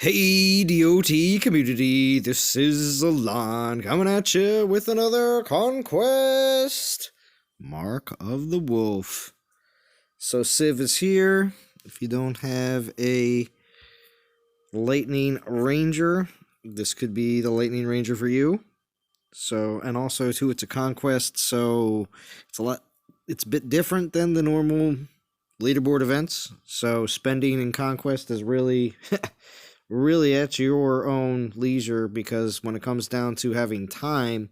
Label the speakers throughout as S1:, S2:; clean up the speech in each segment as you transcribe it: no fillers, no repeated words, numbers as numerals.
S1: Hey, DOT community, this is Alon coming at you with another Conquest Mark of the Wolf. So, Civ is here. If you don't have a Lightning Ranger, this could be the Lightning Ranger for you. So, and also, too, it's a Conquest, so it's a bit different than the normal leaderboard events. So, spending in Conquest is really. Really at your own leisure, because when it comes down to having time,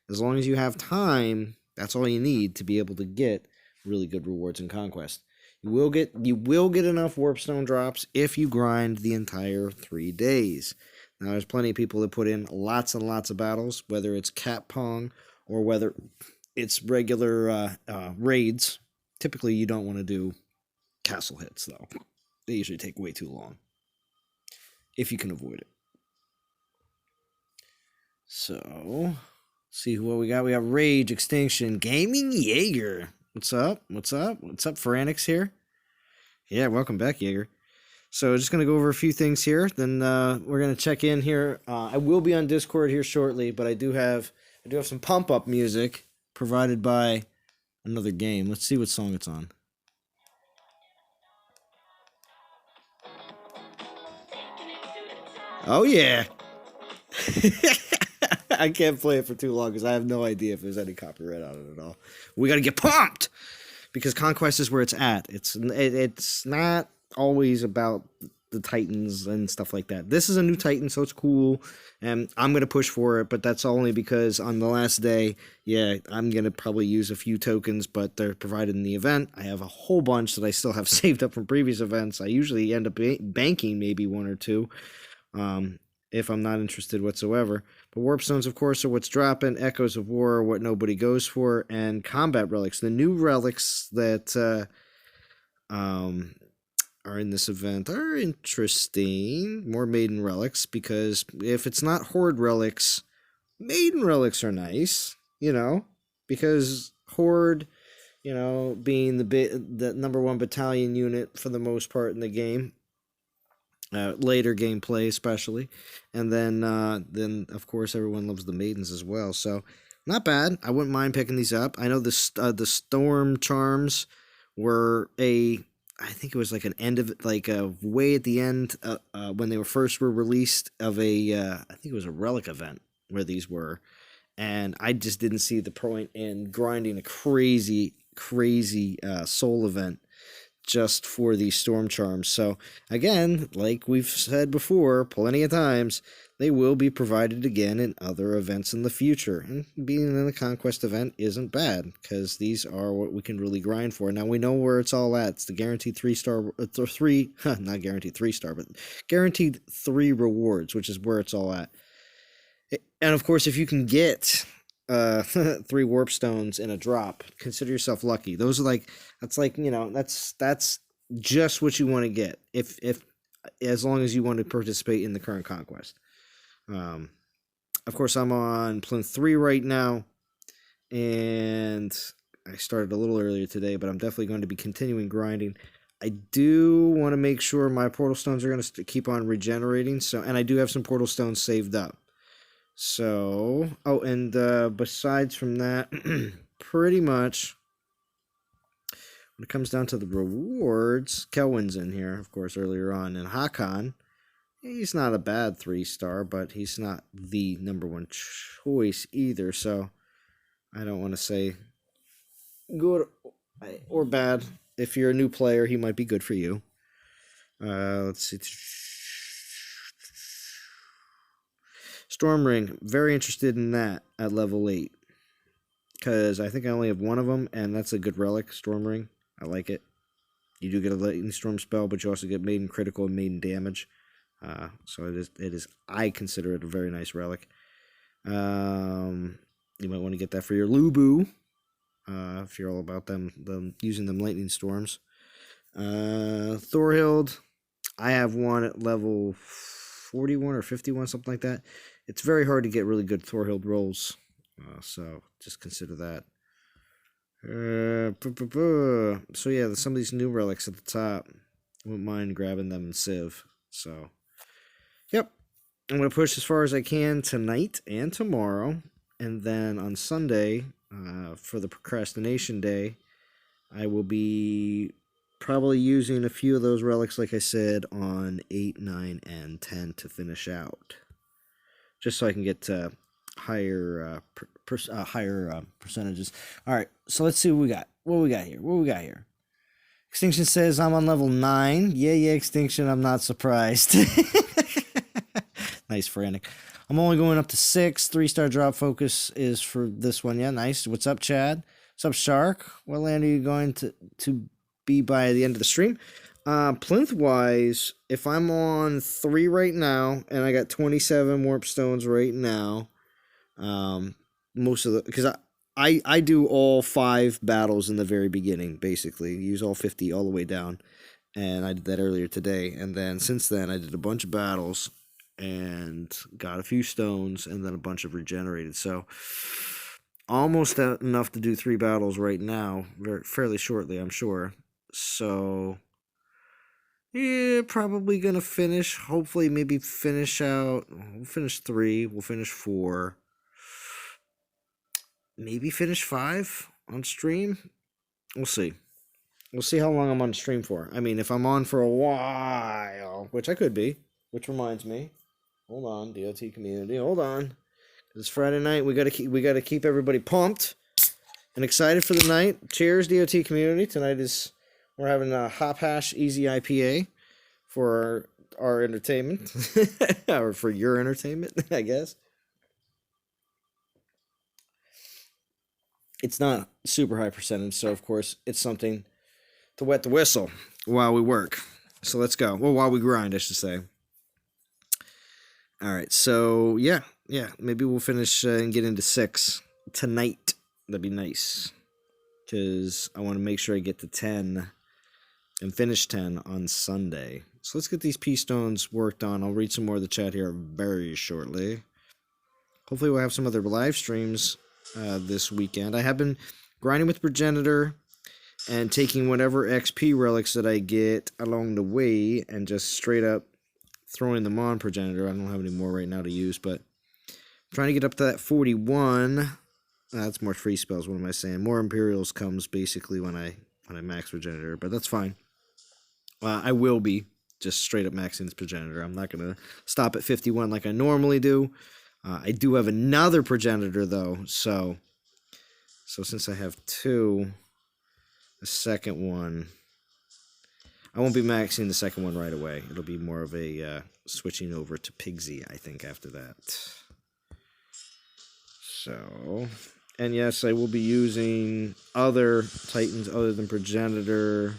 S1: as long as you have time, that's all you need to be able to get really good rewards in Conquest. You will get enough warpstone drops if you grind the entire 3 days. Now there's plenty of people that put in lots and lots of battles, whether it's cat pong or whether it's regular raids. Typically you don't want to do castle hits though. They usually take way too long if you can avoid it. So, see what we got. We got Rage, Extinction, Gaming Jaeger. What's up? What's up? What's up, Pharanics here? Yeah, welcome back, Jaeger. So, just going to go over a few things here. Then we're going to check in here. I will be on Discord here shortly, but I do have some pump up music provided by another game. Let's see what song it's on. Oh yeah. I can't play it for too long because I have no idea if there's any copyright on it at all. We got to get pumped because Conquest is where it's at. It's not always about the Titans and stuff like that. This is a new Titan, so it's cool, and I'm gonna push for it. But that's only because on the last day, yeah, I'm gonna probably use a few tokens, but they're provided in the event. I have a whole bunch that I still have saved up from previous events. I usually end up banking maybe one or two. If I'm not interested whatsoever. But warp stones, of course, are what's dropping. Echoes of War are what nobody goes for, and combat relics, the new relics that are in this event, are interesting. More maiden relics, because if it's not horde relics, maiden relics are nice. Because horde, being the number one battalion unit for the most part in the game. Later gameplay especially, and then of course everyone loves the maidens as well, so not bad. I wouldn't mind picking these up. I know the storm charms were I think it was like an end of it, like way at the end, when they were released of I think it was a relic event where these were, and I just didn't see the point in grinding a crazy soul event just for these storm charms. So again, like we've said before plenty of times, they will be provided again in other events in the future. And being in a Conquest event isn't bad, because these are what we can really grind for. Now we know where it's all at. It's the guaranteed 3-star, not guaranteed 3-star, but guaranteed 3 rewards, which is where it's all at. And of course, if you can get 3 warp stones in a drop, consider yourself lucky. Those are that's just what you want to get, if as long as you want to participate in the current Conquest. Of course, I'm on Plinth 3 right now, and I started a little earlier today, but I'm definitely going to be continuing grinding. I do want to make sure my portal stones are going to keep on regenerating, and I do have some portal stones saved up. So, and besides from that, pretty much, when it comes down to the rewards, Kelwin's in here, of course, earlier on, and Hakan, he's not a bad 3-star, but he's not the number one choice either, so I don't want to say good or bad. If you're a new player, he might be good for you. Let's see. Storm Ring, very interested in that at level 8. Because I think I only have one of them, and that's a good relic, Storm Ring. I like it. You do get a Lightning Storm spell, but you also get Maiden Critical and Maiden Damage. So it is. I consider it a very nice relic. You might want to get that for your Lubu, if you're all about them using them Lightning Storms. Thorhild, I have one at level 41 or 51, something like that. It's very hard to get really good Thorhild rolls, so just consider that. So yeah, some of these new relics at the top. I wouldn't mind grabbing them in Civ. So Yep. I'm going to push as far as I can tonight and tomorrow. And then on Sunday, for the procrastination day, I will be probably using a few of those relics, like I said, on 8, 9, and 10 to finish out. Just so I can get higher percentages. All right, so let's see what we got. What we got here? Extinction says I'm on level 9. Yeah, Extinction, I'm not surprised. Nice, Frantic. I'm only going up to 6. 3-star drop focus is for this one. Yeah, nice. What's up, Chad? What's up, Shark? What land are you going to be by the end of the stream? Plinth-wise, if I'm on 3 right now, and I got 27 warp stones right now, most of the... Because I do all 5 battles in the very beginning, basically. Use all 50 all the way down. And I did that earlier today. And then, since then, I did a bunch of battles and got a few stones and then a bunch of regenerated. So, almost enough to do 3 battles right now, fairly shortly, I'm sure. So, yeah, probably gonna finish. Hopefully, maybe finish out. We'll finish 3. We'll finish 4. Maybe finish 5 on stream. We'll see. We'll see how long I'm on stream for. I mean, if I'm on for a while, which I could be. Which reminds me, hold on, DOT community, hold on. It's Friday night. We gotta keep everybody pumped and excited for the night. Cheers, DOT community. Tonight we're having a Hop Hash Easy IPA for our entertainment, or for your entertainment, I guess. It's not super high percentage, so of course it's something to wet the whistle while we work. So let's go. Well, while we grind, I should say. All right, so yeah, maybe we'll finish and get into 6 tonight. That'd be nice, because I want to make sure I get to 10 and finish 10 on Sunday. So let's get these P-stones worked on. I'll read some more of the chat here very shortly. Hopefully we'll have some other live streams this weekend. I have been grinding with Progenitor and taking whatever XP relics that I get along the way and just straight up throwing them on Progenitor. I don't have any more right now to use, but I'm trying to get up to that 41. That's more free spells. What am I saying? More Imperials comes basically when I max Progenitor, but that's fine. I will be just straight up maxing this Progenitor. I'm not going to stop at 51 like I normally do. I do have another Progenitor, though, so since I have 2, the second one, I won't be maxing the second one right away. It'll be more of a switching over to Pigsy, I think, after that. So, and yes, I will be using other Titans other than Progenitor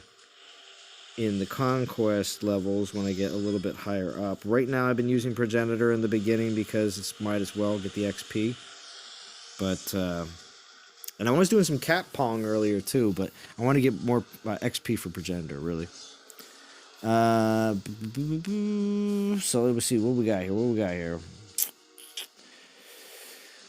S1: in the Conquest levels when I get a little bit higher up. Right now, I've been using Progenitor in the beginning because it might as well get the XP. But, and I was doing some cat pong earlier too, but I want to get more XP for Progenitor, really. So let's see what we got here.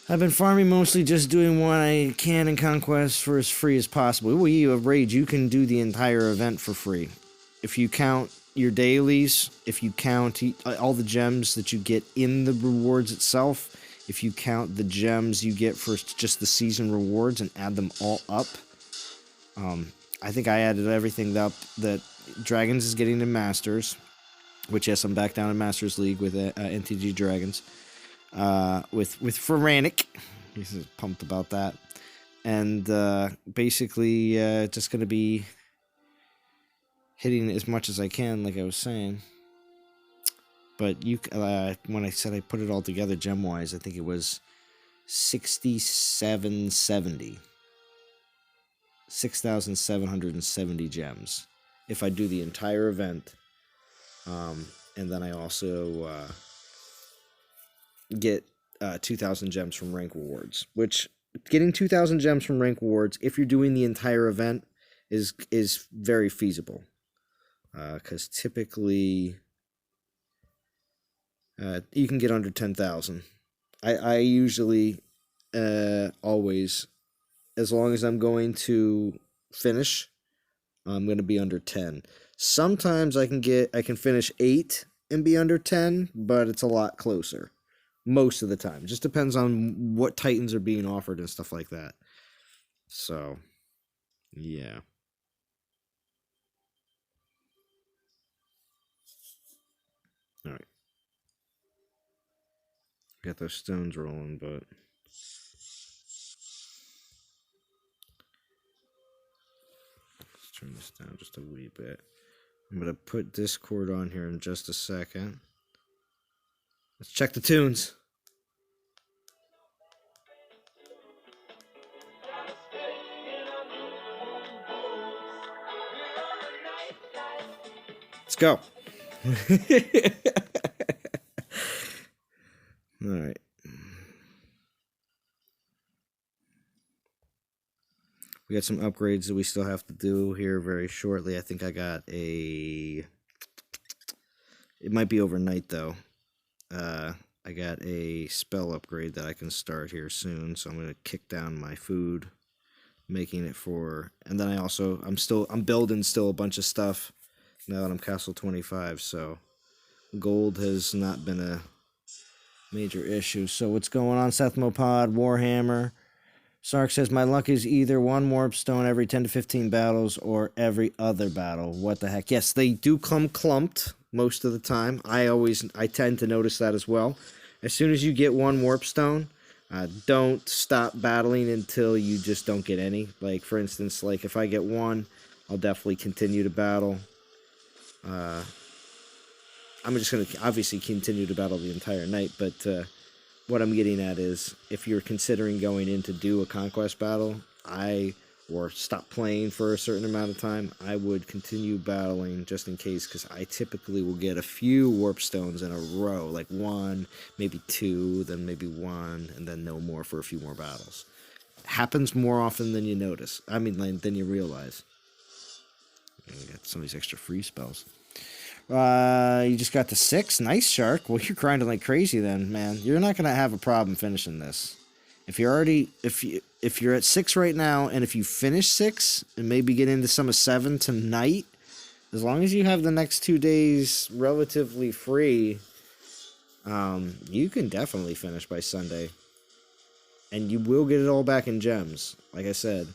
S1: I've been farming mostly, just doing what I can in Conquest for as free as possible. Well, you have Rage, you can do the entire event for free. If you count your dailies, if you count all the gems that you get in the rewards itself, if you count the gems you get for just the season rewards and add them all up, I think I added everything up that Dragons is getting in Masters, which yes, I'm back down in Masters League with NTG Dragons, with Ferranic. He's pumped about that, and basically just going to be hitting as much as I can, like I was saying. But when I said I put it all together gem-wise, I think it was 6,770 gems if I do the entire event. And then I also get 2,000 gems from rank rewards, which getting 2,000 gems from rank rewards, if you're doing the entire event, is very feasible. Because typically you can get under 10,000. I usually always, as long as I'm going to finish, I'm going to be under 10. Sometimes I can finish 8 and be under 10, but it's a lot closer most of the time. Just depends on what Titans are being offered and stuff like that. So, yeah. All right. Got those stones rolling, but let's turn this down just a wee bit. I'm going to put Discord on here in just a second. Let's check the tunes. Let's go. All right. We got some upgrades that we still have to do here very shortly. I think I got a... It might be overnight, though. I got a spell upgrade that I can start here soon, so I'm going to kick down my food, making it for... And then I'm building still a bunch of stuff now that I'm Castle 25, so gold has not been a major issue. So what's going on, Seth Mopod, Warhammer? Sark says, my luck is either one warp stone every 10 to 15 battles or every other battle. What the heck? Yes, they do come clumped most of the time. I tend to notice that as well. As soon as you get one warp stone, don't stop battling until you just don't get any. Like, for instance, like if I get one, I'll definitely continue to battle. I'm just going to obviously continue to battle the entire night, but... what I'm getting at is, if you're considering going in to do a conquest battle, or stop playing for a certain amount of time, I would continue battling just in case, because I typically will get a few warp stones in a row, like one, maybe two, then maybe one, and then no more for a few more battles. Happens more often than you notice. I mean, than you realize. You got some of these extra free spells. You just got to 6. Nice, Shark. Well, you're grinding like crazy then, man. You're not gonna have a problem finishing this. If you're at 6 right now, and if you finish 6 and maybe get into some of 7 tonight, as long as you have the next 2 days relatively free, you can definitely finish by Sunday. And you will get it all back in gems, like I said.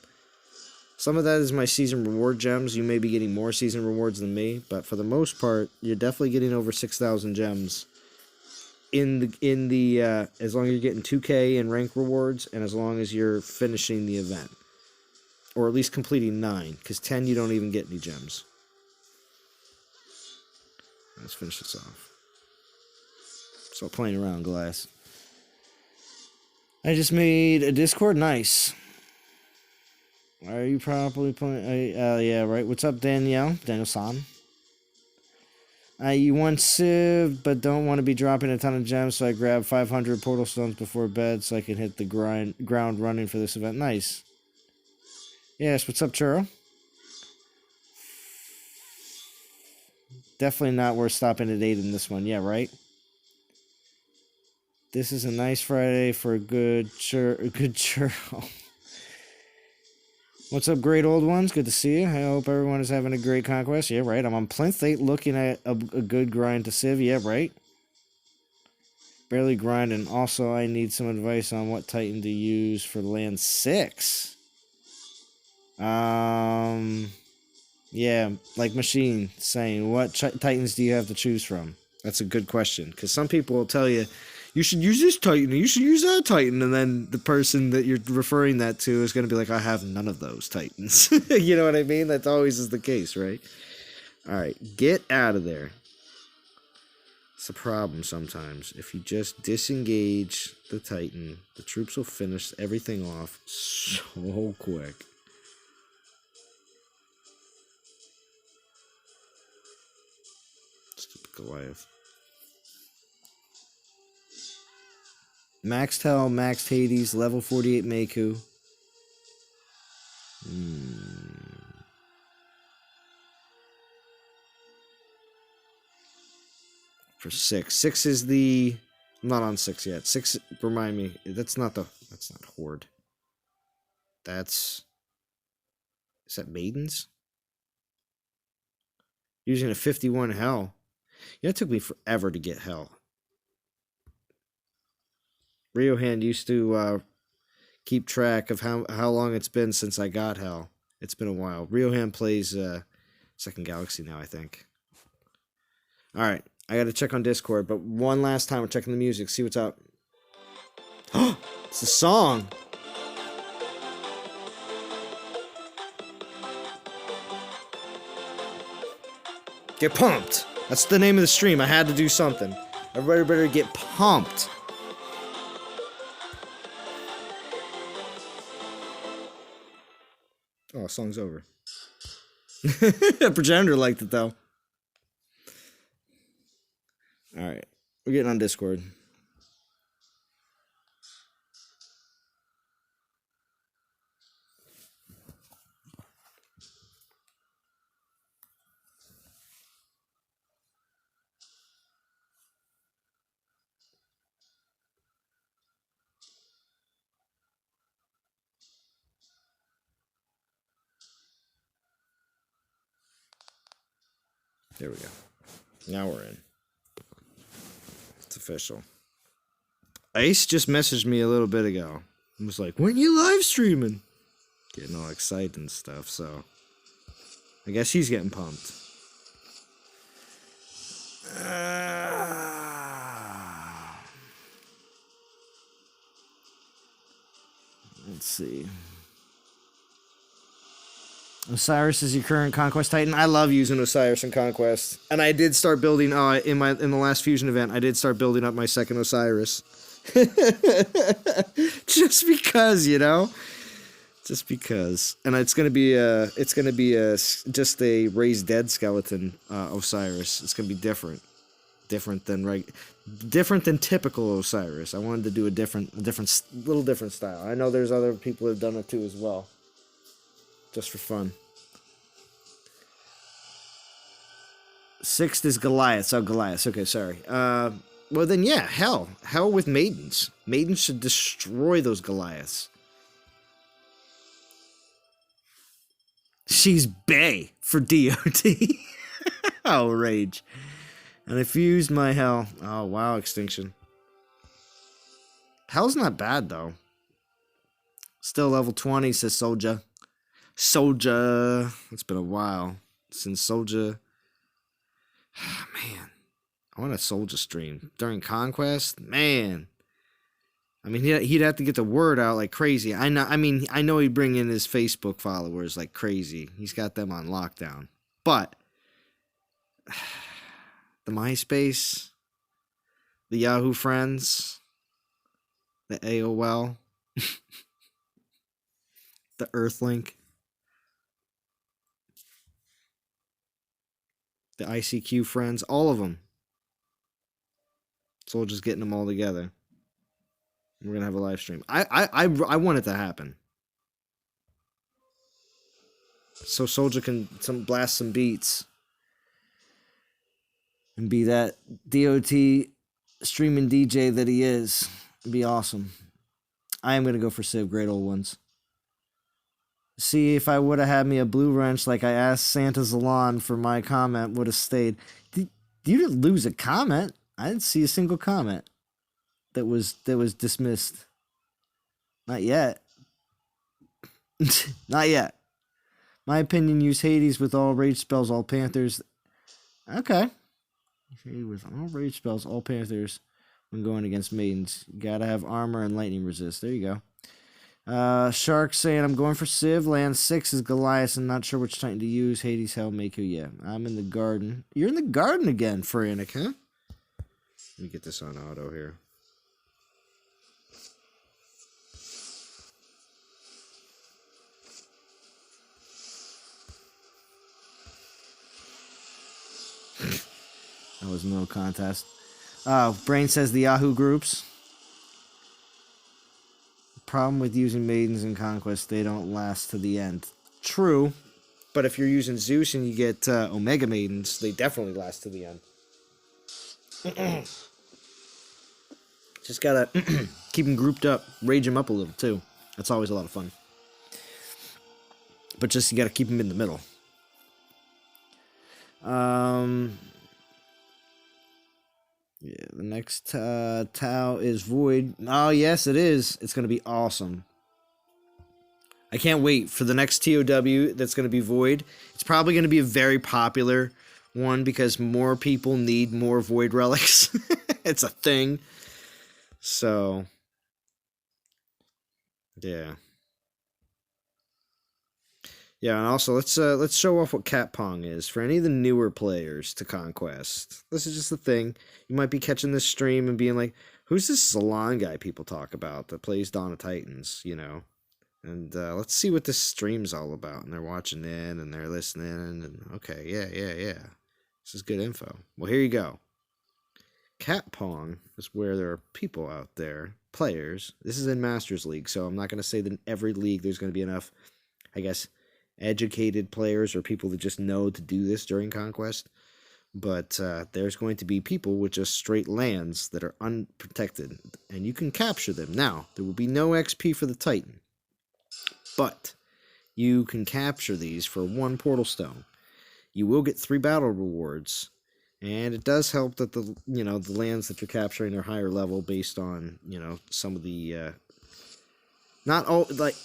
S1: Some of that is my season reward gems. You may be getting more season rewards than me, but for the most part, you're definitely getting over 6,000 gems in the as long as you're getting 2K in rank rewards, and as long as you're finishing the event, or at least completing 9, because 10 you don't even get any gems. Let's finish this off. Stop playing around, Glass. I just made a Discord. Nice. Are you probably playing? Yeah, right. What's up, Danielle? Daniel-san. You want Civ, but don't want to be dropping a ton of gems, so I grabbed 500 portal stones before bed so I can hit the ground running for this event. Nice. Yes, what's up, Churro? Definitely not worth stopping at 8 in this one. Yeah, right? This is a nice Friday for a good churro. What's up, great old ones? Good to see you. I hope everyone is having a great conquest. Yeah, right. I'm on Plinth 8 looking at a good grind to Civ. Yeah, right. Barely grinding. Also, I need some advice on what Titan to use for land 6. Yeah, like Machine saying, what Titans do you have to choose from? That's a good question, because some people will tell you, you should use this Titan, you should use that Titan, and then the person that you're referring that to is going to be like, I have none of those Titans. You know what I mean? That always is the case, right? Alright, get out of there. It's a problem sometimes. If you just disengage the Titan, the troops will finish everything off so quick. Stupid Goliath. Maxed Hell, Maxed Hades, level 48 Meiku. For 6. 6 is the... I'm not on 6 yet. 6, remind me. That's not Horde. That's... Is that Maidens? Using a 51 Hell. Yeah, it took me forever to get Hell. Riohan used to keep track of how long it's been since I got Hell. It's been a while. Riohan plays Second Galaxy now, I think. All right, I got to check on Discord, but one last time we're checking the music, see what's up. Oh, it's the song. Get pumped. That's the name of the stream. I had to do something. Everybody better get pumped. Oh, song's over. Progenitor liked it though. All right, we're getting on Discord. There we go. Now we're in. It's official. Ice just messaged me a little bit ago. He was like, when you live streaming? Getting all excited and stuff, so I guess he's getting pumped. Let's see. Osiris is your current Conquest Titan. I love using Osiris in Conquest, and I did start building in the last fusion event. I did start building up my second Osiris, just because, you know, just because. And it's gonna be just a raised dead skeleton Osiris. It's gonna be different than typical Osiris. I wanted to do a little different style. I know there's other people that have done it too as well. Just for fun. Sixth is Goliath. Oh, Goliath. Okay, sorry. Well, then, yeah, Hell. Hell with Maidens. Maidens should destroy those Goliaths. She's bae for DOT. Oh, rage. And I fused my Hell. Oh, wow, Extinction. Hell's not bad, though. Still level 20, says Soldier. Soldier. It's been a while since Soldier. Man, I want a Soldier stream during Conquest. Man, I mean, he'd have to get the word out like crazy. I know he'd bring in his Facebook followers like crazy. He's got them on lockdown. But the MySpace, the Yahoo Friends, the AOL, the Earthlink, the ICQ friends, all of them. Soldier's getting them all together. We're gonna have a live stream. I want it to happen, so Soldier can blast some beats and be that DOT streaming DJ that he is. It'd be awesome. I am gonna go for Civ, Great Old Ones. See, if I would have had me a blue wrench like I asked Santa Zalan for my comment, would have stayed. You didn't lose a comment. I didn't see a single comment that was dismissed. Not yet. Not yet. My opinion, use Hades with all rage spells, all Panthers. Okay. With all rage spells, all Panthers when going against maidens. You gotta have armor and lightning resist. There you go. Shark saying, I'm going for Civ. Land 6 is Goliath. I'm not sure which Titan to use. Hades, Hellmaker. Yeah, I'm in the garden. You're in the garden again, Frantic, huh? Let me get this on auto here. That was no contest. Brain says the Yahoo groups. Problem with using maidens in Conquest, they don't last to the end. True, but if you're using Zeus and you get Omega maidens, they definitely last to the end. Just gotta keep them grouped up, rage them up a little too. That's always a lot of fun. But just you gotta keep them in the middle. Yeah, the next Tau is Void. Oh, yes, it is. It's going to be awesome. I can't wait for the next TOW that's going to be Void. It's probably going to be a very popular one because more people need more Void relics. It's a thing. So, yeah. Yeah, and also let's show off what cat pong is for any of the newer players to Conquest. This is just the thing. You might be catching this stream and being like, "Who's this salon guy people talk about that plays Dawn of Titans?" You know. And let's see what this stream's all about. And they're watching in and they're listening. And okay, yeah. This is good info. Well, here you go. Cat Pong is where there are people out there, players. This is in Masters League, so I'm not going to say that in every league there's going to be enough, I guess, educated players or people that just know to do this during Conquest. But there's going to be people with just straight lands that are unprotected, and you can capture them. Now, there will be no XP for the Titan, but you can capture these for 1 portal stone. You will get 3 battle rewards, and it does help that the lands that you're capturing are higher level based on some of the not all, like,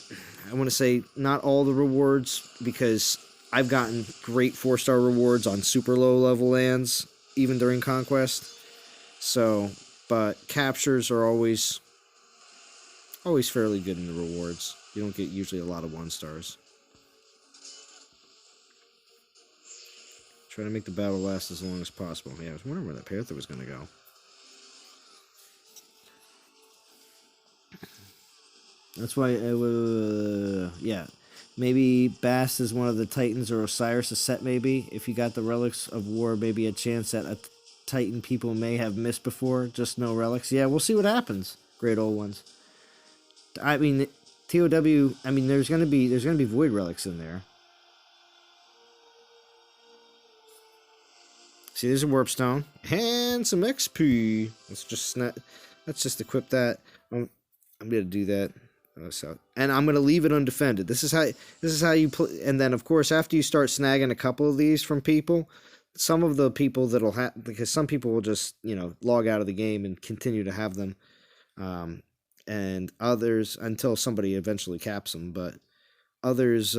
S1: I want to say not all the rewards, because I've gotten great 4-star rewards on super low level lands even during Conquest. So, but captures are always fairly good in the rewards. You don't get usually a lot of 1-stars. Try to make the battle last as long as possible. Yeah, I was wondering where that Panther was going to go. That's why, yeah. Maybe Bass is one of the Titans, or Osiris is set, maybe. If you got the Relics of War, maybe a chance at a Titan people may have missed before. Just no relics. Yeah, we'll see what happens. Great old ones. I mean, TOW, I mean, there's gonna be Void Relics in there. See, there's a Warp Stone. And some XP. Let's just equip that. I'm gonna do that. And I'm gonna leave it undefended. This is how you play. And then of course, after you start snagging a couple of these from people, some of the people that'll have, because some people will just log out of the game and continue to have them, and others until somebody eventually caps them. But others,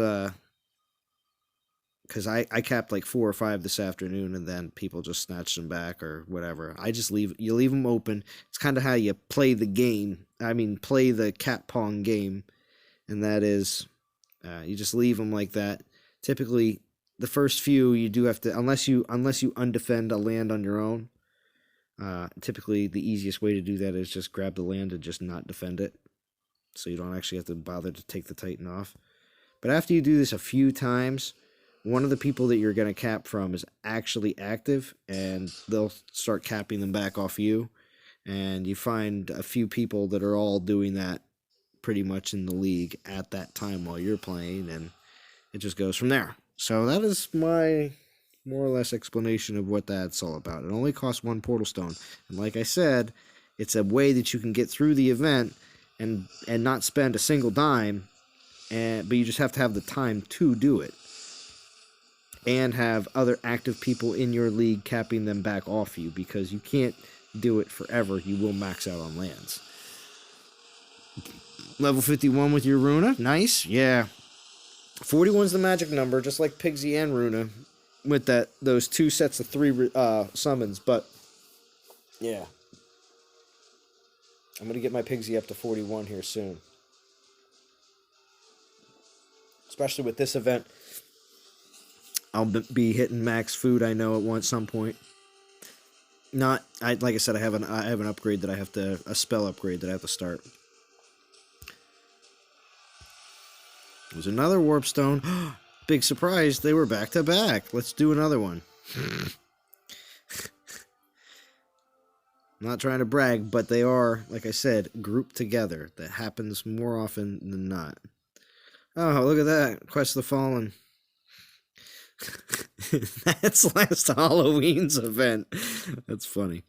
S1: because I capped like 4 or 5 this afternoon, and then people just snatched them back or whatever. I just leave them open. It's kind of how you play the game. I mean, play the cat pong game, and that is, you just leave them like that. Typically, the first few you do have to, unless you undefend a land on your own. Typically, the easiest way to do that is just grab the land and just not defend it, so you don't actually have to bother to take the Titan off. But after you do this a few times, one of the people that you're going to cap from is actually active, and they'll start capping them back off you. And you find a few people that are all doing that pretty much in the league at that time while you're playing, and it just goes from there. So that is my more or less explanation of what that's all about. It only costs 1 portal stone, and like I said, it's a way that you can get through the event and not spend a single dime, but you just have to have the time to do it, and have other active people in your league capping them back off you, because you can't do it forever. You will max out on lands. Level 51 with your Runa. Nice. Yeah. 41's the magic number, just like Pigsy and Runa, with those 2 sets of 3 summons. But yeah, I'm going to get my Pigsy up to 41 here soon. Especially with this event, I'll be hitting max food, I know, at some point. Like I said, I have an upgrade that I have to, a spell upgrade that I have to start. There's another Warp Stone. Big surprise, they were back to back. Let's do another one. I'm not trying to brag, but they are, like I said, grouped together. That happens more often than not. Oh, look at that. Quest of the Fallen. That's last Halloween's event. That's funny.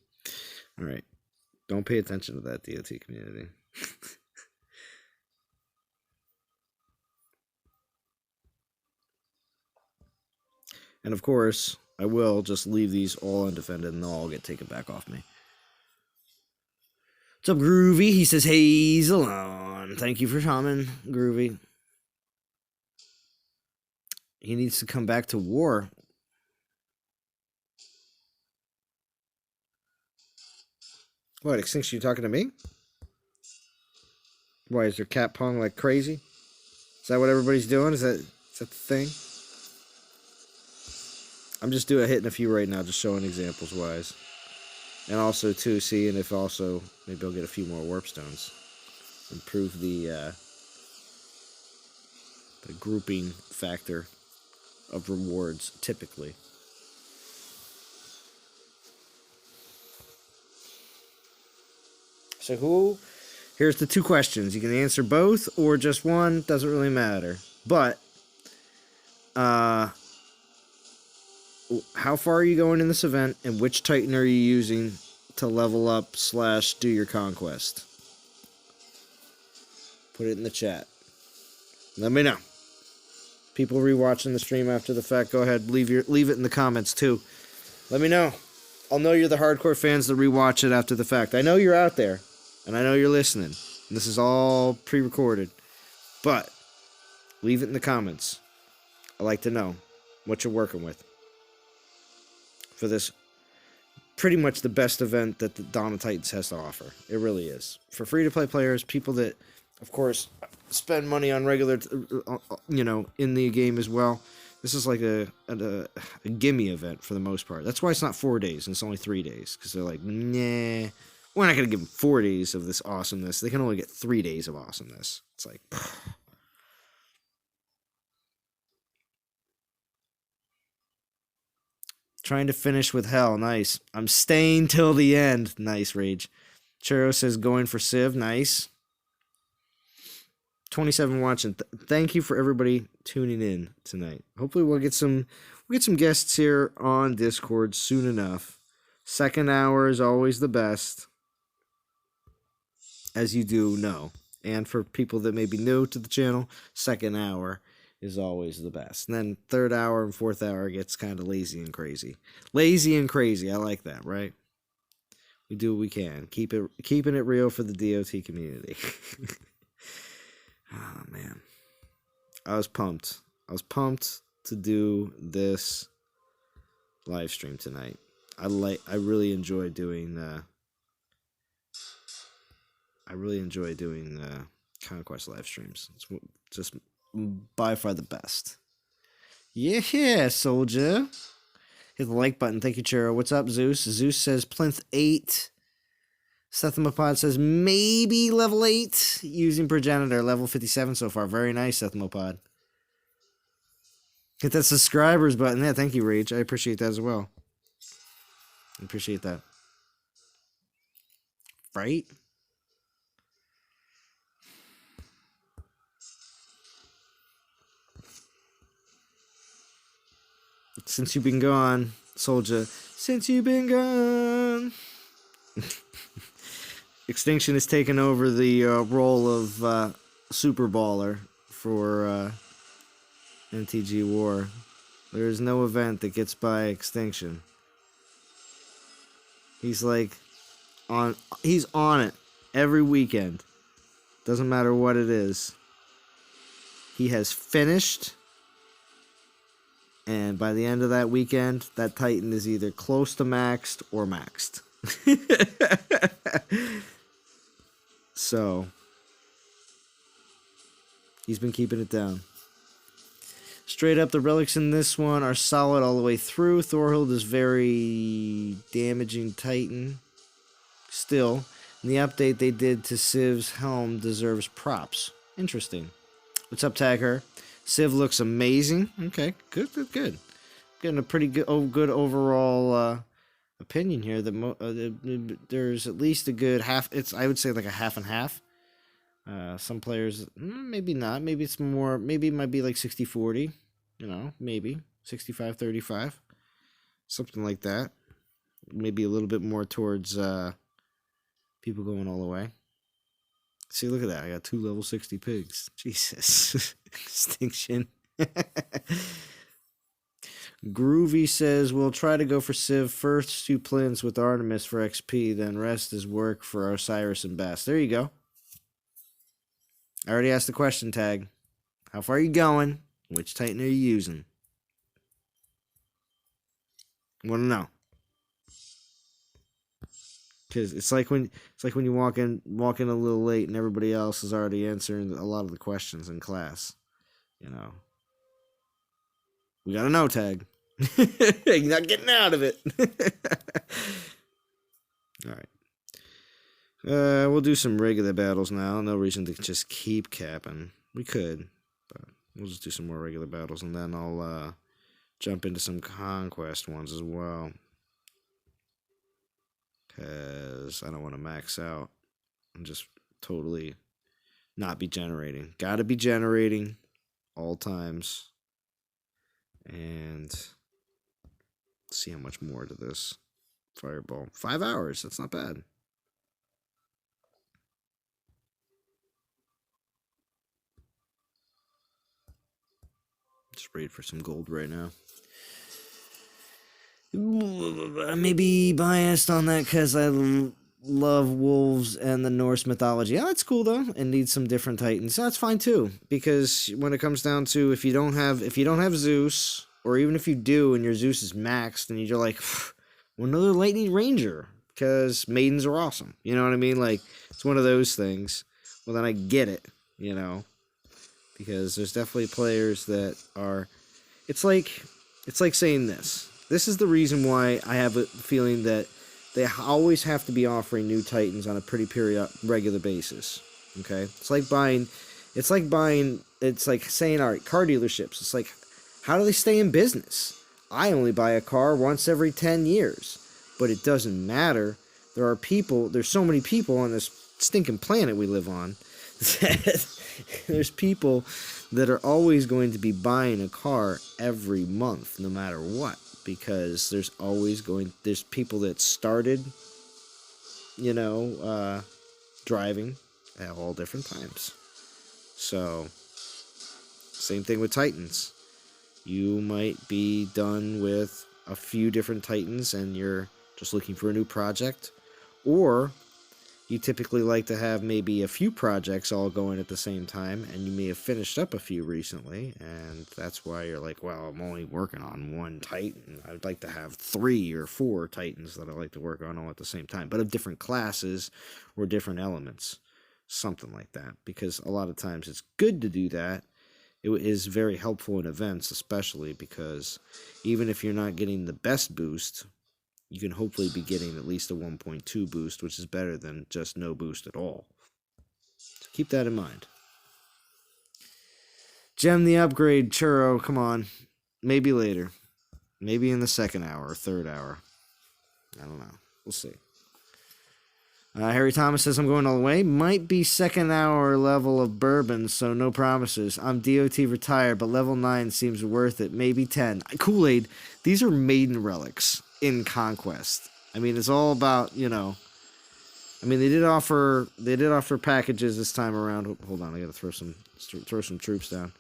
S1: All right. Don't pay attention to that, DOT community. And of course, I will just leave these all undefended and they'll all get taken back off me. What's up, Groovy? He says, Hazel on. Thank you for coming, Groovy. He needs to come back to war. What, Extinction, you talking to me? Why, is your cat pong like crazy? Is that what everybody's doing? Is that the thing? I'm just hitting a few right now, just showing examples wise. And also, too, seeing if also, maybe I'll get a few more warp stones. Improve the grouping factor of rewards, typically. So here's the two questions. You can answer both or just one, doesn't really matter. But, how far are you going in this event, and which Titan are you using to level up / do your conquest? Put it in the chat. Let me know. People rewatching the stream after the fact, go ahead, leave it in the comments too. Let me know. I'll know you're the hardcore fans that rewatch it after the fact. I know you're out there, and I know you're listening. This is all pre-recorded, but leave it in the comments. I like to know what you're working with for this pretty much the best event that the Dawn of Titans has to offer. It really is. For free-to-play players, people that, of course, spend money on regular, in the game as well. This is like a gimme event for the most part. That's why it's not 4 days and it's only 3 days. Because they're like, nah, we're not going to give them 4 days of this awesomeness. They can only get 3 days of awesomeness. It's like, trying to finish with hell. Nice. I'm staying till the end. Nice, Rage. Churro says going for Civ. Nice. 27 watching. Thank you for everybody tuning in tonight. Hopefully we'll get some guests here on Discord soon enough. Second hour is always the best, as you do know. And for people that may be new to the channel, second hour is always the best. And then third hour and fourth hour gets kind of lazy and crazy. Lazy and crazy. I like that, right? We do what we can. Keeping it real for the DOT community. Oh, man. I was pumped. I was pumped to do this live stream tonight. I really enjoy doing Conquest live streams. It's just by far the best. Yeah, soldier. Hit the like button. Thank you, Chero. What's up, Zeus? Zeus says plinth 8. Sethamopod says maybe level 8 using Progenitor. Level 57 so far. Very nice, Sethamopod. Hit that subscribers button. Yeah, thank you, Rage. I appreciate that as well. I appreciate that. Right? Since you've been gone, soldier. Since you've been gone. Extinction has taken over the role of Super Baller for NTG War. There is no event that gets by Extinction. He's on it every weekend. Doesn't matter what it is. He has finished, and by the end of that weekend, that Titan is either close to maxed or maxed. So, he's been keeping it down. Straight up, the relics in this one are solid all the way through. Thorhild is very damaging Titan. Still, the update they did to Civ's helm deserves props. Interesting. What's up, Tagger? Civ looks amazing. Okay, good. Getting a pretty good overall opinion here. That there's at least a good half. I would say like a half and half. Some players, maybe not. Maybe it's more. Maybe it might be like 60-40. Maybe 65-35. Something like that. Maybe a little bit more towards people going all the way. See, look at that. I got 2 level 60 pigs. Jesus. Extinction. Groovy says, we'll try to go for Civ. First 2 plinths with Artemis for XP, then rest is work for Osiris and Bass. There you go. I already asked the question tag. How far are you going? Which Titan are you using? Want to know? Because it's like when you walk in a little late and everybody else is already answering a lot of the questions in class. You know, we got a no tag. You're not getting out of it. All right. We'll do some regular battles now. No reason to just keep capping. We could, but we'll just do some more regular battles, and then I'll jump into some Conquest ones as well. Because I don't want to max out and just totally not be generating. Gotta be generating all times. And see how much more to this fireball. 5 hours. That's not bad. Just wait for some gold right now. I may be biased on that because I love wolves and the Norse mythology. Oh, that's cool though, and need some different titans. That's fine too, because when it comes down to if you don't have Zeus, or even if you do and your Zeus is maxed, and you're like, well, another lightning ranger because maidens are awesome. You know what I mean? Like it's one of those things. Well, then I get it, you know, because there's definitely players that are. It's like saying this. This is the reason why I have a feeling that they always have to be offering new Titans on a pretty regular basis. Okay? It's like saying, all right, car dealerships. It's like, how do they stay in business? I only buy a car once every 10 years. But it doesn't matter. There's so many people on this stinking planet we live on that there's people that are always going to be buying a car every month, no matter what. Because there's people that started, driving at all different times. So, same thing with Titans. You might be done with a few different Titans and you're just looking for a new project. Or you typically like to have maybe a few projects all going at the same time, and you may have finished up a few recently, and that's why you're like, well, I'm only working on one Titan. I'd like to have 3 or 4 Titans that I like to work on all at the same time, but of different classes or different elements, something like that, because a lot of times it's good to do that. It is very helpful in events, especially because even if you're not getting the best boost, you can hopefully be getting at least a 1.2 boost, which is better than just no boost at all. So keep that in mind. Gem the upgrade, Churro, come on. Maybe later. Maybe in the 2nd hour or 3rd hour. I don't know. We'll see. Harry Thomas says, I'm going all the way. Might be 2nd hour level of bourbon, so no promises. I'm DOT retired, but level 9 seems worth it. Maybe 10. Kool-Aid, these are maiden relics in Conquest. I mean, it's all about, I mean, they did offer packages this time around. Hold on, I gotta throw some troops down.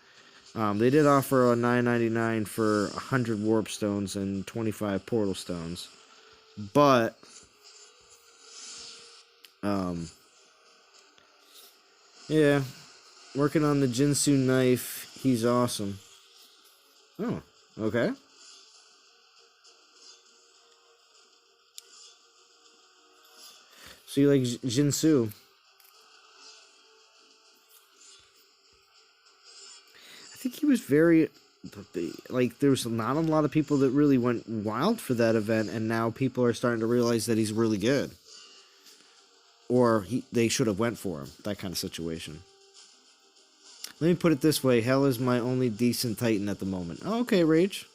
S1: They did offer a $9.99 for 100 warp stones and 25 portal stones, but yeah, working on the Jinsu knife. He's awesome. Oh, okay. So you like Jinsu? I think he was very, like, there was not a lot of people that really went wild for that event, and now people are starting to realize that he's really good. Or they should have went for him. That kind of situation. Let me put it this way. Hell is my only decent Titan at the moment. Oh, okay, Rage.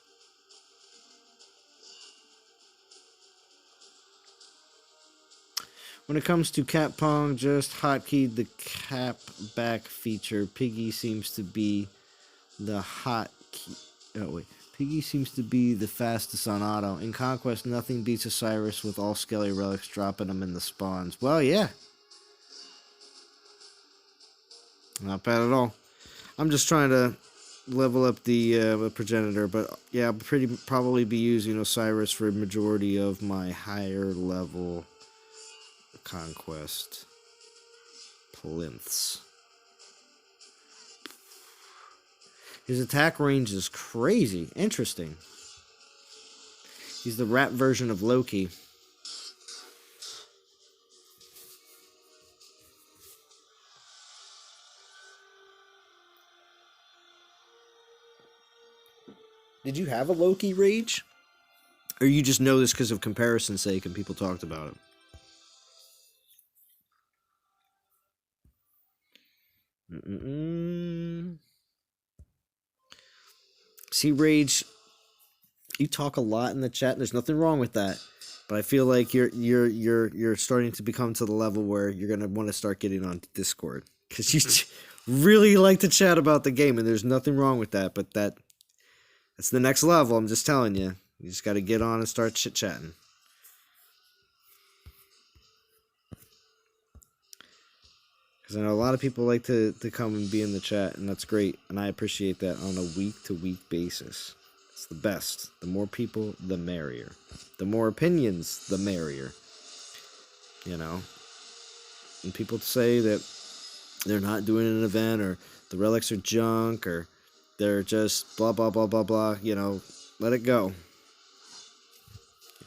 S1: When it comes to Cat Pong, just hotkeyed the cap back feature. Piggy seems to be the Piggy seems to be the fastest on auto. In Conquest, nothing beats Osiris with all Skelly relics, dropping them in the spawns. Well, yeah. Not bad at all. I'm just trying to level up the progenitor, but yeah, I'll probably be using Osiris for a majority of my higher level conquest plinths. His attack range is crazy. Interesting. He's the rat version of Loki. Did you have a Loki rage? Or you just know this because of comparison's sake and people talked about it? See, Rage, you talk a lot in the chat, and there's nothing wrong with that. But I feel like you're starting to become to the level where you're gonna want to start getting on Discord because you really like to chat about the game, and there's nothing wrong with that. But that's the next level. I'm just telling you. You just got to get on and start chit chatting. Because I know a lot of people like to come and be in the chat, and that's great, and I appreciate that on a week-to-week basis. It's the best. The more people, the merrier. The more opinions, the merrier. You know? And people say that they're not doing an event, or the relics are junk, or they're just blah, blah, blah, blah, blah. You know, let it go.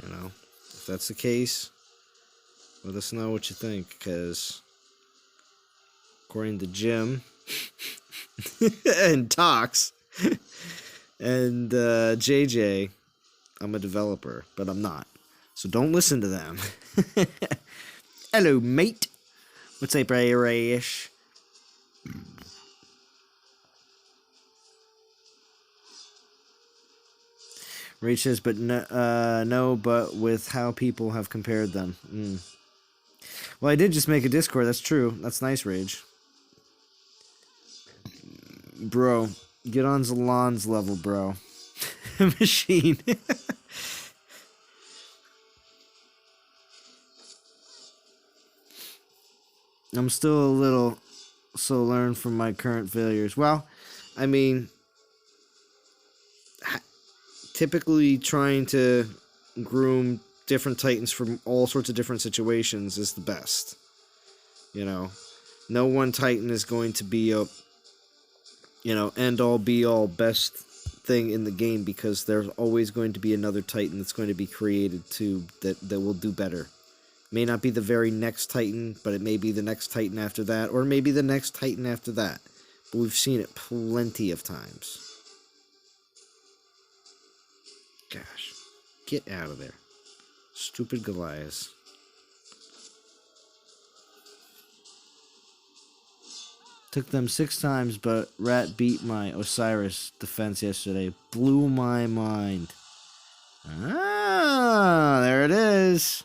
S1: You know? If that's the case, let us know what you think, because according to Jim and Tox and JJ, I'm a developer, but I'm not. So don't listen to them. Hello, mate. What's up, Irish? Rach says, but no, but with how people have compared them. Well, I did just make a Discord. That's true. That's nice, Rage. Bro, get on Zalon's level, bro. Machine. I'm still a little so learn from my current failures. Well, I mean, typically trying to groom different Titans from all sorts of different situations is the best. You know, no one Titan is going to be a, end all be all best thing in the game, because there's always going to be another Titan that's going to be created that will do better. May not be the very next Titan, but it may be the next Titan after that, or maybe the next Titan after that. But we've seen it plenty of times. Gosh, get out of there. Stupid Goliath. Took them 6 times, but Rat beat my Osiris defense yesterday. Blew my mind. Ah, there it is.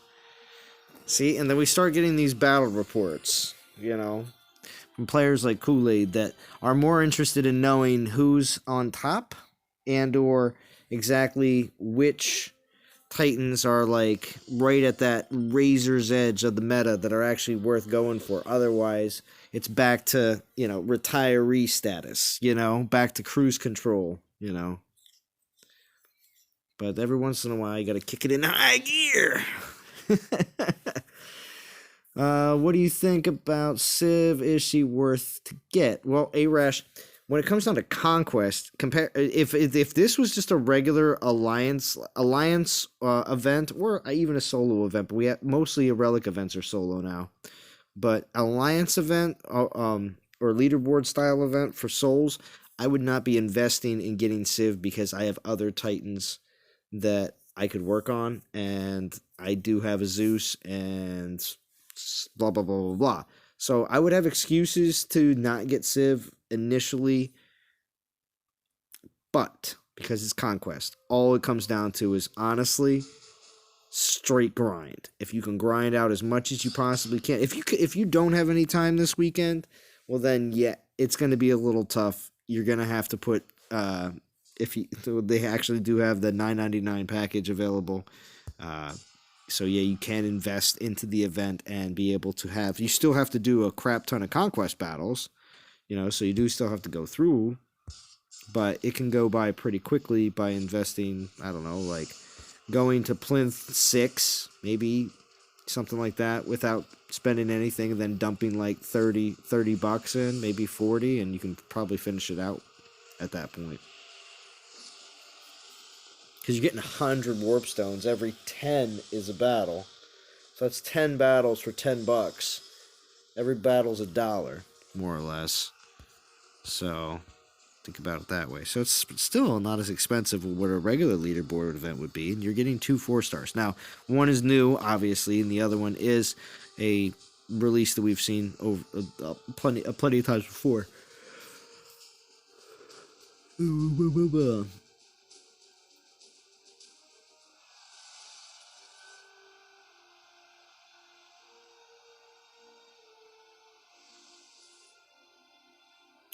S1: See, and then we start getting these battle reports, from players like Kool-Aid that are more interested in knowing who's on top and or exactly which Titans are like right at that razor's edge of the meta that are actually worth going for. Otherwise, it's back to, retiree status, back to cruise control, But every once in a while, you got to kick it in high gear. What do you think about Civ? Is she worth to get? Well, Arash, when it comes down to Conquest, if this was just a regular alliance event, or even a solo event, but we have mostly relic events are solo now. But alliance event, or leaderboard style event for souls, I would not be investing in getting Civ because I have other Titans that I could work on, and I do have a Zeus and blah blah blah blah blah. So I would have excuses to not get Civ initially, but because it's Conquest, all it comes down to is honestly straight grind. If you can grind out as much as you possibly can, if you don't have any time this weekend, well then yeah, it's going to be a little tough. You're going to have to put they actually do have the $9.99 package available. So yeah, you can invest into the event and be able to have. You still have to do a crap ton of Conquest battles, so you do still have to go through but it can go by pretty quickly by investing, I don't know, like going to Plinth 6, maybe something like that, without spending anything, and then dumping like 30 bucks in, maybe 40, and you can probably finish it out at that point. Because you're getting 100 warp stones. Every 10 is a battle. So that's 10 battles for 10 bucks. Every battle's $1, more or less. So think about it that way. So it's still not as expensive as what a regular leaderboard event would be, and you're getting 2 4-stars. Now, one is new, obviously, and the other one is a release that we've seen over plenty of times before.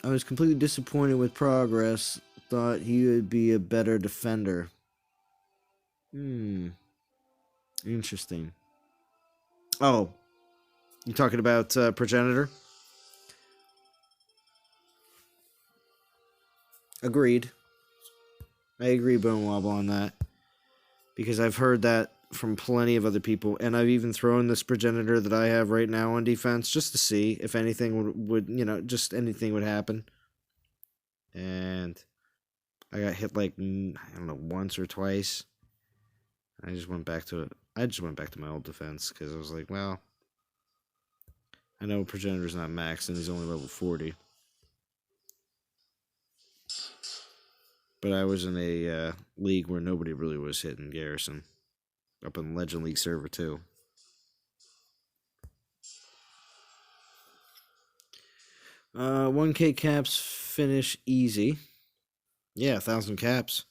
S1: I was completely disappointed with progress. Thought he would be a better defender. Interesting. Oh, you talking about Progenitor? Agreed. I agree, Bone Wobble, on that. Because I've heard that from plenty of other people, and I've even thrown this Progenitor that I have right now on defense just to see if anything would just anything would happen. And I got hit like, I don't know, once or twice. I just went back to my old defense because I was like, well, I know Progenitor's not maxed and he's only level 40. But I was in a league where nobody really was hitting Garrison. Up in Legend League server too. Uh, 1K caps finish easy. Yeah, 1,000 caps.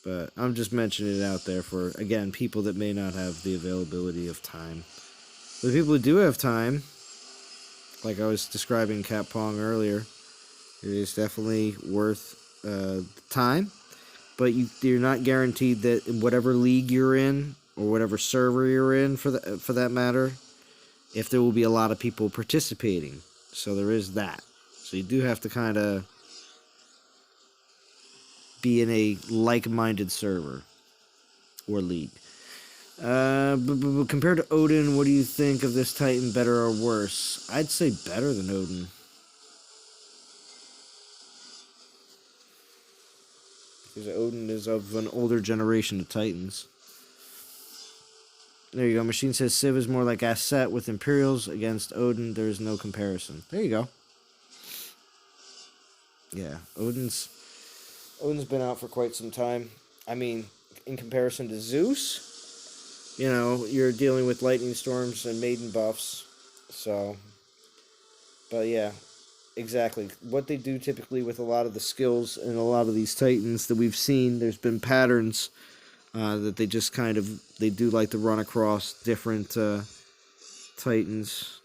S1: But I'm just mentioning it out there for, again, people that may not have the availability of time. For the people who do have time, like I was describing Cat Pong earlier, it is definitely worth the time. But you're not guaranteed that in whatever league you're in, or whatever server you're in for that matter, if there will be a lot of people participating. So there is that. So you do have to kind of be in a like-minded server or league. Compared to Odin, what do you think of this Titan, better or worse? I'd say better than Odin. Because Odin is of an older generation of Titans. There you go. Machine says Civ is more like Asset with Imperials against Odin. There's no comparison. There you go. Yeah, Odin's been out for quite some time. I mean, in comparison to Zeus, you're dealing with lightning storms and maiden buffs. So, but yeah, exactly. What they do typically with a lot of the skills and a lot of these Titans that we've seen, there's been patterns that they just they do like to run across different Titans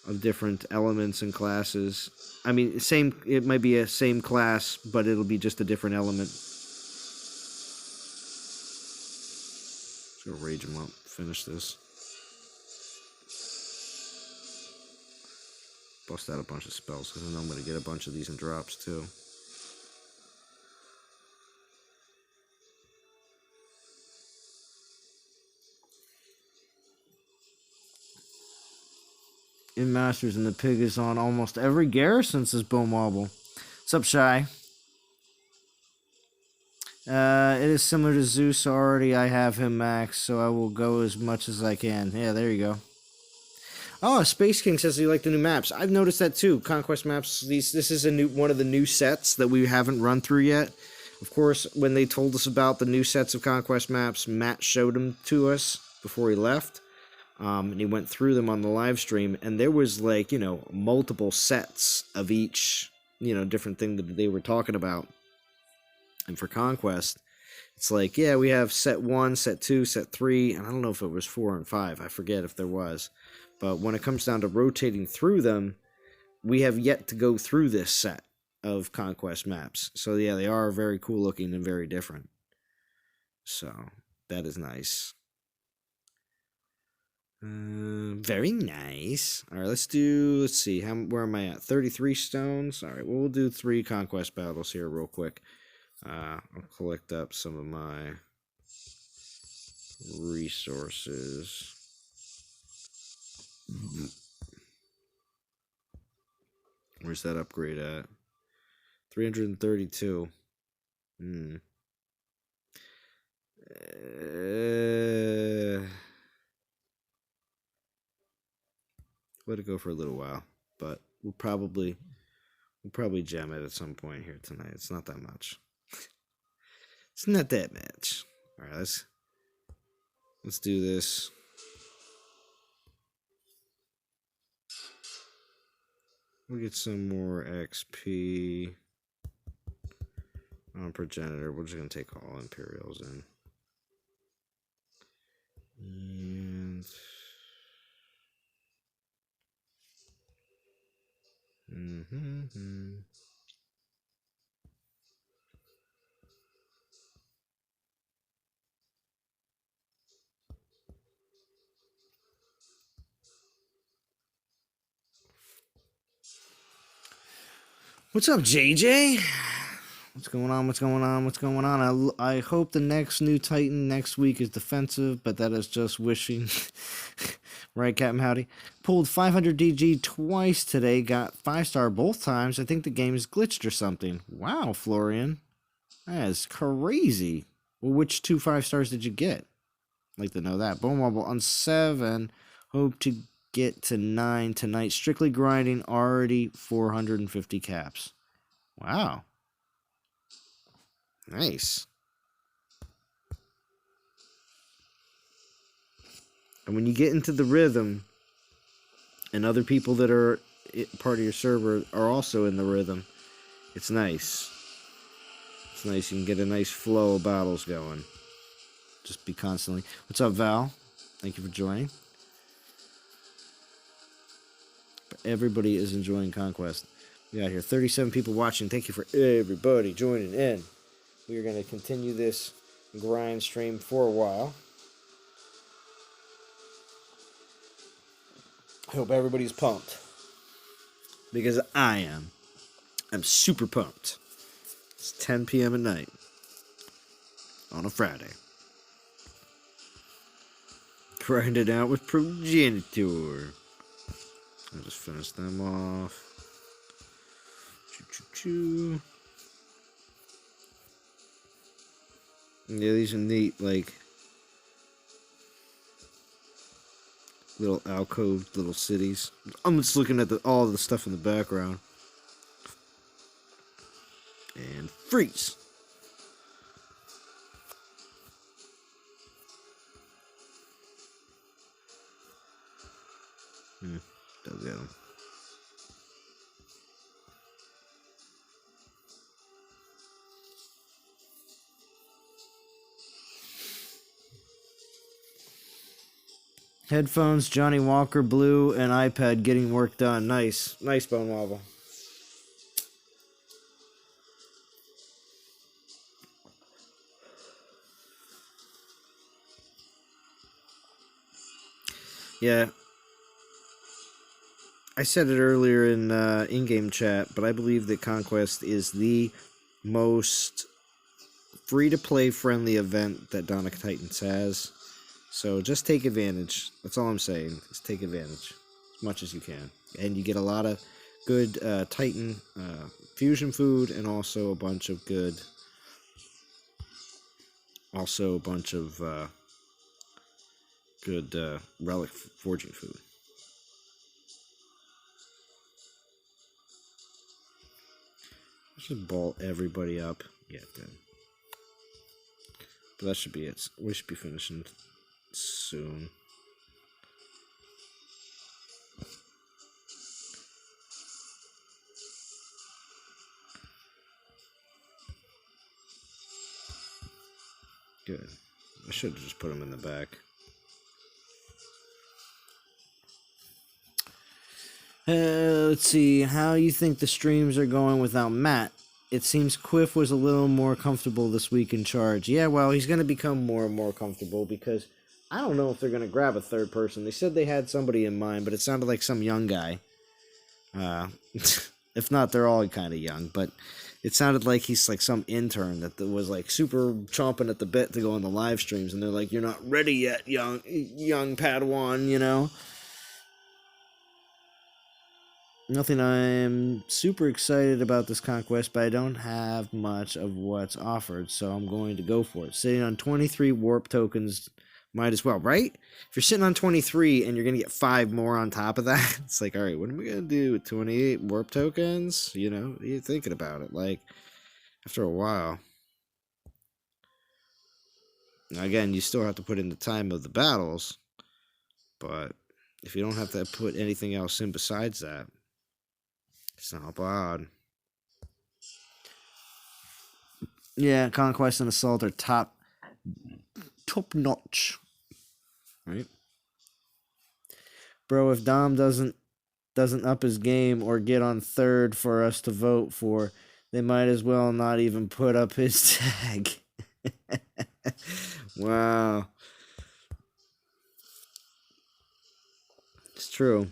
S1: of different elements and classes. I mean, it might be a same class, but it'll be just a different element. Just gonna rage him up, finish this. Bust out a bunch of spells, because I know I'm gonna get a bunch of these in drops too. In Masters, and the pig is on almost every garrison, says Bo Marble. What's up, Shy? It is similar to Zeus already. I have him max, so I will go as much as I can. Yeah, there you go. Oh, Space King says he liked the new maps. I've noticed that too. Conquest maps. This is one of the new sets that we haven't run through yet. Of course, when they told us about the new sets of Conquest maps, Matt showed them to us before he left. And he went through them on the live stream, and there was multiple sets of each, different thing that they were talking about. And for Conquest, it's like, yeah, we have set 1, set 2, set 3, and I don't know if it was 4 and 5. I forget if there was. But when it comes down to rotating through them, we have yet to go through this set of Conquest maps. So yeah, they are very cool looking and very different. So that is nice. Very nice. All right, let's see. Where am I at? 33 stones. All right, well, we'll do 3 conquest battles here real quick. I'll collect up some of my resources. Where's that upgrade at? 332. Let it go for a little while, but we'll probably gem it at some point here tonight. It's not that much. It's not that much. All right, let's do this. We'll get some more XP on progenitor. We're just gonna take all Imperials in. And What's up, JJ? What's going on? What's going on? What's going on? I hope the next new Titan next week is defensive, but that is just wishing. Right, Captain Howdy? Pulled 500 DG twice today, got 5-star both times. I think the game is glitched or something. Wow, Florian. That is crazy. Well, which 2 5-stars did you get? I'd like to know that. Bone Wobble on 7. Hope to get to 9 tonight. Strictly grinding, already 450 caps. Wow. Nice. And when you get into the rhythm, and other people that are part of your server are also in the rhythm, it's nice. It's nice. You can get a nice flow of battles going. Just be constantly. What's up, Val? Thank you for joining. Everybody is enjoying Conquest. We got here 37 people watching. Thank you for everybody joining in. We are going to continue this grind stream for a while. I hope everybody's pumped. Because I am. I'm super pumped. It's 10 p.m. at night. On a Friday. Grind it out with Progenitor. I'll just finish them off. Choo-choo-choo. Yeah, these are neat, like, little alcove, little cities. I'm just looking at all the stuff in the background. And freeze! Does get him. Headphones, Johnny Walker Blue, and iPad getting work done. Nice. Nice, Bone Wobble. Yeah. I said it earlier in in-game chat, but I believe that Conquest is the most free-to-play friendly event that Dawn of Titans has. So just take advantage. That's all I'm saying. Just take advantage as much as you can. And you get a lot of good Titan fusion food and also a bunch of good... Also a bunch of good relic forging food. I should ball everybody up. Yeah, then. But that should be it. We should be finishing soon. Good. I should have just put them in the back. Let's see. How you think the streams are going without Matt? It seems Quiff was a little more comfortable this week in charge. Yeah, well, he's going to become more and more comfortable because I don't know if they're going to grab a third person. They said they had somebody in mind, but it sounded like some young guy. If not, they're all kind of young, but it sounded like he's like some intern that was like super chomping at the bit to go on the live streams, and they're like, "You're not ready yet, young Padawan," you know. Nothing I'm super excited about this Conquest, but I don't have much of what's offered, so I'm going to go for it. Sitting on 23 warp tokens, might as well, right? If you're sitting on 23 and you're going to get 5 more on top of that, it's like, all right, what am I going to do with 28 warp tokens? You know, you're thinking about it, like, after a while. Now, again, you still have to put in the time of the battles, but if you don't have to put anything else in besides that, it's not bad. Yeah, Conquest and Assault are top notch. Right? Bro, if Dom doesn't up his game or get on third for us to vote for, they might as well not even put up his tag. Wow. It's true.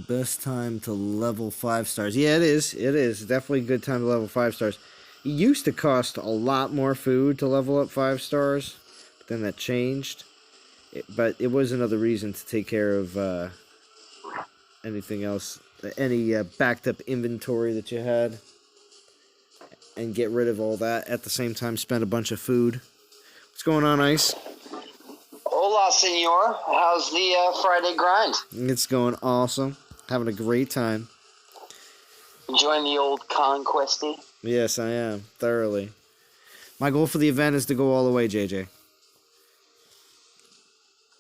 S1: Best time to level 5 stars. Yeah, it is. It is definitely a good time to level 5 stars. It used to cost a lot more food to level up 5 stars, but then that changed. But it was another reason to take care of anything else, any backed up inventory that you had, and get rid of all that. At the same time, spend a bunch of food. What's going on, Ice?
S2: Hola, senor. How's the Friday grind?
S1: It's going awesome. Having a great time.
S2: Enjoying the old Conquesty?
S1: Yes, I am. Thoroughly. My goal for the event is to go all the way, JJ.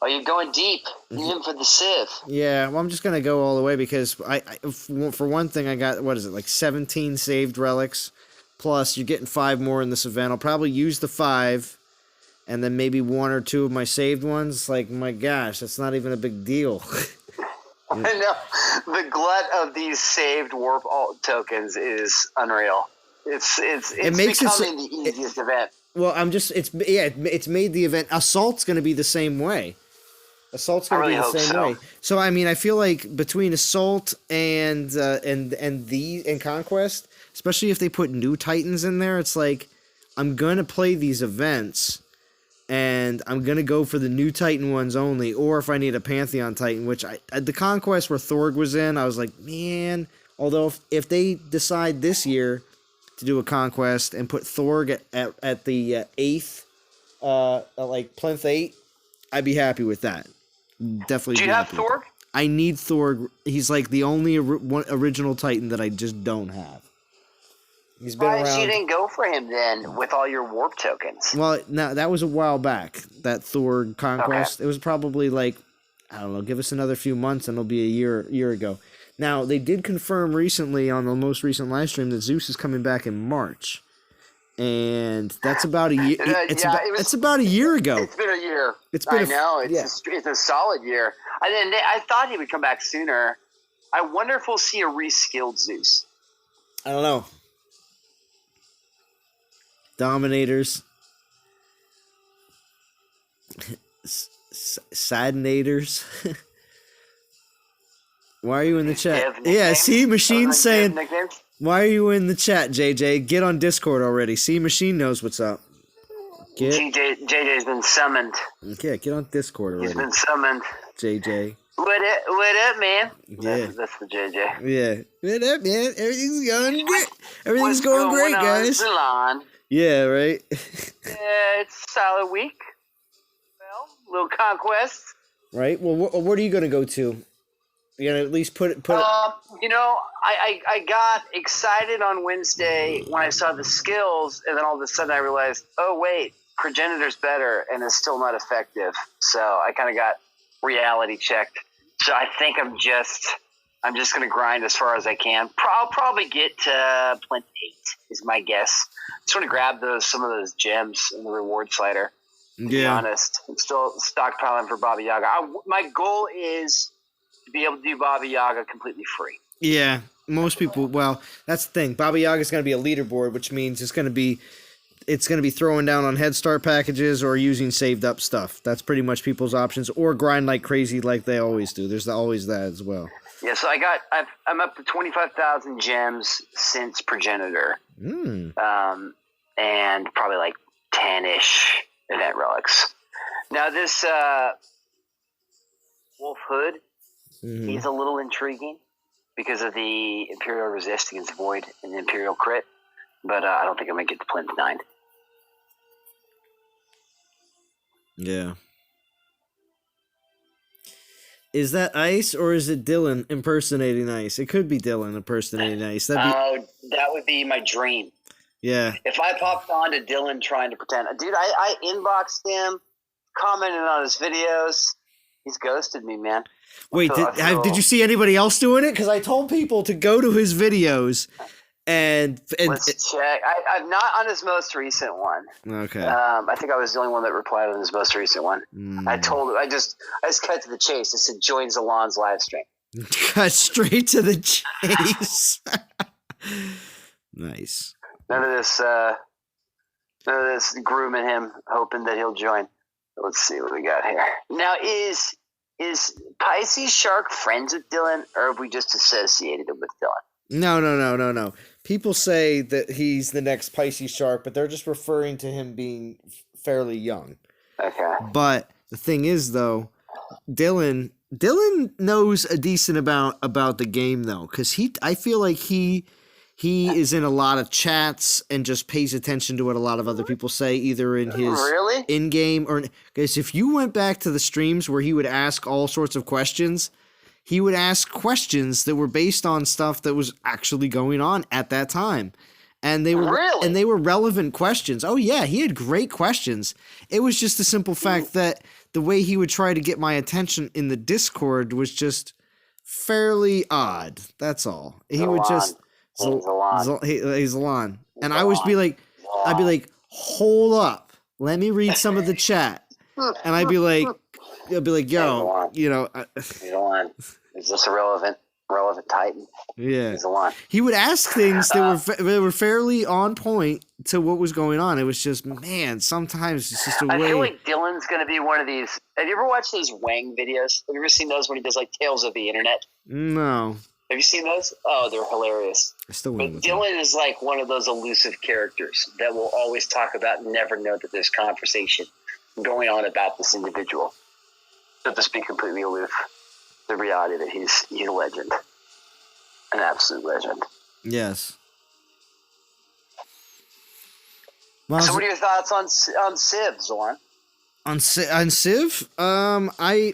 S2: Oh, you're going deep, even for the Civ.
S1: Yeah, well, I'm just going to go all the way because, for one thing, I got, what is it, like 17 saved relics. Plus, you're getting 5 more in this event. I'll probably use the 5, and then maybe 1 or 2 of my saved ones. Like, my gosh, that's not even a big deal.
S2: I know. The glut of these saved warp alt tokens is unreal. It's becoming the easiest event.
S1: Well, it's made the event. Assault's going to be the same way. Assault's going to be the same way. So I mean, I feel like between Assault and Conquest, especially if they put new Titans in there, it's like I'm going to play these events and I'm going to go for the new Titan ones only, or if I need a Pantheon Titan, which the Conquest where Thorg was in, I was like, man, although if they decide this year to do a Conquest and put Thorg at the 8th, like Plinth 8, I'd be happy with that. Definitely.
S2: Do you have Thorg?
S1: I need Thorg. He's like the only original Titan that I just don't have. He's been around.
S2: You didn't go for him then with all your warp tokens?
S1: Well, no, that was a while back. That Thorg Conquest.
S2: Okay.
S1: It was probably like, I don't know. Give us another few months and it'll be a year ago. Now they did confirm recently on the most recent live stream that Zeus is coming back in March. And that's about a year. It's about a year ago.
S2: It's been a year. It's a solid year. I thought he would come back sooner. I wonder if we'll see a reskilled Zeus.
S1: I don't know. Dominators. Sadnators. Why are you in the chat? Yeah, see, Machine saying... Why are you in the chat, JJ? Get on Discord already. See, Machine knows what's up.
S2: JJ's been summoned.
S1: Okay, get on Discord already.
S2: He's been summoned.
S1: JJ.
S2: What up, man?
S1: Yeah.
S2: That's the JJ.
S1: Yeah. What up, man? Everything's going great. Everything's going great, guys.
S2: Salon?
S1: Yeah, right?
S2: Yeah, it's a solid week. Well, little Conquest.
S1: Right? Well, what are you going to go to? You're going to at least put it...
S2: I got excited on Wednesday when I saw the skills, and then all of a sudden I realized, oh, wait, Progenitor's better, and it's still not effective. So I kind of got reality checked. So I think I'm just going to grind as far as I can. I'll probably get to Plinth 8 is my guess. Just want to grab some of those gems in the reward slider. To be honest, I'm still stockpiling for Baba Yaga. My goal is to be able to do Baba Yaga completely free.
S1: Yeah, most people. Well, that's the thing. Baba Yaga is going to be a leaderboard, which means it's going to be throwing down on Head Start packages or using saved up stuff. That's pretty much people's options, or grind like crazy like they always do. There's always that as well.
S2: Yeah, so I'm up to 25,000 gems since Progenitor, and probably like 10-ish event relics. Now this Wolf Hood, he's a little intriguing because of the Imperial Resist against Void and Imperial Crit, but I don't think I'm gonna get the Plinth 9.
S1: Yeah. Is that Ice or is it Dylan impersonating Ice? It could be Dylan impersonating Ice.
S2: That would be my dream.
S1: Yeah.
S2: If I popped on to Dylan trying to pretend. Dude, I inboxed him, commented on his videos. He's ghosted me, man.
S1: Wait, did you see anybody else doing it? Because I told people to go to his videos and
S2: let's check. I'm not on his most recent one.
S1: Okay.
S2: I think I was the only one that replied on his most recent one. I told him I just cut to the chase. I said join Zalon's live stream.
S1: Cut straight to the chase. Nice.
S2: None of this grooming him, hoping that he'll join. Let's see what we got here. Now, is Pisces Shark friends with Dylan, or have we just associated him with Dylan?
S1: No. People say that he's the next Pisces Shark, but they're just referring to him being fairly young. Okay. But the thing is, though, Dylan knows a decent amount about the game, though, because I feel like he is in a lot of chats and just pays attention to what a lot of other people say, either in his in-game or because if you went back to the streams where he would ask all sorts of questions, he would ask questions that were based on stuff that was actually going on at that time. And they were relevant questions. Oh yeah, he had great questions. It was just the simple fact that the way he would try to get my attention in the Discord was just fairly odd. That's all. He would just he's Alon. And I would be like, hold up, let me read some of the chat. And I'd be like, yo,
S2: is this a relevant Titan?
S1: Yeah. He would ask things that were fairly on point to what was going on. It was just, man, sometimes it's just a way.
S2: I feel like Dylan's going to be one of these. Have you ever watched those Wang videos? Have you ever seen those when he does like Tales of the Internet?
S1: No.
S2: Have you seen those? Oh, they're hilarious. But Dylan is like one of those elusive characters that will always talk about and never know that there's conversation going on about this individual. So just be completely aloof. The reality that he's a legend. An absolute legend.
S1: Yes.
S2: Well, so what are your thoughts on Civ, Zorn?
S1: On Civ? I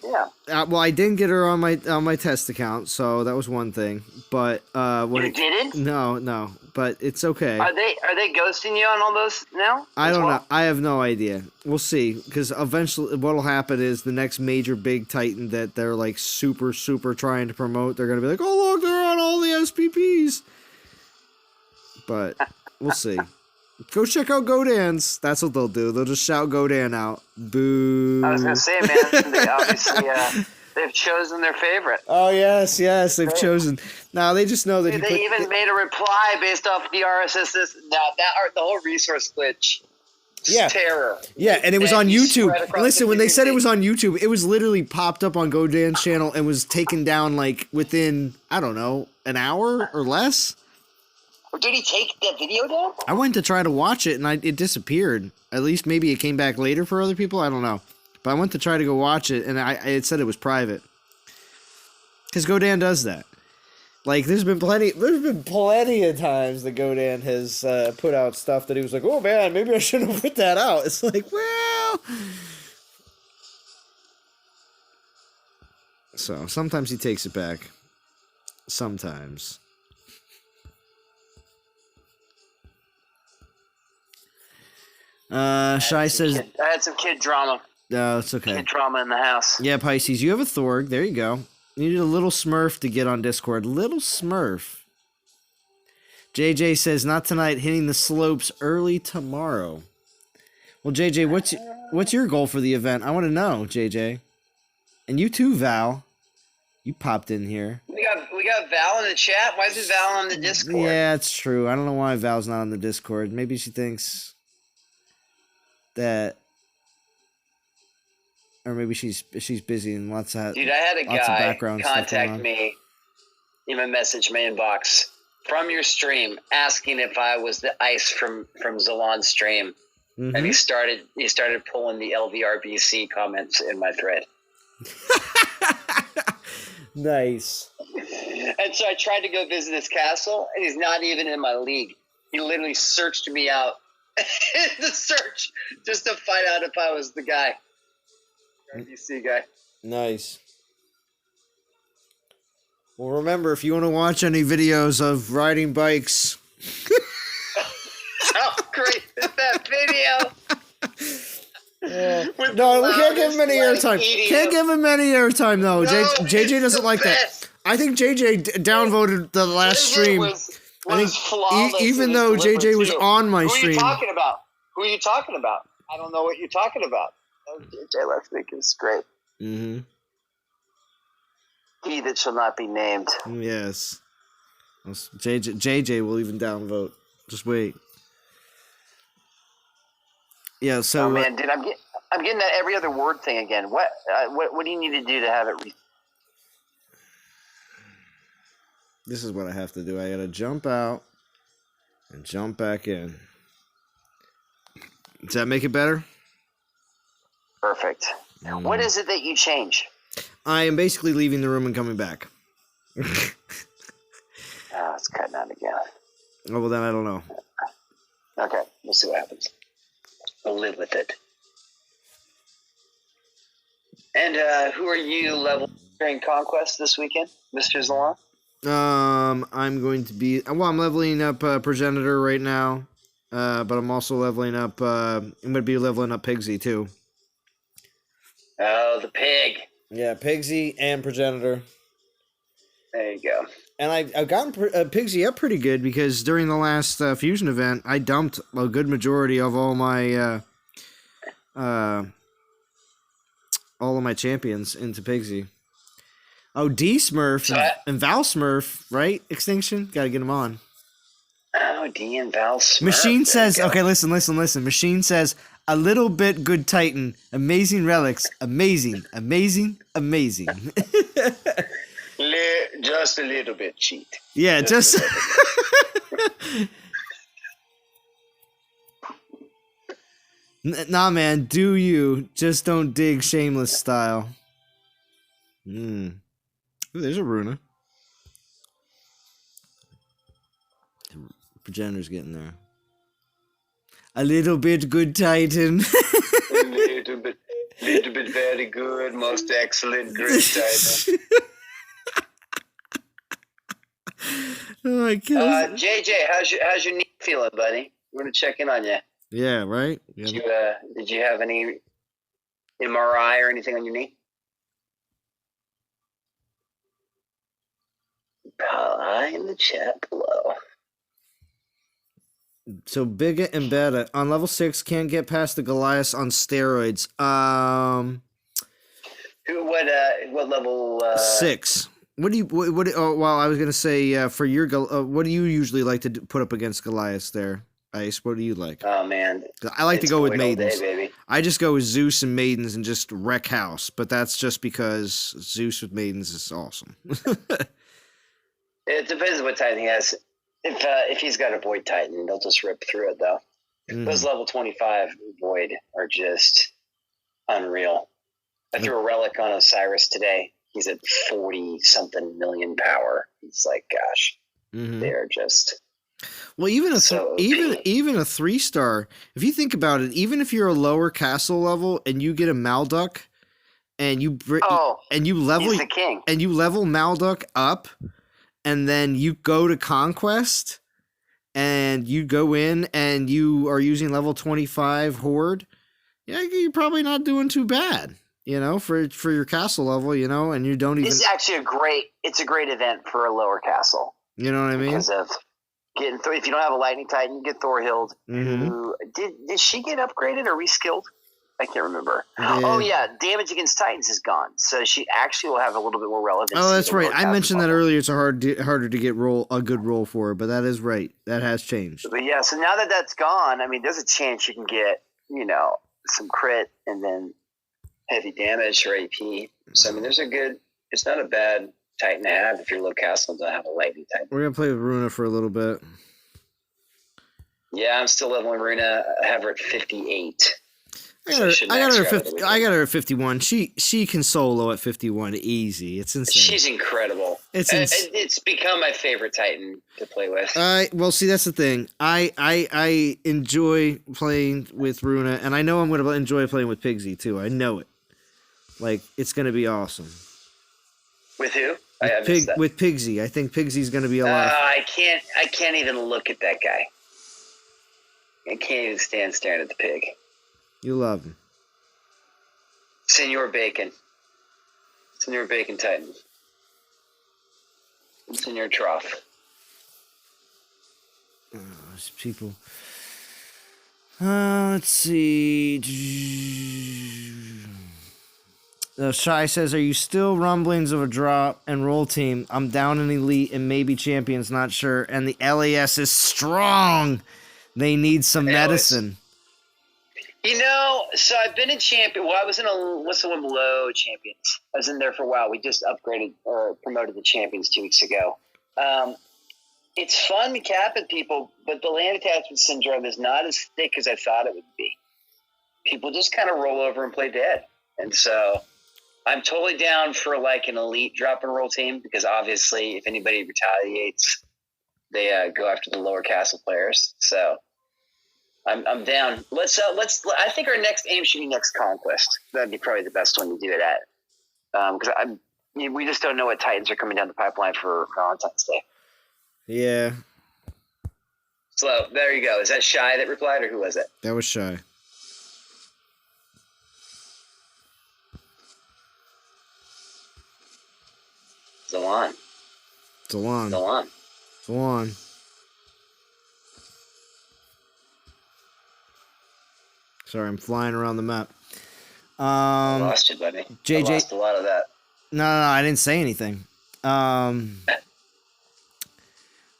S1: didn't get her on my test account, so that was one thing. But
S2: you didn't?
S1: No, but it's okay.
S2: Are they ghosting you on all those now?
S1: I don't know. I have no idea. We'll see, because eventually what'll happen is the next major big Titan that they're like super trying to promote, they're gonna be like, oh look, they're on all the SPPs. But we'll see. Go check out Godan's. That's what they'll do. They'll just shout Godan out. Boo.
S2: I was going to say, man, they obviously, they've chosen their favorite.
S1: Oh, yes, they've chosen. Now, they just know that
S2: they even made a reply based off the RSS. Now, the whole resource glitch. Terror.
S1: Yeah, and it was on YouTube. Listen, when they said it was on YouTube, it was literally popped up on Godan's channel and was taken down, like, within, I don't know, an hour or less.
S2: Did he take that video down?
S1: I went to try to watch it, and it disappeared. At least maybe it came back later for other people. I don't know. But I went to try to go watch it, and it said it was private. Because Godan does that. Like, there's been plenty of times that Godan has put out stuff that he was like, oh, man, maybe I shouldn't have put that out. It's like, well... So, sometimes he takes it back. Sometimes. Shy says...
S2: I had some kid drama.
S1: No, it's okay.
S2: Kid drama in the house.
S1: Yeah, Pisces, you have a Thorg. There you go. You needed a little Smurf to get on Discord. Little Smurf. JJ says, not tonight, hitting the slopes early tomorrow. Well, JJ, what's your goal for the event? I want to know, JJ. And you too, Val. You popped in here.
S2: We got Val in the chat. Why is Val on the Discord?
S1: Yeah, it's true. I don't know why Val's not on the Discord. Maybe she thinks that, or maybe she's busy and lots of
S2: Dude, I had a guy
S1: background
S2: contact me in my message, my inbox, from your stream, asking if I was the ice from Zalon's stream, and he started pulling the LVRBC comments in my thread.
S1: Nice.
S2: And so I tried to go visit his castle, and he's not even in my league. He literally searched me out in the search just to find out if I was the guy. RBC guy.
S1: Nice. Well, remember, if you want to watch any videos of riding bikes...
S2: How great is that video?
S1: No, we can't give him any airtime. Can't give him any airtime, though.
S2: No,
S1: JJ doesn't like that. I think JJ downvoted the last stream. I think even though JJ was on my stream.
S2: Who are you talking about? Who are you talking about? I don't know what you're talking about. JJ last week is great.
S1: Mm-hmm.
S2: He that shall not be named.
S1: Yes. JJ will even downvote. Just wait. Yeah, so...
S2: Oh, man, dude, I'm getting that every other word thing again. What do you need to do to have it...
S1: This is what I have to do. I gotta jump out and jump back in. Does that make it better?
S2: Perfect. What is it that you change?
S1: I am basically leaving the room and coming back.
S2: Oh, it's cutting out again.
S1: Oh, well, then I don't know.
S2: Okay, we'll see what happens. We'll live with it. And who are you level during Conquest this weekend, Mr. Zalon?
S1: I'm going to be... Well, I'm leveling up Progenitor right now. But I'm also leveling up... I'm going to be leveling up Pigsy, too.
S2: Oh, the pig.
S1: Yeah, Pigsy and Progenitor.
S2: There you go.
S1: And I've gotten Pigsy up pretty good because during the last fusion event, I dumped a good majority of all my champions into Pigsy. Oh, D Smurf and Val Smurf, right? Extinction, gotta get them on.
S2: Oh, D and Val Smurf.
S1: Machine says, okay, listen. Machine says, a little bit good Titan, amazing relics, amazing.
S2: Just a little bit cheat.
S1: Yeah, just nah, man. Do you just don't dig shameless style? Ooh, there's a Runa. Progenitor's getting there. A little bit good Titan.
S2: A little bit very good, most excellent, great Titan.
S1: Oh my God.
S2: JJ, how's your knee feeling, buddy? We're gonna check in on you.
S1: Yeah, right. Yeah.
S2: Did you have any MRI or anything on your knee? Hi in the chat below.
S1: So Bigot and Beta on level 6 can't get past the Goliath on steroids.
S2: What level?
S1: 6. What do you? Well, I was gonna say for your what do you usually like to put up against Goliath there, Ice? What do you like?
S2: Oh man,
S1: I like to go with maidens.
S2: Day, baby.
S1: I just go with Zeus and maidens and just wreck house, but that's just because Zeus with maidens is awesome.
S2: It depends what Titan he has. If he's got a Void Titan, they'll just rip through it though. Those level 25 Void are just unreal. I threw a relic on Osiris today. He's at 40-something million power. He's like, gosh, they're just...
S1: Well, even a 3-star, if you think about it, even if you're a lower castle level and you get a Malduk and you level
S2: he's the king.
S1: And you level Malduk up and then you go to Conquest and you go in and you are using level 25 Horde, yeah, you're probably not doing too bad. You know, for your castle level, you know, and you don't even...
S2: This is actually a great event for a lower castle.
S1: You know what I mean?
S2: Because of getting... If you don't have a Lightning Titan, you get Thorhild. Who, did she get upgraded or reskilled? I can't remember.
S1: Yeah.
S2: Oh yeah, Damage Against Titans is gone, so she actually will have a little bit more relevance.
S1: Oh, that's
S2: to the
S1: right.
S2: Lower
S1: I
S2: Castle
S1: mentioned that
S2: bubble.
S1: earlier. It's harder to get a good roll for her, but that is right. That has changed.
S2: But yeah, so now that that's gone, I mean, there's a chance you can get some crit and then heavy damage or AP. So I mean, it's not a bad Titan to have if your low castle don't have a lightning Titan.
S1: We're gonna play with Runa for a little bit.
S2: Yeah, I'm still leveling Runa. I have her at 58.
S1: I got her at 51. She can solo at 51 easy. It's insane.
S2: She's incredible. It's become my favorite Titan to play with.
S1: Well, see, that's the thing. I enjoy playing with Runa, and I know I'm going to enjoy playing with Pigsy too. I know it. Like, it's going to be awesome.
S2: With who?
S1: With Pigsy. I think Pigsy's going to be a lot.
S2: I can't even look at that guy. I can't even stand staring at the pig.
S1: You love him.
S2: Senor Bacon Titan. Senor Trough.
S1: These people. Let's see. Shy says, "Are you still rumblings of a drop and roll team? I'm down in elite and maybe champions, not sure. And the LAS is strong. They need some medicine."
S2: So I've been in champion. Well, I was in what's the one below champions? I was in there for a while. We just upgraded or promoted the champions 2 weeks ago. It's fun to cap at people, but the land attachment syndrome is not as thick as I thought it would be. People just kind of roll over and play dead. And so I'm totally down for like an elite drop and roll team because obviously if anybody retaliates, they go after the lower castle players. So I'm down. Let's. I think our next aim should be next Conquest. That'd be probably the best one to do it at. Because we just don't know what Titans are coming down the pipeline for Valentine's Day.
S1: Yeah.
S2: So there you go. Is that Shy that replied, or who was it?
S1: That was Shy. Zalon. Sorry, I'm flying around the map.
S2: I lost you, buddy.
S1: JJ,
S2: I lost a lot of that.
S1: No, I didn't say anything. On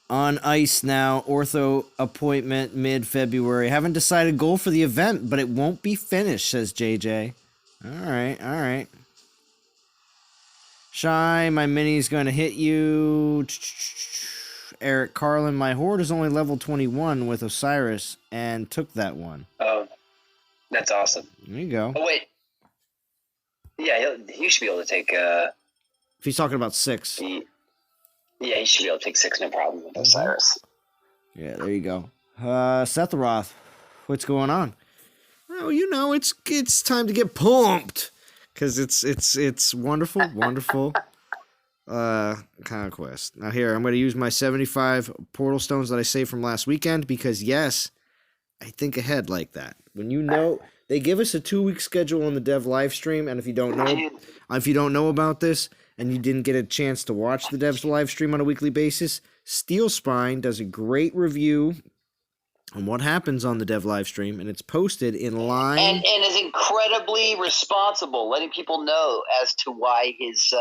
S1: ice now, ortho appointment mid-February. Haven't decided goal for the event, but it won't be finished, says JJ. All right. Shy, my mini's going to hit you. Eric Carlin, my horde is only level 21 with Osiris and took that one.
S2: Oh, that's awesome.
S1: There you go.
S2: Oh, wait. Yeah, he should be able to take...
S1: if he's talking about 6.
S2: He should be able to take 6, no problem with Osiris.
S1: Yeah, there you go. Setharoth, what's going on? Well, it's time to get pumped because it's wonderful Conquest. Now here, I'm going to use my 75 portal stones that I saved from last weekend because yes, I think ahead like that. When they give us a 2-week schedule on the dev live stream, and if you don't know about this and you didn't get a chance to watch the devs live stream on a weekly basis, Steel Spine does a great review on what happens on the dev live stream, and it's posted in line.
S2: And is incredibly responsible, letting people know as to why his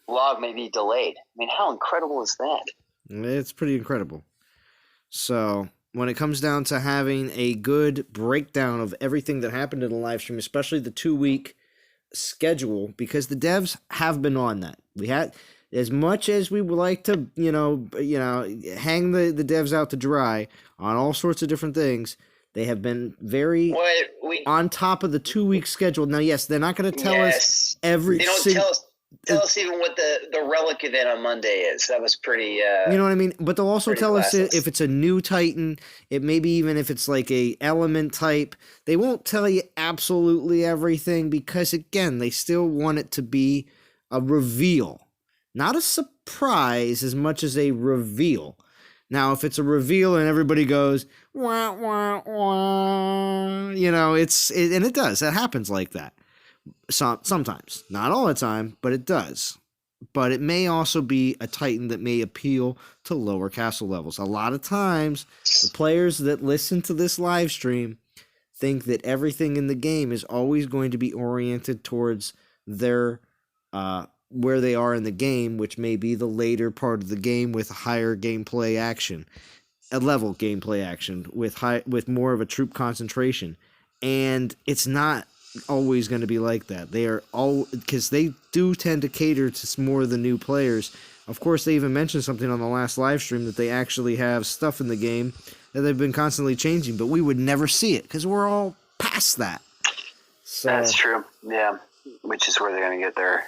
S2: log may be delayed. I mean, how incredible is that?
S1: It's pretty incredible. So when it comes down to having a good breakdown of everything that happened in the live stream, especially the 2-week schedule, because the devs have been on that. We had, as much as we would like to, hang the devs out to dry on all sorts of different things, they have been very on top of the 2-week schedule. Now, yes, they're not going to tell us every.
S2: They don't tell us even what the relic event on Monday is. That was pretty.
S1: You know what I mean? But they'll also tell us
S2: classless.
S1: if it's a new Titan. It maybe even if it's like a element type. They won't tell you absolutely everything because again, they still want it to be a reveal, not a surprise as much as a reveal. Now, if it's a reveal and everybody goes wah wah wah, and it does. That happens like that. Sometimes, not all the time, but it does. But it may also be a Titan that may appeal to lower castle levels. A lot of times, the players that listen to this live stream think that everything in the game is always going to be oriented towards their where they are in the game, which may be the later part of the game with higher gameplay action, a level gameplay action with more of a troop concentration, and it's not always going to be like that. They are all because they do tend to cater to more of the new players. Of course, they even mentioned something on the last live stream that they actually have stuff in the game that they've been constantly changing, but we would never see it because we're all past that. So
S2: that's true. Yeah, which is where they're going to get their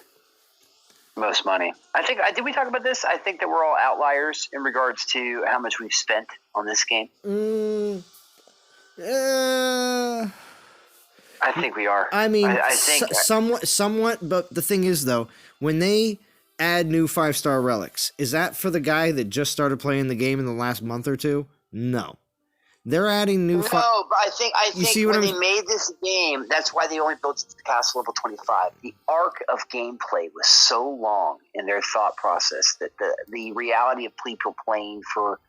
S2: most money. I think. Did we talk about this? I think that we're all outliers in regards to how much we've spent on this game. I think we are.
S1: I mean,
S2: I think
S1: somewhat. But the thing is, though, when they add new 5-star relics, is that for the guy that just started playing the game in the last month or two? No, they're adding new.
S2: No, but I think when they made this game, that's why they only built the castle level 25. The arc of gameplay was so long in their thought process that the reality of people playing for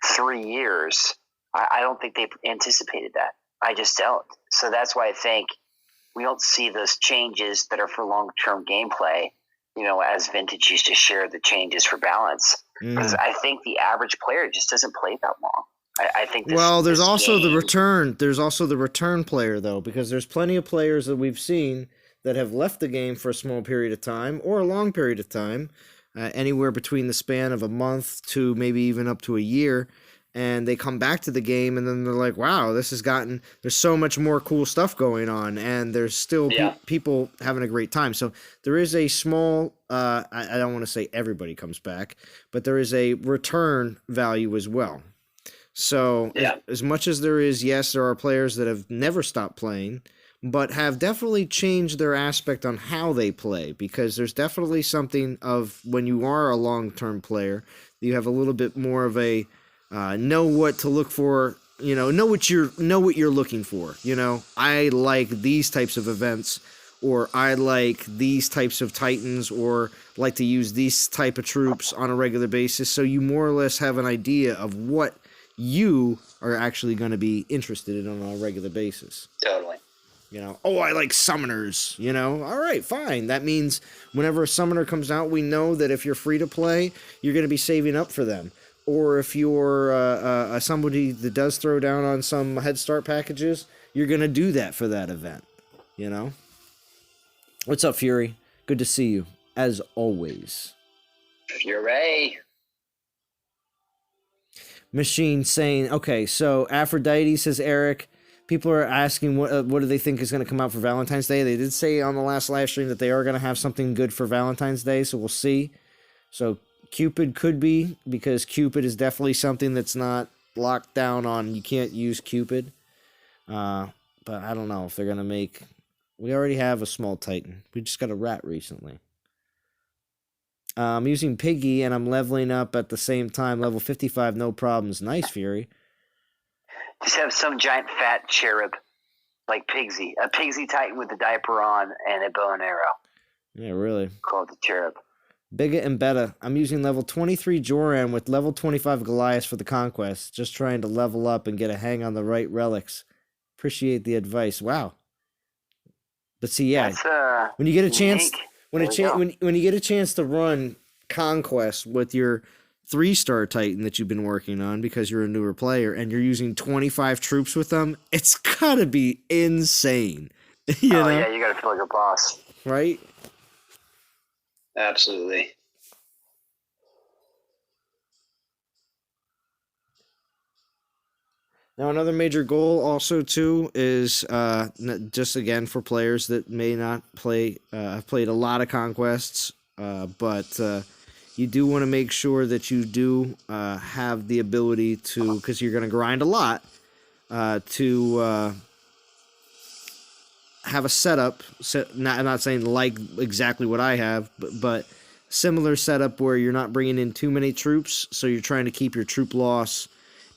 S2: 3 years, I don't think they anticipated that. I just don't. So that's why I think we don't see those changes that are for long-term gameplay, as Vintage used to share the changes for balance. Because I think the average player just doesn't play that long. I think
S1: there's also the return. There's also the return player, though, because there's plenty of players that we've seen that have left the game for a small period of time or a long period of time, anywhere between the span of a month to maybe even up to a year, and they come back to the game and then they're like, wow, there's so much more cool stuff going on, and there's still people having a great time. So there is a small, I don't want to say everybody comes back, but there is a return value as well. So as much as there is, yes, there are players that have never stopped playing, but have definitely changed their aspect on how they play, because there's definitely something of when you are a long-term player, you have a little bit more of a know what to look for, know what you're looking for. I like these types of events, or I like these types of titans, or like to use these type of troops on a regular basis. So you more or less have an idea of what you are actually going to be interested in on a regular basis.
S2: Totally.
S1: I like summoners, all right, fine. That means whenever a summoner comes out, we know that if you're free to play, you're going to be saving up for them. Or if you're somebody that does throw down on some Head Start packages, you're going to do that for that event, What's up, Fury? Good to see you, as always.
S2: Fury.
S1: Machine saying, okay, so Aphrodite, says Eric, people are asking what do they think is going to come out for Valentine's Day. They did say on the last live stream that they are going to have something good for Valentine's Day, so we'll see. So Cupid could be, because Cupid is definitely something that's not locked down on. You can't use Cupid. But I don't know if they're going to make... We already have a small Titan. We just got a rat recently. I'm using Piggy, and I'm leveling up at the same time. Level 55, no problems. Nice, Fury.
S2: Just have some giant fat cherub, like Pigsy. A Pigsy Titan with a diaper on and a bow and arrow.
S1: Yeah, really.
S2: Called the cherub.
S1: Bigot and Beta. I'm using level 23 Joran with level 25 Goliath for the Conquest. Just trying to level up and get a hang on the right relics. Appreciate the advice. Wow. But see, yeah, when you get a chance... When you get a chance to run Conquest with your 3-star Titan that you've been working on because you're a newer player, and you're using 25 troops with them, it's gotta be insane. you know?
S2: Yeah, you gotta feel like a boss.
S1: Right?
S2: Absolutely.
S1: Now, another major goal also, too, is just, again, for players that may not play, have played a lot of Conquests, but you do want to make sure that you do have the ability to, because you're going to grind a lot, to have a setup, I'm not saying like exactly what I have, but similar setup where you're not bringing in too many troops, so you're trying to keep your troop loss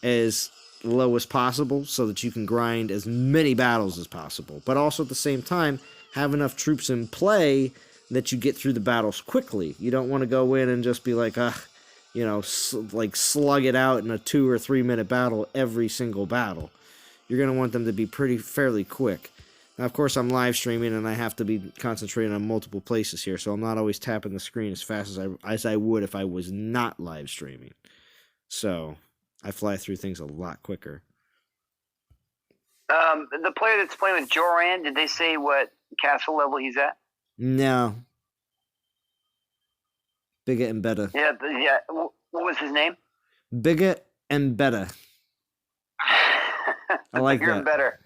S1: as low as possible so that you can grind as many battles as possible, but also at the same time have enough troops in play that you get through the battles quickly. You don't want to go in and just be like, like slug it out in a 2 or 3 minute battle every single battle. you're going to want them to be fairly quick. Now, of course, I'm live streaming, and I have to be concentrating on multiple places here, so I'm not always tapping the screen as fast as I would if I was not live streaming. So I fly through things a lot quicker.
S2: The player that's playing with Joran, did they say what castle level he's at?
S1: No. Bigger and better.
S2: Yeah. What was his name?
S1: Bigger and better. I like
S2: Bigger
S1: that.
S2: and better.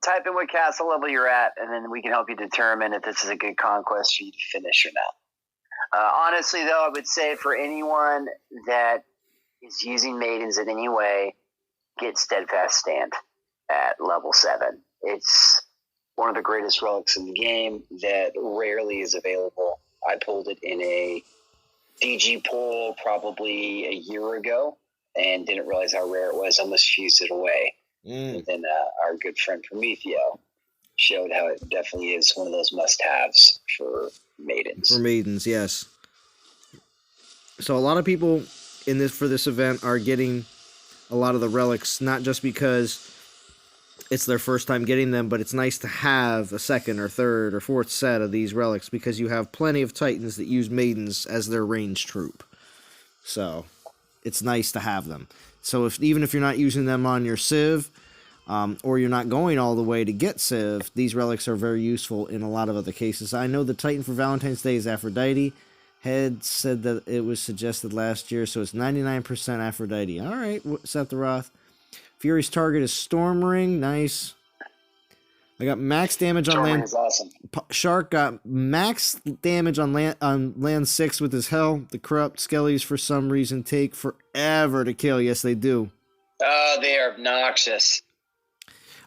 S2: Type in what castle level you're at, and then we can help you determine if this is a good conquest for you to finish or not. Honestly, though, I would say for anyone that is using maidens in any way, get Steadfast Stand at level 7. It's one of the greatest relics in the game that rarely is available. I pulled it in a DG pull probably a year ago and didn't realize how rare it was. Almost fused it away. And then our good friend Prometheo showed how it definitely is one of those must-haves for maidens.
S1: For maidens, yes. So a lot of people for this event are getting a lot of the relics, not just because it's their first time getting them, but it's nice to have a second or third or fourth set of these relics because you have plenty of Titans that use maidens as their ranged troop. So it's nice to have them. So even if you're not using them on your Civ, or you're not going all the way to get Civ, these relics are very useful in a lot of other cases. I know the Titan for Valentine's Day is Aphrodite. Head said that it was suggested last year, so it's 99% Aphrodite. All right, Sephiroth. Fury's target is Storm Ring. Nice. I got max damage on land.
S2: Is awesome.
S1: Shark got max damage on land 6 with his Hell. The corrupt skellies, for some reason, take forever to kill. Yes, they do.
S2: Oh, they are obnoxious.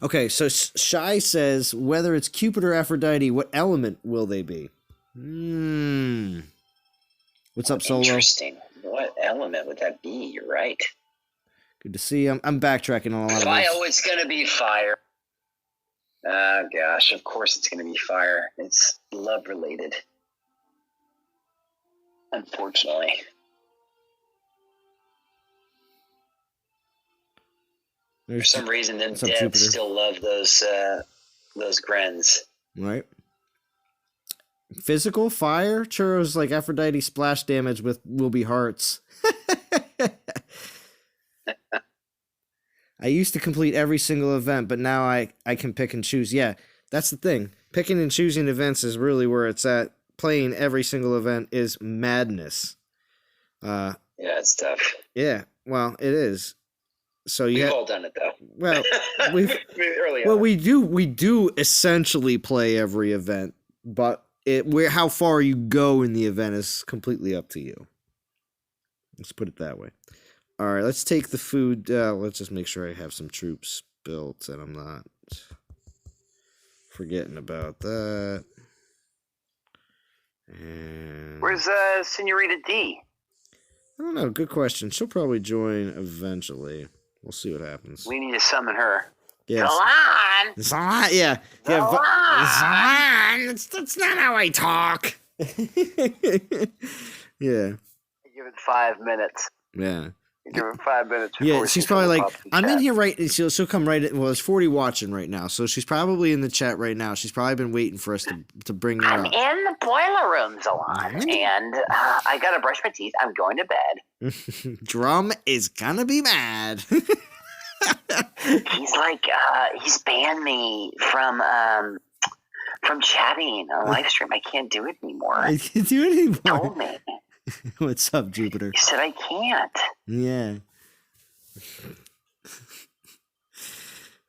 S1: Okay, so Shy says, whether it's Cupid or Aphrodite, what element will they be? What's up, Solo?
S2: Interesting. What element would that be? You're right.
S1: Good to see you. I'm backtracking on a lot of this.
S2: Fire, it's going to be fire. Oh, gosh. Of course it's going to be fire. It's love-related. Unfortunately. For some reason, them devs still love those Grens.
S1: Right. Physical, fire, Churros like Aphrodite splash damage will be hearts. I used to complete every single event, but now I can pick and choose. Yeah, that's the thing. Picking and choosing events is really where it's at. Playing every single event is madness.
S2: Yeah, it's tough.
S1: Yeah, well, it is. So
S2: we've all done it though.
S1: Well, we do essentially play every event, but how far you go in the event is completely up to you. Let's put it that way. All right, let's take the food. Let's just make sure I have some troops built and I'm not forgetting about that. And
S2: where's Senorita D?
S1: I don't know. Good question. She'll probably join eventually. We'll see what happens.
S2: We need to summon her.
S1: Yes.
S2: Salon!
S1: Yeah.
S2: Salon!
S1: That's not how I talk. Yeah.
S2: Give it 5 minutes.
S1: Yeah.
S2: Give it 5 minutes.
S1: Yeah, she's probably like, I'm in here right. She'll come right in. Well, there's 40 watching right now, so she's probably in the chat right now. She's probably been waiting for us to bring her
S2: I'm
S1: up.
S2: in the boiler room, Salon, and I gotta brush my teeth. I'm going to bed.
S1: Drum is gonna be mad.
S2: He's like, he's banned me from chatting on live stream. I can't do it anymore.
S1: I can't do it anymore.
S2: He told me.
S1: What's up, Jupiter?
S2: He said I can't.
S1: Yeah.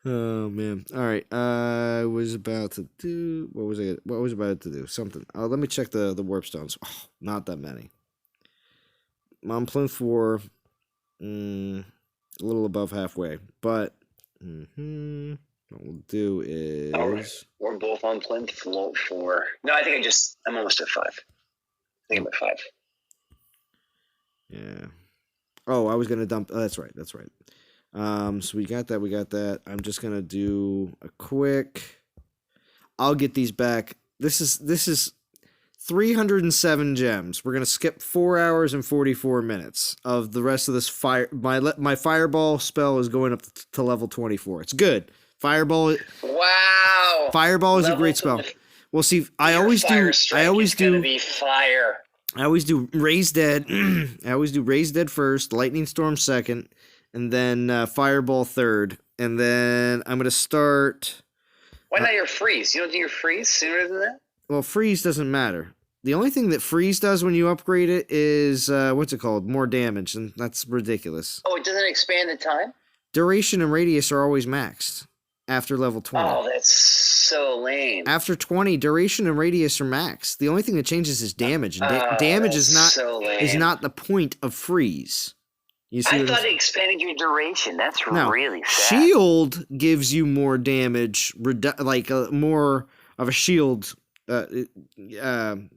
S1: Oh man. All right. I was about to do. What was I about to do? Something. Let me check the warp stones. Oh, not that many. I'm playing for a little above halfway, but what we'll do is
S2: we're both on plinth for. No, I think I'm almost at 5. I think I'm at 5.
S1: Yeah. Oh, I was gonna dump. Oh, that's right. So we got that. I'm just gonna do a quick. I'll get these back. This is 307 gems. We're gonna skip 4 hours and 44 minutes of the rest of this fire. My fireball spell is going up to level 24. It's good. Fireball.
S2: Wow.
S1: Fireball is a
S2: Level
S1: great
S2: to
S1: spell.
S2: the-
S1: Well, see, I
S2: Your
S1: always
S2: fire
S1: do.
S2: strike
S1: I always
S2: is gonna
S1: do.
S2: be fire.
S1: I always do Raise Dead. I always do Raise Dead first, Lightning Storm second, and then Fireball third. And then I'm gonna start.
S2: Why not your freeze? You don't do your freeze sooner than that?
S1: Well, freeze doesn't matter. The only thing that freeze does when you upgrade it is what's it called? More damage, and that's ridiculous.
S2: Oh, it doesn't expand the time?
S1: Duration and radius are always maxed after level 20.
S2: Oh, that's so lame.
S1: After 20, duration and radius are maxed. The only thing that changes is damage. And damage is not the point of freeze. You see?
S2: I thought it expanded your duration. That's really sad.
S1: Shield gives you more damage, more of a shield. Not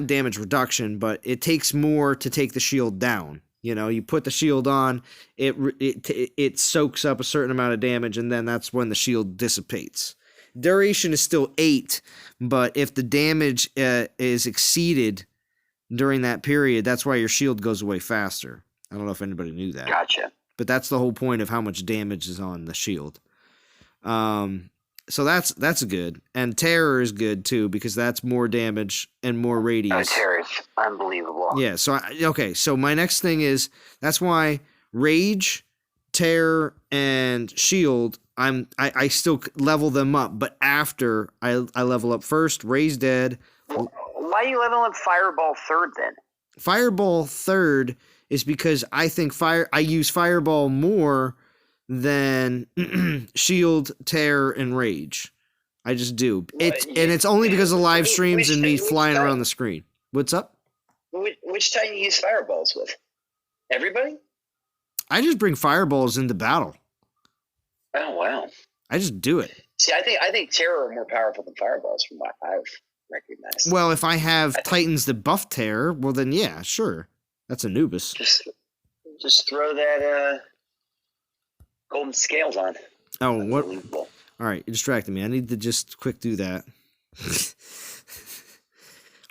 S1: damage reduction, but it takes more to take the shield down. You know, you put the shield on, it soaks up a certain amount of damage, and then that's when the shield dissipates. Duration is still 8, but if the damage is exceeded during that period, that's why your shield goes away faster. I don't know if anybody knew that.
S2: Gotcha.
S1: But that's the whole point of how much damage is on the shield. So that's good. And terror is good too, because that's more damage and more radius.
S2: Terror is unbelievable.
S1: Yeah, so my next thing is, that's why rage, terror, and shield, I still level them up, but after I level up first, Raise Dead.
S2: Why are you leveling up Fireball third then?
S1: Fireball third is because I think I use Fireball more than shield, terror, and rage. I just do. It's only because of live streams and me flying around the screen. What's up?
S2: Which time you use fireballs with? Everybody?
S1: I just bring fireballs into battle.
S2: Oh wow!
S1: I just do it.
S2: See, I think terror are more powerful than fireballs from what I've recognized.
S1: Well, if I have Titans that buff terror, well then yeah, sure. That's Anubis.
S2: Just throw that golden scales on.
S1: Oh, what? All right, you distracted me. I need to just quick do that.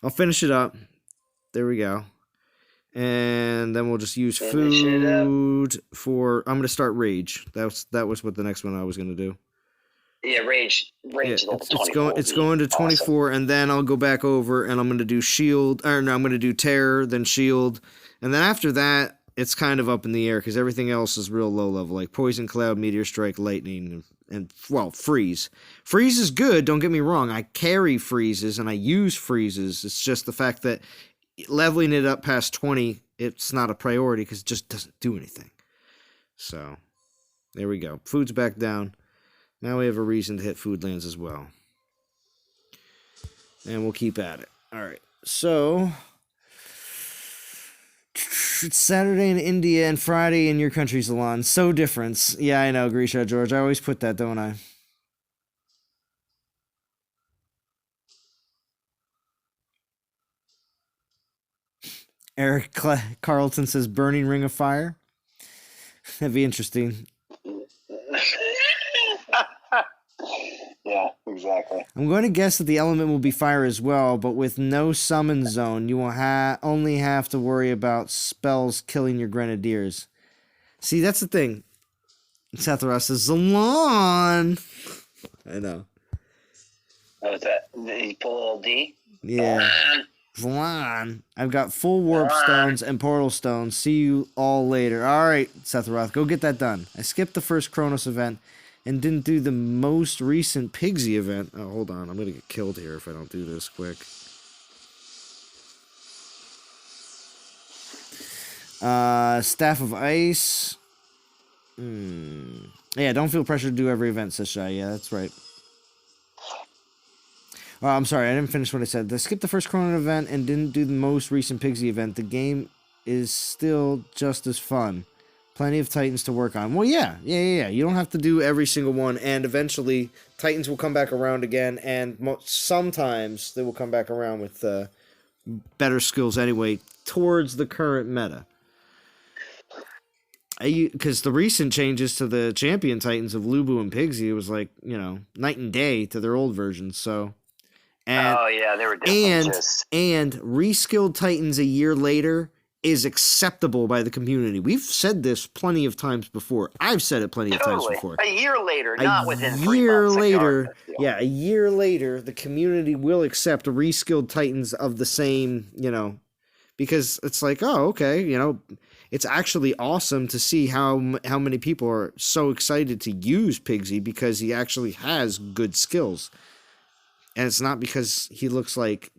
S1: I'll finish it up. There we go. And then we'll just use food for. I'm gonna start rage. That was what the next one I was gonna do.
S2: Yeah, rage. Yeah,
S1: it's going to 24, awesome. And then I'll go back over and I'm gonna do shield. Or no, I'm gonna do terror, then shield, and then after that, it's kind of up in the air because everything else is real low level, like poison cloud, meteor strike, lightning, and freeze. Freeze is good. Don't get me wrong. I carry freezes and I use freezes. It's just the fact that leveling it up past 20, it's not a priority because it just doesn't do anything. So there we go. Food's back down. Now we have a reason to hit Foodlands as well. And we'll keep at it. All right. So it's Saturday in India and Friday in your country, Salon. So different. Yeah, I know, Grisha, George. I always put that, don't I? Eric Carlton says Burning Ring of Fire. That'd be interesting.
S2: Yeah, exactly.
S1: I'm going to guess that the element will be fire as well, but with no summon zone, you will only have to worry about spells killing your grenadiers. See, that's the thing. Sethros says, Zalon! I know.
S2: Oh, is that? Did he pull a little D?
S1: Yeah. Zalon. I've got full warp stones and portal stones. See you all later. All right, Sethroth, go get that done. I skipped the first Kronos event and didn't do the most recent Pigsy event. Oh, hold on. I'm going to get killed here if I don't do this quick. Staff of Ice. Yeah, don't feel pressure to do every event, says Shy. Yeah, that's right. Oh, I'm sorry, I didn't finish what I said. I skipped the first Chrono event and didn't do the most recent Pigsy event. The game is still just as fun. Plenty of Titans to work on. Well, yeah. You don't have to do every single one, and eventually Titans will come back around again, and sometimes they will come back around with better skills anyway towards the current meta. Because the recent changes to the champion Titans of Lubu and Pigsy, it was like, night and day to their old versions, so... And
S2: Oh yeah, they were definitely
S1: and reskilled Titans a year later is acceptable by the community. We've said this plenty of times before. I've said it plenty of times before.
S2: A year later,
S1: A
S2: not within 3
S1: year
S2: months.
S1: later, a year later, the community will accept reskilled Titans of the same, because it's like, oh, okay, it's actually awesome to see how many people are so excited to use Pigsy because he actually has good skills. And it's not because he looks like,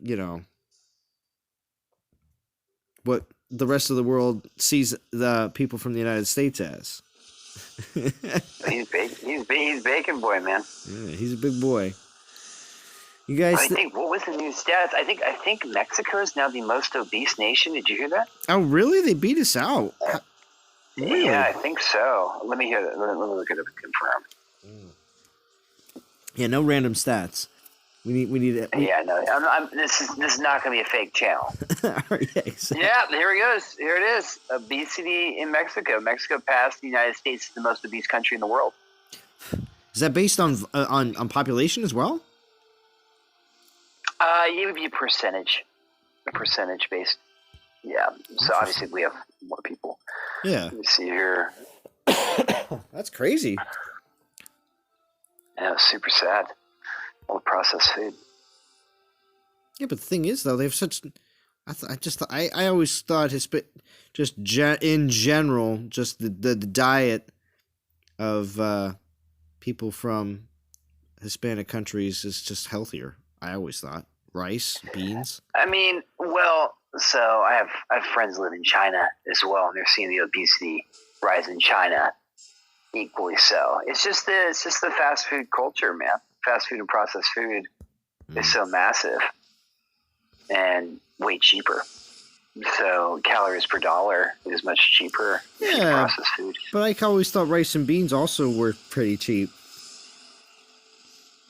S1: what the rest of the world sees the people from the United States as.
S2: He's bacon boy, man.
S1: Yeah, he's a big boy. You guys,
S2: I think what was the new stats? I think Mexico is now the most obese nation. Did you hear that?
S1: Oh, really? They beat us out. Really?
S2: Yeah, I think so. Let me hear that. Let me look at it and confirm.
S1: Yeah, no random stats. We need it.
S2: Yeah, no. This is not going to be a fake channel.
S1: Yeah, exactly.
S2: Yeah, here he goes. Here it is. Obesity in Mexico. Mexico passed the United States as the most obese country in the world.
S1: Is that based on population as well?
S2: It would be a percentage based. Yeah. So obviously we have more people.
S1: Yeah.
S2: Let me see here.
S1: That's crazy.
S2: Yeah, super sad. All the processed food.
S1: Yeah, but the thing is, though, they have such. I always thought in general, just the diet of people from Hispanic countries is just healthier. I always thought rice, beans.
S2: I mean, well, so I have friends live in China as well, and they're seeing the obesity rise in China equally so. It's just the fast food culture, man. Fast food and processed food is so massive and way cheaper. So calories per dollar is much cheaper than processed food.
S1: But I always thought rice and beans also were pretty cheap.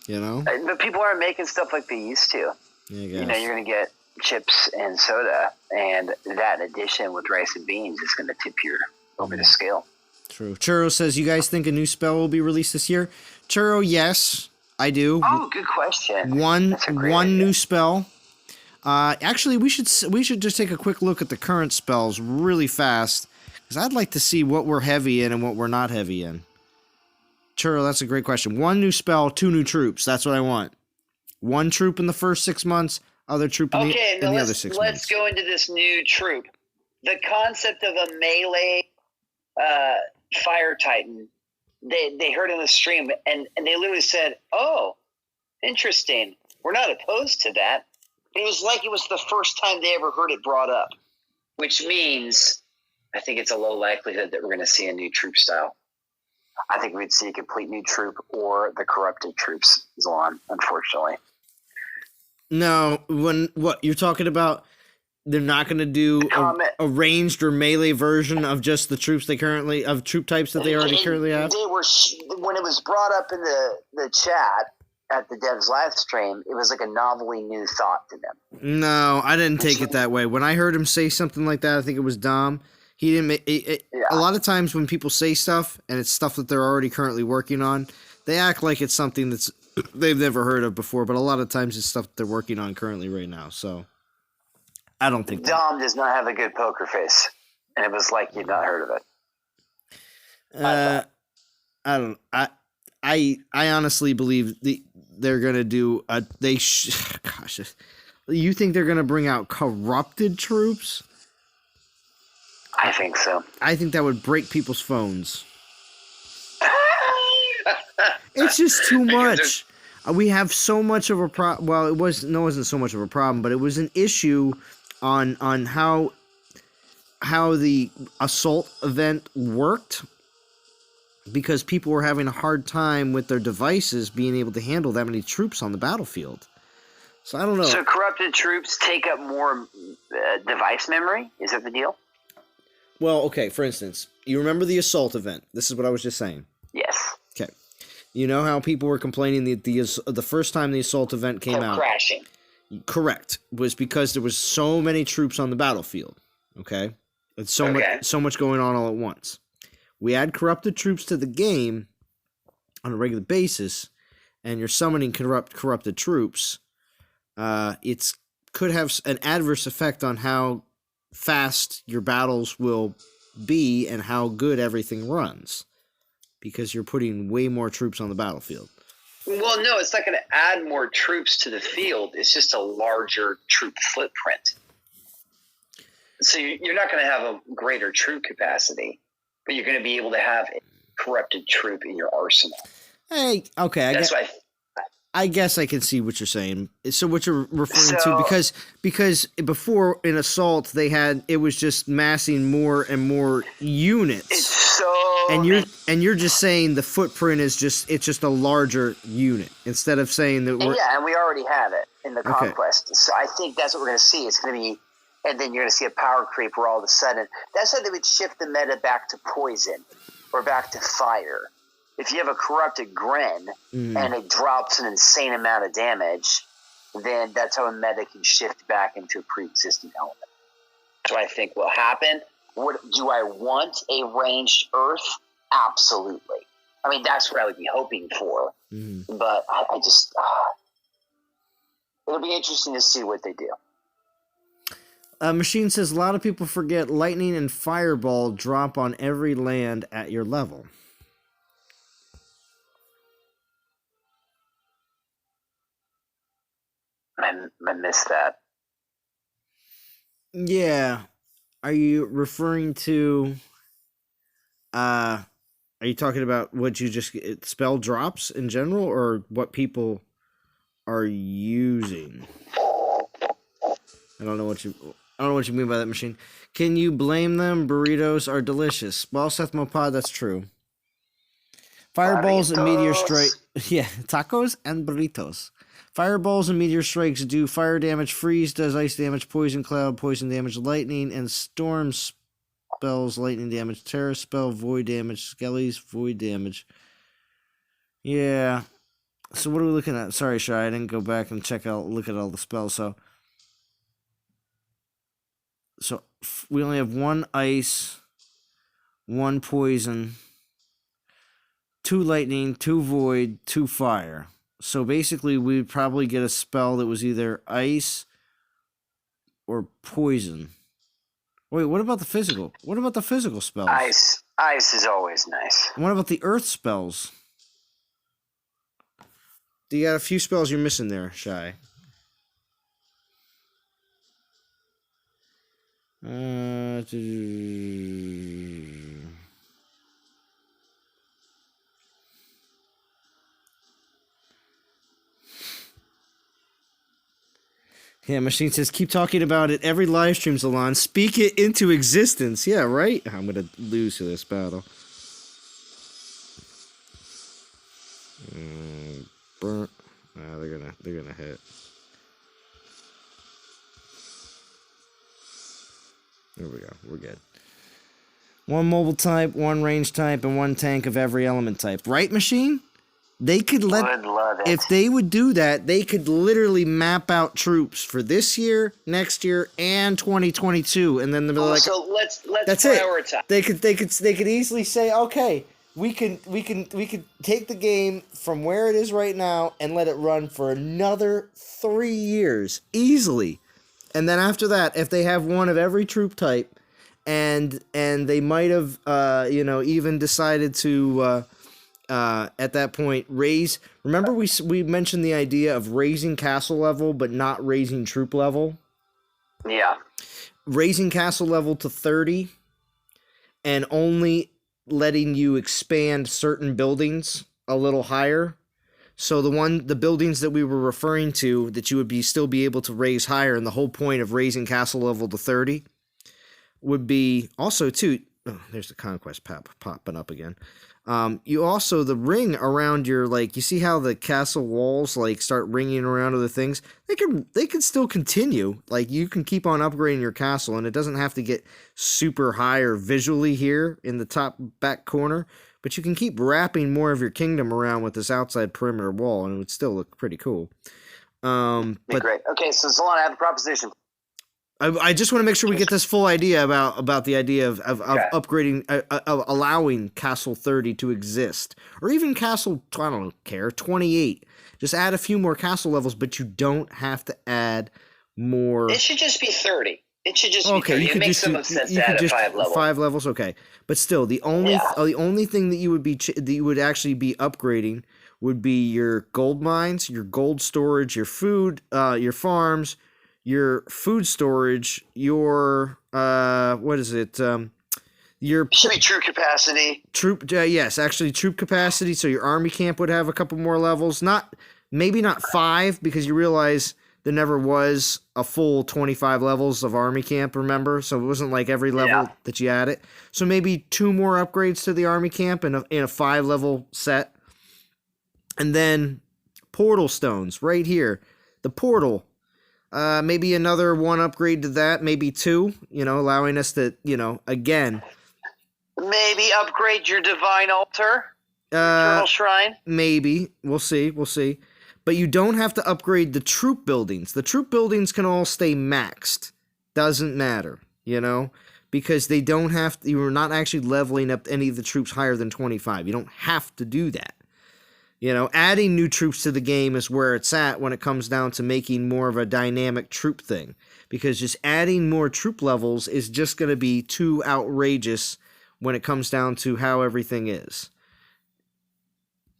S1: But
S2: people aren't making stuff like they used to.
S1: Yeah,
S2: you're going to get chips and soda, and that in addition with rice and beans is going to tip you over the scale.
S1: True. Churro says, you guys think a new spell will be released this year? Churro, yes, I do.
S2: Oh, good question.
S1: One new spell. Actually, we should just take a quick look at the current spells really fast, because I'd like to see what we're heavy in and what we're not heavy in. Churro, that's a great question. One new spell, 2 new troops. That's what I want. 1 troop in the first 6 months, other troop in the other 6 months.
S2: Let's go into this new troop. The concept of a melee fire titan, they heard in the stream, and they literally said, oh, interesting. We're not opposed to that. It was like it was the first time they ever heard it brought up, which means I think it's a low likelihood that we're going to see a new troop style. I think we'd see a complete new troop or the corrupted troops, Zalon, unfortunately.
S1: No, what you're talking about, they're not going to do a ranged or melee version of just the troops of troop types that they already currently have?
S2: They were, when it was brought up in the chat at the devs live stream, it was like a novelly new thought to them.
S1: No, I didn't take it that way. When I heard him say something like that, I think it was Dom. He didn't make it. A lot of times when people say stuff and it's stuff that they're already currently working on, they act like it's something that's they've never heard of before, but a lot of times it's stuff they're working on currently right now. So I don't think
S2: Dom does not have a good poker face, and it was like you'd not heard of
S1: it. I honestly believe they're gonna do gosh, you think they're gonna bring out corrupted troops?
S2: I think so.
S1: I think that would break people's phones. It's just too much. We have so much of a problem. Well, it wasn't so much of a problem, but it was an issue on how the assault event worked, because people were having a hard time with their devices being able to handle that many troops on the battlefield. So I don't know.
S2: So corrupted troops take up more device memory? Is that the deal?
S1: Well, okay, for instance, you remember the assault event. This is what I was just saying.
S2: Yes.
S1: Okay. You know how people were complaining that the first time the assault event came out?
S2: Crashing.
S1: Correct. Was because there was so many troops on the battlefield. Okay? And so much going on all at once. We add corrupted troops to the game on a regular basis, and you're summoning corrupted troops. it's could have an adverse effect on how fast your battles will be and how good everything runs, because you're putting way more troops on the battlefield.
S2: Well, no, it's not going to add more troops to the field. It's just a larger troop footprint. So you're not going to have a greater troop capacity, but you're going to be able to have a corrupted troop in your arsenal.
S1: Hey, okay, I guess I can see what you're saying. So what you're referring to, because before in Assault it was just massing more and more units.
S2: It's so
S1: and you're just saying the footprint is just a larger unit instead of saying that we're
S2: and we already have it in the Conquest. So I think that's what we're going to see. It's going to be, and then you're going to see a power creep where all of a sudden that's how they would shift the meta back to poison or back to fire. If you have a corrupted Gren and it drops an insane amount of damage, then that's how a meta can shift back into a pre-existing element. So I think will happen. Do I want a ranged Earth? Absolutely. I mean, that's what I would be hoping for. But I just... it'll be interesting to see what they do.
S1: Machine says, a lot of people forget lightning and fireball drop on every land at your level.
S2: I missed that.
S1: Yeah. Are you referring to... are you talking about what you just... spell drops in general, or what people are using? I don't know what you mean by that, Machine. Can you blame them? Burritos are delicious. Well, Seth Mopad, that's true. Fireballs and meteor strike... Yeah, tacos and burritos. Fireballs and meteor strikes do fire damage, freeze does ice damage, poison cloud, poison damage, lightning, and storm spells, lightning damage, terror spell, void damage, skellies, void damage. Yeah. So what are we looking at? Sorry, Shy, I didn't go back and look at all the spells. So we only have one ice, one poison, 2 lightning, 2 void, 2 fire. So basically, we'd probably get a spell that was either ice or poison. Wait, what about the physical? What about the physical spells?
S2: Ice is always nice.
S1: What about the earth spells? You got a few spells you're missing there, Shy. Yeah, Machine says, keep talking about it. Every live stream's Alon. Speak it into existence. Yeah, right? I'm going to lose to this battle. Burnt. They're gonna hit. There we go. We're good. 1 mobile type, 1 range type, and 1 tank of every element type. Right, Machine? They could if they would do that, they could literally map out troops for this year, next year, and 2022, and then they'll be like,
S2: so let's
S1: that's
S2: prioritize.
S1: It. They could easily say, okay, we can take the game from where it is right now and let it run for another 3 years easily, and then after that, if they have one of every troop type, and they might have even decided to. At that point, remember we mentioned the idea of raising castle level but not raising troop level?
S2: Yeah. Raising
S1: castle level to 30 and only letting you expand certain buildings a little higher. So the buildings that we were referring to that you would still be able to raise higher, and the whole point of raising castle level to 30 would be also too... Oh, there's the Conquest popping up again. You also, the ring around your, you see how the castle walls, start ringing around other things? They can still continue. You can keep on upgrading your castle, and it doesn't have to get super high or visually here in the top back corner, but you can keep wrapping more of your kingdom around with this outside perimeter wall, and it would still look pretty cool.
S2: Great. Okay, so Solana, I have a proposition.
S1: I just want to make sure we get this full idea about the idea of upgrading, of allowing Castle 30 to exist, or even Castle, I don't care, 28. Just add a few more castle levels, but you don't have to add more.
S2: It should just be 30. It should just be 30. It makes so much sense to add a 5 level.
S1: 5 levels, okay. But still, the only thing that you would actually be upgrading would be your gold mines, your gold storage, your food, your farms, your food storage, your what is it? Your
S2: should be troop capacity.
S1: Yes, actually troop capacity. So your army camp would have a couple more levels. Maybe not 5, because you realize there never was a full 25 levels of army camp. Remember, so it wasn't like every level that you had it. So maybe 2 more upgrades to the army camp in a 5 level set, and then portal stones right here. The portal. Maybe another 1 upgrade to that, maybe 2, allowing us to, again.
S2: Maybe upgrade your divine altar, eternal shrine.
S1: Maybe. We'll see. But you don't have to upgrade the troop buildings. The troop buildings can all stay maxed. Doesn't matter, because they don't have to, you're not actually leveling up any of the troops higher than 25. You don't have to do that. Adding new troops to the game is where it's at when it comes down to making more of a dynamic troop thing. Because just adding more troop levels is just going to be too outrageous when it comes down to how everything is.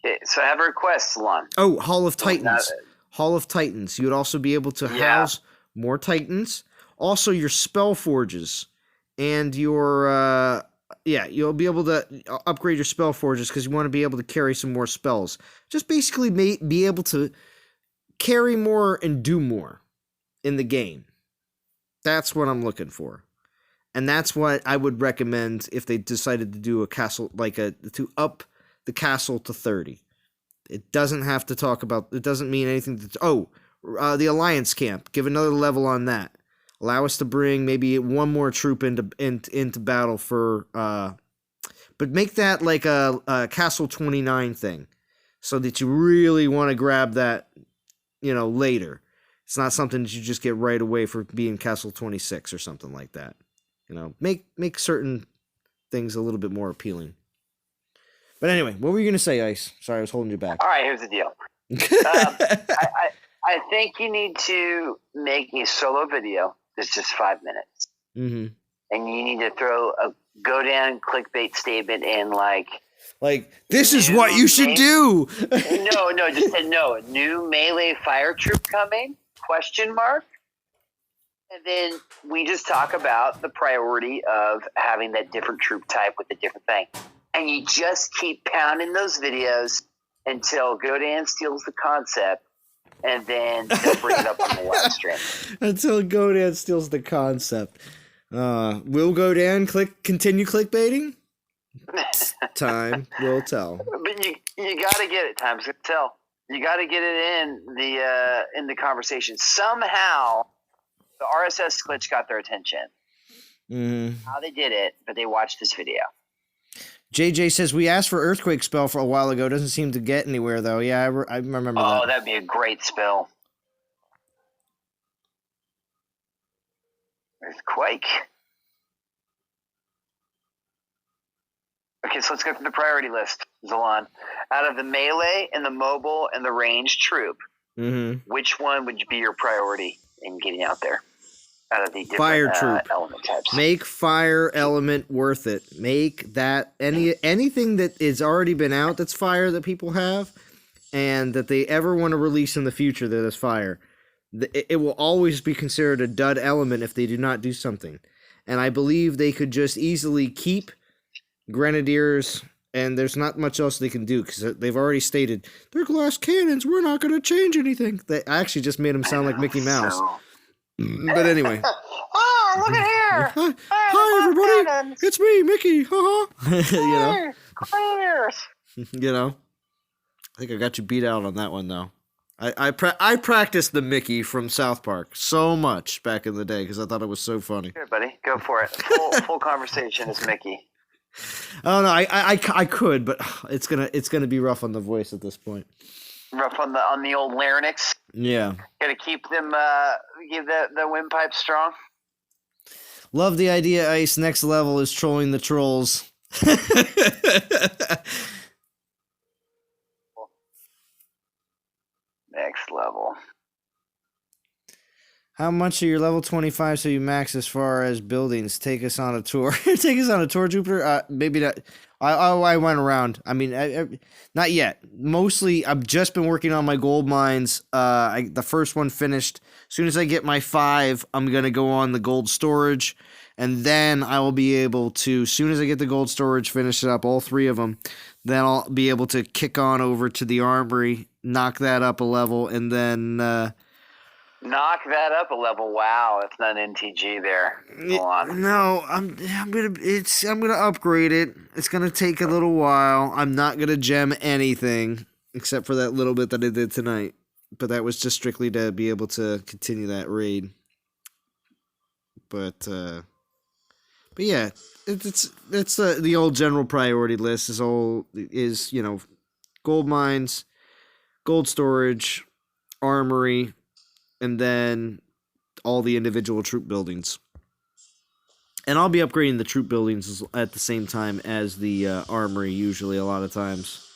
S2: Okay, so I have a request, Salon.
S1: Oh, Hall of Titans. Hall of Titans. You would also be able to house more Titans. Also, your spell forges. And your... you'll be able to upgrade your spell forges because you want to be able to carry some more spells. Just basically be able to carry more and do more in the game. That's what I'm looking for. And that's what I would recommend if they decided to do a castle, to up the castle to 30. It doesn't have to talk about, it doesn't mean anything. The Alliance camp. Give another level on that. Allow us to bring maybe 1 more troop into battle for, but make that like a Castle 29 thing, so that you really want to grab that, later. It's not something that you just get right away for being Castle 26 or something like that. Make certain things a little bit more appealing. But anyway, what were you going to say, Ice? Sorry, I was holding you back.
S2: All right, here's the deal. I think you need to make a solo video. It's just 5 minutes. Mm-hmm. And you need to throw a go down clickbait statement in like
S1: this is what you should do.
S2: No, just said no. New melee fire troop coming? ? And then we just talk about the priority of having that different troop type with a different thing. And you just keep pounding those videos until Godan steals the concept. And then they'll bring it up on the live stream.
S1: Until Godan steals the concept. Will Godan continue clickbaiting? Time will tell.
S2: But you got to get it. Time's going to tell. You got to get it in the conversation. Somehow, the RSS glitch got their attention. How they did it, but they watched this video.
S1: JJ says, we asked for Earthquake spell for a while ago. Doesn't seem to get anywhere, though. Yeah, I remember that.
S2: Oh, that'd be a great spell. Earthquake. Okay, so let's go through the priority list, Zalon. Out of the melee and the mobile and the ranged troop, which one would be your priority in getting out there? Out of the different
S1: fire troop
S2: element types.
S1: Make fire element worth it. Make that anything that is already been out that's fire that people have and that they ever want to release in the future that is fire. It will always be considered a dud element if they do not do something. And I believe they could just easily keep Grenadiers, and there's not much else they can do because they've already stated they're glass cannons. We're not going to change anything. They actually just made them sound like Mickey Mouse. But anyway.
S2: Oh, look at here!
S1: Hi everybody! It's me, Mickey. I think I got you beat out on that one though. I practiced the Mickey from South Park so much back in the day because I thought it was so funny.
S2: Here, buddy, go for it. Full conversation is Mickey.
S1: Oh no, I could, but it's gonna be rough on the voice at this point.
S2: Rough on the old larynx.
S1: Yeah.
S2: Gotta keep them give the windpipe strong.
S1: Love the idea, Ice. Next level is trolling the trolls.
S2: Next level.
S1: How much are your level 25 so you max as far as buildings? Take us on a tour. Take us on a tour, Jupiter? Maybe not. I went around. I mean, not yet. Mostly, I've just been working on my gold mines. The first one finished. As soon as I get my 5, I'm going to go on the gold storage. And then I will be able to, as soon as I get the gold storage, finish it up, all 3 of them. Then I'll be able to kick on over to the armory, knock that up a level, and then...
S2: knock that up a level. Wow, that's not an NTG there. Go on.
S1: No, I'm gonna upgrade it. It's gonna take a little while. I'm not gonna gem anything except for that little bit that I did tonight. But that was just strictly to be able to continue that raid. But yeah, it's the old general priority list is gold mines, gold storage, armory, and then all the individual troop buildings. And I'll be upgrading the troop buildings at the same time as the armory. Usually, a lot of times,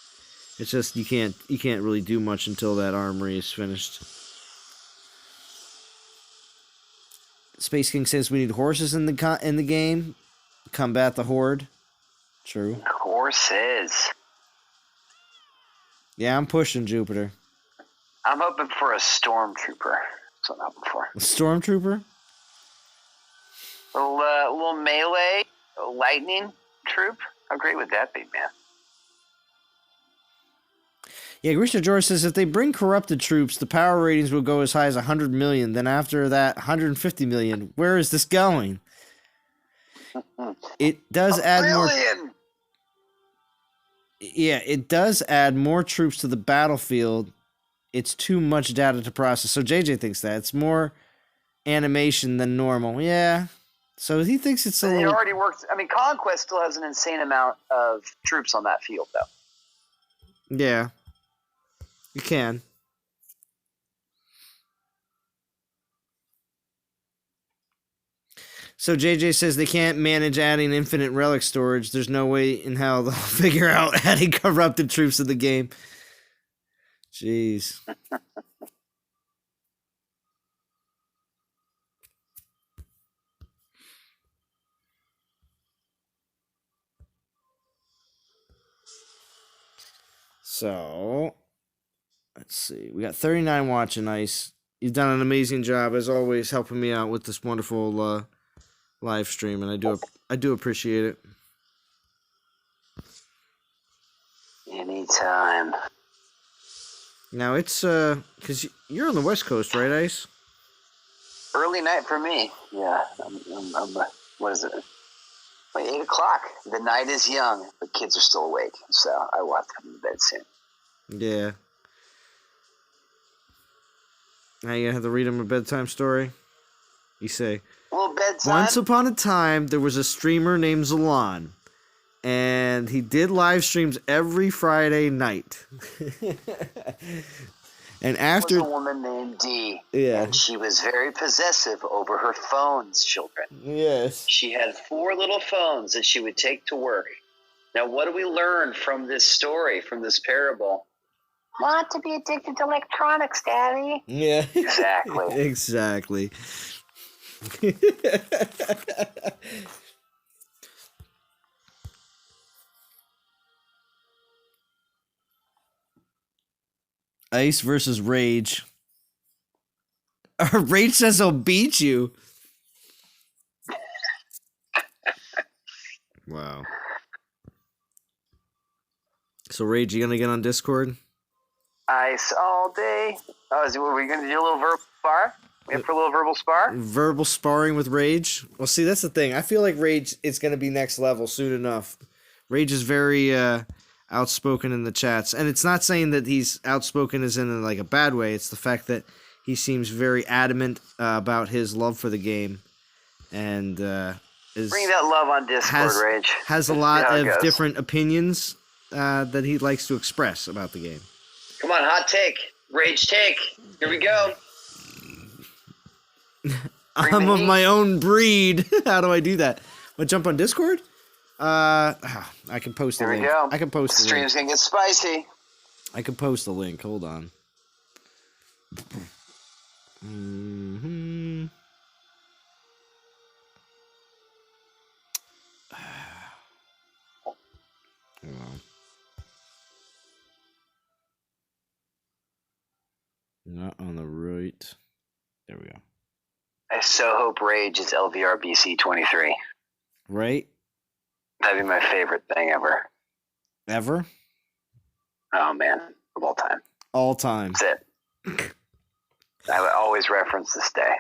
S1: it's just you can't really do much until that armory is finished. Space King says we need horses in the game. Combat the horde. True.
S2: Horses.
S1: Yeah, I'm pushing Jupiter.
S2: I'm hoping for a stormtrooper. That's what I'm hoping for.
S1: A stormtrooper?
S2: Little melee lightning troop. How great would that be, man?
S1: Yeah, Grisha George says if they bring corrupted troops, the power ratings will go as high as 100 million. Then after that, 150 million. Where is this going? It does add more. Yeah, it does add more troops to the battlefield. It's too much data to process. So JJ thinks that it's more animation than normal. Yeah. So he thinks it's a little...
S2: It already works. I mean, Conquest still has an insane amount of troops on that field, though.
S1: Yeah. You can. So JJ says they can't manage adding infinite relic storage. There's no way in hell they'll figure out adding corrupted troops to the game. Jeez. So, let's see. We got 39 watching, Ice. You've done an amazing job, as always, helping me out with this wonderful live stream, and I do appreciate it.
S2: Anytime.
S1: Now, it's, because you're on the West Coast, right, Ice?
S2: Early night for me. Yeah. I'm what is it? Like 8 o'clock. The night is young, but kids are still awake, so I will have to come to bed soon.
S1: Yeah. Now you have to read him a bedtime story? You say,
S2: A little bedtime.
S1: once upon a time, there was a streamer named Zalan, and he did live streams every Friday night. And after...
S2: There was a woman named Dee,
S1: yeah,
S2: and she was very possessive over her phones, children.
S1: yes,
S2: She had 4 little phones that she would take to work. Now, what do we learn from this story, from this parable? Not to be addicted to electronics, Daddy.
S1: yeah,
S2: Exactly.
S1: exactly. Ice versus Rage. Rage says he'll beat you. Wow. So Rage, you gonna get on Discord?
S2: Ice all day. Oh, were we going to do a little verbal spar? We have for a little verbal spar?
S1: Verbal sparring with Rage? Well, see, that's the thing. I feel like Rage is gonna be next level soon enough. Rage is very outspoken in the chats, and it's not saying that he's outspoken as in like a bad way. It's the fact that he seems very adamant about his love for the game, and
S2: Bring that love on Discord, Rage.
S1: has a lot of different opinions that he likes to express about the game.
S2: Come on, hot take. Rage take. Here we go.
S1: I'm of my own breed. How do I do that? Want to jump on Discord? I can post the link.
S2: Here we go.
S1: I can post the link.
S2: Stream's gonna get spicy.
S1: I can post the link. Hold on. Mm-hmm. Hold on. Not on the right. There we go.
S2: I so hope Rage is LVRBC 23.
S1: Right?
S2: That'd be my favorite thing ever.
S1: Ever?
S2: Oh man, of all time.
S1: All time.
S2: That's it. I would always reference this day.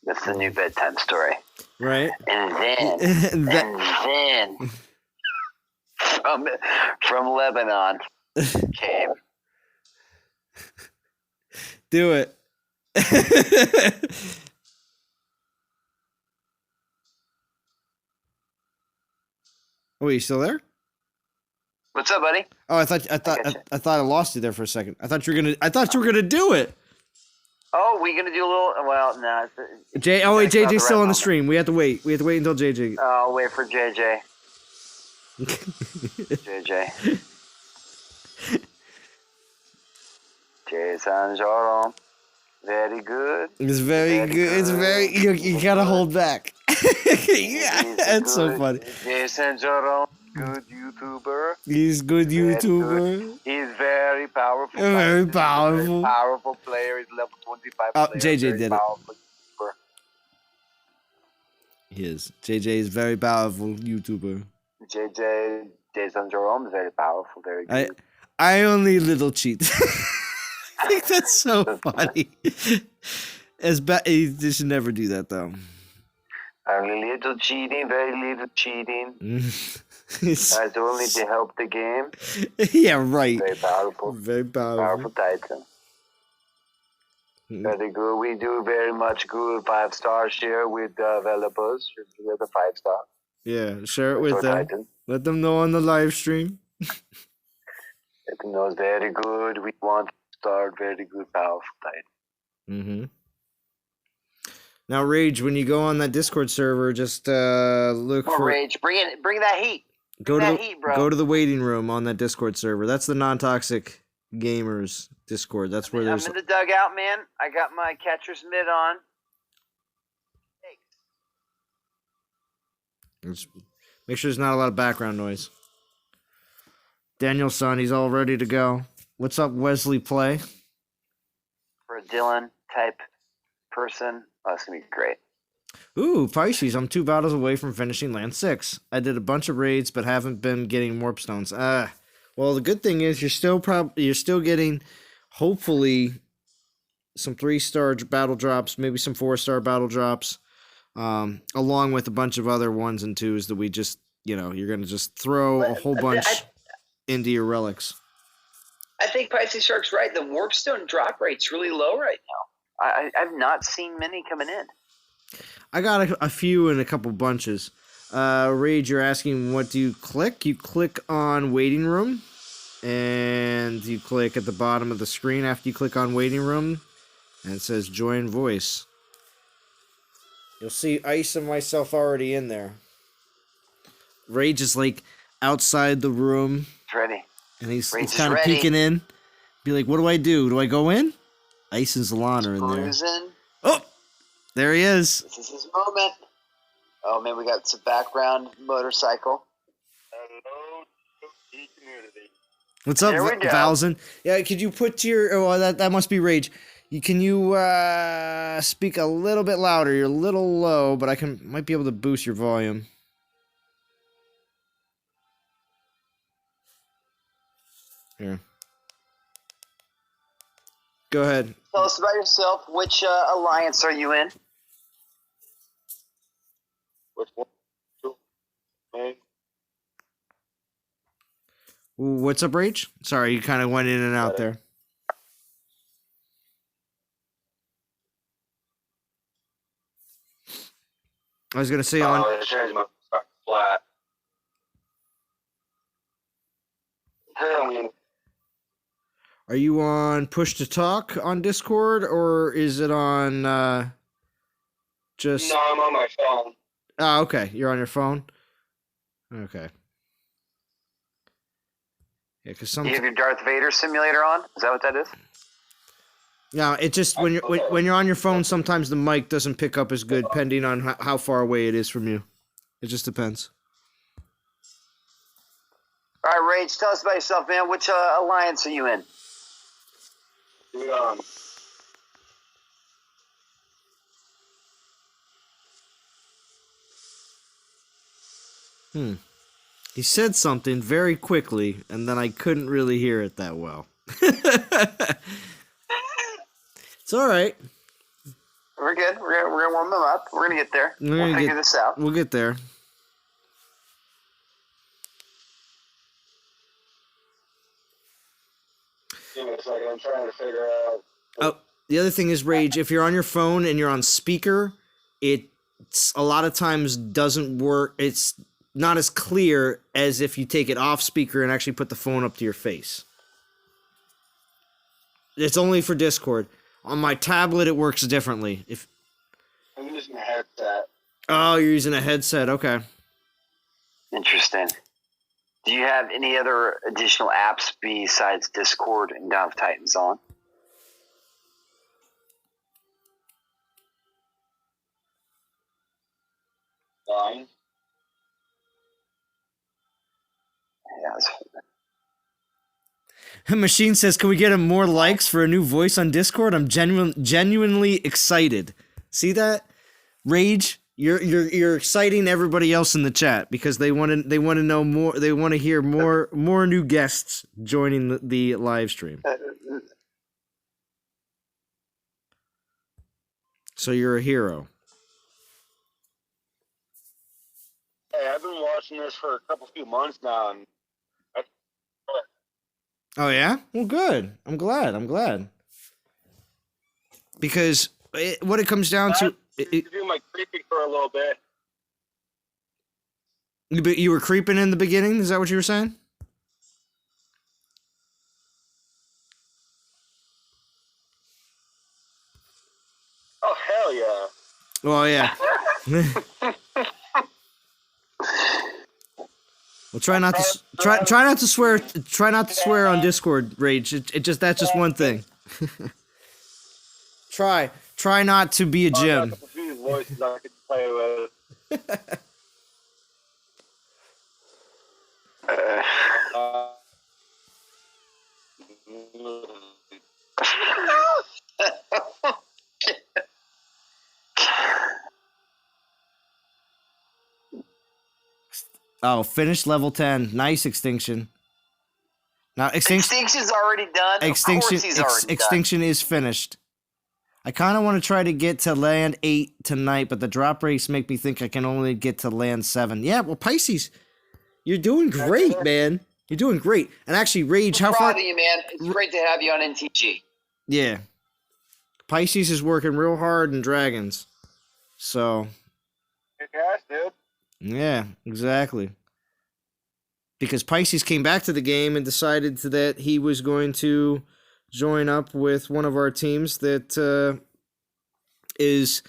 S2: That's the new bedtime story.
S1: Right?
S2: And then, from Lebanon came.
S1: Do it. Oh, you still there?
S2: What's up, buddy?
S1: Oh, I thought I lost you there for a second. I thought you were gonna do it.
S2: Oh, we gonna do a little? Well, no.
S1: Wait, JJ's still on the stream. We have to wait. We have to wait until JJ.
S2: Oh, I'll wait for JJ. JJ. Jason Joron. Very good.
S1: It's very good. It's very. You gotta hold back. Yeah, that's so funny.
S2: Jason Joron, good YouTuber.
S1: He's good YouTuber.
S2: He's very powerful.
S1: Very powerful.
S2: Very powerful player. He's level 25
S1: Oh,
S2: player.
S1: JJ did it. He is. JJ is very powerful YouTuber.
S2: Jason Jerome is very powerful. Very good.
S1: I only little cheat. I think that's so funny. You should never do that though.
S2: Only little cheating, very little cheating. That's only to help the game.
S1: Yeah, right.
S2: Very powerful.
S1: Very powerful.
S2: Powerful Titan. Very good. We do very much good 5-star share with developers. With the 5-star.
S1: Yeah, share it with them. Titan. Let them know on the live stream.
S2: Let them know it's very good. We want to start very good, powerful Titan.
S1: Mm-hmm. Now, Rage, when you go on that Discord server, just look for
S2: Rage. Bring that heat.
S1: Go to the waiting room on that Discord server. That's the non-toxic gamers Discord. That's where there's.
S2: I'm in the dugout, man. I got my catcher's mitt on.
S1: Make sure there's not a lot of background noise. Daniel's son, he's all ready to go. What's up, Wesley Play?
S2: For a Dylan type person, that's gonna be great.
S1: Ooh, Pisces, I'm 2 battles away from finishing land 6. I did a bunch of raids, but haven't been getting warp stones. Well, the good thing is you're still getting, hopefully, some 3-star battle drops, maybe some 4-star battle drops, along with a bunch of other 1s and 2s that we just, you're gonna just throw a whole bunch into your relics.
S2: I think Pisces Shark's right. The warpstone drop rate's really low right now. I've not seen many coming in.
S1: I got a few and a couple bunches. Rage, you're asking what do you click? You click on waiting room, and you click at the bottom of the screen after you click on waiting room, and it says join voice. You'll see Ice and myself already in there. Rage is like outside the room.
S2: It's ready.
S1: And he's kind of peeking in. Be like, what do I do? Do I go in? Ice and Zalana are in there. Oh! There he is.
S2: This is his moment. Oh, man, we got some background motorcycle. Hello, community.
S1: What's up, Valzen? Yeah, could you put your... Oh, that must be Rage. Can you speak a little bit louder? You're a little low, but I might be able to boost your volume. Here. Go ahead.
S2: Tell us about yourself. Which alliance are you in? Which one?
S1: What's up, Rage? Sorry, you kind of went in and out there. I was gonna say on.
S2: Flat.
S1: Are you on push to talk on Discord, or is it on Just
S3: No, I'm on my phone.
S1: oh, okay. You're on your phone. Okay. Yeah, because
S2: You have your Darth Vader simulator on? Is that what that is?
S1: no, it just when you're on your phone, sometimes the mic doesn't pick up as good, depending on how far away it is from you. It just depends.
S2: All right, Rage, tell us about yourself, man. Which alliance are you in?
S1: He said something very quickly, and then I couldn't really hear it that well. It's all right.
S2: We're good. We're gonna warm them up. We're gonna get there. We'll figure this out.
S1: We'll get there.
S3: Give me a second. I'm trying to figure out.
S1: Oh, the other thing is, Rage, if you're on your phone and you're on speaker, it's a lot of times doesn't work. It's not as clear as if you take it off speaker and actually put the phone up to your face. It's only for Discord. On my tablet, it works differently.
S3: I'm using a headset.
S1: Oh, you're using a headset. Okay.
S2: Interesting. Do you have any other additional apps besides Discord and Dawn of Titans on?
S3: Fine.
S2: Yeah,
S1: Machine says, "Can we get him more likes for a new voice on Discord?" I'm genuinely excited. See that, Rage? You're exciting everybody else in the chat because they want to know more. They want to hear more new guests joining the live stream. So you're a hero.
S3: Hey, I've been watching this for a few months now, and
S1: Oh yeah? Well, good. I'm glad. Because what it comes down to,
S3: do my creeping for a little bit.
S1: you were creeping in the beginning. Is that what you were saying?
S3: Oh hell yeah!
S1: Well, yeah. Well, try not to swear. Try not to swear on Discord, Rage. That's just one thing. Try not to be a Jim.
S3: Voices I could play with.
S1: Oh, finished level 10. Nice Extinction. Now
S2: Extinction's already done.
S1: Extinction is finished. I kind of want to try to get to land 8 tonight, but the drop rates make me think I can only get to land 7. Yeah, well, Pisces, you're doing great, man. You're doing great. And actually, Rage, how far?
S2: Proud of you, man. It's great to have you on NTG.
S1: Yeah. Pisces is working real hard in Dragons. So.
S3: Good guys, dude.
S1: Yeah, exactly. Because Pisces came back to the game and decided that he was going to join up with one of our teams that is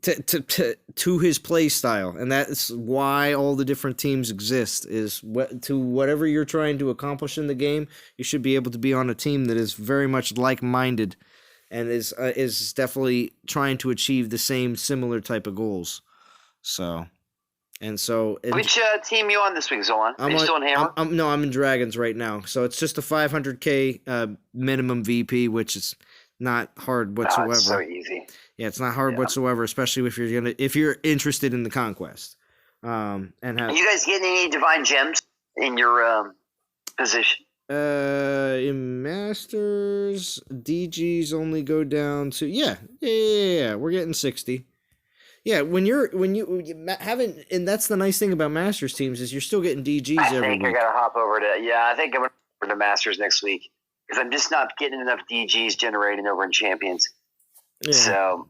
S1: to his play style, and that's why all the different teams exist. Is to whatever you're trying to accomplish in the game, you should be able to be on a team that is very much like-minded, and is definitely trying to achieve the similar type of goals. So. Which
S2: team you on this week, Zolan? Are you still in Hammer?
S1: I'm in Dragons right now. So it's just a 500k minimum VP, which is not hard whatsoever.
S2: It's so easy.
S1: Yeah, it's not hard whatsoever, especially if you're interested in the Conquest. Are you
S2: guys getting any divine gems in your position?
S1: In Masters, DGs only go down to yeah. We're getting 60. Yeah, when you haven't, and that's the nice thing about Masters teams is you're still getting DGs every week.
S2: I gotta hop over to I think I'm gonna over to Masters next week because I'm just not getting enough DGs generating over in Champions. Yeah. So,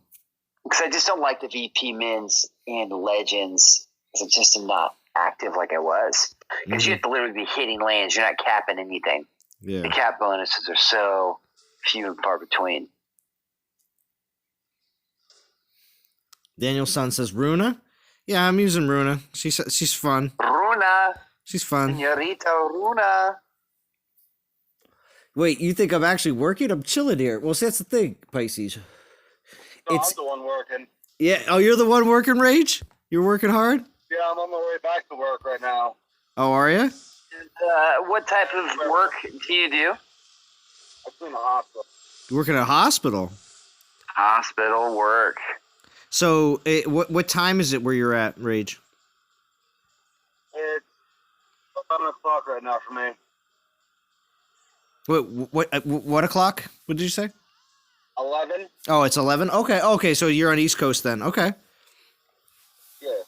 S2: because I just don't like the VP Mins and Legends because I just am not active like I was. Because you have to literally be hitting lands, you're not capping anything. Yeah. The cap bonuses are so few and far between.
S1: Daniel Sun says Runa. Yeah, I'm using Runa. She's fun.
S2: Runa.
S1: She's fun.
S2: Senorita Runa.
S1: Wait, you think I'm actually working? I'm chilling here. Well, see, that's the thing, Pisces.
S3: No,
S1: It's
S3: I'm the one working.
S1: yeah. Oh, you're the one working, Rage. You're working hard.
S3: Yeah, I'm on my way back to work right now.
S1: Oh, are you?
S2: What type of work do you do?
S3: I'm in the hospital.
S1: You working at a hospital.
S2: Hospital work.
S1: So, what time is it where you're at, Rage?
S3: It's 11 o'clock right now for me.
S1: What o'clock? What did you say?
S3: 11?
S1: Oh, it's 11. Okay. So you're on East Coast then. Okay.
S3: Yeah.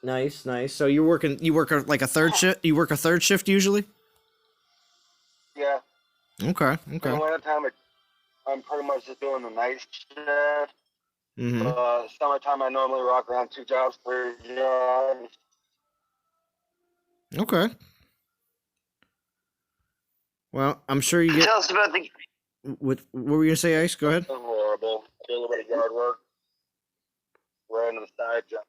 S1: Nice. So you work like a third shift. You work a third shift usually.
S3: Yeah.
S1: Okay.
S3: In the wintertime, I'm pretty much just doing the night shift.
S1: Mm-hmm.
S3: Summertime, I normally rock around 2 jobs, 3 jobs.
S1: Okay. Well, I'm sure you get.
S2: Tell us about the.
S1: What were you gonna say, Ice? Go ahead.
S3: It's horrible. Do a little bit of yard work. Right into the side job.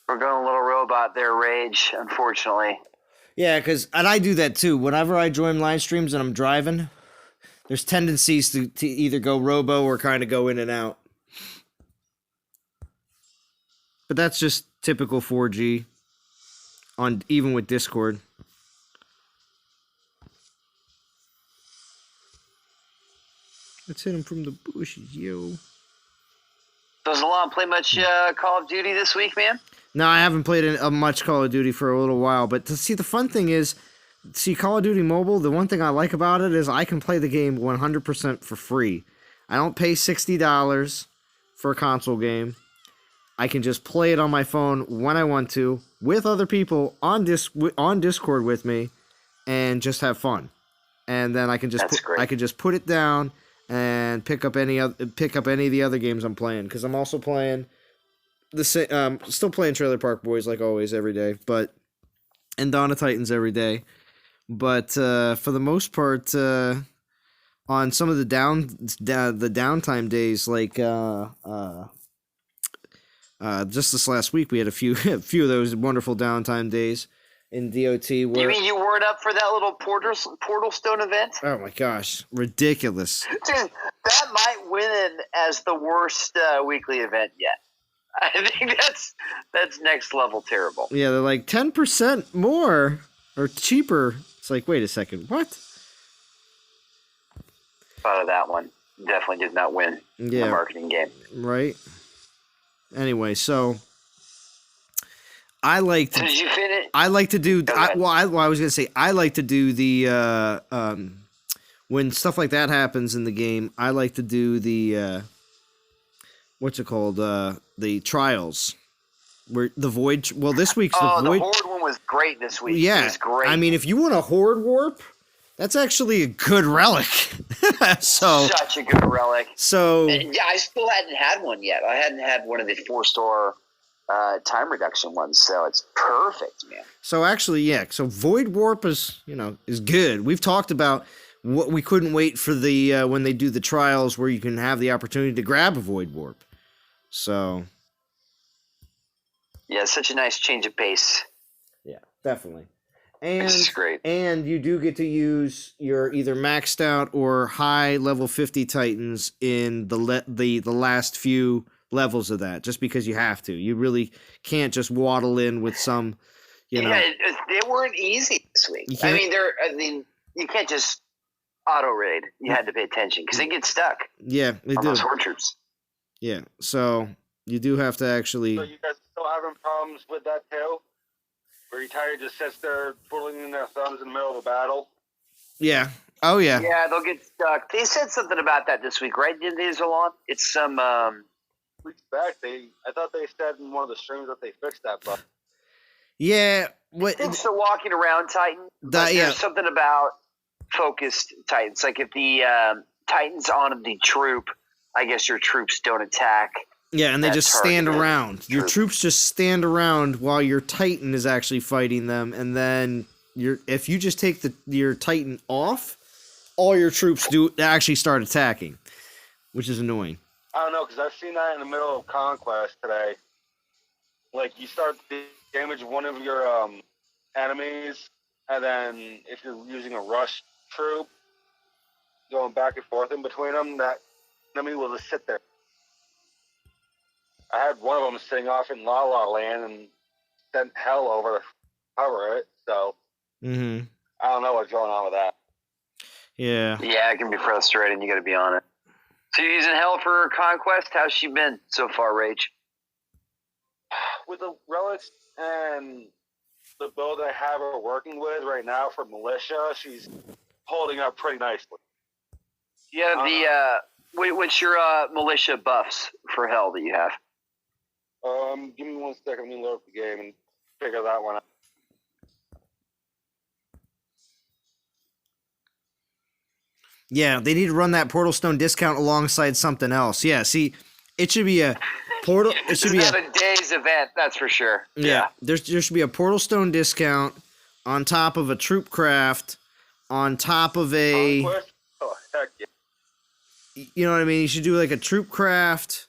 S2: We're going a little robot there, Rage, unfortunately.
S1: Yeah, and I do that too. Whenever I join live streams and I'm driving, there's tendencies to either go robo or kind of go in and out. But that's just typical 4G even with Discord. Let's hit him from the bushes, yo.
S2: Does Alon play much Call of Duty this week, man?
S1: No, I haven't played much Call of Duty for a little while. But to see, the fun thing is, Call of Duty Mobile, the one thing I like about it is I can play the game 100% for free. I don't pay $60 for a console game. I can just play it on my phone when I want to, with other people on Discord with me, and just have fun. And then I can just put it down and pick up any of the other games I'm playing, because I'm also playing still playing Trailer Park Boys like always every day, and Dawn of Titans every day. But for the most part, on some of the downtime days, like just this last week, we had a few of those wonderful downtime days in DOT. Where,
S2: you mean you weren't up for that little Portal Stone event?
S1: Oh my gosh, ridiculous!
S2: Dude, that might win as the worst weekly event yet. I think that's next level terrible.
S1: Yeah, they're like 10% more or cheaper. It's like, wait a second, what?
S2: Thought of that one. Definitely did not win the marketing game.
S1: Right. Anyway, so I like to.
S2: Did you finish?
S1: I like to do. I was gonna say I like to do the when stuff like that happens in the game. I like to do the what's it called? The trials. Where the void. Well, this week's the void.
S2: The horde one was great this week.
S1: Yeah,
S2: it was great.
S1: I mean, if you want a horde warp, that's actually a good relic.
S2: Such a good relic.
S1: So
S2: yeah, I still hadn't had one yet. I hadn't had one of the 4-star time reduction ones, so it's perfect, man.
S1: So actually, yeah. So void warp is good. We've talked about what we couldn't wait for the when they do the trials where you can have the opportunity to grab a void warp. So
S2: yeah, such a nice change of pace.
S1: Yeah, definitely. And
S2: it's great.
S1: And you do get to use your either maxed out or high level 50 Titans in the last few levels of that, just because you have to. You really can't just waddle in with some,
S2: Yeah, they weren't easy this week. You can't just auto raid. You had to pay attention because they get stuck.
S1: Yeah, they do.
S2: Those horde troops.
S1: Yeah, so you do have to actually.
S3: So you guys still having problems with that too? Where your tire just sits there twiddling their thumbs in the middle of a battle?
S1: Yeah. Oh, yeah.
S2: Yeah, they'll get stuck. They said something about that this week, right? Didn't they, Zalon? It's some...
S3: weeks back, I thought they said in one of the streams that they fixed that bug.
S1: Yeah.
S2: It's the walking around Titan. There's something about focused Titans. Like if the Titan's on the troop, I guess your troops don't attack.
S1: Yeah, and they just stand around. Your troops just stand around while your Titan is actually fighting them, and then if you just take your Titan off, all your troops do actually start attacking, which is annoying.
S3: I don't know, because I've seen that in the middle of Conquest today. Like, you start to damage one of your enemies, and then if you're using a rush troop, going back and forth in between them, that enemy will just sit there. I had one of them sitting off in La La Land and sent hell over to cover it, so
S1: Mm-hmm.
S3: I don't know what's going on with that.
S1: Yeah.
S2: Yeah, it can be frustrating. You got to be on it. So you're using Hell for Conquest? How's she been so far, Rage?
S3: With the relics and the build I have her working with right now for militia, she's holding up pretty nicely.
S2: You have what's your militia buffs for Hell that you have?
S3: Give me 1 second. Let me load up the game and figure that one out.
S1: Yeah, they need to run that Portal Stone discount alongside something else. Yeah, see, it should be a portal. It should be
S2: not a day's event, that's for sure.
S1: Yeah, there should be a Portal Stone discount on top of a troop craft, on top of a.
S3: Conquest? Oh, heck yeah.
S1: You know what I mean? You should do like a troop craft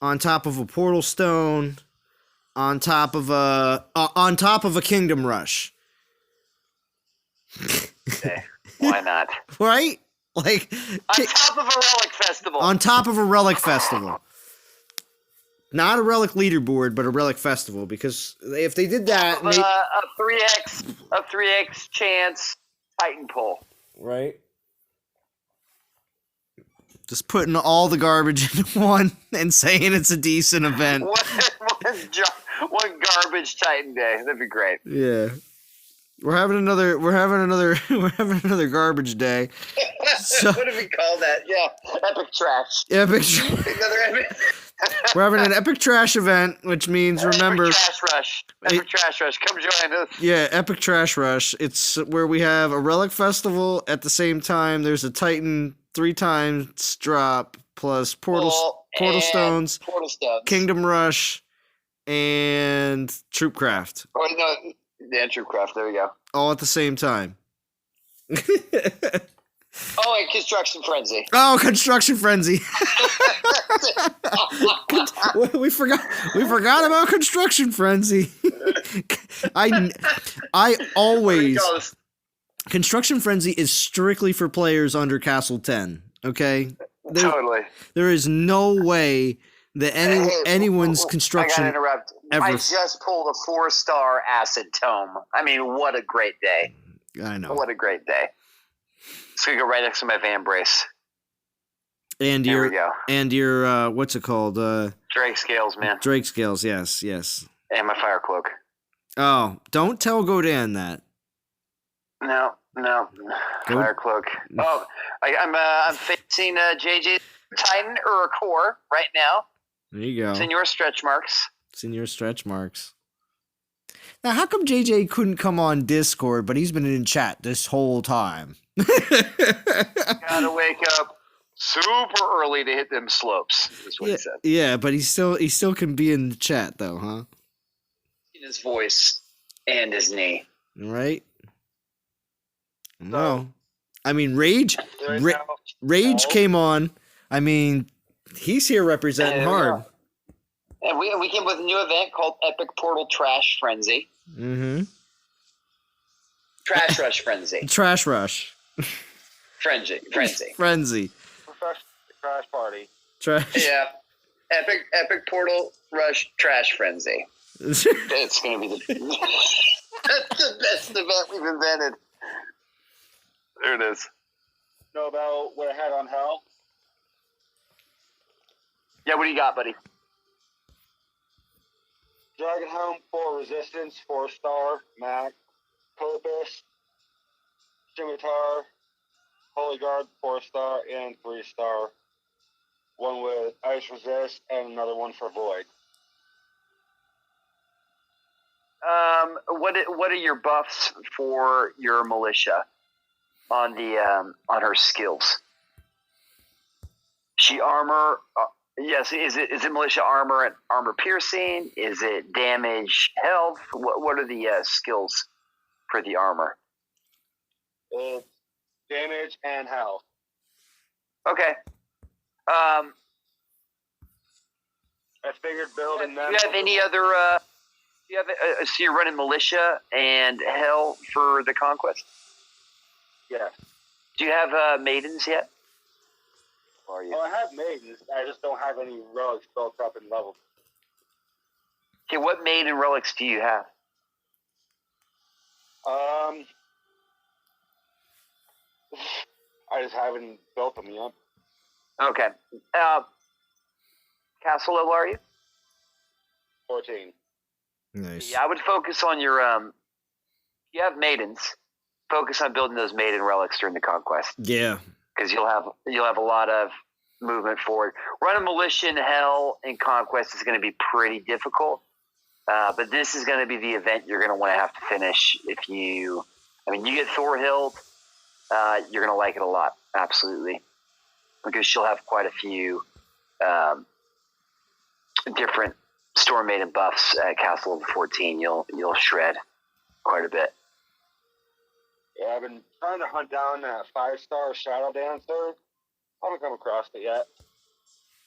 S1: on top of a Portal Stone, on top of a Kingdom Rush.
S2: Okay. Why not?
S1: Right? Like
S2: On top of a relic festival.
S1: on top of a relic festival. Not a relic leaderboard, but a relic festival. Because if they did that,
S2: a 3x chance Titan pull.
S1: right? Just putting all the garbage into one and saying it's a decent event.
S2: One garbage Titan day. That'd be great.
S1: Yeah. We're having another garbage day. So,
S2: What do we call that? Yeah, epic trash. Another epic.
S1: We're having an epic trash event, which means remember
S2: Epic trash rush. Epic trash rush. Come join us.
S1: yeah, epic trash rush. It's where we have a relic festival at the same time. There's a Titan 3 times drop plus portal stones, Kingdom Rush, and Troopcraft.
S2: Oh no, yeah, Troopcraft. There we go.
S1: All at the same time.
S2: Oh, and Construction Frenzy.
S1: Oh, Construction Frenzy. we forgot about Construction Frenzy. I always Construction Frenzy is strictly for players under Castle 10, okay?
S2: Totally.
S1: There is no way that anyone's construction
S2: I gotta interrupt.
S1: ever.
S2: I just pulled a 4-star acid tome. I mean, what a great day.
S1: I know.
S2: What a great day. It's gonna go right next to my van brace.
S1: And
S2: There we go.
S1: what's it called?
S2: Drake scales, man.
S1: Drake scales, yes.
S2: And my fire cloak.
S1: Oh, don't tell Godin that.
S2: No. Fire cloak. Oh, I'm facing JJ Titan Core right now.
S1: There you go.
S2: Senor stretch marks.
S1: Senior stretch marks. Now, how come JJ couldn't come on Discord, but he's been in chat this whole time?
S2: Gotta wake up super early to hit them slopes. Is what he said.
S1: Yeah, but he still can be in the chat though, huh?
S2: In his voice and his knee.
S1: Right? No. I mean, Rage came on. I mean, he's here representing hard.
S2: And we came with a new event called Epic Portal Trash Frenzy.
S1: Mm-hmm.
S2: Trash Rush Frenzy.
S1: Trash Rush.
S2: Frenzy.
S1: Frenzy.
S3: Professional crash party.
S1: Trash.
S2: Yeah. Epic Portal Rush Trash Frenzy. It's gonna be that's the best event we've invented. There it is.
S3: Know about what I had on Hell?
S2: Yeah, what do you got, buddy?
S3: Dragon Helm 4 Resistance, 4-star, Mac, Purpose, Scimitar, Holy Guard, 4-star, and 3-star. One with Ice Resist, and another one for Void.
S2: What are your buffs for your militia on the on her skills? She armor. Yes, is it militia armor and armor piercing? Is it damage, health? What are the skills for the armor?
S3: It's damage and health.
S2: Okay.
S3: I figured building them.
S2: Do you have any other? Do you have? So you're running militia and hell for the conquest.
S3: Yeah.
S2: Do you have maidens yet? Or are you?
S3: Well, I have maidens. I just don't have any relics built up in level.
S2: Okay, what maiden relics do you have?
S3: I just haven't built them yet.
S2: Okay. Castle level are you?
S3: 14.
S1: Nice.
S2: Yeah, I would focus on your If you have maidens, focus on building those maiden relics during the conquest
S1: Yeah.
S2: because you'll have a lot of movement forward. Running militia in hell in conquest is going to be pretty difficult, but this is going to be the event you're going to want to have to finish. If you get Thorhild, you're going to like it a lot, absolutely, because she'll have quite a few different Storm Maiden buffs at Castle of 14. You'll shred quite a bit.
S3: Yeah, I've been trying to hunt down that 5-star Shadow Dancer. I haven't come across it yet.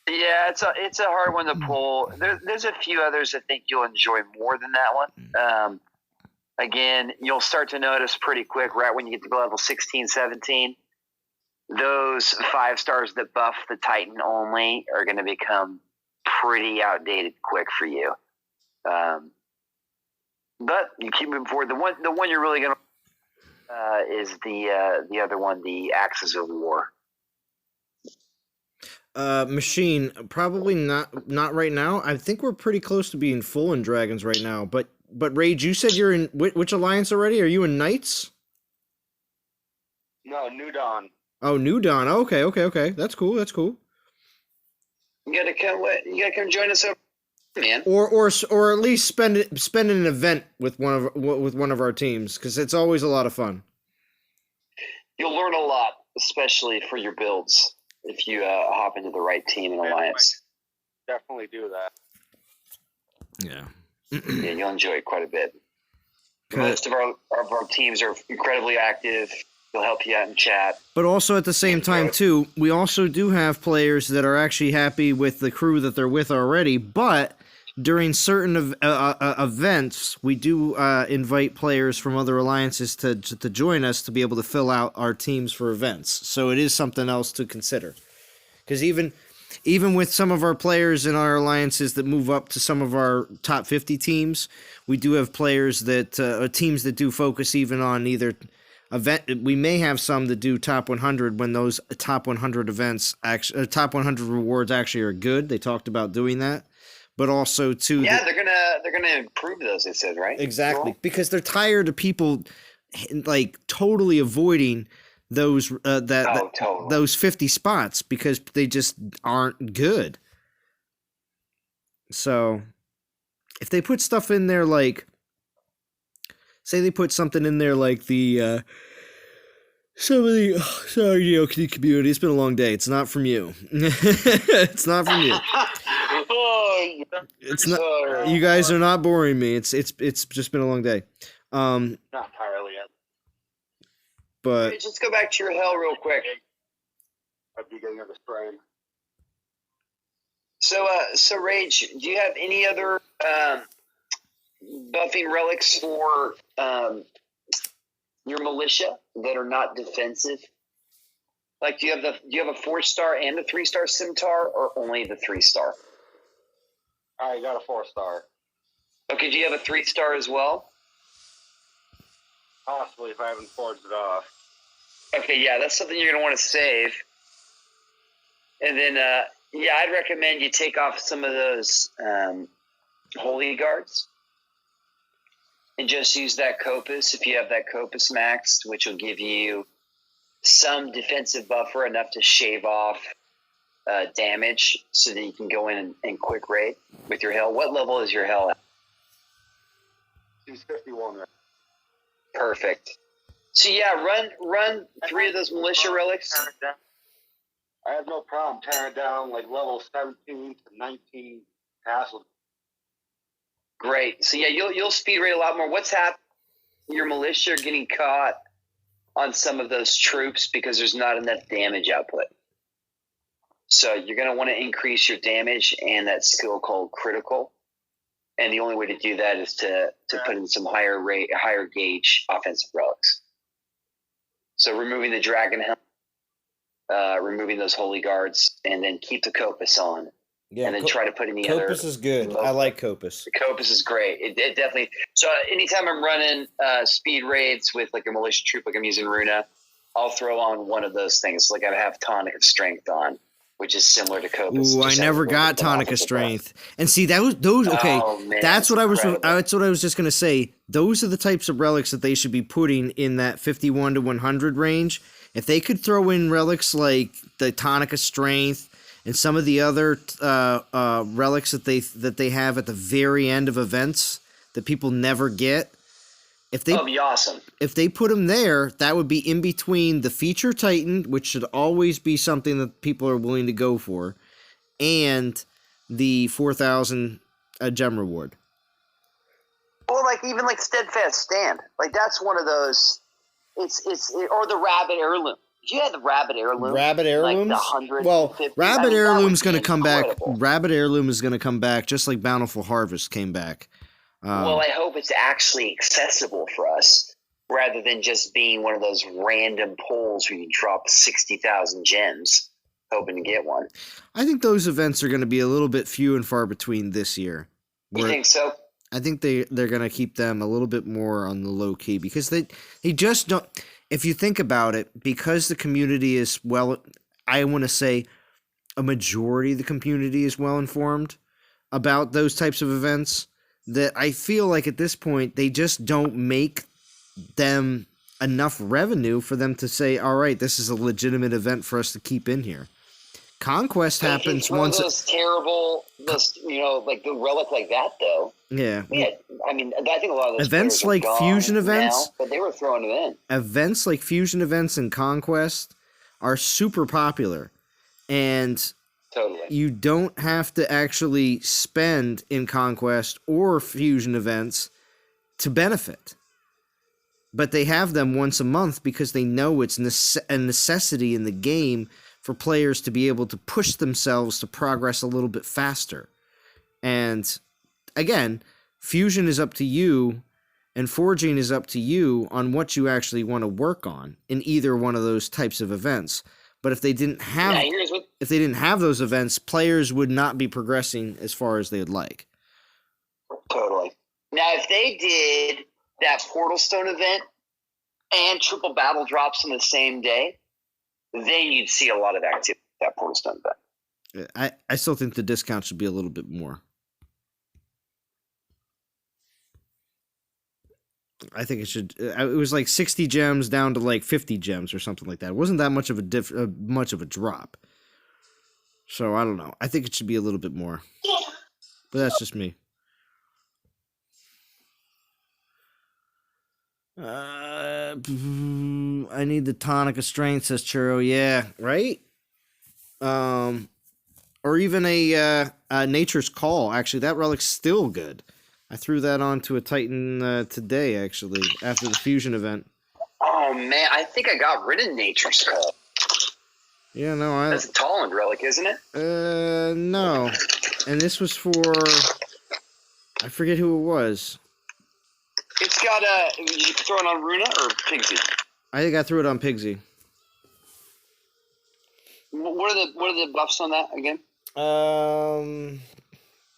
S2: Yeah, it's a hard one to pull. There's a few others I think you'll enjoy more than that one. Again, you'll start to notice pretty quick, right when you get to level 16, 17, those 5-stars that buff the Titan only are going to become pretty outdated quick for you. But you keep moving forward. The one you're really going to is the other one, the Axes of War.
S1: Machine, probably not right now. I think we're pretty close to being full in Dragons right now. But Rage, you said you're in which alliance already? Are you in Knights?
S3: No, New Dawn.
S1: Oh, New Dawn. Okay. That's cool.
S2: You gotta come join us over, man.
S1: Or at least spend an event with one of our teams, because it's always a lot of fun.
S2: You'll learn a lot, especially for your builds, if you hop into the right team and alliance.
S3: Definitely do that.
S1: Yeah.
S2: Yeah, you'll enjoy it quite a bit. Most of our teams are incredibly active. They'll help you out in chat.
S1: But also at the same time, too, we also do have players that are actually happy with the crew that they're with already, but during certain events, we do invite players from other alliances to join us to be able to fill out our teams for events. So it is something else to consider. Because even with some of our players in our alliances that move up to some of our top 50 teams, we do have players that teams that do focus even on either event. We may have some that do top 100 when those top 100 events top 100 rewards actually are good. They talked about doing that, but also too.
S2: Yeah, they're gonna improve those. They said, right?
S1: Exactly, because they're tired of people like totally avoiding those those 50 spots because they just aren't good. So if they put stuff in there like, say they put something in there like the some of the the community. It's been a long day. It's not from you. It's not from you. It's not. You guys are not boring me. It's just been a long day.
S3: Not entirely yet.
S1: But
S2: Hey, just go back to your hell real quick.
S3: I'd be getting the strain.
S2: So Rage, do you have any other buffing relics for your militia that are not defensive? Like, do you have a 4-star and a 3-star scimitar, or only the 3-star?
S3: I got a 4-star.
S2: Okay, do you have a 3-star as well?
S3: Possibly, if I haven't forged it off.
S2: Okay, yeah, that's something you're gonna want to save. And then, yeah, I'd recommend you take off some of those holy guards and just use that Copus if you have that Copus maxed, which will give you some defensive buffer, enough to shave off damage so that you can go in and quick raid with your hell. What level is your hell at?
S3: He's 51 right.
S2: Perfect. So yeah, run 3 of those militia relics.
S3: I have no problem tearing down like level 17 to 19 castle.
S2: Great. So yeah, you'll speed rate a lot more. What's happening? Your militia are getting caught on some of those troops because there's not enough damage output. So you're going to want to increase your damage and that skill called critical. And the only way to do that is to put in some higher gauge offensive relics. So removing the dragon helm, removing those holy guards, and then keep the Copus on.
S1: Yeah,
S2: and then try to put in the other.
S1: Copus is good. I like Copus.
S2: The Copus is great. It definitely. So anytime I'm running speed raids with like a militia troop, like I'm using Runa, I'll throw on one of those things. Like I have Tonic of Strength on, which is similar to Copus.
S1: Ooh, I never got Tonic of Strength. And see, those okay.
S2: Oh, man,
S1: that's what
S2: incredible.
S1: That's what I was just gonna say. Those are the types of relics that they should be putting in that 51 to 100 range. If they could throw in relics like the Tonic of Strength and some of the other relics that they have at the very end of events that people never get,
S2: that'd be awesome.
S1: If they put them there, that would be in between the feature Titan, which should always be something that people are willing to go for, and the 4,000 gem reward.
S2: Or like even like Steadfast Stand, like that's one of those. It's or the Rabbit Heirloom. Yeah, the Rabbit Heirloom.
S1: Rabbit Heirlooms?
S2: Like
S1: well, Rabbit Heirloom's going to come
S2: incredible.
S1: back. Rabbit Heirloom is going to come back just like Bountiful Harvest came back.
S2: Well, I hope it's actually accessible for us rather than just being one of those random polls where you drop 60,000 gems hoping to get one.
S1: I think those events are going to be a little bit few and far between this year.
S2: You think so?
S1: I think they're going to keep them a little bit more on the low key because they just don't. If you think about it, because the community is I want to say a majority of the community is well informed about those types of events, that I feel like at this point they just don't make them enough revenue for them to say, all right, this is a legitimate event for us to keep in here. Conquest happens once.
S2: Those terrible, like the relic like that though.
S1: Yeah.
S2: I mean, I think a lot of those
S1: events like fusion events,
S2: now, but they were throwing them in.
S1: Events like fusion events and Conquest are super popular, and
S2: totally,
S1: you don't have to actually spend in Conquest or fusion events to benefit. But they have them once a month because they know it's a necessity in the game for players to be able to push themselves to progress a little bit faster. And again, fusion is up to you and forging is up to you on what you actually want to work on in either one of those types of events. But if they didn't have those events, players would not be progressing as far as they would like.
S2: Totally. Now, if they did that Portal Stone event and triple battle drops in the same day, then you'd see a lot of activity at that Portal Stone event.
S1: I still think the discount should be a little bit more. I think it should. It was like 60 gems down to like 50 gems or something like that. It wasn't that much of a drop. So I don't know. I think it should be a little bit more. But that's just me. I need the Tonic of Strength, says Churro. Yeah, right? Or even a Nature's Call. Actually, that relic's still good. I threw that onto a Titan today, actually, after the fusion event.
S2: Oh, man. I think I got rid of Nature's Call.
S1: Yeah, no.
S2: That's a Talland relic, isn't it?
S1: No. And this was for... I forget who it was.
S2: It's got did you throw it on Runa or Pigsy?
S1: I think I threw it on Pigsy.
S2: What are the buffs on that again?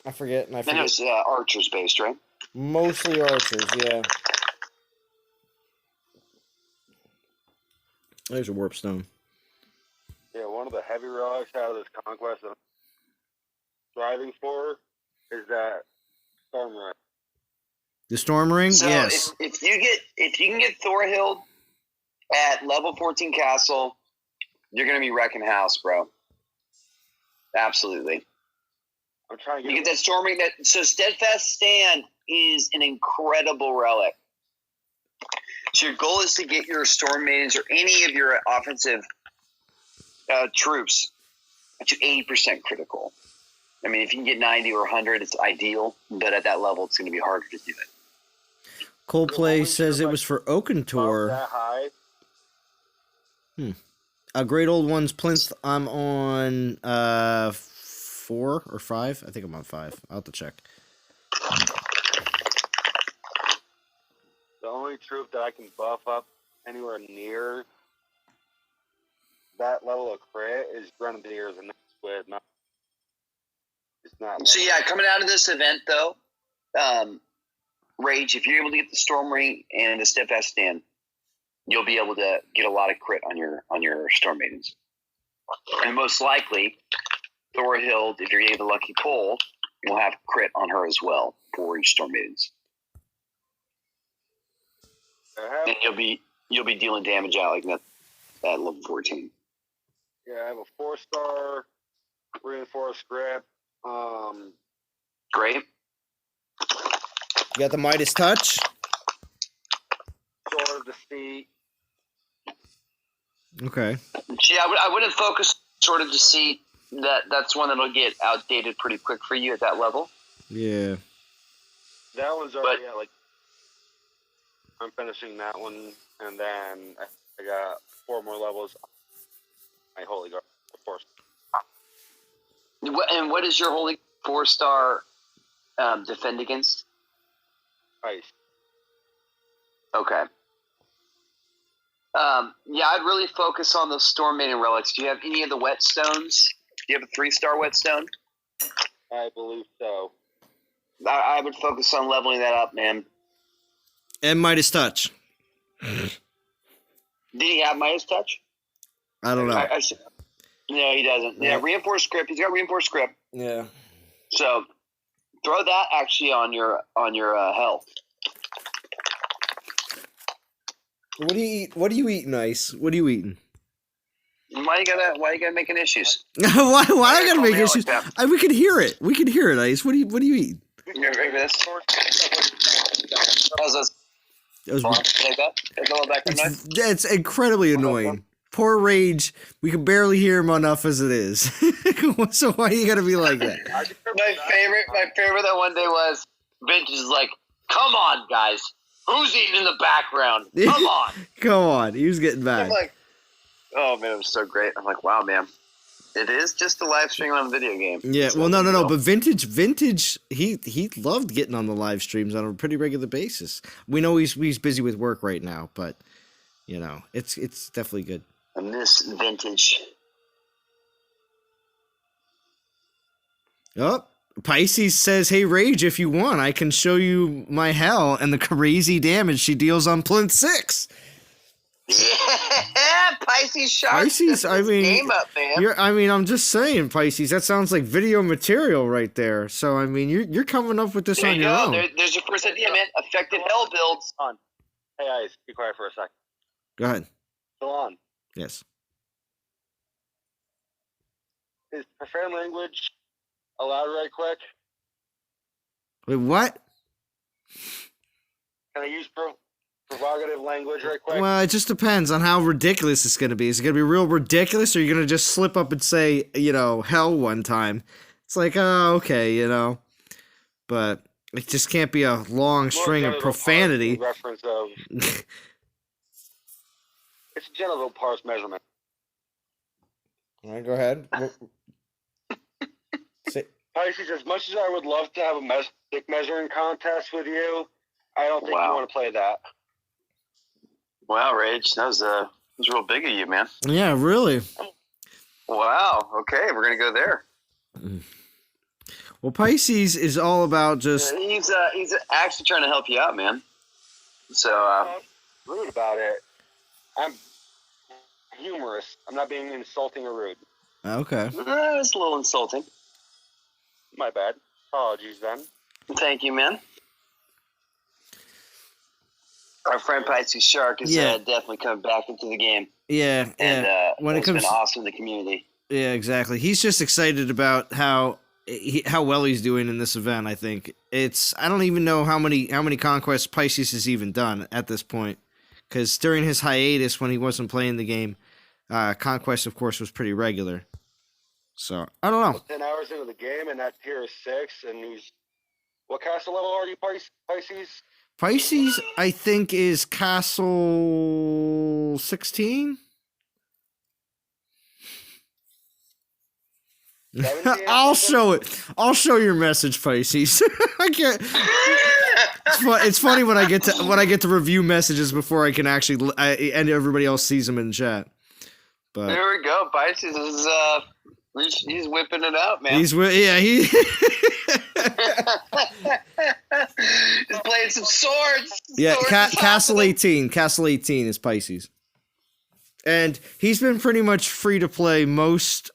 S1: I forget.
S2: And it was archers based, right?
S1: Mostly archers, yeah. There's a warp stone.
S3: Yeah, one of the heavy relics out of this Conquest that I'm striving for is that Storm Ring.
S1: The Storm Ring?
S2: So
S1: yes.
S2: If you can get Thorhild at level 14 castle, you're gonna be wrecking house, bro. Absolutely.
S3: I'm trying to
S2: get that Storm Ring. So Steadfast Stand is an incredible relic. So your goal is to get your Storm Maidens or any of your offensive troops to 80% critical. I mean, if you can get 90 or 100, it's ideal. But at that level, it's going to be harder to do it.
S1: Coldplay says it was for Oakentor.
S3: That high
S1: Great Old Ones Plinth. I'm on 4 or 5. I think I'm on 5. I'll have to check.
S3: The only troop that I can buff up anywhere near that level of crit is Grenadiers, and that's with not. It's not.
S2: So yeah, coming out of this event though, Rage, if you're able to get the Storm Ring and the Steadfast Stand, you'll be able to get a lot of crit on your Storm Maidens. And most likely, Thorhild, if you're getting the lucky pull, will have crit on her as well for your Storm Maidens. And you'll be dealing damage out like that at level 14.
S3: Yeah, I have a 4-star reinforced grip.
S2: Great.
S1: You got the Midas Touch.
S3: Sword of Deceit.
S1: Okay.
S2: See, I wouldn't focus Sword of Deceit. That's one that'll get outdated pretty quick for you at that level.
S1: Yeah.
S3: That one's already at, like, I'm finishing that one, and then I got 4 more levels. My Holy Guard, of course.
S2: And what is your Holy 4-star defend against?
S3: Ice.
S2: Okay. Yeah, I'd really focus on those Storm Maiden relics. Do you have any of the whetstones? Do you have a 3-star whetstone?
S3: I believe so.
S2: I would focus on leveling that up, man.
S1: And Midas Touch.
S2: Did he have Midas Touch?
S1: I don't know.
S2: No, he doesn't. Yeah, reinforced script. He's got reinforced script.
S1: Yeah.
S2: So throw that actually on your health.
S1: What do you eat? What do you eating, Ice? What are you eating?
S2: Why you gotta make issues?
S1: why I gotta make issues?
S2: Like
S1: We can hear it. We can hear it, Ice. What do you eat?
S2: You ready for this? How's this?
S1: That was,
S2: Like that? That's a little background noise.
S1: it's incredibly annoying. Poor Rage. We can barely hear him enough as it is. So why you gotta be like that?
S2: My favorite that one day was Vintage is like, "Come on, guys, who's eating in the background? Come on,
S1: Come on. He was getting
S2: I'm
S1: mad.
S2: like, oh man, it was so great. I'm like, wow, man, it is just a live stream on a video game.
S1: Yeah,
S2: It's
S1: well,
S2: no
S1: no.
S2: deal.
S1: But Vintage, he loved getting on the live streams on a pretty regular basis. We know he's busy with work right now, but you know, it's definitely good.
S2: And this Vintage.
S1: Oh, Pisces says, "Hey Rage, if you want, I can show you my hell and the crazy damage she deals on Plinth 6."
S2: Yeah, Pisces Shark.
S1: Pisces, I mean,
S2: game up, man.
S1: I'm just saying, Pisces. That sounds like video material right there. So, I mean, you're coming up with this
S2: There
S1: on
S2: you
S1: your
S2: go.
S1: own.
S2: There's your first idea, man. Effective hell builds.
S3: On. Hey, Ice, be quiet for a second.
S1: Go ahead.
S3: Still on.
S1: Yes.
S3: Is profane language allowed right quick?
S1: Wait, what?
S3: Can I use provocative language right quick?
S1: Well, it just depends on how ridiculous it's going to be. Is it going to be real ridiculous, or are you going to just slip up and say, hell one time? It's like, oh, okay, But it just can't be a long string of profanity.
S3: Reference of it's a genital parse measurement.
S1: All right, go ahead.
S3: Pisces, as much as I would love to have a dick measuring contest with you, I don't think you want to play that.
S2: Wow, Rage, that was real big of you, man.
S1: Yeah, really.
S2: Wow. Okay, we're gonna go there.
S1: Well, Pisces is all about just.
S2: He's actually trying to help you out, man. So
S3: Rude about it. I'm humorous. I'm not being insulting or rude.
S1: Okay.
S2: It's a little insulting.
S3: My bad. Apologies then.
S2: Thank you, man. Our friend Pisces Shark is definitely coming back into the game.
S1: Yeah,
S2: and
S1: when it comes,
S2: been awesome in the community.
S1: Yeah, exactly. He's just excited about how well he's doing in this event. I think I don't even know how many conquests Pisces has even done at this point, because during his hiatus when he wasn't playing the game, Conquest of course was pretty regular. So I don't know.
S3: 10 hours into the game and that tier is 6, and he's what castle level are you, Pisces?
S1: Pisces, I think, is castle 16.
S3: 17 or
S1: I'll
S3: something?
S1: show it. I'll show your message, Pisces. I can't. It's funny when I get to review messages before I can actually and everybody else sees them in chat. But
S2: There we go. Pisces is he's whipping it out, man.
S1: he's
S2: He's playing some swords.
S1: yeah.
S2: Swords is
S1: Castle
S2: happening.
S1: 18. Castle 18 is Pisces, and he's been pretty much free to play most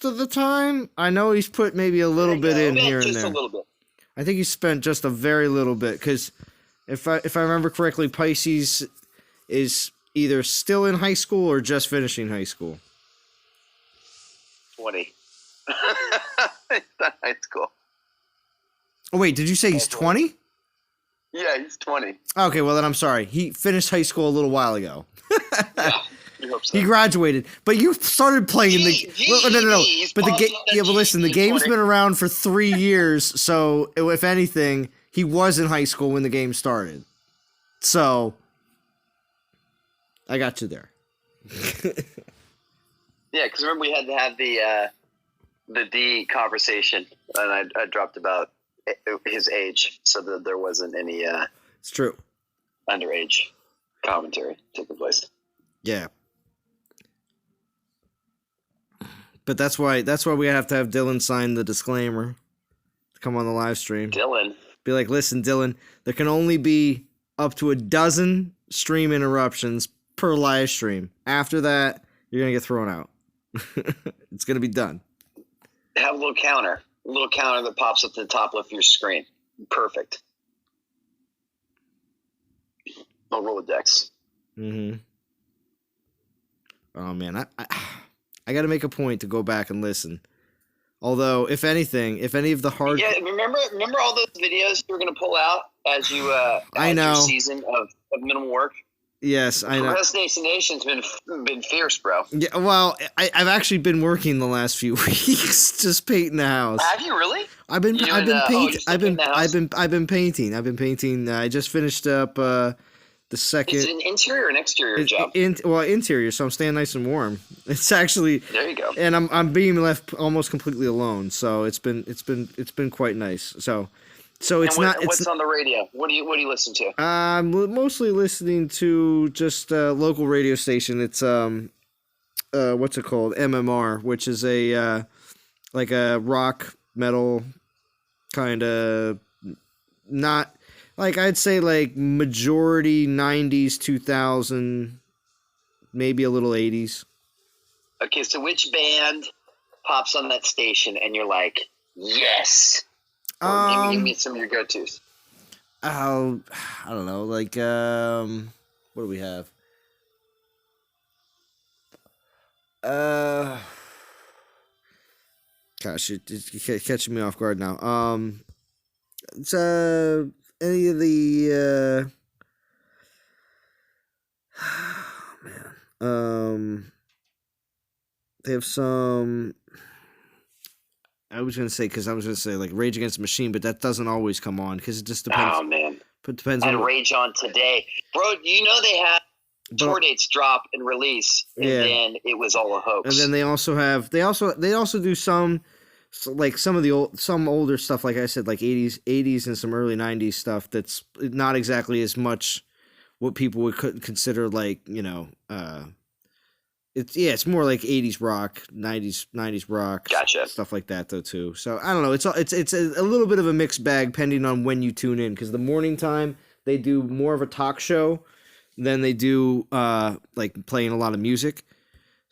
S1: of the time. I know he's put maybe a little bit in here and
S2: Just
S1: there.
S2: a little bit.
S1: I think he spent just a very little bit because if I remember correctly, Pisces is either still in high school or just finishing high school.
S2: 20. He's not high school.
S1: Oh wait, did you say he's 20?
S2: Yeah, he's 20.
S1: Okay, well then I'm sorry. He finished high school a little while ago.
S2: Yeah, you hope so.
S1: He graduated, but you started playing the no.
S2: He's
S1: But the game,
S2: positive that
S1: yeah, but listen, the
S2: he's
S1: game's
S2: 20.
S1: been around for 3 years, so if anything, he was in high school when the game started. So I got you there.
S2: Yeah, because remember we had to have the D conversation, and I dropped about his age, so that there wasn't any
S1: It's true.
S2: underage commentary taking place.
S1: Yeah. But that's why we have to have Dylan sign the disclaimer to come on the live stream.
S2: Dylan,
S1: Be like, listen, Dylan, there can only be up to 12 stream interruptions per live stream. After that, you're gonna get thrown out. It's gonna be done.
S2: have a little counter that pops up to the top left of your screen. Perfect. No Rolodex.
S1: Mm-hmm. Oh man, I got to make a point to go back and listen. Although, if anything, if any of the hard,
S2: Yeah, remember all those videos you were going to pull out as you
S1: I know.
S2: your season of minimal work.
S1: yes, I know.
S2: Procrastination Nation's been fierce, bro.
S1: Yeah, well, I've actually been working the last few weeks, just painting the house.
S2: Have you really?
S1: I've been
S2: You
S1: painting.
S2: still painting the house?
S1: I've been painting. I just finished up the second.
S2: Is it an interior or an exterior job?
S1: Interior, so I'm staying nice and warm. It's actually,
S2: There you go.
S1: and I'm being left almost completely alone. So it's been quite nice. So it's
S2: What's on the radio? What do you listen to?
S1: I'm mostly listening to just local radio station. It's what's it called? MMR, which is a like a rock metal kind of, not like, I'd say like majority 90s, 2000, maybe a little 80s.
S2: Okay, so which band pops on that station and you're like, yes? Or give me some of your go-tos.
S1: I don't know, like what do we have? Gosh, you're catching me off guard now. It's any of the man. They have some. I was gonna say like Rage Against the Machine, but that doesn't always come on because it just depends.
S2: Oh man,
S1: But depends
S2: I
S1: on
S2: had Rage on today, bro. You know they had tour dates drop and release, and
S1: Yeah.
S2: then it was all a hoax.
S1: And then they also do some some older stuff, like I said, like 80s and some early 90s stuff that's not exactly as much what people would consider like, it's more like 80s rock, 90s rock,
S2: Gotcha.
S1: stuff like that though too. So I don't know, it's a little bit of a mixed bag depending on when you tune in, because the morning time they do more of a talk show than they do like playing a lot of music.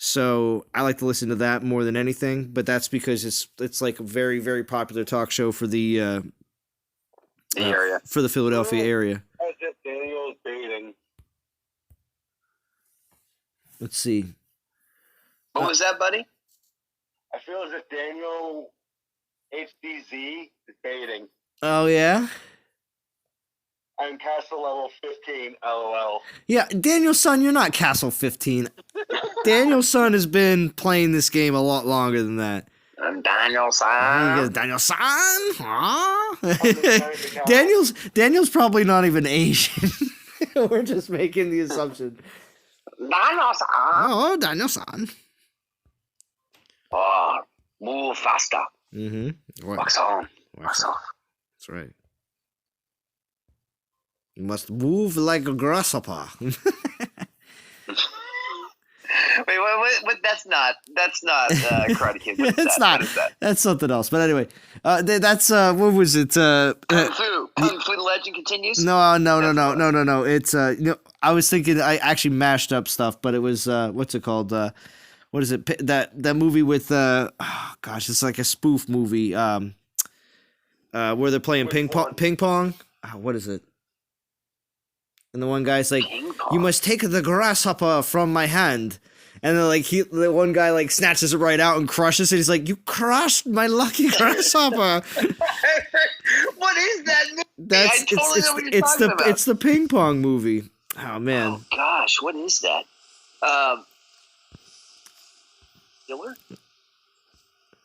S1: So I like to listen to that more than anything, but that's because it's like a very, very popular talk show for the
S2: area.
S1: for the Philadelphia area.
S3: That's just Daniel's baiting.
S1: Let's see.
S2: What was that, buddy?
S3: I feel as if Daniel HDZ is baiting.
S1: Oh yeah.
S3: I'm castle level 15, LOL.
S1: Yeah, Daniel's son, you're not Castle 15. Daniel's son has been playing this game a lot longer than that.
S2: I'm Daniel
S1: He
S2: Sam.
S1: goes, Daniel's son? Huh? Daniel's probably not even Asian. We're just making the assumption.
S2: Daniel Sam.
S1: Oh, Daniel's son.
S2: Oh, Move faster.
S1: Mm-hmm.
S2: Wax on. Wax off.
S1: That's right. You must move like a grasshopper.
S2: Wait, what? That's not Karate Kid. What is
S1: It's
S2: that?
S1: not.
S2: What is that?
S1: That's something else. But anyway, that's what was it?
S2: Kung Fu. Kung Fu: The Legend Continues.
S1: No. It's I was thinking I actually mashed up stuff, but it was what's it called? What is it? That movie with oh gosh, it's like a spoof movie. Where they're playing ping pong. What is it? And the one guy's like, "You must take the grasshopper from my hand." And then the one guy like snatches it right out and crushes it. He's like, "You crushed my lucky grasshopper."
S2: What is that movie?
S1: That's
S2: I totally know what you're talking about.
S1: It's the ping pong movie. Oh man.
S2: Oh gosh, what is that? Killer?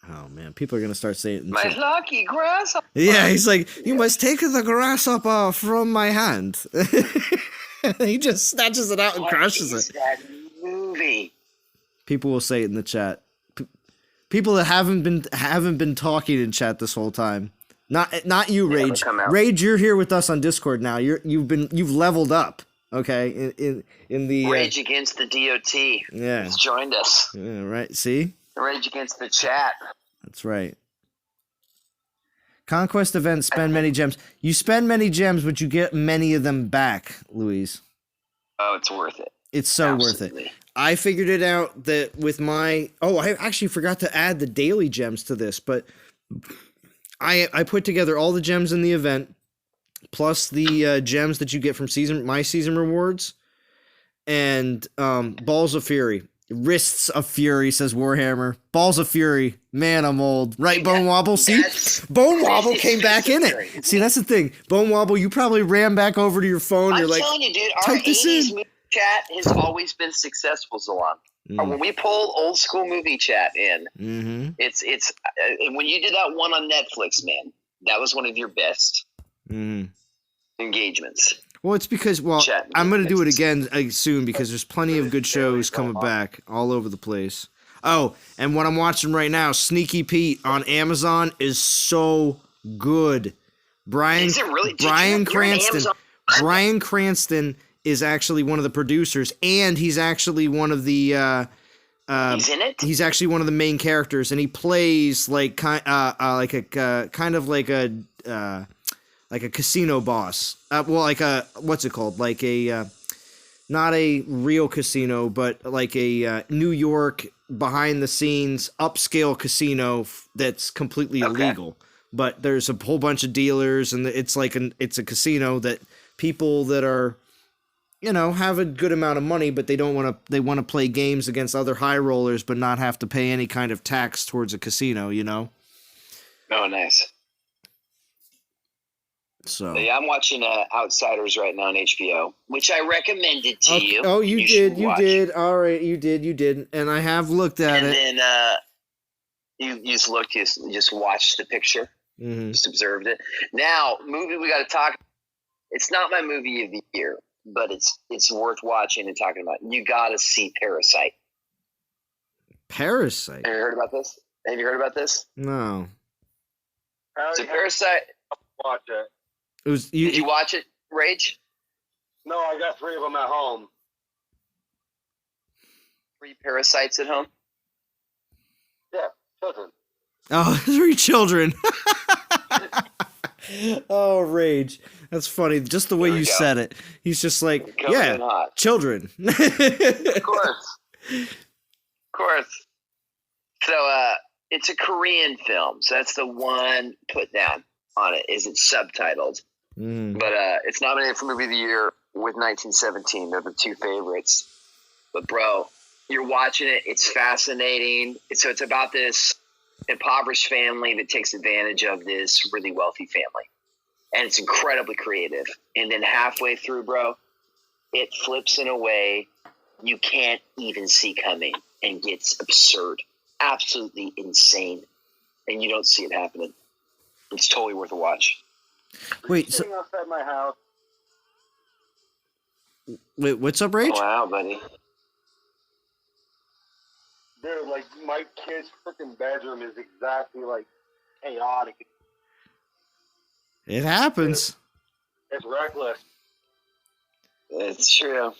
S1: Oh man, people are gonna start saying it.
S2: My lucky grasshopper.
S1: Yeah, he's like, "You must take the grasshopper from my hand." He just snatches it out and crushes it.
S2: That movie.
S1: People will say it in the chat. People that haven't been talking in chat this whole time. Not you, Rage. Rage, you're here with us on Discord now. You've leveled up. Okay, in the
S2: Rage Against the DOT.
S1: Yeah,
S2: has joined us.
S1: Yeah, right. See,
S2: Rage Against the chat.
S1: That's right. Conquest events spend many gems. You spend many gems, but you get many of them back, Louise.
S2: Oh, it's worth it.
S1: It's so worth it. I figured it out that with my... Oh, I actually forgot to add the daily gems to this, but I put together all the gems in the event, plus the gems that you get from my season rewards, and Balls of Fury. Wrists of Fury, says Warhammer. Balls of Fury. Man, I'm old. Right, Bone Wobble? See? Bone Wobble came back in it. See, that's the thing. Bone Wobble, you probably ran back over to your phone. You're like,
S2: I'm telling you, dude, our 80s movie chat has always been successful, Zalon. When we pull old school movie chat in, it's when you did that one on Netflix, man, that was one of your best engagements.
S1: Well, it's because, I'm going to do it again soon because there's plenty of good shows coming back all over the place. Oh, and what I'm watching right now, Sneaky Pete on Amazon, is so good.
S2: Is it really?
S1: Brian Cranston. Brian Cranston is actually one of the producers, and he's actually one of the...
S2: he's in it?
S1: He's actually one of the main characters, and he plays kind of like a casino boss. What's it called? Like a, not a real casino, but like a New York behind the scenes upscale casino that's completely illegal. But there's a whole bunch of dealers, and it's a casino that people that are, have a good amount of money, but they want to play games against other high rollers, but not have to pay any kind of tax towards a casino,
S2: Oh, nice.
S1: So
S2: yeah, I'm watching Outsiders right now on HBO, which I recommended to you.
S1: Oh, you did. All right, you did. And I have looked at it.
S2: And then you just looked, you just watched the picture, just observed it. Now, movie we got to talk. It's not my movie of the year, but it's worth watching and talking about. You got to see Parasite.
S1: Parasite.
S2: Have you heard about this?
S1: No.
S2: So Parasite.
S3: Watch it.
S2: Did you watch it, Rage?
S3: No, I got 3 of them at home.
S2: 3 parasites at home?
S3: Yeah, children.
S1: Oh, 3 children. Oh, Rage. That's funny. Just the way you said it. He's just like, children.
S2: Of course. So, it's a Korean film. So that's the one put down on it. Is it subtitled? But it's nominated for Movie of the Year with 1917. They're the 2 favorites. But bro, you're watching it. It's fascinating. So it's about this impoverished family that takes advantage of this really wealthy family. And it's incredibly creative. And then halfway through, bro, it flips in a way you can't even see coming and gets absurd. Absolutely insane. And you don't see it happening. It's totally worth a watch.
S1: Wait,
S3: sitting outside my house.
S1: Wait, what's up, Rage?
S2: Wow, buddy.
S3: Dude, like, my kid's freaking bedroom is exactly, like, chaotic.
S1: It happens.
S3: It's reckless.
S2: It's true.
S1: All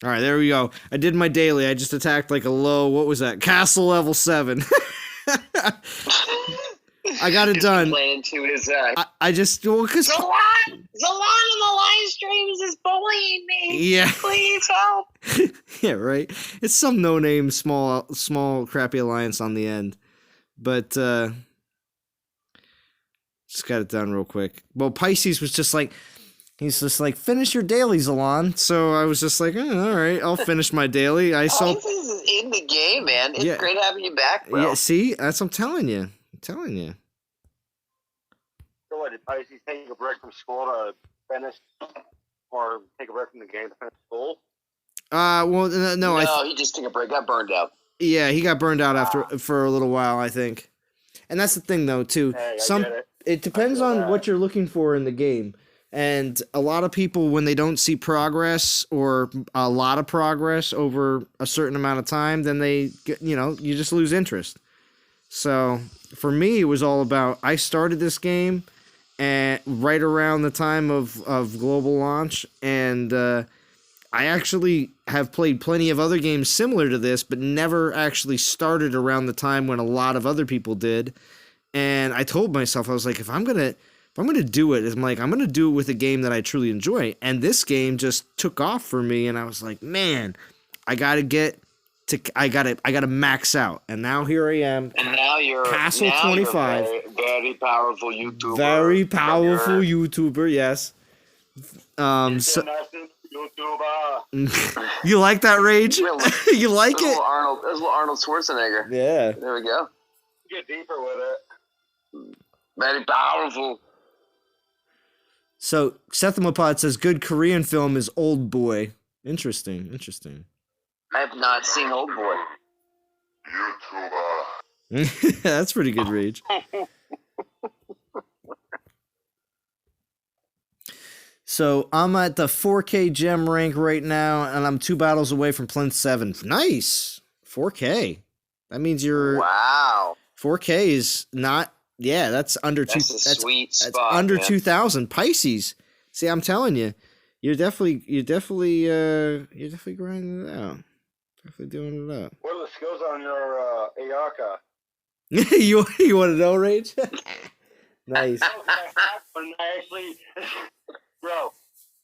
S1: right, there we go. I did my daily. I just attacked like a low, what was that? Castle level 7. I got it done.
S2: Playing to his,
S1: I just, well, because...
S2: Zalon in the live streams is bullying me.
S1: Yeah.
S2: Please help.
S1: Yeah, right. It's some no-name, small, crappy alliance on the end. But, just got it done real quick. Well, Pisces was just like, he's just like, finish your daily, Zalon. So I was just like, all right, I'll finish my daily. I saw...
S2: Pisces is in the game, man. It's great having you back, bro.
S1: Yeah, see? That's what I'm telling you. So
S3: what, did Pisces take a break from school to finish, or take a break from the game to finish school?
S1: Well, no,
S2: he just took a break, got burned out.
S1: Yeah, he got burned out for a little while, I think. And that's the thing, though, too.
S3: Hey,
S1: it depends on what you're looking for in the game. And a lot of people, when they don't see progress or a lot of progress over a certain amount of time, then they get, you just lose interest. So for me, it was all about, I started this game and right around the time of global launch, and I actually have played plenty of other games similar to this, but never actually started around the time when a lot of other people did. And I told myself, I was like, if I'm gonna do it, I'm gonna do it with a game that I truly enjoy. And this game just took off for me, and I was like, man, I gotta max out. And now here I am.
S2: And now you're
S1: Castle 25.
S2: You're very powerful YouTuber.
S1: Very powerful YouTuber, yes. You like that, Rage? You like it?
S2: That's little Arnold Schwarzenegger.
S1: Yeah.
S2: There we go.
S3: Get deeper with it.
S2: Very powerful.
S1: So Sethamapod says good Korean film is Old Boy. Interesting.
S2: I have not seen Old Boy.
S3: YouTuber.
S1: That's pretty good, Rage. So I'm at the 4K gem rank right now, and I'm 2 battles away from Plinth 7. Nice. 4K. That means you're...
S2: Wow.
S1: 4K is not... Yeah, that's under
S2: that's
S1: two.
S2: A
S1: that's
S2: sweet
S1: that's
S2: spot,
S1: under
S2: man.
S1: 2,000 Pisces. See, I'm telling you, you're definitely grinding it out. Definitely doing it up.
S3: What are the skills on your Ayaka?
S1: you want to know, Rage? Nice.
S3: Bro,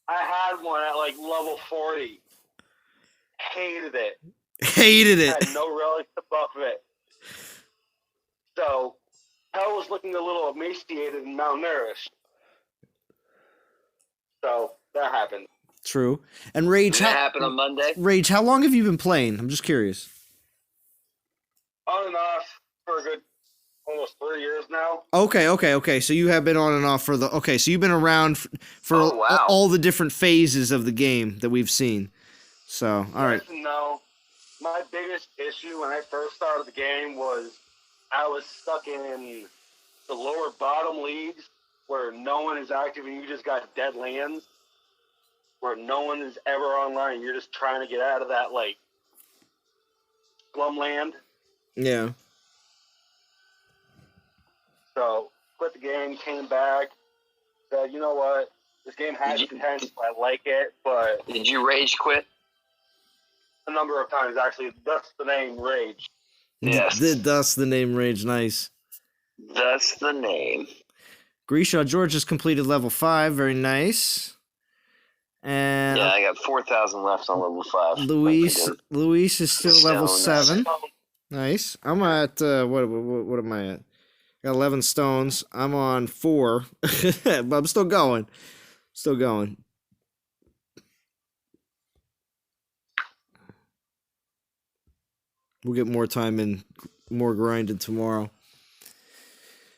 S3: I had one at like level 40. Hated it. Had no relics to buff it. So, Hell was looking a little emaciated and malnourished. So, that happened.
S1: True. And Rage,
S2: that happened on Monday?
S1: Rage, how long have you been playing? I'm just curious.
S3: On and off for a good almost 3 years now.
S1: Okay. So you have been on and off so you've been around for all the different phases of the game that we've seen. So, all right.
S3: No, my biggest issue when I first started the game was I was stuck in the lower bottom leagues where no one is active and you just got dead lands, where no one is ever online. You're just trying to get out of that, like, slum land.
S1: Yeah.
S3: So, quit the game, came back, said, you know what, this game has potential, I like it, but...
S2: Did you rage quit?
S3: A number of times, actually. That's the name, Rage.
S2: Yes.
S1: That's the name, Rage. Nice.
S2: That's the name.
S1: Grisha George has completed level 5. Very nice. And
S2: yeah, I got 4,000 left on level 5.
S1: Luis is still level 7. Nice. I'm at what am I at? Got 11 stones. I'm on 4, but I'm still going. We'll get more time and more grinding tomorrow.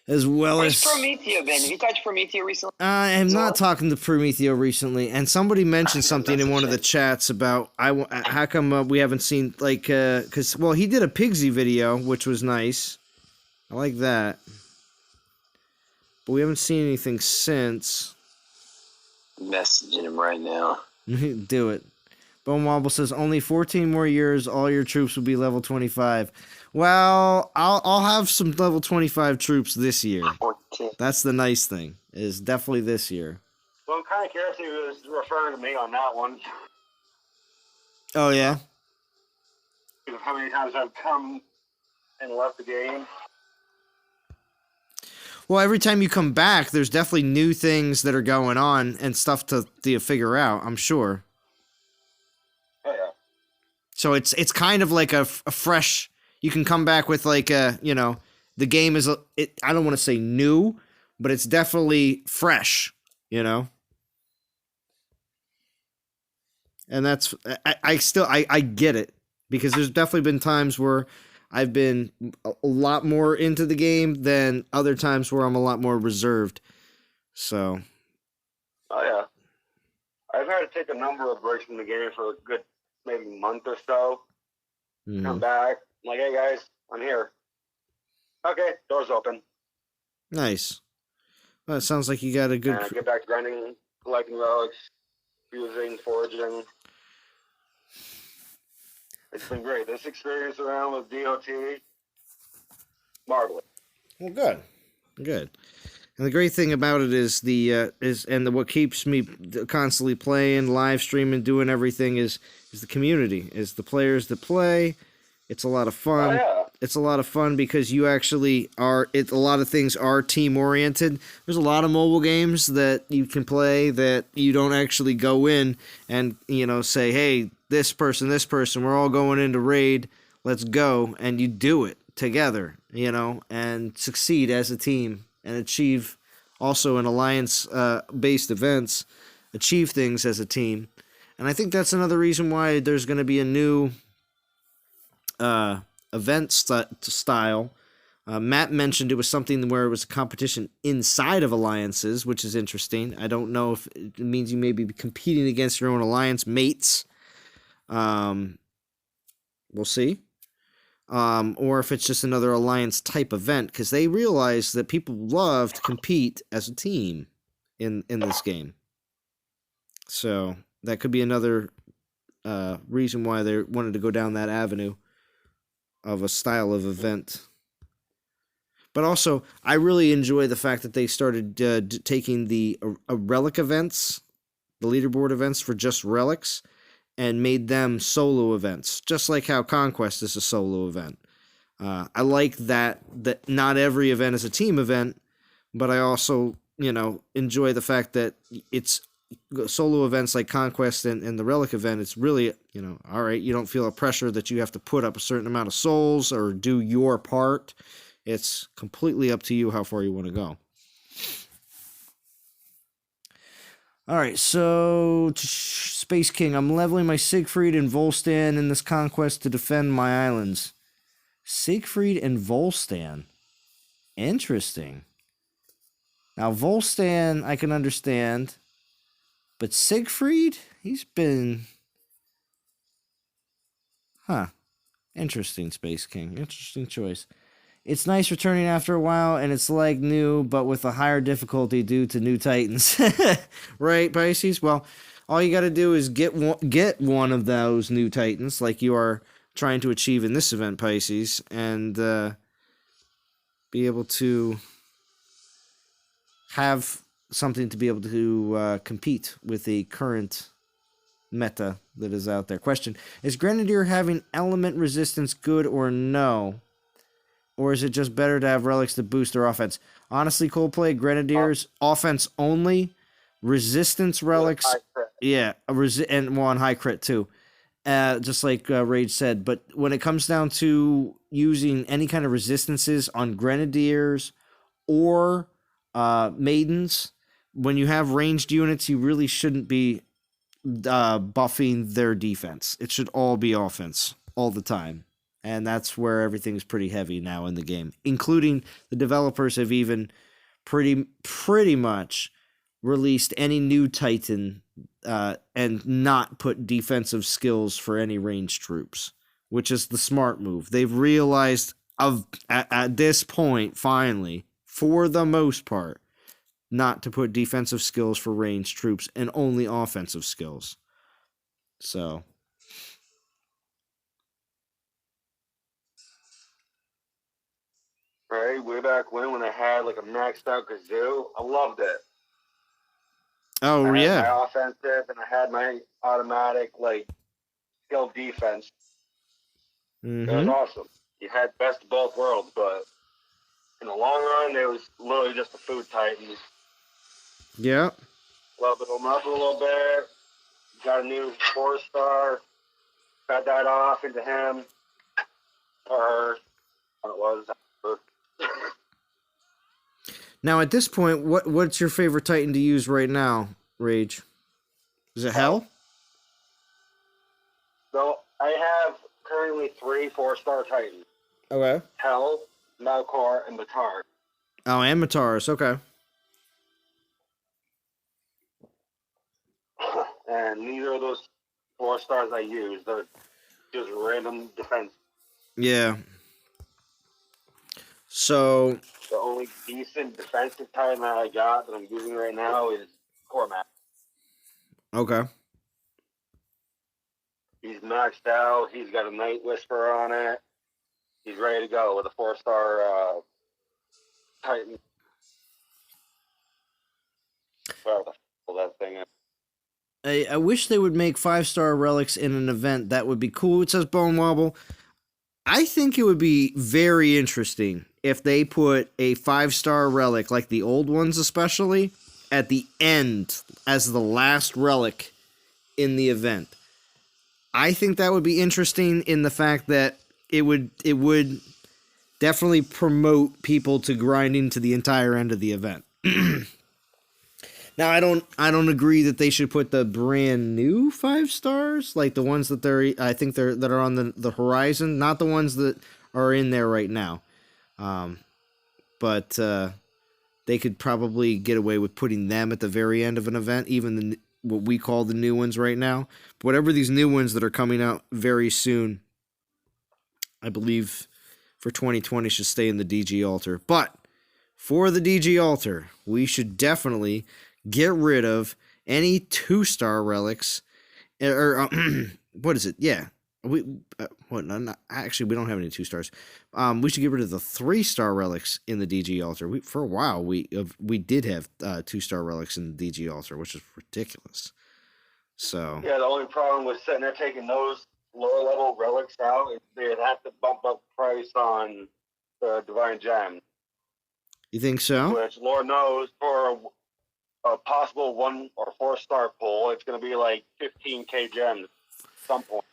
S1: As well as
S2: Promethea been? Have you touched Promethea recently?
S1: I am not talking to Promethea recently, and somebody mentioned something in one of the chats about how come we haven't seen because he did a Pigsy video, which was nice. I like that, but we haven't seen anything since.
S2: I'm messaging him right now.
S1: Do it. Bone Wobble says only 14 more years, all your troops will be level 25. Well, I'll have some level 25 troops this year.
S2: 14.
S1: That's the nice thing. Is definitely this year.
S3: Well, I'm kind of curious if he was referring to me on that one.
S1: Oh yeah.
S3: How many times I've come and left the game.
S1: Well, every time you come back, there's definitely new things that are going on and stuff to figure out, I'm sure.
S3: Oh, yeah.
S1: So it's kind of like a fresh, you can come back with like a, the game is, I don't want to say new, but it's definitely fresh, And that's, I get it, because there's definitely been times where I've been a lot more into the game than other times where I'm a lot more reserved. So.
S3: Oh, yeah. I've had to take a number of breaks from the game for a good maybe month or so.
S1: Mm-hmm.
S3: Come back. I'm like, hey, guys, I'm here. Okay, door's open.
S1: Nice. Well, it sounds like you got a good...
S3: And I get back to grinding, collecting relics, fusing, foraging. It's been great. This experience around with DOT, marvelous.
S1: Well, good. And the great thing about it is what keeps me constantly playing, live streaming, doing everything is the community, is the players that play. It's a lot of fun.
S3: Oh, yeah.
S1: It's a lot of fun because you actually are. A lot of things are team oriented. There's a lot of mobile games that you can play that you don't actually go in and say, hey, this person, we're all going into raid. Let's go, and you do it together, and succeed as a team and achieve also in alliance based events, achieve things as a team. And I think that's another reason why there's going to be a new event style. Matt mentioned it was something where it was a competition inside of alliances, which is interesting. I don't know if it means you may be competing against your own alliance mates. We'll see. Or if it's just another alliance type event, because they realize that people love to compete as a team in this game. So that could be another reason why they wanted to go down that avenue of a style of event. But also, I really enjoy the fact that they started taking the relic events, the leaderboard events for just relics, and made them solo events, just like how Conquest is a solo event. I like that not every event is a team event, but I also, enjoy the fact that it's solo events like Conquest and the Relic event. It's really, all right, you don't feel a pressure that you have to put up a certain amount of souls or do your part. It's completely up to you how far you want to go. All right, so Space King, I'm leveling my Siegfried and Volstan in this conquest to defend my islands. Siegfried and Volstan. Interesting. Now, Volstan, I can understand. But Siegfried, he's been... Interesting, Space King. Interesting choice. It's nice returning after a while, and it's like new, but with a higher difficulty due to new Titans. Right, Pisces? Well, all you got to do is get one of those new Titans, like you are trying to achieve in this event, Pisces, and be able to have something to be able to compete with the current meta that is out there. Question, is Grenadier having element resistance good or no? Or is it just better to have relics that boost their offense? Honestly, Coldplay, Grenadiers, offense only, resistance relics, and on high crit too. Just like Rage said. But when it comes down to using any kind of resistances on Grenadiers or Maidens, when you have ranged units, you really shouldn't be buffing their defense. It should all be offense all the time. And that's where everything's pretty heavy now in the game, including the developers have even pretty much released any new Titan and not put defensive skills for any ranged troops, which is the smart move. They've realized at this point, finally, for the most part, not to put defensive skills for ranged troops and only offensive skills. So
S3: right? Way back when I had like a maxed out kazoo, I loved it.
S1: Oh
S3: I had
S1: yeah.
S3: my offensive and I had my automatic like skill defense. It was
S1: Mm-hmm.
S3: awesome. You had best of both worlds, but in the long run, it was literally just a food Titans.
S1: Yeah.
S3: Leveled him up a little bit. Got a new 4-star. Got that off into him. Or what it was.
S1: Now at this point, what's your favorite Titan to use right now, Rage? Is it Hell?
S3: So I have currently 3 4-star Titans.
S1: Okay.
S3: Hell, Melkor, and Batar.
S1: Oh, and Mataris. Okay.
S3: And neither of those 4 stars I use. They're just random defense.
S1: Yeah. So.
S3: The only decent defensive Titan that I got that I'm using right now is Cormac.
S1: Okay.
S3: He's maxed out. He's got a Night Whisperer on it. He's ready to go with a 4-star Titan. Whatever the that thing is.
S1: I wish they would make 5-star relics in an event. That would be cool. It says Bone Wobble. I think it would be very interesting if they put a 5-star relic, like the old ones especially, at the end as the last relic in the event. I think that would be interesting in the fact that it would definitely promote people to grinding to the entire end of the event. Now I don't agree that they should put the brand new 5 stars, like the ones that that are on the horizon, not the ones that are in there right now. But they could probably get away with putting them at the very end of an event, even what we call the new ones right now. But whatever these new ones that are coming out very soon, I believe for 2020 should stay in the DG Altar. But for the DG Altar, we should definitely get rid of any 2-star relics, or what is it? Yeah, we actually we don't have any 2 stars. We should get rid of the 3-star relics in the DG Altar. For a while we did have 2-star relics in the DG Altar, which is ridiculous. So
S3: yeah, the only problem with sitting there taking those lower level relics out is they'd have to bump up price on the Divine Gem.
S1: you think so?
S3: Which Lord knows for a possible 1 or 4-star pull, it's going to be like 15k gems at some point.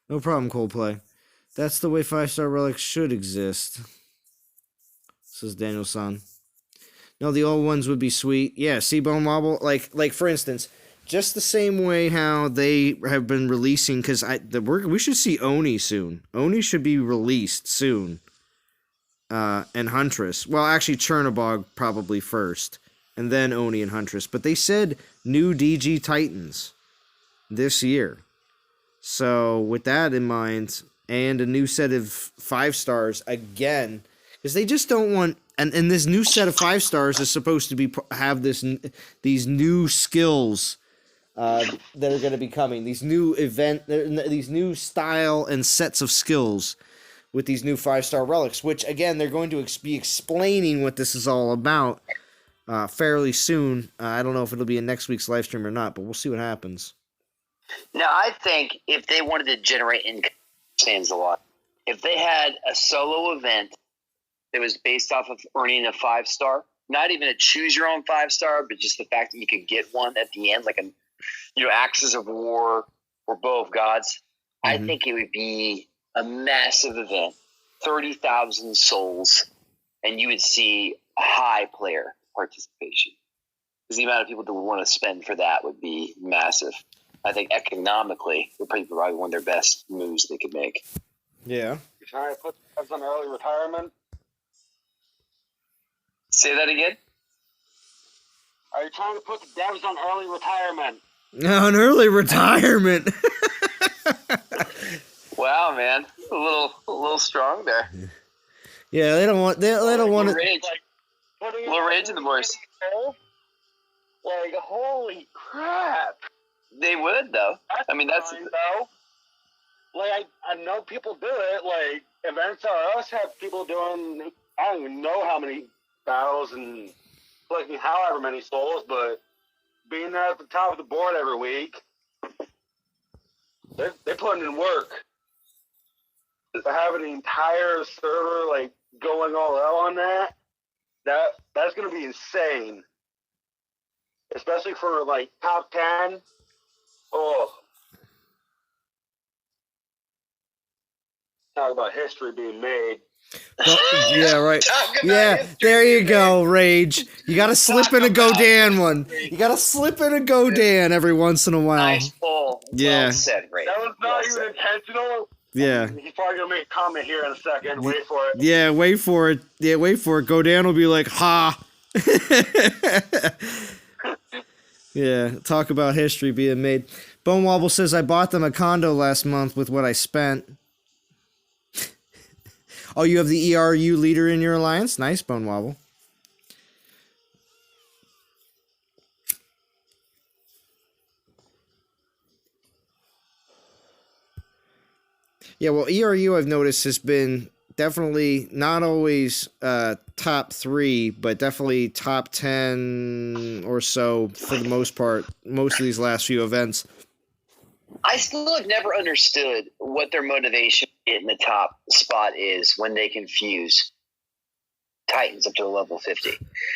S1: No problem, Coldplay. That's the way 5-star relics should exist, says Daniel-san. No, the old ones would be sweet. Yeah, see Bone Wobble? Like for instance, just the same way how they have been releasing, because we should see Oni soon. Oni should be released soon. And Huntress. Well, actually, Chernobog probably first, and then Oni and Huntress. But they said new DG Titans this year. So with that in mind, and a new set of 5 stars again, because they just don't want. And this new set of 5 stars is supposed to have these new skills that are going to be coming. These new style and sets of skills with these new 5-star relics, which again they're going to be explaining what this is all about fairly soon. I don't know if it'll be in next week's live stream or not, but we'll see what happens.
S2: Now, I think if they wanted to generate income, stands a lot. If they had a solo event that was based off of earning a 5-star, not even a choose your own 5-star, but just the fact that you could get one at the end, like Axes of War or Bow of Gods, I think it would be a massive event, 30,000 souls, and you would see a high player participation. Because the amount of people that would want to spend for that would be massive. I think economically, it would probably one of their best moves they could make.
S1: Yeah.
S3: You're trying to put us on early retirement?
S2: Say that again?
S3: Are you trying to put the devs on early retirement?
S1: On early retirement.
S2: Wow, man, a little strong there.
S1: Yeah, they don't want. They don't want to.
S2: Rage. Little rage in the boys.
S3: Like, holy crap!
S2: They would though. I mean, that's.
S3: Though. like I know people do it. Like events are us have people doing. I don't even know how many battles and collecting however many souls, but being there at the top of the board every week, they're putting in work. To have an entire server like going all out on that's going to be insane, especially for like top 10. Oh, talk about history being made.
S1: Well, yeah, right.
S2: Talk about
S1: Yeah,
S2: history,
S1: there you
S2: man.
S1: go, Rage. You got to slip in a
S2: Talk
S1: Godan
S2: about
S1: one. You got to slip in a Godan every once in a while.
S2: Nice pull.
S1: Yeah.
S2: Well said, Ray.
S3: That was not
S2: Well
S3: even
S2: said.
S3: intentional.
S1: Yeah.
S3: He's probably gonna make a comment here in a second. Wait for it.
S1: Yeah, wait for it. Yeah, wait for it. Godan will be like, ha. Yeah, talk about history being made. Bone Wobble says, I bought them a condo last month with what I spent. Oh, you have the ERU leader in your alliance? Nice, Bone Wobble. Yeah, well, ERU I've noticed has been definitely not always top 3, but definitely top 10 or so for the most part, most of these last few events.
S2: I still have never understood what their motivation to get in the top spot is when they confuse Titans up to a level 50.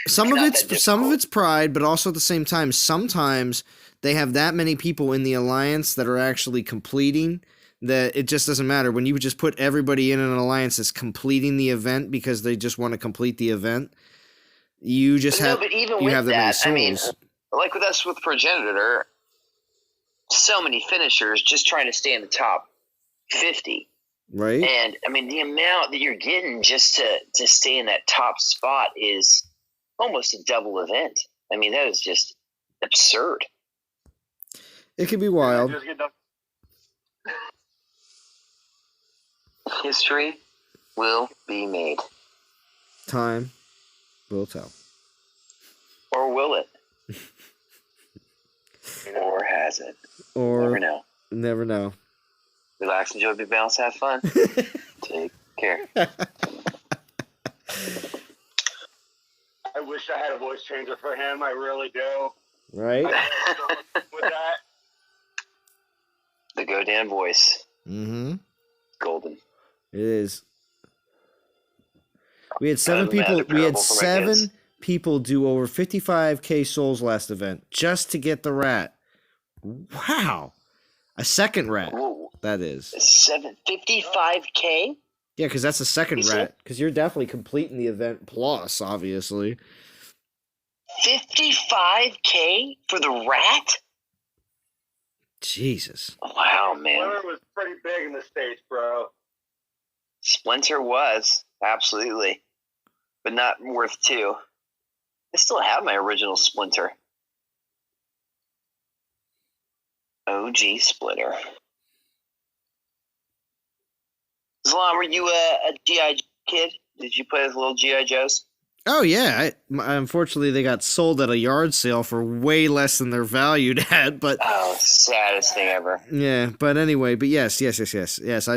S1: Some
S2: Not
S1: of
S2: that
S1: it's pride, but also at the same time, sometimes they have that many people in the alliance that are actually completing that it just doesn't matter. When you just put everybody in an alliance that's completing the event because they just want to complete the event, you just
S2: No,
S1: have
S2: but even
S1: you
S2: with
S1: have that
S2: that, I
S1: many
S2: mean,
S1: souls,
S2: like with us with Progenitor, so many finishers just trying to stay in the top 50.
S1: right?
S2: And I mean, the amount that you're getting just to stay in that top spot is almost a double event. I mean, that is just absurd.
S1: It could be wild.
S3: Just get done.
S2: History will be made.
S1: Time will tell.
S2: Or will it? Or has it?
S1: Or
S2: Never know.
S1: never know.
S2: Relax, enjoy, be balanced, have fun. Take care.
S3: I wish I had a voice changer for him. I really do.
S1: Right?
S3: With that,
S2: The Godan voice.
S1: Mm-hmm.
S2: Golden.
S1: It is. We had 7
S2: Other than that,
S1: people.
S2: the
S1: We had
S2: parable for my
S1: 7
S2: kids.
S1: people do over 55k souls last event just to get the rat. Wow, a second rat.
S2: Whoa.
S1: That is.
S2: 755K?
S1: Yeah, because that's a second
S2: You said-
S1: rat. Because you're definitely completing the event plus, obviously.
S2: 55K for the rat?
S1: Jesus.
S2: Wow, man.
S3: Splinter was pretty big in the States, bro.
S2: Splinter was, absolutely. But not worth 2. I still have my original Splinter. OG Splinter. Zalon, were you a G.I. kid? Did you play with little G.I. Joes?
S1: Oh yeah. Unfortunately, they got sold at a yard sale for way less than they're valued at. But
S2: Oh, saddest thing ever.
S1: yeah. But anyway. But yes. I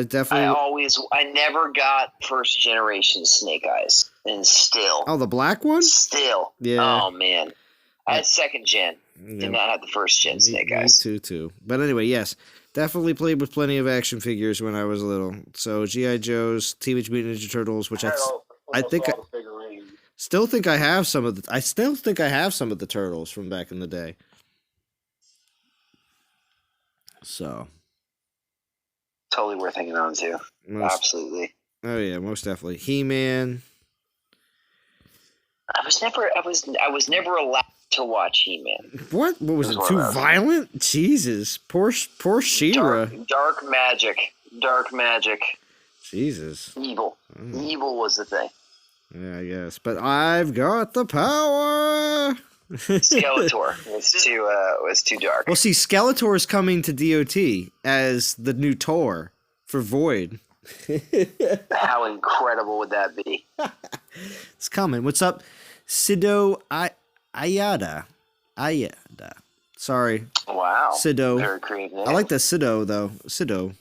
S1: definitely.
S2: I never got first generation Snake Eyes. And still.
S1: Oh, the black one.
S2: Still.
S1: Yeah.
S2: Oh, man. I had second gen.
S1: Yeah.
S2: Did not have the first gen Snake
S1: Me
S2: Eyes.
S1: too. But anyway, yes. Definitely played with plenty of action figures when I was little. So G.I. Joe's, Teenage Mutant Ninja Turtles, which I think
S3: all the figurines.
S1: still think I have some of the. I still think I have some of the turtles from back in the day. So
S2: Totally worth hanging on to. Absolutely.
S1: Oh yeah, most definitely. He-Man.
S2: I was never allowed to watch He-Man.
S1: What was
S2: It
S1: it?
S2: was
S1: Too
S2: one of those.
S1: violent? Jesus, poor She-Ra.
S2: Dark magic. Dark magic.
S1: Jesus.
S2: Evil.
S1: Mm.
S2: Evil was the thing.
S1: Yeah, I guess. But I've got the power.
S2: Skeletor was too dark.
S1: Well, see, Skeletor is coming to DOT as the new Tor for Void.
S2: How incredible would that be?
S1: It's coming. What's up, Sido Ayada? Sorry,
S2: Wow.
S1: Sido.
S2: Very creative name.
S1: I like that Sido though. Sido.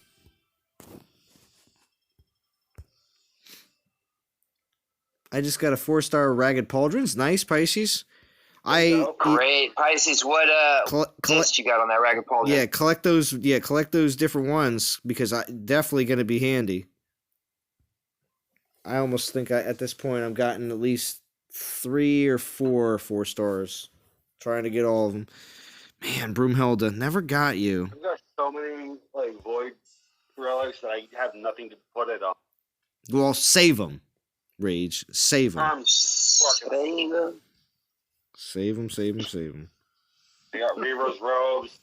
S1: I just got a 4-star Ragged Pauldrons. Nice, Pisces. I
S2: Great. Pisces, what list you got on that Ragged Pauldron?
S1: Yeah, collect those. Yeah, collect those different ones because I definitely going to be handy. I almost think at this point I've gotten at least 3 or 4 stars, trying to get all of them. Man, Broomhilda never got you.
S3: I've got so many like void relics that I have nothing to put it on.
S1: Well, save them, Rage. Save them.
S2: Save them.
S1: Save them. Save them. Save them.
S3: We got Reaver's robes,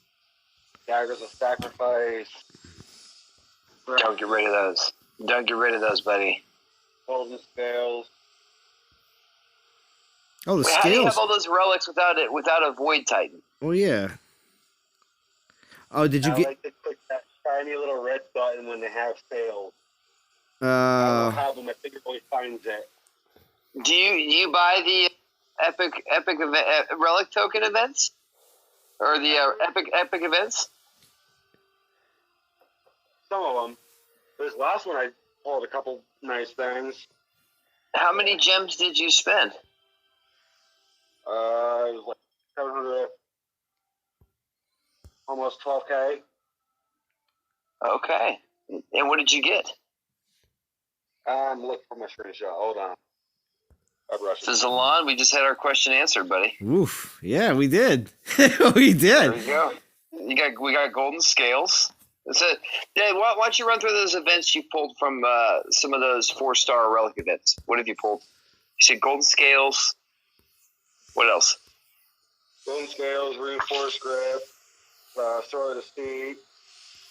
S3: daggers of sacrifice.
S2: Don't get rid of those. Don't get rid of those, buddy.
S3: Golden scales.
S1: Oh, the
S2: Wait,
S1: scales.
S2: how do you have all those relics without a Void Titan?
S1: Oh yeah. Oh, did you
S3: I
S1: get?
S3: like to click that shiny little red button when they have sales. I don't have them. I think it always finds it.
S2: Do you buy the epic event, relic token events or the epic events?
S3: Some of them. This last one I pulled a couple nice things.
S2: How many gems did you spend?
S3: It was like 700, almost 12K.
S2: Okay. And what did you get?
S3: I'm looking for my screenshot. Hold on.
S2: So Zalon, we just had our question answered, buddy.
S1: Oof. Yeah, we did. We did.
S2: There you go. We got golden scales. So, Dave, why don't you run through those events you pulled from some of those 4-star relic events? What have you pulled? You said golden scales. What else?
S3: Golden scales, reinforced grip, sword of steed,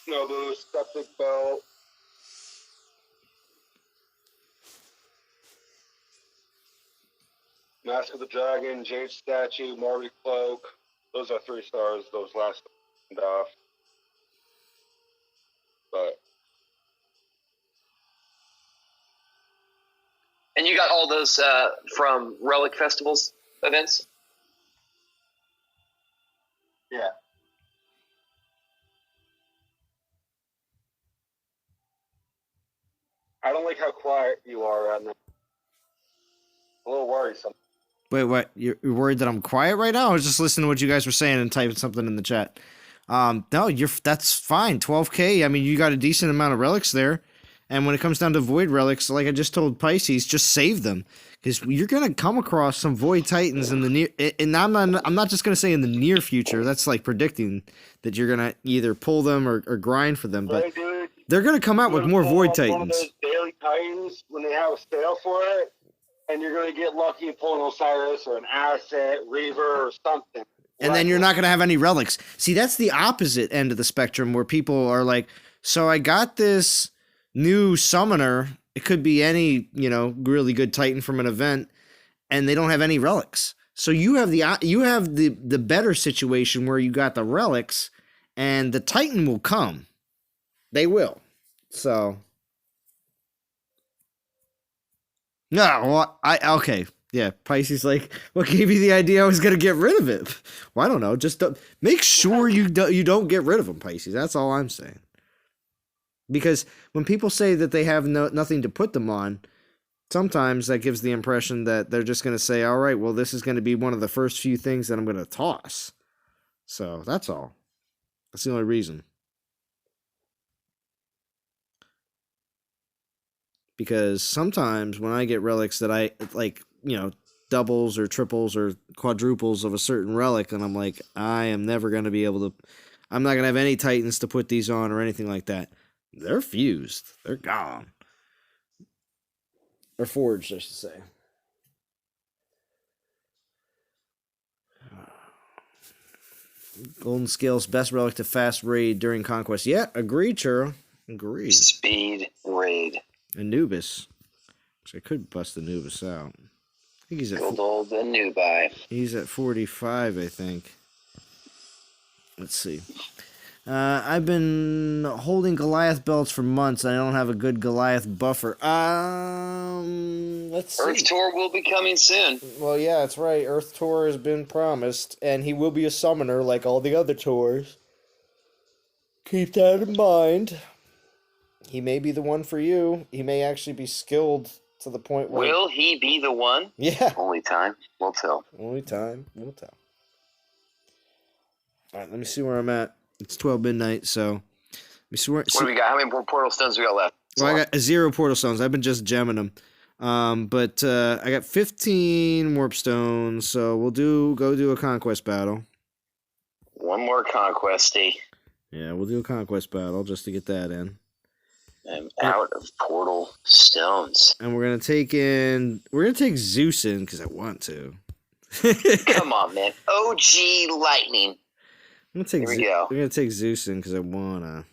S3: snow boost, septic belt. Mask of the Dragon, Jade Statue, Marty Cloak. Those are 3 stars. Those last off. But
S2: And you got all those from Relic Festivals events?
S3: yeah. I don't like how quiet you are right now. A little worrisome.
S1: Wait, what? You're worried that I'm quiet right now? I was just listening to what you guys were saying and typing something in the chat. No, that's fine. 12K. I mean, you got a decent amount of relics there. And when it comes down to void relics, like I just told Pisces, just save them because you're gonna come across some void titans in the near. And I'm not just gonna say in the near future. That's like predicting that you're gonna either pull them or grind for them. But they're gonna come out with more void titans.
S3: One of those daily titans when they have a sale for it, and you're gonna get lucky and pull an Osiris or an Asset, Reaver, or something.
S1: And then you're not going to have any relics. See, that's the opposite end of the spectrum where people are like, so I got this new summoner. It could be any, really good Titan from an event, and they don't have any relics. So you have the better situation where you got the relics, and the Titan will come. They will. So. No, okay. Yeah, Pisces like, what gave you the idea I was going to get rid of it? Well, I don't know. Just make sure you don't get rid of them, Pisces. That's all I'm saying. Because when people say that they have nothing to put them on, sometimes that gives the impression that they're just going to say, all right, well, this is going to be one of the first few things that I'm going to toss. So that's all. That's the only reason. Because sometimes when I get relics that I like, doubles or triples or quadruples of a certain relic, and I'm like, I am never going to be able to, I'm not going to have any Titans to put these on or anything like that. They're fused. They're gone. Or forged, I should say. Golden Scales, best relic to fast raid during Conquest. Yeah, agreed, Churro. Agreed.
S2: Speed raid.
S1: Anubis. Which I could bust Anubis out. I think he's at
S2: Good old Anubi.
S1: He's at 45, I think. Let's see. I've been holding Goliath belts for months. I don't have a good Goliath buffer. Let's see.
S2: Earth Tour will be coming soon.
S1: Well, yeah, that's right. Earth Tour has been promised, and he will be a summoner like all the other tours. Keep that in mind. He may be the one for you. He may actually be skilled to the point where...
S2: Will he be the one?
S1: Yeah.
S2: Only time will tell.
S1: Only time will tell. All right, let me see where I'm at. It's 12 midnight, so... Let me see where...
S2: What do we got? How many more portal stones we got left?
S1: Well, I got 0 portal stones. I've been just gemming them. But I got 15 warp stones, so we'll go do a conquest battle.
S2: One more conquesty.
S1: Yeah, we'll do a conquest battle just to get that in.
S2: I'm out of portal stones.
S1: And we're gonna take Zeus in because I want to.
S2: Come on, man. OG lightning.
S1: I'm gonna take
S2: Here we go.
S1: We're gonna take Zeus in because I wanna.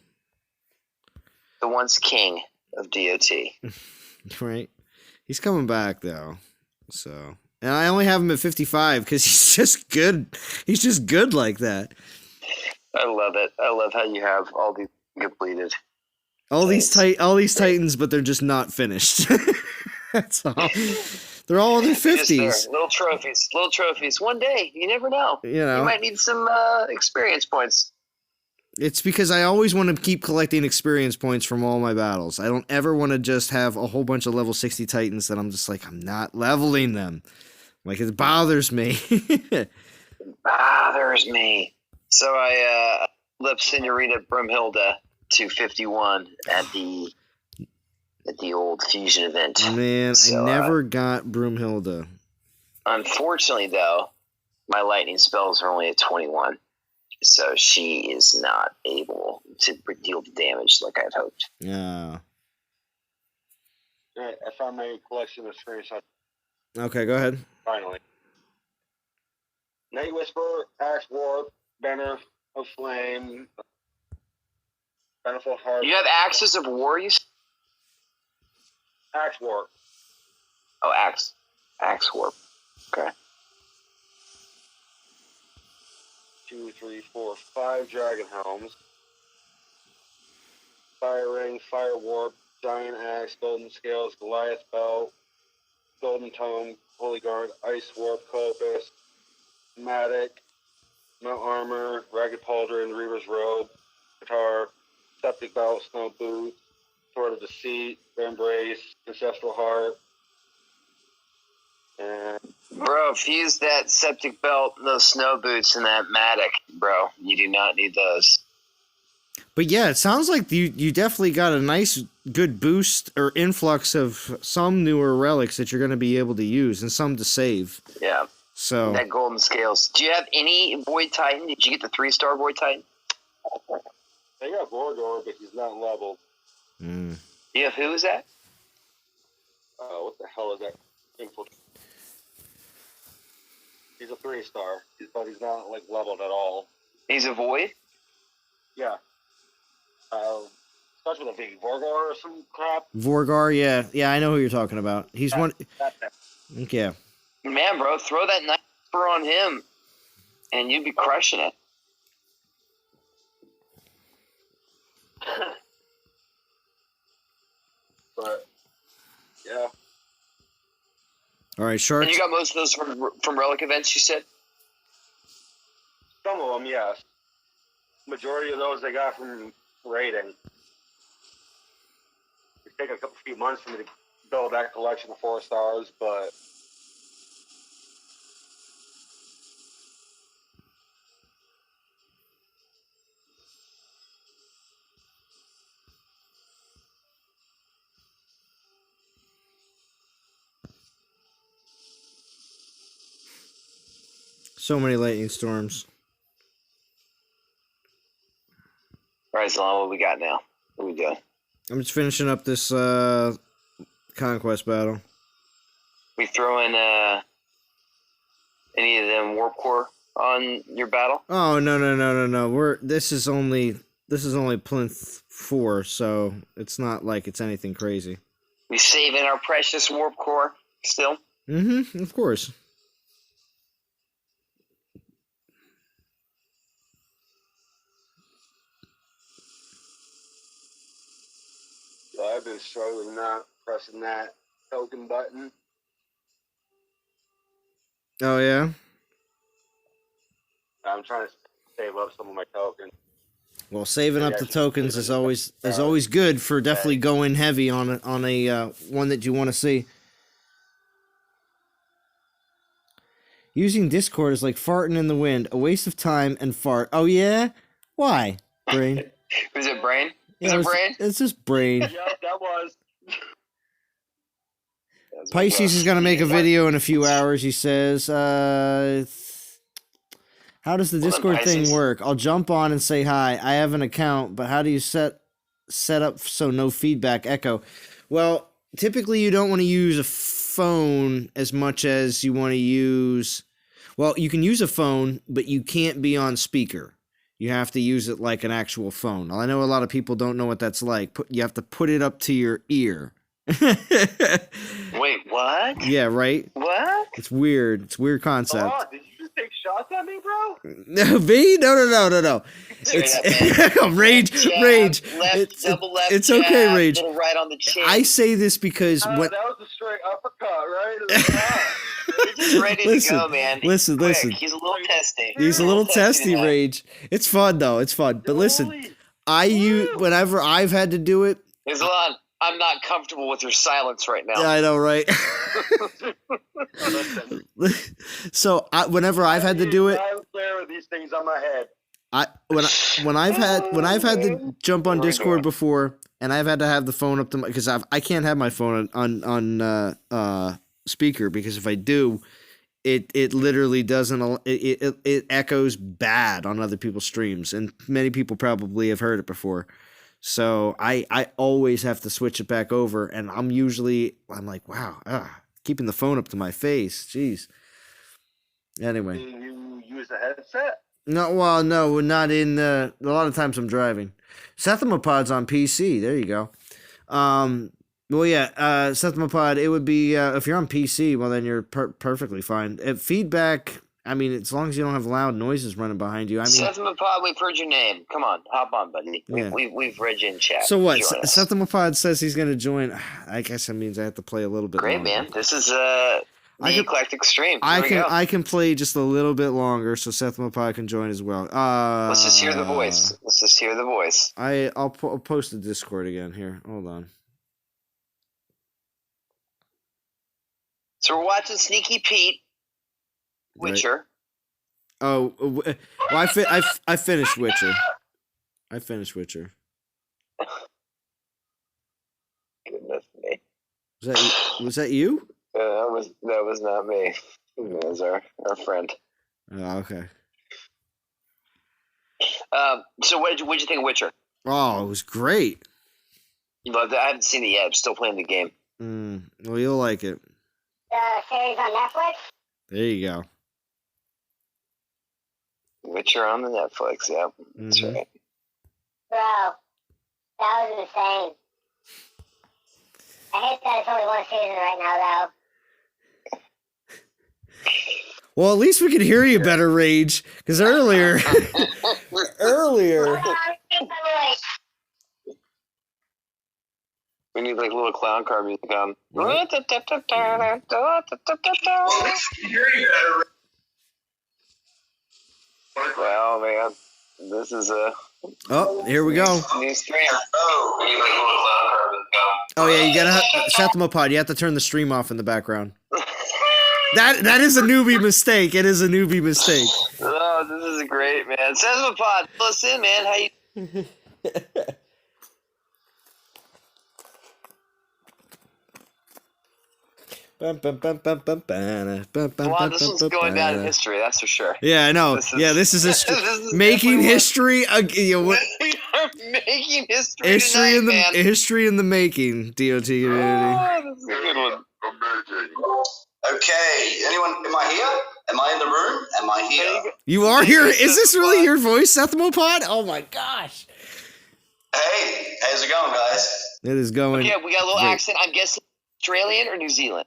S2: The once king of DOT.
S1: Right? He's coming back though. So, and I only have him at 55 because he's just good. He's just good like that.
S2: I love it. I love how you have all these completed.
S1: All these titans, but they're just not finished. That's all. They're all in their 50s.
S2: Little trophies. One day, you never know.
S1: You know,
S2: you might need some experience points.
S1: It's because I always want to keep collecting experience points from all my battles. I don't ever want to just have a whole bunch of level 60 titans that I'm just like, I'm not leveling them. Like, it bothers me.
S2: It bothers me. So I left Senorita Brumhilda to 51 at the old fusion event.
S1: Man, so, I never got Broomhilda.
S2: Unfortunately, though, my lightning spells are only at 21. So she is not able to deal the damage like I'd hoped.
S1: Yeah.
S3: All right, I found my collection of screenshots.
S1: Okay, go ahead.
S3: Finally. Night Whisperer, Axe Warp, Banner of Flame, Bountiful Heart.
S2: You have Axes of War, you said?
S3: Axe Warp.
S2: Oh, Axe Warp. Okay.
S3: 2, 3, 4, 5 Dragon Helms. Fire Ring, Fire Warp, Giant Axe, Golden Scales, Goliath Belt, Golden Tome, Holy Guard, Ice Warp, Colpus, Matic, Mount Armor, Ragged Pauldron, Reaver's Robe, Guitar, Septic Belt, Snow Boots, Sword of Deceit, Embrace, Ancestral Heart, and...
S2: Bro, fuse that Septic Belt, those snow boots, and that Matic, bro. You do not need those.
S1: But yeah, it sounds like you definitely got a nice, good boost or influx of some newer relics that you're going to be able to use and some to save.
S2: Yeah.
S1: So
S2: that Golden Scales. Do you have any Void Titan? Did you get the 3-star Void Titan?
S3: I got Vorgor, but he's not leveled.
S2: You have who is that?
S3: What the hell is that? He's a 3-star, but he's not like leveled at all.
S2: He's a Void?
S3: Yeah. Starts with a V. Vorgar or some crap.
S1: Vorgar, yeah, I know who you're talking about. He's one. Yeah.
S2: Man, bro, throw that Night Whisperer on him, and you'd be crushing it.
S3: But yeah.
S1: All right, Sharks.
S2: And you got most of those from relic events, you said?
S3: Some of them, yes. Majority of those I got from raiding. It's taken a few months for me to build that collection of 4 stars, but
S1: so many lightning storms.
S2: All right, Zalon, what we got now? What we doing?
S1: I'm just finishing up this conquest battle.
S2: We throwing any of them warp core on your battle?
S1: Oh no. This is only plinth 4, so it's not like it's anything crazy.
S2: We saving our precious warp core still?
S1: Of course.
S3: I've been struggling not pressing that token button.
S1: Oh yeah.
S3: I'm trying to save up some of my tokens.
S1: Well, saving up the tokens is always good for definitely going heavy on a one that you want to see. Using Discord is like farting in the wind, a waste of time and fart. Oh yeah? Why? Brain.
S2: Was it Brain?
S1: Yeah,
S2: Brain?
S1: it's just Brain.
S3: Yeah, that was.
S1: Pisces is gonna make a video in a few hours. He says, "How does the Discord thing work? I'll jump on and say hi. I have an account, but how do you set up so no feedback echo?" Well, typically you don't want to use a phone as much as you want to use. Well, you can use a phone, but you can't be on speaker. You have to use it like an actual phone. I know a lot of people don't know what that's like. You have to put it up to your ear.
S2: Wait, what?
S1: Yeah, right?
S2: What?
S1: It's weird. It's a weird concept.
S3: Oh, did you just take shots at me, bro?
S1: No, V? No. It's rage.
S2: Left, double left.
S1: It's
S2: jab,
S1: okay, rage.
S2: Little right on the chin.
S1: I say this because
S3: That was a straight uppercut, right? To the top.
S2: He's ready to go, man.
S1: Listen.
S2: He's a little testy.
S1: He's a little testy,
S2: tonight.
S1: Rage. It's fun though. It's fun. But listen, whenever I've had to do it.
S2: Islan, I'm not comfortable with your silence right now.
S1: Yeah, I know, right? So whenever I've had to do it,
S3: I was there with these things on my head.
S1: when I've had to jump on Discord before, and I've had to have the phone up to because I can't have my phone on speaker because if I do, it literally doesn't it echoes bad on other people's streams, and many people probably have heard it before. So I always have to switch it back over, and I'm like, wow, keeping the phone up to my face. Jeez. Anyway.
S3: Do you use a headset?
S1: No, well, no, not in. A lot of times I'm driving. Sethamapod's on PC. There you go. Well, yeah, Sethamapod. It would be if you're on PC. Well, then you're perfectly fine. Feedback. I mean, as long as you don't have loud noises running behind you. I mean,
S2: Sethamapod, we've heard your name. Come on, hop on, buddy.
S1: Yeah.
S2: We've read you in chat.
S1: So what? Sethamapod says he's going to join. I guess that means I have to play a little bit.
S2: Great,
S1: longer.
S2: man. This is the eclectic stream.
S1: I can play just a little bit longer, so Sethamapod can join as well.
S2: Let's just hear the voice.
S1: I'll post the Discord again here. Hold on.
S2: So we're watching Sneaky Pete. Witcher.
S1: Right. Oh, well, I finished Witcher.
S2: Goodness me.
S1: Was that you?
S2: That was not me. That was our friend.
S1: Oh, okay.
S2: So what did you think of Witcher?
S1: Oh, it was great.
S2: You loved it? I haven't seen it yet. I'm still playing the game.
S1: Well, you'll like it.
S4: Series on Netflix?
S1: There you go.
S2: Witcher on the Netflix, yeah. That's right.
S4: Bro, that was insane. I hate that it's only one season right now, though.
S1: Well, at least we could hear you better, Rage. Because earlier...
S2: We need like little clown car music on.
S1: Right.
S2: Well, man, this is a.
S1: Oh, here we go.
S2: New stream. Oh, we need like little clown car music on.
S1: Oh yeah, you gotta Sethamapod. You have to turn the stream off in the background. That is a newbie mistake. It is a newbie mistake.
S2: Oh, this is great, man. Sethamapod, listen, man. How you? Well, this one's going down in history, that's for sure.
S1: Yeah, I know. This is making history.
S2: We are making history.
S1: History in the making. DOT community.
S2: Oh, this is a good one.
S5: Okay, anyone? Am I here? Am I in the room? Am I here?
S1: You are here. Is this really your voice, Sethamapod? Oh my gosh.
S5: Hey, how's it going, guys?
S1: It is going.
S2: Okay, we got a little accent. I'm guessing Australian or New Zealand.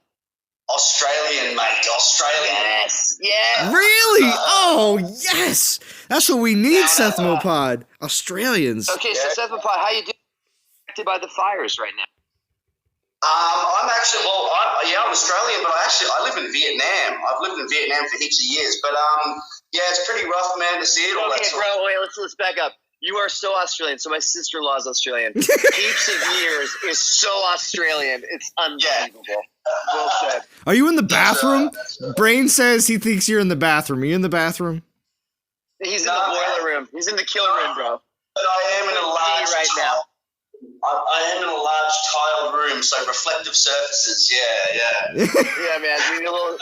S5: Australian, mate. Australian.
S2: Yes. Yeah.
S1: Really? Oh, yes. That's what we need, Sethamapod. Australians.
S2: Okay, so Sethamapod, how you doing by the fires right now?
S5: I'm actually, I'm Australian, but I live in Vietnam. I've lived in Vietnam for heaps of years, but yeah, it's pretty rough, man, to see it all.
S2: Okay, bro, wait, let's back up. You are so Australian. So my sister-in-law is Australian. Heaps of years is so Australian. It's unbelievable. Well said.
S1: Are you in the bathroom? Brain says he thinks you're in the bathroom. Are you in the bathroom?
S2: He's in the boiler room. He's in the kill room, bro.
S5: But I am in a large
S2: right now.
S5: I am in a large tiled room, so reflective surfaces. Yeah.
S2: Yeah, man. We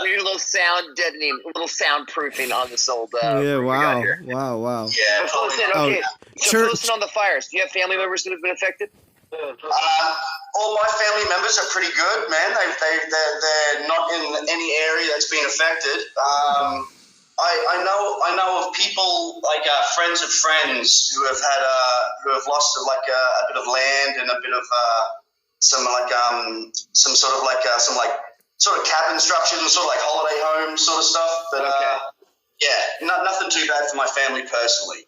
S2: need a little sound deadening, a little soundproofing on this old.
S1: Yeah.
S2: room we got here.
S1: Wow.
S5: Yeah.
S2: So listen, okay. So
S1: Church-
S2: listen on the fires. Do you have family members that have been affected?
S5: All my family members are pretty good, man. They're not in any area that's been affected. I know of people like friends of friends who have lost a bit of land and a bit of some sort of cabin structures and sort of like holiday home sort of stuff. But nothing too bad for my family personally.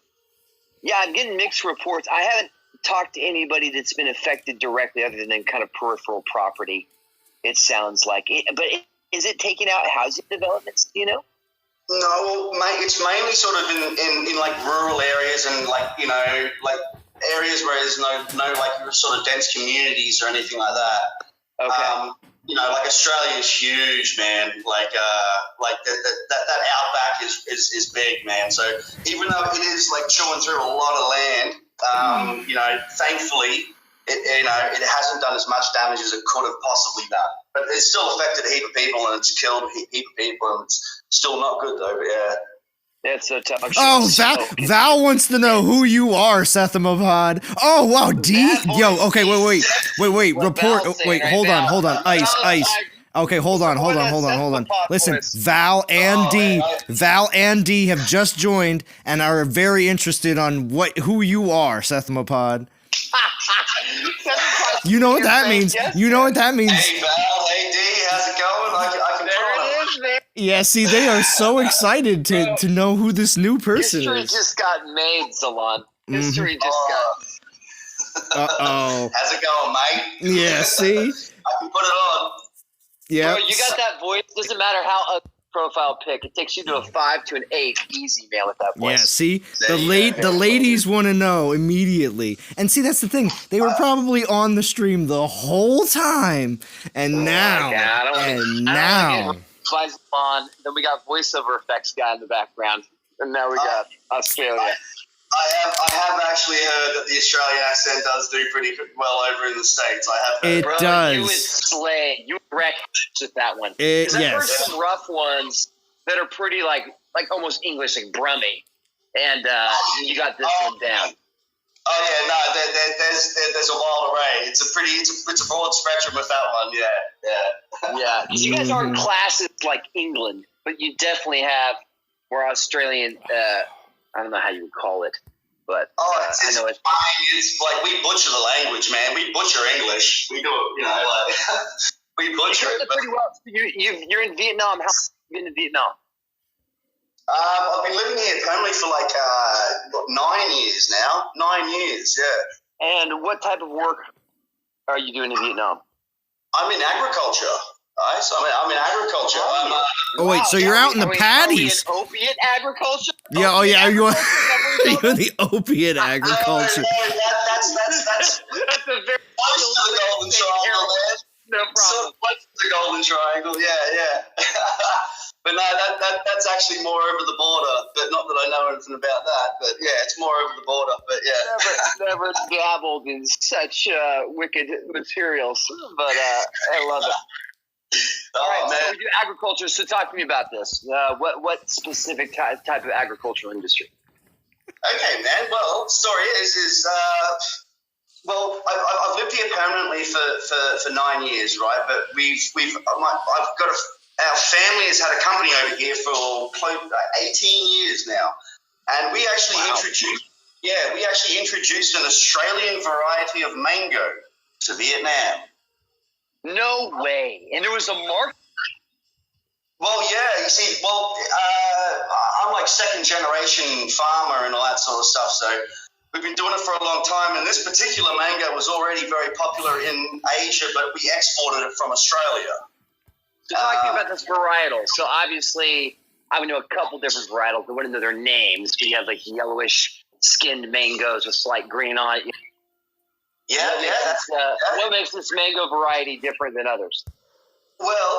S2: Yeah, I'm getting mixed reports. I haven't talked to anybody that's been affected directly other than kind of peripheral property, it sounds like. But is it taking out housing developments, do you know?
S5: No, mate, it's mainly sort of in like rural areas and like areas where there's no like sort of dense communities or anything like that.
S2: Okay.
S5: Like Australia is huge, man. Like that outback is big, man. So even though it is like chewing through a lot of land, thankfully it hasn't done as much damage as it could have possibly done. But it's still affected a heap of people and it's killed a heap of people and it's still not good though. But yeah.
S2: That's so tough.
S1: Val wants to know who you are, Sethamapod. Oh, wow, D? Yo, okay, wait. Report. Wait, hold on. Ice. Okay, hold on. Listen, Val and D have just joined and are very interested on who you are, Sethamapod. You know what that means. You know what that means.
S5: Hey, Val, hey, D, how's it going? I can
S2: There it is, man.
S1: Yeah, see, they are so excited to know who this new person
S2: History
S1: is.
S2: just got made, Salon. History just got.
S1: Uh-oh.
S5: How's it going, mate?
S1: Yeah, see?
S5: I can put it on.
S1: Yeah.
S2: Bro, you got that voice. Doesn't matter how profile pic. It takes you to a 5 to an 8 easy, man, with that voice.
S1: Yeah, see? The ladies want to know immediately. And see, that's the thing. They were probably on the stream the whole time. And now.
S2: Flies on. Then we got voiceover effects guy in the background. And now we got Australia.
S5: I have actually heard that the Australian accent does do pretty well over in the States. I have heard.
S1: It
S2: Bro,
S1: does.
S2: You would slay. You would wreck with that one.
S1: Yes.
S2: I've heard some rough ones that are pretty like almost English, like Brummy. And you got this one down.
S5: Oh yeah, no, there's a wild array. It's a broad spectrum with that one. Yeah.
S2: Yeah, because you guys aren't classes like England, but you definitely have more Australian. I don't know how you would call it, but I know it.
S5: It's like we butcher the language, man. We butcher English. We do it, we butcher it.
S2: Pretty well. You're in Vietnam. How long have you been in Vietnam?
S5: I've been living here permanently for 9 years now. 9 years, yeah.
S2: And what type of work are you doing in Vietnam?
S5: I'm in agriculture. Right? So I'm in agriculture.
S1: Oh, wait, so you're out in the paddies.
S2: Are we in opiate agriculture?
S1: Yeah, are you in the opiate agriculture?
S5: That's
S2: That's a very
S5: close to the Golden Triangle, man.
S2: No problem.
S5: So close to the Golden Triangle, yeah. But no, that's actually more over the border. But not that I know anything about that. But yeah, it's more over the border. But yeah,
S2: never dabbled in such wicked materials. But I love it. All right,
S5: man.
S2: so we do agriculture. So talk to me about this. What specific type of agricultural industry?
S5: Okay, man. Well, the story is I've lived here permanently for 9 years, right? But our family has had a company over here for 18 years now, and we actually introduced an Australian variety of mango to Vietnam.
S2: No way. And there was a market.
S5: Well, yeah, you see, I'm like second generation farmer and all that sort of stuff, so we've been doing it for a long time, and this particular mango was already very popular in Asia, but we exported it from Australia.
S2: So talk to me about this varietal. So obviously, I would know a couple different varietals. I wouldn't know their names, but you have like yellowish skinned mangoes with slight green on it. What makes this mango variety different than others?
S5: Well,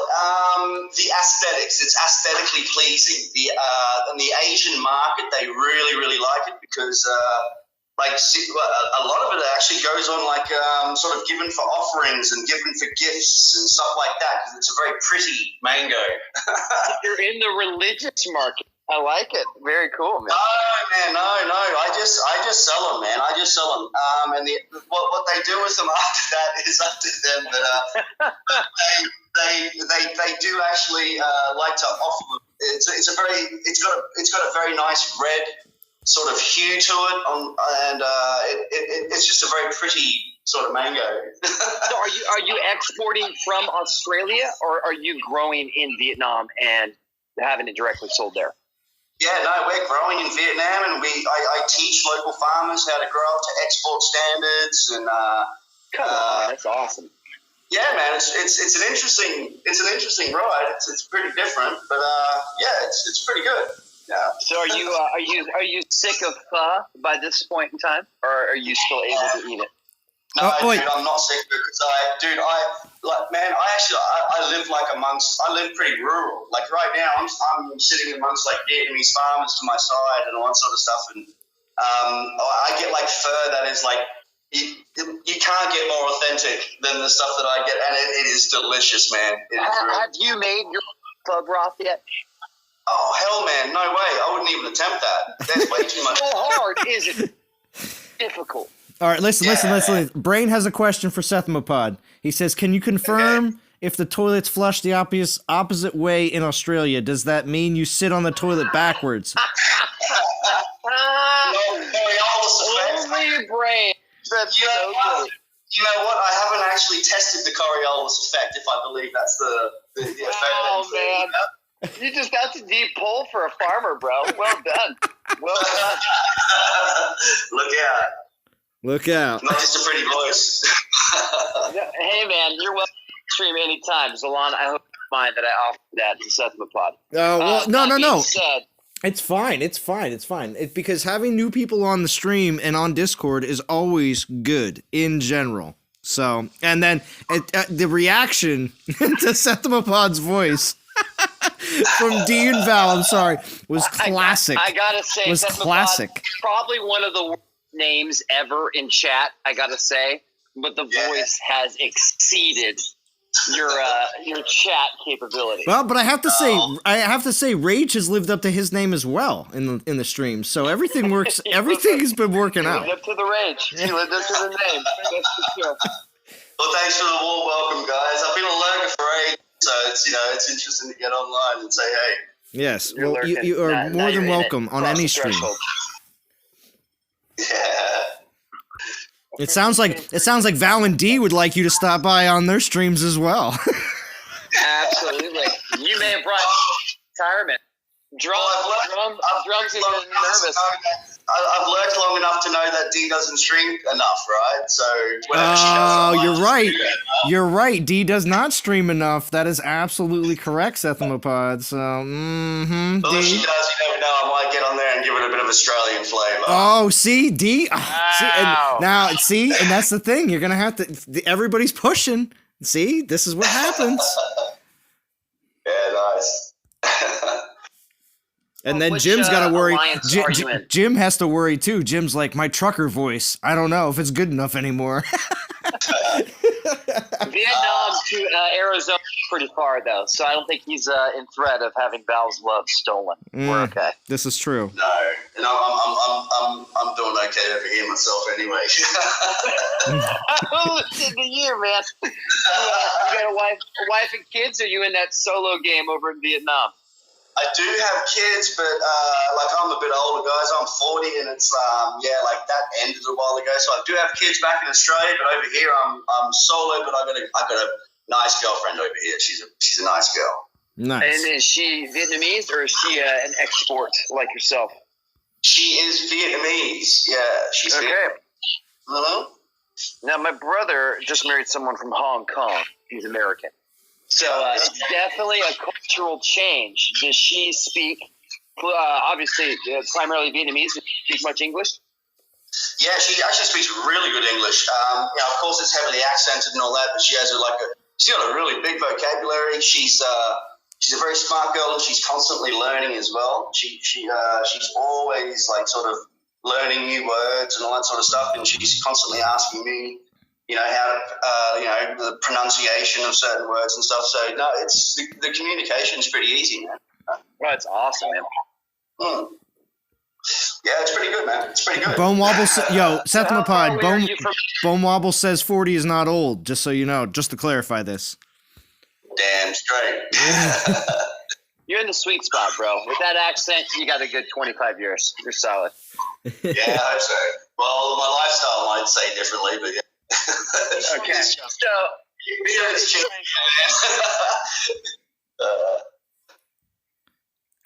S5: the aesthetics. It's aesthetically pleasing. In the Asian market, they really, really like it because, a lot of it actually goes on sort of given for offerings and given for gifts and stuff like that because it's a very pretty mango.
S2: You're in the religious market. I like it. Very cool, man.
S5: No. I just sell them, man. I just sell them. And what they do with them after that is up to them. But they do actually like to offer them. It's got a very nice red sort of hue to it, and it's just a very pretty sort of mango.
S2: So are you exporting from Australia, or are you growing in Vietnam and having it directly sold there?
S5: Yeah, no, we're growing in Vietnam, and I teach local farmers how to grow up to export standards, and
S2: come on, that's awesome.
S5: Yeah, man, it's an interesting ride. It's pretty different, but it's pretty good. Yeah.
S2: So are you sick of pho by this point in time, or are you still able to eat it?
S5: No, dude, I'm not sick because I live pretty rural. Like right now, I'm sitting amongst like Vietnamese farmers to my side and all that sort of stuff, and I get like pho that is like you can't get more authentic than the stuff that I get, and it is delicious, man.
S2: Have you made your pho broth yet?
S5: Oh hell, man, no way! I wouldn't even attempt that. That's way too much.
S2: So hard, is it? Difficult.
S1: All right, listen. Brain has a question for Sethmopod. He says, can you confirm if the toilets flush the opposite way in Australia? Does that mean you sit on the toilet backwards?
S2: Only Brain. That's so good.
S5: You know what? I haven't actually tested the Coriolis effect, if I believe that's the effect.
S2: Oh, man. That's a deep pull for a farmer, bro. Well done. Well done.
S5: Look out. Not just a pretty voice.
S2: Hey, man, you're welcome to stream anytime. Zalon, I hope you mind that I offered that to Sethmopod.
S1: No. It's fine. It's because having new people on the stream and on Discord is always good in general. So, and then the reaction to Sethmopod's voice from D and Val, I'm sorry, was classic.
S2: I gotta say,
S1: was classic.
S2: Probably one of the worst names ever in chat, I gotta say, but the voice has exceeded your chat capability.
S1: Well, but I have to say, Rage has lived up to his name as well in the stream. So everything works. Everything has been working out.
S2: He lived up to the Rage. He lived up to the name. That's for sure.
S5: Well, thanks for the warm welcome, guys. I've been a lurker for ages, so it's interesting to get online and say hey.
S1: Yes, well, you are more than welcome on any stream.
S5: Yeah.
S1: It sounds like Val and D would like you to stop by on their streams as well.
S2: Absolutely. You may have brought retirement. Drums are getting nervous.
S5: I've lurked long enough to know that D doesn't stream enough, right? So whenever she does,
S1: you're right. You're right. D does not stream enough. That is absolutely correct, Sethmopod. So,
S5: Well, if she does, you never know. I might get on there and give it a bit of Australian flavour.
S1: Oh, see, D.
S2: Wow.
S1: See, and that's the thing. You're gonna have to. Everybody's pushing. See, this is what happens.
S5: Yeah, nice.
S1: And then Jim's got to worry. Jim has to worry too. Jim's like, my trucker voice. I don't know if it's good enough anymore.
S2: Vietnam to Arizona is pretty far though, so I don't think he's in threat of having Val's love stolen. We're okay.
S1: This is true.
S5: No, I'm doing okay over here myself anyway.
S2: Listen to you, man. You got a wife and kids? Or are you in that solo game over in Vietnam?
S5: I do have kids, but I'm a bit older, guys. I'm 40, and it's like that ended a while ago. So I do have kids back in Australia, but over here I'm solo. But I've got a nice girlfriend over here. She's a nice girl.
S1: Nice.
S2: And is she Vietnamese or is she an export like yourself?
S5: She is Vietnamese. Yeah, she's
S2: okay.
S5: Mm-hmm.
S2: Now my brother just married someone from Hong Kong. He's American. So it's definitely a cultural change. Does she speak, obviously, primarily Vietnamese? Does she speak much English?
S5: Yeah, she actually speaks really good English. Of course, it's heavily accented and all that, but she's got a really big vocabulary. She's a very smart girl, and she's constantly learning as well. She's always like sort of learning new words and all that sort of stuff, and she's constantly asking me, how to, the pronunciation of certain words and stuff. So no, it's the communication's pretty easy, man.
S2: Well, that's awesome, man.
S5: Mm. Yeah, it's pretty good, man. It's pretty good.
S1: Bone Wobble, Sethamapod,
S2: Where are you from?
S1: Bone Wobble says 40 is not old, just so you know, just to clarify this.
S5: Damn straight.
S2: You're in the sweet spot, bro. With that accent, you got a good 25 years. You're solid.
S5: Yeah, I hope so. Well, my lifestyle might say differently, but yeah.
S2: Okay. So,
S5: It's cheap, man.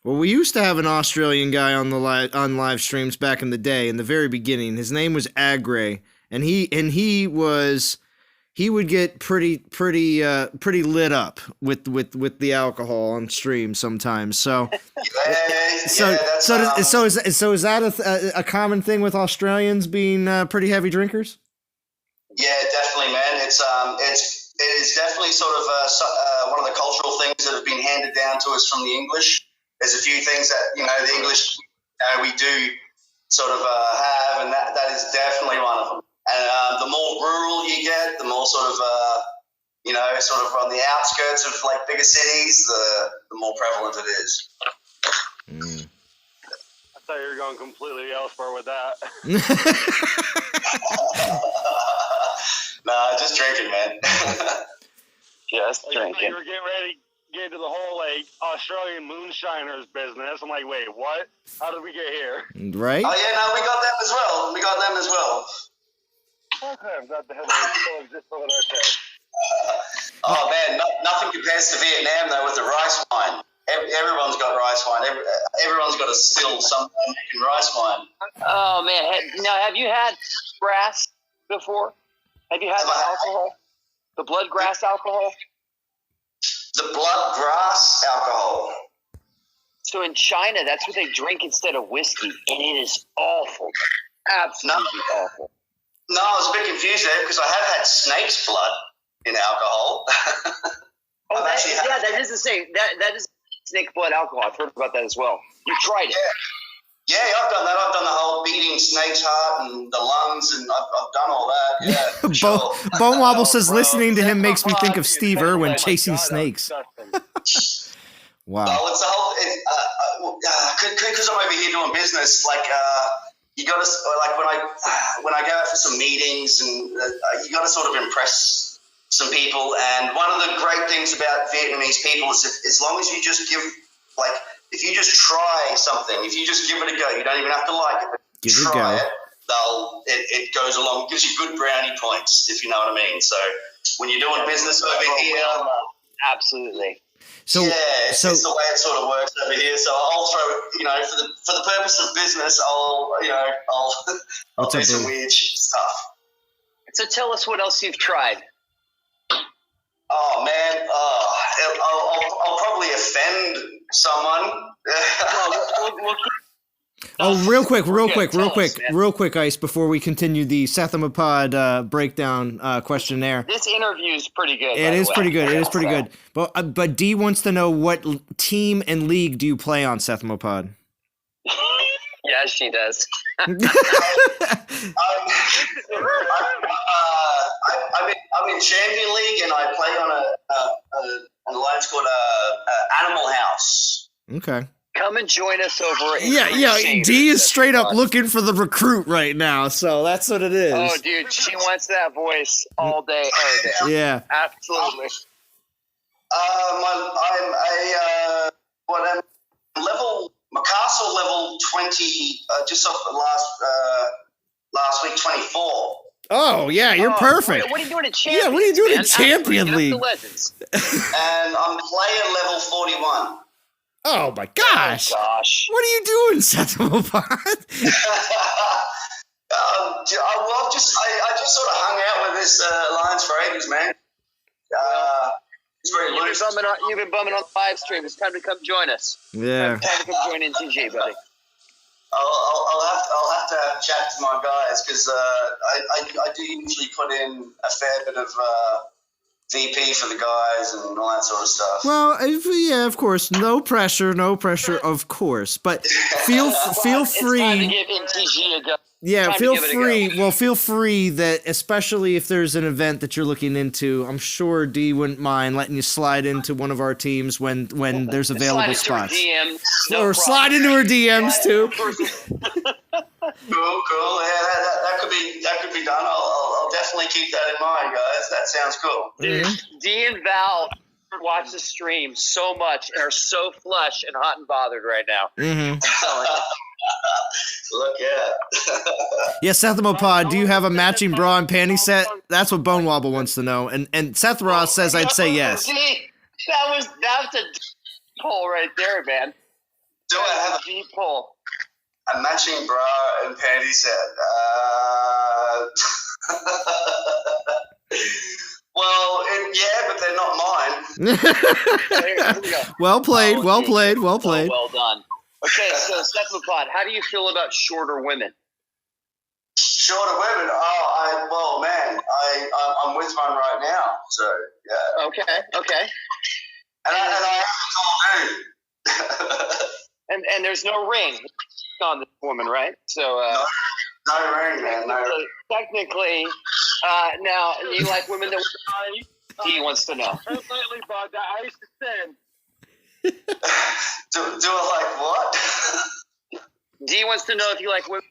S1: Well, we used to have an Australian guy on the live streams back in the day, in the very beginning. His name was Agray, and he would get pretty lit up with the alcohol on stream sometimes. So is that a common thing with Australians being pretty heavy drinkers?
S5: Yeah, definitely, man. It is definitely sort of one of the cultural things that have been handed down to us from the English. There's a few things that the English we do sort of have, and that is definitely one of them. And the more rural you get, the more sort of sort of on the outskirts of like bigger cities, the more prevalent it is.
S3: I thought you were going completely elsewhere with that.
S5: Nah, just drinking, man.
S2: just
S3: You
S2: drinking.
S3: were getting ready to get into the whole Australian moonshiners business. I'm like, wait, what? How did we get here?
S1: Right?
S5: Oh yeah, no, we got them as well.
S3: Okay, I'm glad to have that just over there.
S5: Oh man, nothing compares to Vietnam though with the rice wine. Everyone's got rice wine. Everyone's got a still someone making rice wine.
S2: Oh man, have you had grass before? Have you had the alcohol? The blood grass alcohol?
S5: The blood grass alcohol.
S2: So in China, that's what they drink instead of whiskey, and it is awful. Absolutely awful.
S5: No, I was a bit confused there because I have had snake's blood in alcohol.
S2: That is the same. That is snake blood alcohol. I've heard about that as well. You tried it.
S5: Yeah, I've done that. I've done the whole beating snake's heart and the lungs, and I've done all that. Yeah, for sure.
S1: Bone Wobble says listening to him makes me think of Steve Irwin chasing
S3: God,
S1: snakes. Wow.
S5: Well, it's the whole because I'm over here doing business. Like you got to when I go out for some meetings, and you got to sort of impress some people. And one of the great things about Vietnamese people is that as long as you just give if you just try something, if you just give it a go, you don't even have to like it. But
S1: Give it a
S5: try
S1: go.
S5: it goes along, gives you good brownie points, if you know what I mean. So when you're doing business over here,
S2: Absolutely.
S1: So
S5: it's the way it sort of works over here. So I'll throw, for the purpose of business, I'll do some weird stuff.
S2: So tell us what else you've tried.
S5: Oh man, I'll probably offend someone.
S2: We'll keep.
S1: Oh, real quick, Ice, before we continue the Sethamapod breakdown questionnaire.
S2: This interview is pretty good.
S1: It is pretty good. But Dee wants to know what team and league do you play on Sethamapod?
S2: Yeah, she does.
S5: I'm in Champion League, and I play on an alliance called Animal House.
S1: Okay.
S2: Come and join us over at
S1: Dee is straight up looking for the recruit right now, so that's what it is.
S2: Oh, dude, she wants that voice all day, every day.
S1: Yeah.
S2: Absolutely.
S5: I'm level McCastle level 20, just off the last week 24.
S1: Oh, yeah, you're perfect.
S2: What are you doing in Champion?
S1: Yeah, what are you doing in Champion League?
S5: And I'm player level 41.
S1: Oh my gosh!
S2: Oh gosh!
S1: What are you doing, Sethamapod?
S5: I just sort of hung out with this Alliance for ages, man. It's very loose.
S2: You've been bumming on the live stream. It's time to come join us.
S1: Yeah.
S2: Time to come join NTG, buddy.
S5: I'll have to have a chat to my guys because I do usually put in a fair bit of VP for the guys and all that sort of stuff.
S1: Well, yeah, of course, no pressure, of course. But feel
S2: It's time to
S1: free.
S2: give NTG a go.
S1: Yeah,
S2: Time to
S1: feel
S2: give it a
S1: free.
S2: go.
S1: Well, feel free that, especially if there's an event that you're looking into, I'm sure D wouldn't mind letting you slide into one of our teams when there's available spots.
S2: Slide into her DM, no
S1: Or slide into her DMs too.
S5: Cool. Yeah, that could be done. I'll definitely keep that in mind, guys. That sounds cool.
S2: Dude, D and Val watch the stream so much and are so flush and hot and bothered right now.
S5: Look, yeah.
S1: Yeah, Sethmopod, do you have a matching bra and panty set? That's what Bone Wobble wants to know. And Seth Ross says I'd say yes.
S2: See, that was a deep pull right there, man.
S5: Do I have
S2: a deep pull?
S5: a matching bra and panty set? Well, yeah, but they're not mine.
S2: Here we go.
S1: Well played.
S2: Oh, well done. Okay, so Sethmopod, how do you feel about shorter women?
S5: Shorter women? Well, man, I'm with one right now, so yeah.
S2: Okay.
S5: And I have a tall dude.
S2: And there's no ring on this woman, right? So
S5: No ring, man. No.
S2: Technically, now you like women that he wants to know.
S3: Lately, bud, I used to sin.
S5: Do I like what?
S2: D wants to know if you like women.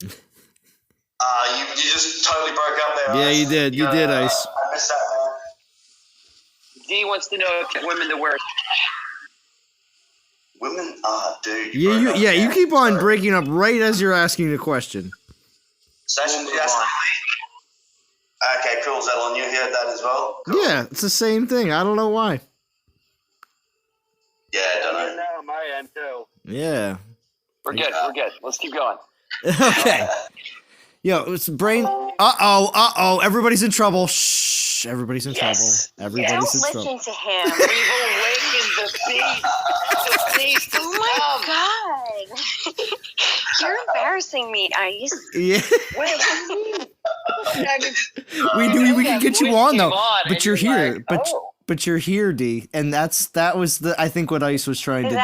S5: You just totally broke up there.
S1: Yeah,
S5: Ice.
S1: you did. You did, Ice.
S5: I missed that, man.
S2: D wants to know if women that wear.
S5: Women? Dude.
S1: You keep on breaking up right as you're asking the question.
S5: Session, yes. Okay, cool. Zelon, you heard that as well? Cool.
S1: Yeah, it's the same thing. I don't know why.
S5: Yeah, I don't know.
S3: Now on my end too.
S1: Yeah.
S2: We're good. Let's keep going.
S1: Okay. Yo, it's brain. Uh-oh. Everybody's in trouble. Shh. Everybody's in trouble. Everybody's in trouble.
S4: Don't listen to him.
S2: We've awakened the beast. The beast is
S4: Oh my god. You're embarrassing me, Ice.
S1: Yeah.
S2: What
S1: We can get you on though. But you're here.
S2: Like,
S1: But you're here, D. And that was I think what Ice was trying to do.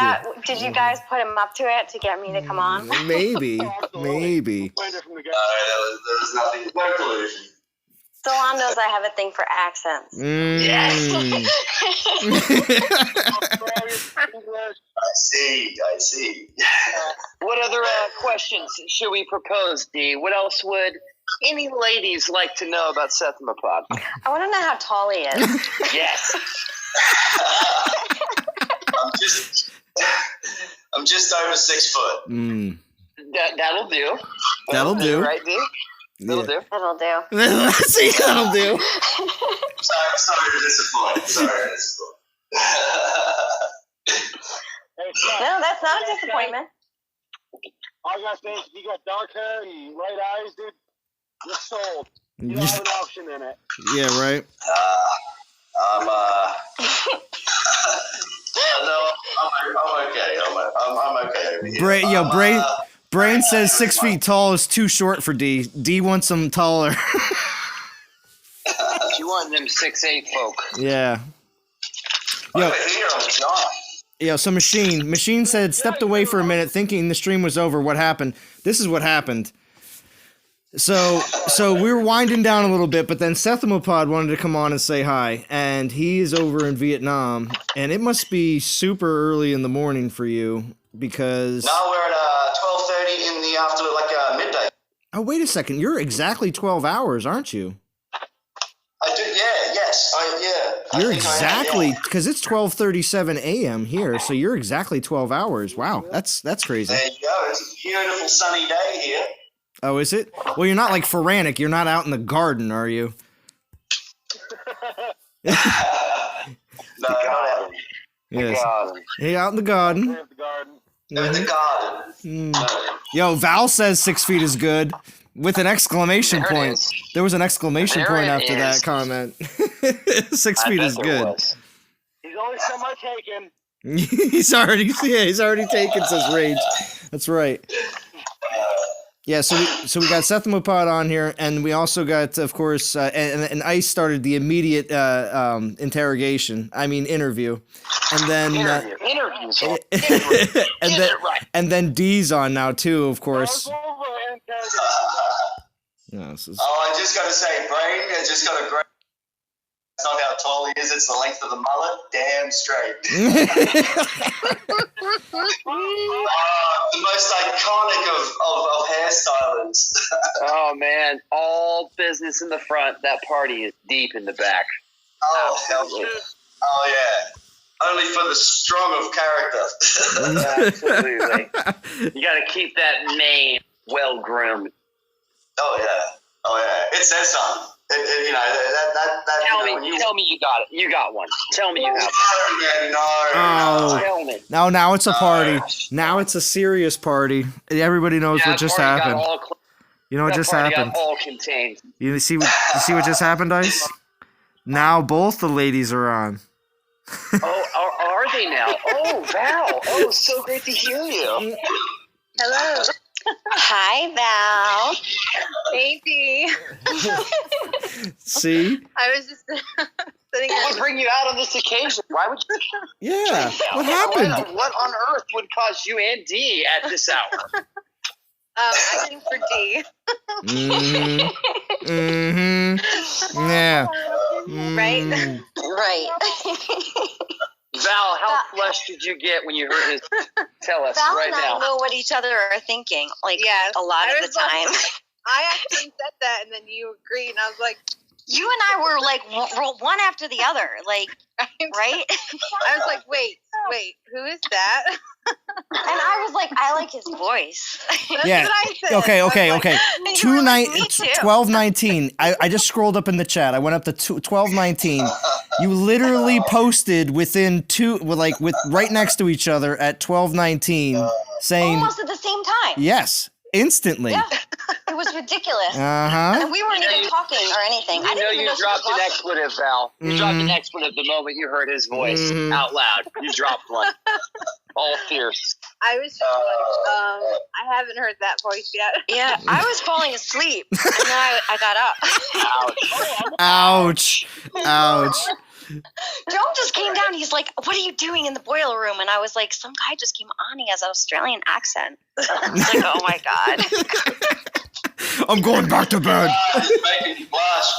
S4: Did you guys put him up to it to get me to come on?
S1: Maybe.
S3: Find it from the guy.
S5: There was nothing. No collusion.
S4: Solon knows I have a thing for accents.
S1: Mm.
S5: I see.
S2: What other questions should we propose, D? What else would any ladies like to know about Sethmopod?
S4: I want to know how tall he is.
S2: Yes.
S5: I'm just over 6 foot.
S1: Mm.
S2: That'll do.
S1: That'll do.
S2: Right, D? That'll do.
S4: That'll do.
S1: See, that'll do.
S5: Sorry to disappoint.
S3: Hey,
S4: No, that's not a disappointment.
S3: I gotta say, you got dark hair and light eyes, dude. You're sold. You don't have an option in it.
S1: Yeah, right.
S5: No, I'm okay. I'm okay over here.
S1: Brain says 6 feet tall is too short for D. D wants him taller.
S2: You want them 6'8" folk.
S1: Yeah.
S5: Over here, I'm John.
S1: Yeah, so Machine said, stepped away for a minute thinking the stream was over. What happened? This is what happened. So we were winding down a little bit, but then Sethmopod wanted to come on and say hi, and he's over in Vietnam, and it must be super early in the morning for you, because...
S5: No, we're at 12:30 in the afternoon, like midday.
S1: Oh, wait a second. You're exactly 12 hours, aren't you?
S5: I do, yes.
S1: You're exactly, because it's 12:37 a.m. here, so you're exactly 12 hours. Wow, that's crazy.
S5: There you go. It's a beautiful sunny day here.
S1: Oh, is it? Well, you're not like Feranic. You're not out in the garden, are you?
S5: No, not out.
S1: Yes. Hey, out in the garden.
S3: Have the garden.
S5: In the garden.
S1: Yo, Val says 6 feet is good. With an exclamation
S2: There it
S1: point.
S2: is.
S1: There was an exclamation
S2: There
S1: point
S2: it
S1: after that
S2: is.
S1: comment. 6
S2: I
S1: feet
S2: bet
S1: is
S2: there
S1: good.
S2: was.
S3: He's only semi-taken.
S1: He's already taken, says Rage. That's right. Yeah, so we got Seth Mopad on here, and we also got, of course, and Ice started the immediate interview, and then
S2: Interviews.
S1: and then D's on now too, of course. Yeah, this is...
S5: Oh, I just got to say, Brain has just got a great... It's not how tall he is, it's the length of the mullet. Damn straight. The most iconic of hairstylists.
S2: Oh, man. All business in the front. That party is deep in the back.
S5: Oh, hell yeah. Oh, yeah. Only for the strong of character.
S2: Absolutely. You got to keep that mane well groomed.
S5: Oh, yeah. Oh, yeah. It says something.
S2: Tell me you got it. You got one. Tell me you have one.
S1: Oh.
S2: Tell me.
S1: Now it's a party. Now it's a serious party. Everybody knows what just happened. You know what just happened?
S2: Got all contained.
S1: You see what just happened, Ice? Now both the ladies are on.
S2: Oh, are they now? Oh, Val. Oh, so great to hear you.
S4: Hello. Hi, Val.
S6: Hey, Dee.
S1: See?
S6: I was just sitting
S2: What would bring you out on this occasion? Why would you?
S1: Yeah. What happened?
S2: What on earth would cause you and Dee at this hour?
S6: I think for D.
S1: Yeah.
S6: Right?
S4: Right.
S2: Val, how flushed did you get when you heard his? Tell us
S4: Val
S2: right
S4: and I
S2: now.
S4: know what each other are thinking, like
S6: Yes,
S4: a lot
S6: I
S4: of the
S6: was like-
S4: time.
S6: I actually said that, and then you agreed, and I was like,
S4: You and I were like one after the other, like, right?
S6: I was like, wait, who is that?
S4: And I was like, I like his voice.
S6: That's
S1: Yeah.
S6: what I said.
S1: Okay.
S6: I was like,
S4: And you were like, me too.
S1: 12:19. I just scrolled up in the chat. I went up to 12:19. You literally posted within with right next to each other at 12:19, saying
S4: Almost at the same time.
S1: yes instantly.
S4: Yeah. It was ridiculous.
S1: Uh-huh.
S4: And we weren't even talking or anything. I
S2: You know
S4: didn't even
S2: you
S4: know she
S2: dropped
S4: was
S2: an
S4: watching.
S2: expletive, Val. You dropped an expletive the moment you heard his voice out loud. You dropped one. All fierce.
S6: I was just like, I haven't heard that voice yet.
S4: Yeah, I was falling asleep, and then I got up.
S1: Ouch. Ouch.
S4: Joe just came down. He's like, "What are you doing in the boiler room?" And I was like, "Some guy just came on. He has an Australian accent." I was like, "Oh my god."
S1: I'm going back to bed.
S5: Making you blush.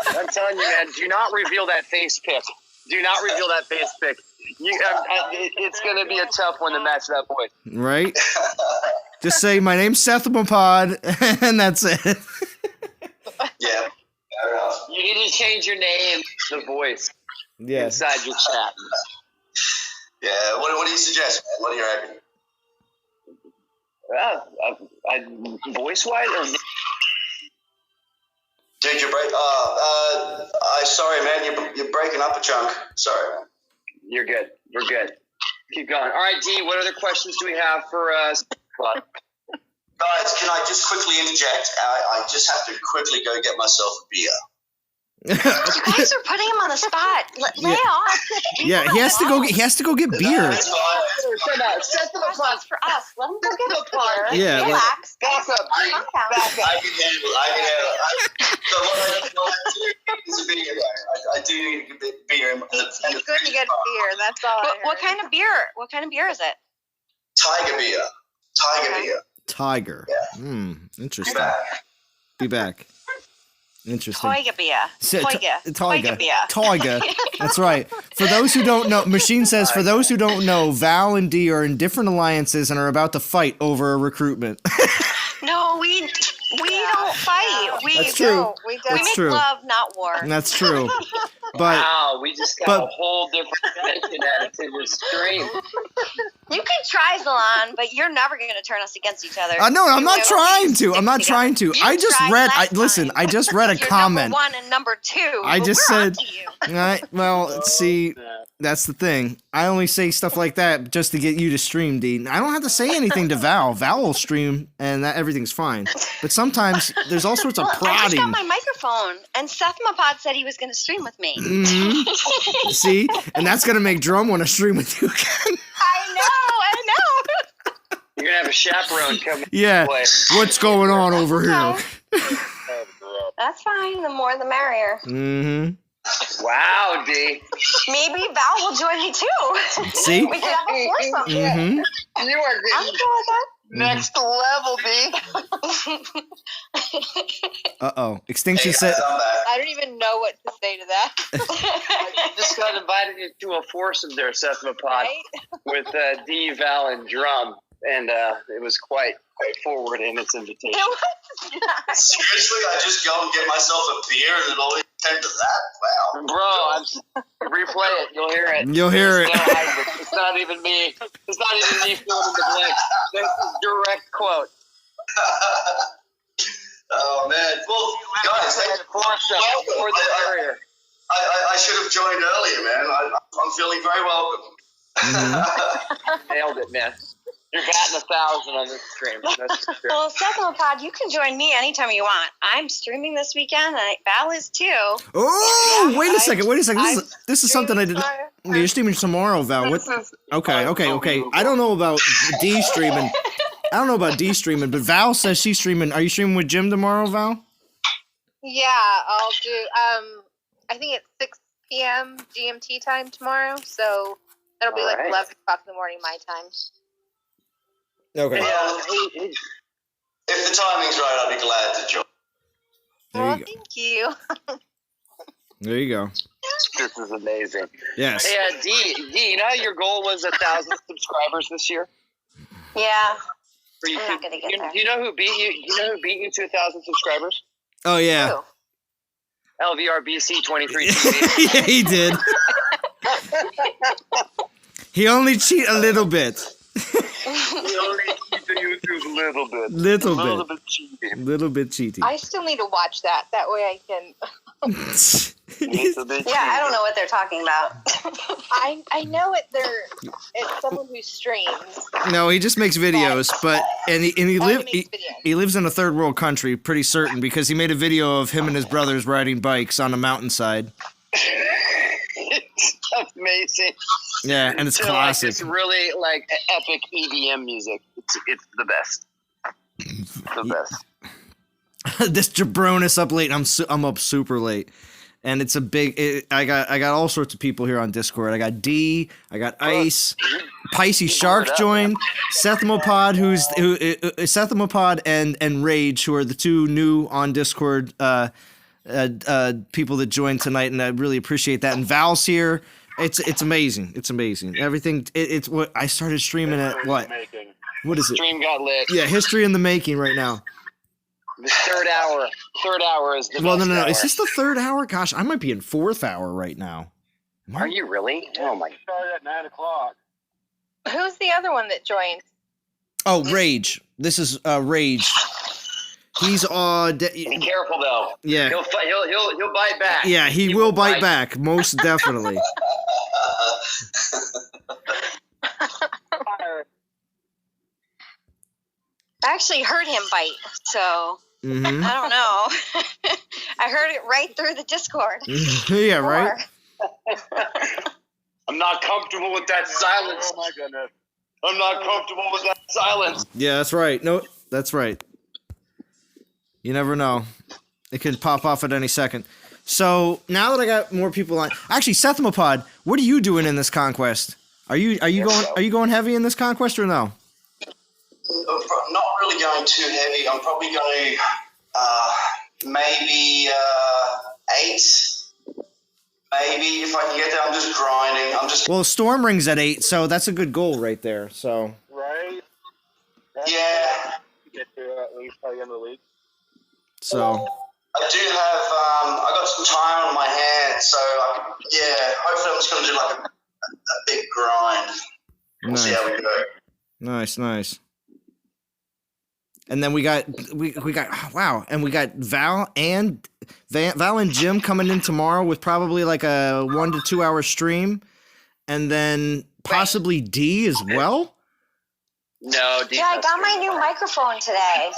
S2: I'm telling you, man, do not reveal that face pic. Do not reveal that face pic. It's going to be a tough one to match that voice.
S1: Right? Just say, my name's Seth Mopad, and that's it.
S5: Yeah. Fair enough.
S2: You need to change your name, the voice,
S1: Yes.
S2: inside your chat.
S5: Yeah. What do you suggest, man? What do you reckon?
S2: Voice-wise or
S5: Dude, you're sorry, man. You're breaking up a chunk. Sorry, man.
S2: You're good. We're good. Keep going. All right, Dee, what other questions do we have for us?
S5: Guys, can I just quickly interject? I just have to quickly go get myself a beer.
S4: You guys are putting him on the spot. Lay off.
S1: Yeah, he has to go get beer.
S5: That's fine.
S2: Set the
S4: That's for us. Let him go get a beer.
S1: Yeah,
S4: Relax.
S2: Back up, Dee.
S4: Calm down.
S2: Back up.
S5: I can handle it. So what I do is a beer, though. I do need a beer.
S6: He's going to get beer. That's all.
S4: What kind of beer? What kind of beer is it?
S5: Tiger beer. Tiger beer.
S1: Tiger.
S5: Yeah.
S1: Interesting.
S5: Back.
S1: Be back. Interesting.
S4: Toiga beer.
S1: Tiger.
S4: Toiga beer.
S1: Tiger. That's right. For those who don't know, Machine says, for those who don't know, Val and Dee are in different alliances and are about to fight over a recruitment.
S4: No, we don't fight.
S1: That's true.
S6: No, we don't.
S4: We
S1: That's
S4: make
S1: true.
S4: love, not war.
S1: That's true. But
S2: Wow, we just got a whole different dimension added to this stream.
S4: You can try, Zalon, but you're never going to turn us against each other.
S1: no, I'm
S4: You
S1: not
S4: will
S1: trying
S4: always
S1: to.
S4: stick
S1: I'm not
S4: together.
S1: trying to.
S4: You
S1: I just
S4: tried
S1: read.
S4: last time.
S1: I just read a
S4: You're
S1: comment.
S4: number 1 and number 2.
S1: I
S4: but
S1: just
S4: we're
S1: said-
S4: onto you.
S1: Well, see, that's the thing. I only say stuff like that just to get you to stream, Dee. I don't have to say anything to Val. Val will stream, and everything's fine. But sometimes there's all sorts of
S4: Well, I just
S1: prodding.
S4: got my microphone, and Seth Mapod said he was going to stream with me.
S1: See, and that's gonna make Drum want to stream with you again.
S4: I know.
S2: gonna have a chaperone come.
S1: Yeah. What's going on over here?
S4: That's fine. The more, the merrier.
S1: Mm-hmm.
S2: Wow, D.
S4: Maybe Val will join me too.
S1: See?
S4: We could have a foursome.
S1: Mm-hmm.
S2: You are
S4: I'm
S2: getting
S4: cool with that.
S2: next level, D.
S1: Uh-oh. Extinction said...
S5: I'm back.
S6: I don't even know what to say to that.
S2: I just got invited to a foursome there, Seth Mapod,
S6: Right?
S2: with D, Val, and Drum, and it was quite forward in its invitation.
S5: Seriously, I just go and get myself a beer and it always tend to that? Wow.
S2: Bro, replay it. You'll hear it.
S1: You'll hear it.
S2: It's not even me. It's not even me filling in the blank. This is direct quote.
S5: Oh, man. Well, guys, thanks for
S2: I
S5: I should have joined earlier, man. I'm feeling very welcome.
S2: nailed it, man. You're batting 1,000 on this stream. That's for sure.
S4: Well, Pod, you can join me anytime you want. I'm streaming this weekend, and Val is too.
S1: Oh, wait a second. This is something I didn't... You're streaming tomorrow, Val. What? Okay. I don't know about D streaming. But Val says she's streaming. Are you streaming with Jim tomorrow, Val?
S6: Yeah, I'll do. I think it's 6 p.m. GMT time tomorrow, so that'll be like
S2: Alright.
S6: 11 o'clock in the morning my time.
S1: Okay.
S5: If the timing's right, I'll be glad to join.
S1: There
S4: Well,
S1: you go.
S4: thank you.
S1: There you go.
S2: This is amazing.
S1: Yes.
S2: Hey, D, you know how your goal was 1,000 subscribers this year?
S4: Yeah.
S2: I'm
S4: not gonna get there.
S2: You know who beat you? You know who beat you to 1,000 subscribers?
S1: Oh, yeah.
S4: Ooh.
S2: LVRBC 23.
S1: Yeah, he did. He only cheat a little bit.
S2: He only beat the YouTube a little bit.
S1: Little
S2: little
S1: bit.
S2: bit cheating.
S1: Little bit cheating.
S6: I still need to watch that. That way I can.
S2: Little bit
S4: Yeah, I don't know what they're talking about.
S6: I know it. It's someone who streams.
S1: No, he just makes videos, but he
S6: He
S1: lives
S6: makes videos.
S1: he lives in a third world country, pretty certain, because he made a video of him and his brothers riding bikes on a mountainside.
S2: It's amazing.
S1: Yeah, and it's
S2: So,
S1: classic.
S2: It's really like epic EDM music. It's the best. The best.
S1: This jabronis up late. I'm up super late, and it's a big. I got all sorts of people here on Discord. I got D. I got Ice. Pisces Shark joined. Sethmopod, Sethmopod and Rage, who are the two new on Discord people that joined tonight, and I really appreciate that. And Val's here. It's amazing. It's amazing. Everything. It's what I started streaming at. What is it?
S2: Stream got lit.
S1: Yeah, history in the making right now.
S2: The third hour is the
S1: Well,
S2: best
S1: no.
S2: hour.
S1: Is this the third hour? Gosh, I might be in fourth hour right now.
S2: Are you really? Oh my!
S3: Started at 9 o'clock.
S6: Who's the other one that joined?
S1: Oh, Rage. This is Rage. He's
S2: Be careful though.
S1: yeah.
S2: He'll bite back.
S1: Yeah, he will bite back, most definitely.
S4: I actually heard him bite, so
S1: Hmm.
S4: I don't know. I heard it right through the Discord.
S1: Yeah, right.
S2: I'm not comfortable with that silence.
S3: Oh my goodness.
S2: I'm not comfortable with that silence.
S1: Yeah, that's right. No, that's right. You never know. It could pop off at any second. So now that I got more people on, actually, Sethmopod, what are you doing in this conquest? Are you going heavy in this conquest or no?
S5: Not really going too heavy. I'm probably going maybe 8. Maybe if I can get there, I'm just grinding.
S1: Well, Storm Ring's at 8, so that's a good goal right there. So
S3: Right?
S5: Yeah.
S3: Get to at least by the end of the week.
S1: so
S5: I do have, I got some time on my hands, so hopefully I'm just going to do like a big grind. We'll see how we go.
S1: nice. And then we got wow, and we got Val and Jim coming in tomorrow with probably like a 1 to 2 hour stream, and then possibly D as well.
S2: No, Dee's
S4: Yeah, I
S2: not
S4: got my
S2: streaming.
S4: new microphone today.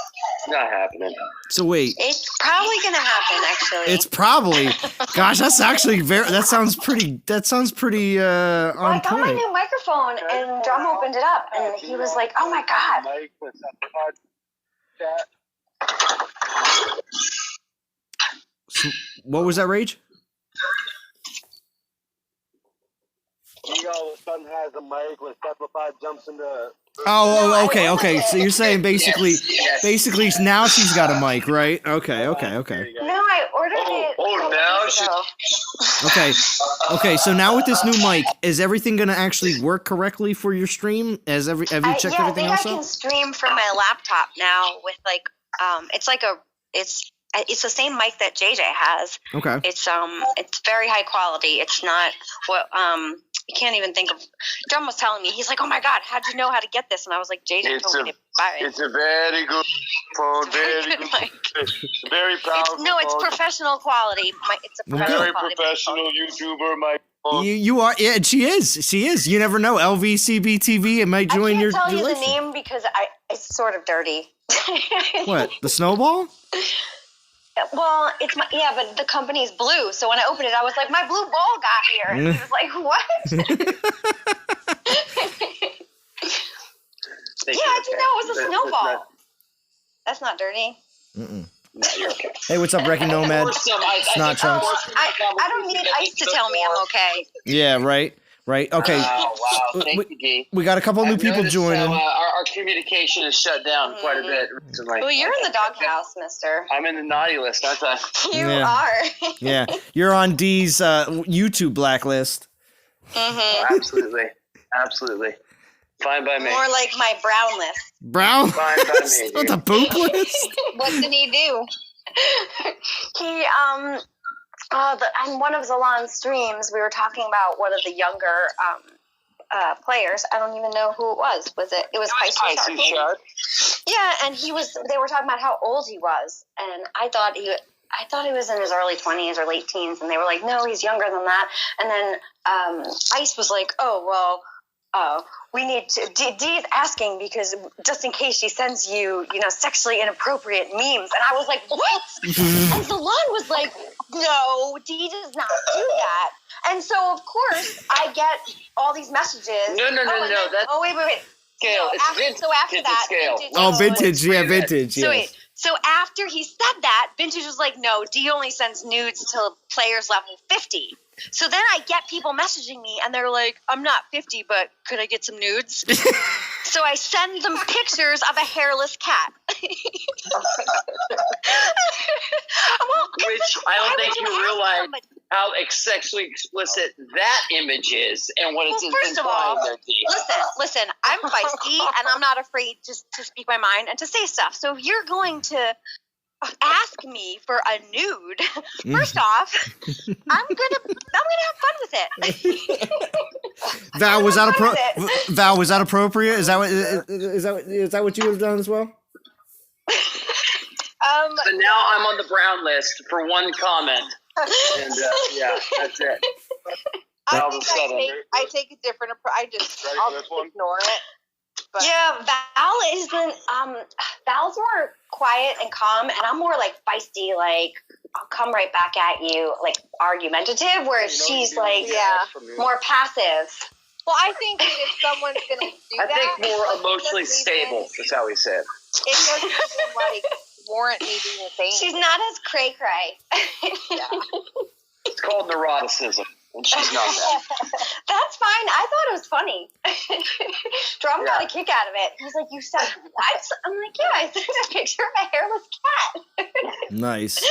S2: Not happening.
S1: So wait,
S4: It's probably gonna happen, actually.
S1: it's probably. Gosh, that's actually very. That sounds pretty.
S4: well, I
S1: on
S4: got my
S1: point.
S4: new microphone, and Drum opened it up, and he was like, "Oh my god!"
S3: Mike with chat.
S1: So, what was that, Rage?
S3: He all of a sudden has a mic when Stepify jumps into.
S1: Oh, okay. So you're saying basically,
S2: Yes.
S1: basically now she's got a mic, right? Okay.
S4: No, I ordered it.
S2: oh,
S4: a couple
S2: now
S4: days
S2: she-
S4: ago.
S1: Okay. So now with this new mic, is everything gonna actually work correctly for your stream? Have you checked
S4: Yeah, I
S1: everything
S4: think
S1: else
S4: I can
S1: out?
S4: stream from my laptop now with it's the same mic that JJ has.
S1: Okay.
S4: It's very high quality. It's not what you can't even think of. Drum was telling me, he's like, "Oh my god, how'd you know how to get this?" And I was like, "JJ told me to buy it."
S3: It's a very good phone. Very
S4: Good
S3: good.
S4: mic.
S3: Very powerful.
S4: It's professional quality. It's a professional
S3: Very
S4: quality
S3: professional YouTuber, Mike.
S1: You are, yeah, she is. You never know. LVCB TV, it might join
S4: I
S1: your.
S4: can't tell you
S1: your
S4: the
S1: life.
S4: name because it's sort of dirty.
S1: What? The snowball?
S4: Well, but the company's blue. So when I opened it, I was like, my blue ball got here. And he was like, what? Yeah, I didn't know it was a snowball. That's not dirty.
S1: Mm-mm.
S2: No, you're okay.
S1: Hey, what's up, Wrecking Nomad? Snot chunks.
S4: I don't need ice to tell me I'm okay.
S1: Yeah, right. Okay.
S2: Oh, wow. Thank you, D.
S1: We got a couple new people joining.
S2: Our communication is shut down quite a bit recently.
S4: Well, you're in the doghouse, mister.
S2: I'm in the naughty list, aren't I?
S4: You
S1: Yeah.
S4: are.
S1: Yeah, you're on D's YouTube blacklist.
S4: Mm-hmm.
S2: Absolutely. Fine by me.
S4: More like my brown list.
S1: Brown
S2: Fine by me,
S1: list? What
S2: dude.
S1: the poop list?
S6: What did he do?
S4: He on one of Zalan's streams, we were talking about one of the younger players. I don't even know who it was. It was Pisces Shark? Yeah, and they were talking about how old he was, and I thought he was in his early 20s or late teens, and they were like, no, he's younger than that. And then Ice was like, oh, well, we need to, Dee's asking because just in case she sends you, sexually inappropriate memes. And I was like, what? And Zalan was like, no, Dee does not do that. And so, of course, I get all these messages.
S2: No.
S4: Oh, wait.
S2: Scale.
S4: So after that,
S2: scale.
S1: Vintage. Yeah, vintage.
S4: So
S1: Yes.
S4: wait. So after he said that, Vintage was like, no, Dee only sends nudes to players level 50. So then I get people messaging me, and they're like, I'm not 50, but could I get some nudes? So I send them pictures of a hairless cat.
S2: Which I don't think you realize how sexually explicit that image is and what it's
S4: first of all,
S2: implying there, Dee.
S4: listen, I'm feisty, and I'm not afraid just to speak my mind and to say stuff. So if you're going to ask me for a nude, first off, I'm gonna have fun with it.
S1: Val, was that
S4: fun with
S1: Val, was that appropriate? Is that what you would have done as well?
S2: But now I'm on the brown list for one comment. And yeah, that's it.
S6: I think I take a different approach. I'll just ignore it. But
S4: Yeah, Val isn't. Val's more quiet and calm, and I'm more like feisty. Like I'll come right back at you, like argumentative. Whereas she's like, more passive.
S6: well, I think that if someone's gonna do
S2: I
S6: that,
S2: think more emotionally
S6: doesn't
S2: stable is how he said.
S6: It doesn't even like warrant me being a thing.
S4: She's not as cray cray.
S2: It's called neuroticism, and she's not that.
S4: That's fine. I thought it was funny. Drum got a kick out of it. He's like, "You said what?" I'm like, "Yeah, I sent a picture of a hairless cat."
S1: Nice.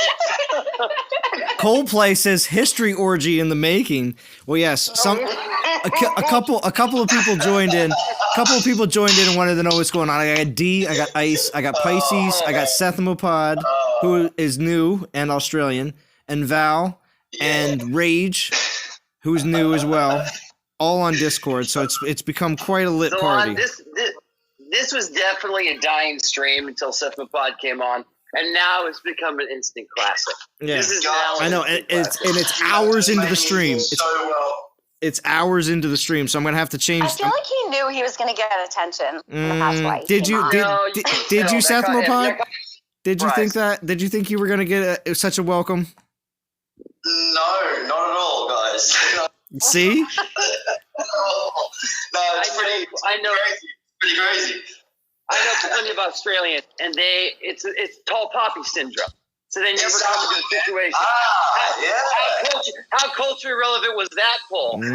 S1: Coldplay says history orgy in the making. Well, yes, a couple of people joined in. A couple of people joined in and wanted to know what's going on. I got D, I got Ice, I got Pisces, I got Sethmopod, who is new and Australian, and Val and Rage, who's new as well, all on Discord. So it's become quite a lit
S2: So
S1: party.
S2: this was definitely a dying stream until Sethmopod came on, and now it's become an instant classic.
S1: Yeah,
S2: This is now
S1: I know,
S2: an
S1: and
S2: instant
S1: it's hours into the stream.
S5: So well.
S1: It's hours into the stream, so I'm gonna have to change.
S4: I feel like he he knew he was going to get attention. That's why. He
S1: Did
S4: came
S1: you
S4: on.
S1: did you Seth Mopod? Did you
S2: Right.
S1: think that? Did you think you were gonna get such a welcome?
S5: No, not at all, guys.
S1: See,
S5: no, it's
S2: I know.
S5: pretty crazy.
S2: I know plenty of Australians, and it's tall poppy syndrome. So they never come into a situation. How culturally relevant was that poll?
S5: Mate,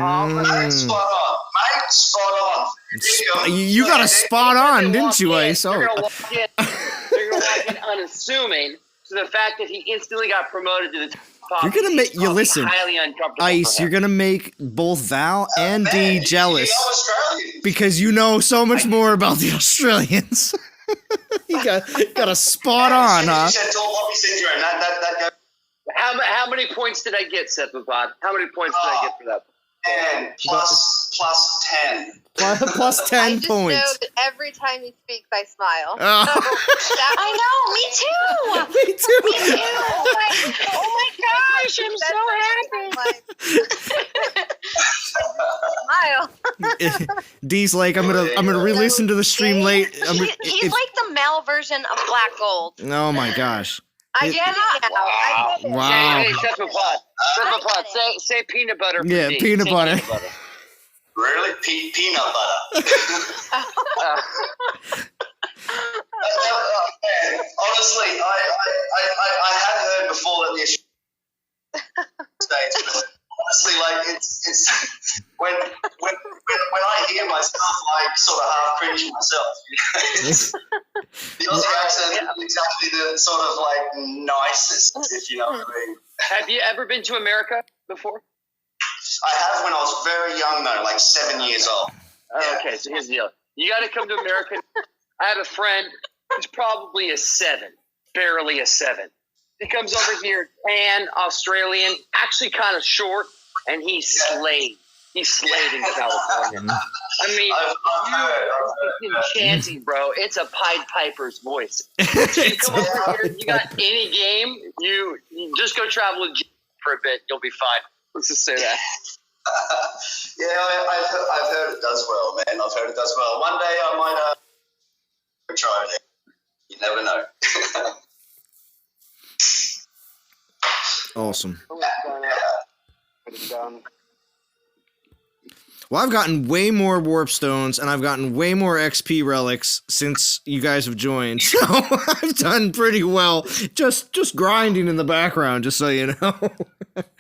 S5: spot on. Mate, spot on.
S1: You got a spot on, didn't you, Ace?
S2: You're
S1: Oh,
S2: gonna walk in unassuming. So the fact that he instantly got promoted to the top,
S1: You're gonna make you listen,
S2: highly uncomfortable.
S1: Ice.
S2: for
S1: You're
S2: him.
S1: gonna make both Val and
S5: Man,
S1: D
S5: you
S1: jealous
S5: know Australians.
S1: because you know so much more about the Australians. You got a spot on, huh?
S5: You said tall poppy syndrome. That goes.
S2: How many points did I get, Seth Mopod? How many points did I get for that?
S5: And plus 10.
S1: Plus
S6: I
S1: 10
S6: just
S1: points.
S6: know that every time he speaks, I smile.
S1: Oh.
S4: I know, me too.
S1: Me too.
S4: Oh my gosh, I'm so happy.
S6: Smile.
S1: D's like, I'm gonna re-listen to the stream late.
S4: He's like the male version of Black Gold.
S1: Oh my gosh.
S6: I get it now. I get it.
S1: Wow.
S2: Hey, Seth Mopod. Say peanut butter. For
S1: Yeah,
S2: D.
S1: peanut
S2: Say
S1: butter.
S2: Peanut butter.
S5: Really? Peanut butter. Honestly, I had heard before that the States, but honestly, like it's when I hear myself, like sort of half cringe myself. The Aussie accent is exactly the sort of like nicest, if you know what I mean.
S2: Have you ever been to America before?
S5: I have when I was very young, though, like 7 years old.
S2: Okay, so here's the deal. You got to come to America. I have a friend who's probably a 7, barely a 7. He comes over here, tan, Australian, actually kind of short, and he slayed. He slayed in California. I mean, it's enchanting, bro. It's a Pied Piper's voice. You come over here, you got any game, you just go travel with Jim for a bit, you'll be fine. Let's just say that.
S5: Yeah, I've heard it does well, man. I've heard it does well. One day I might try it. You never know.
S1: Awesome.
S3: Done.
S1: Well, I've gotten way more warp stones and I've gotten way more XP relics since you guys have joined. So I've done pretty well. Just grinding in the background, just so you know.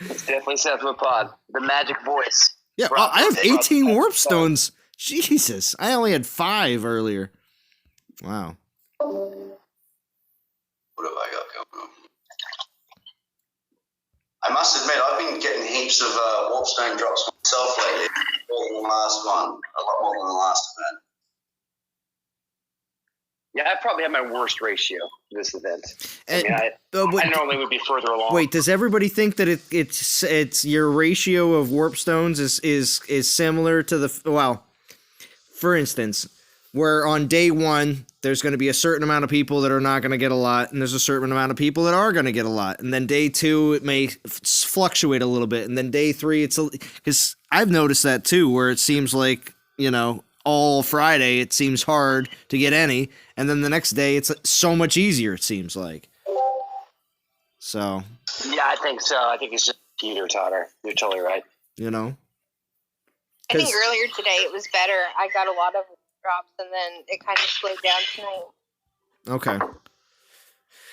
S2: It's definitely Seth Mopod, the magic voice.
S1: Yeah, I have 18 warp stones. Jesus, I only had 5 earlier. Wow.
S5: What have I got going on? I must admit, I've been getting heaps of warpstone drops myself lately. More than the last one. A lot more than the last event.
S2: Yeah, I probably had my worst ratio this event.
S1: And,
S2: I normally would be further along.
S1: wait, does everybody think that it's your ratio of warp stones is similar to the for instance, where on day 1 there's going to be a certain amount of people that are not going to get a lot, and there's a certain amount of people that are going to get a lot, and then day 2 it may fluctuate a little bit, and then day 3 because I've noticed that too, where it seems like, you know, all Friday it seems hard to get any, and then the next day it's so much easier, it seems like. So
S2: Yeah, I think so. I think it's just teeter-totter. You're totally right.
S1: you know,
S6: I think earlier today it was better. I got a lot of drops, and then it kind of slowed down tonight.
S1: okay.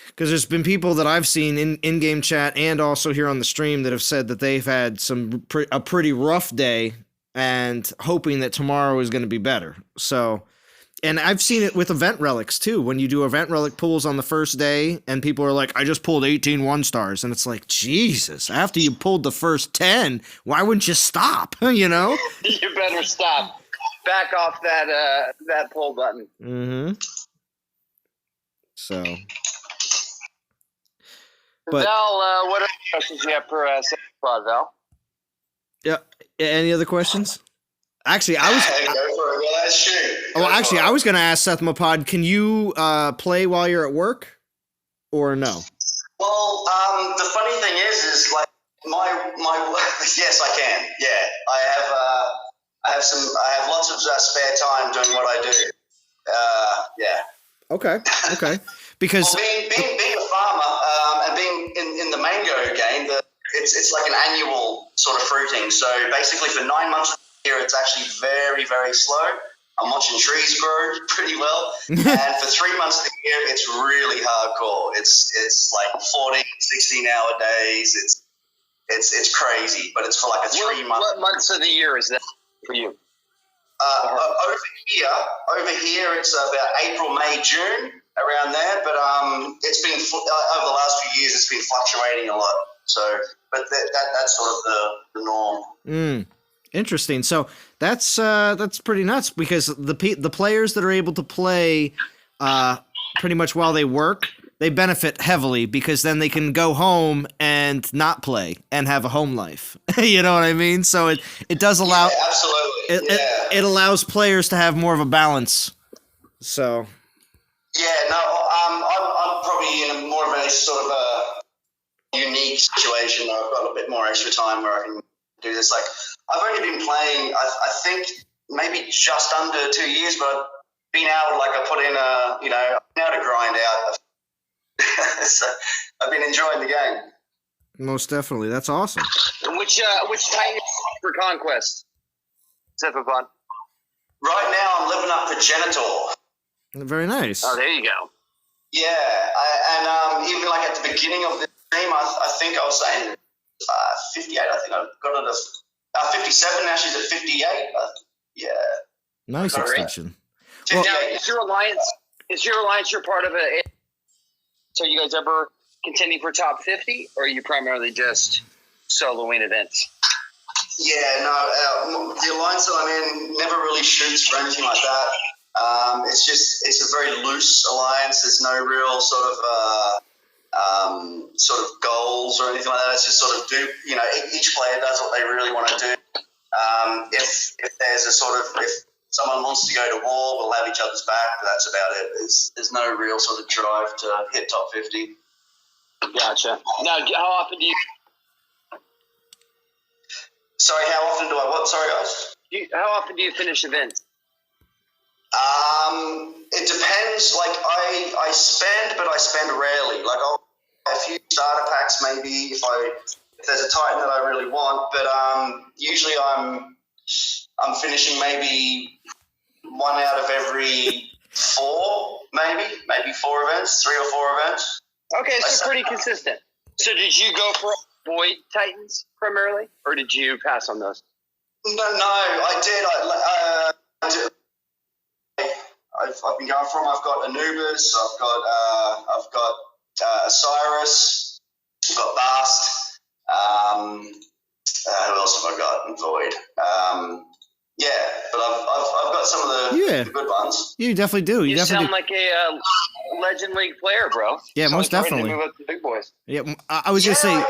S1: Because there's been people that I've seen in-game chat and also here on the stream that have said that they've had a pretty rough day and hoping that tomorrow is going to be better. So, and I've seen it with event relics too. When you do event relic pulls on the first day and people are like, I just pulled 18 1-stars. And it's like, Jesus, after you pulled the first 10, why wouldn't you stop? You know?
S2: You better stop. Back off that pull button.
S1: Mm-hmm. So. But,
S2: Val, what other questions do you have for Seth Mopod, Val?
S1: yeah. Any other questions? Actually, I was.
S5: Hey, go for it. Well, let's shoot.
S1: Well, actually, I was going to ask Seth Mopod, can you play while you're at work, or no?
S5: Well, the funny thing is like my yes, I can. Yeah, I I have lots of spare time doing what I do. Yeah.
S1: Okay. Because
S5: Well, being a farmer and being in the mango game, it's like an annual sort of fruiting. So basically, for 9 months of the year, it's actually very, very slow. I'm watching trees grow pretty well, and for 3 months of the year, it's really hardcore. It's like 14, 16-hour days. It's crazy, but it's for like a 3 month.
S2: What months of the year is that for you?
S5: Over here, it's about April, May, June, around there. But it's been over the last few years, it's been fluctuating a lot. So, but that's sort of the norm.
S1: Interesting. So that's pretty nuts, because the players that are able to play pretty much while they work, they benefit heavily, because then they can go home and not play and have a home life. You know what I mean? So it does allow.
S5: Yeah, absolutely.
S1: It allows players to have more of a balance. So.
S5: Yeah, no, I'm probably in a more of a sort of a unique situation. I've got a bit more extra time where I can do this. Like, I've only been playing, I think, maybe just under 2 years, but I've been out, like, I put in I've been able to grind out. So I've been enjoying the game.
S1: Most definitely. That's awesome.
S2: Which Titan for Conquest? Except for fun.
S5: Right now, I'm living up Progenitor.
S1: Very nice.
S2: Oh, there you go.
S5: Yeah, and even like at the beginning of the stream, I think I was saying 58. I think I got it at 57. Now she's at 58. Yeah.
S1: Nice extension.
S2: Well, now, is your alliance you're part of it? So you guys ever contending for top 50, or are you primarily just soloing events?
S5: Yeah, no, the alliance that I'm in never really shoots for anything like that. It's a very loose alliance. There's no real sort of goals or anything like that. It's just sort of each player does what they really want to do. If there's if someone wants to go to war, we'll have each other's back, but that's about it. There's no real sort of drive to hit top 50.
S2: Gotcha. Now, how often do you?
S5: Sorry, how often do I what? Sorry, guys.
S2: How often do you finish events?
S5: It depends. Like I spend, but I spend rarely. Like I'll buy a few starter packs maybe if there's a Titan that I really want. But usually I'm finishing maybe 1 out of every 4, maybe 4 events, 3 or 4 events.
S2: Okay, so pretty consistent. So did you go for Void Titans primarily, or did you pass on those?
S5: No, I did. I did. I've been going for them. I've got Anubis. I've got Osiris. I've got Bast. Who else have I got in Void? Yeah, but I've got some of the good ones.
S1: You definitely do.
S2: You sound like a Legend League player, bro.
S1: Yeah, most definitely.
S2: Move up to the big boys.
S1: Yeah, I was gonna say.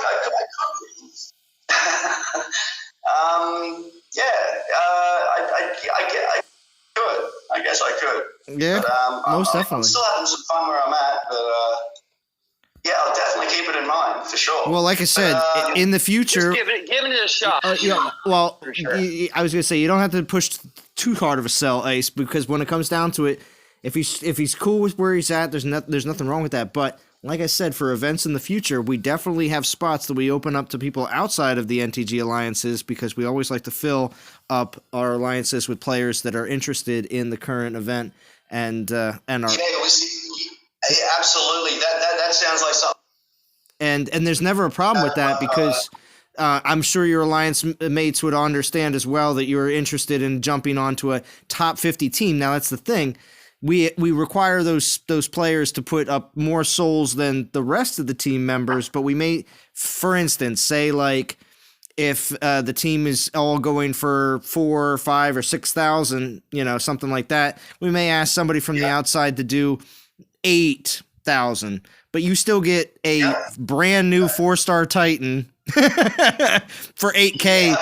S5: I guess I could.
S1: Yeah,
S5: but,
S1: most definitely.
S5: I'm still having some fun where I'm at, but yeah, I'll definitely keep it in mind for sure.
S1: Well, like I said, in the future,
S2: just giving it a shot.
S1: Sure. I was gonna say you don't have to push too hard of a sell, Ice, because when it comes down to it, if he's cool with where he's at, there's nothing wrong with that. But like I said, for events in the future, we definitely have spots that we open up to people outside of the NTG alliances, because we always like to fill up our alliances with players that are interested in the current event and are.
S5: Yeah, absolutely. That sounds like something.
S1: And there's never a problem with that, because I'm sure your alliance mates would understand as well that you're interested in jumping onto a top 50 team. Now that's the thing. We require those players to put up more souls than the rest of the team members, but we may, for instance, say like if the team is all going for 4 or 5 or 6,000, something like that, we may ask somebody from the outside to do 8,000, but you still get a brand new 4-star Titan for 8K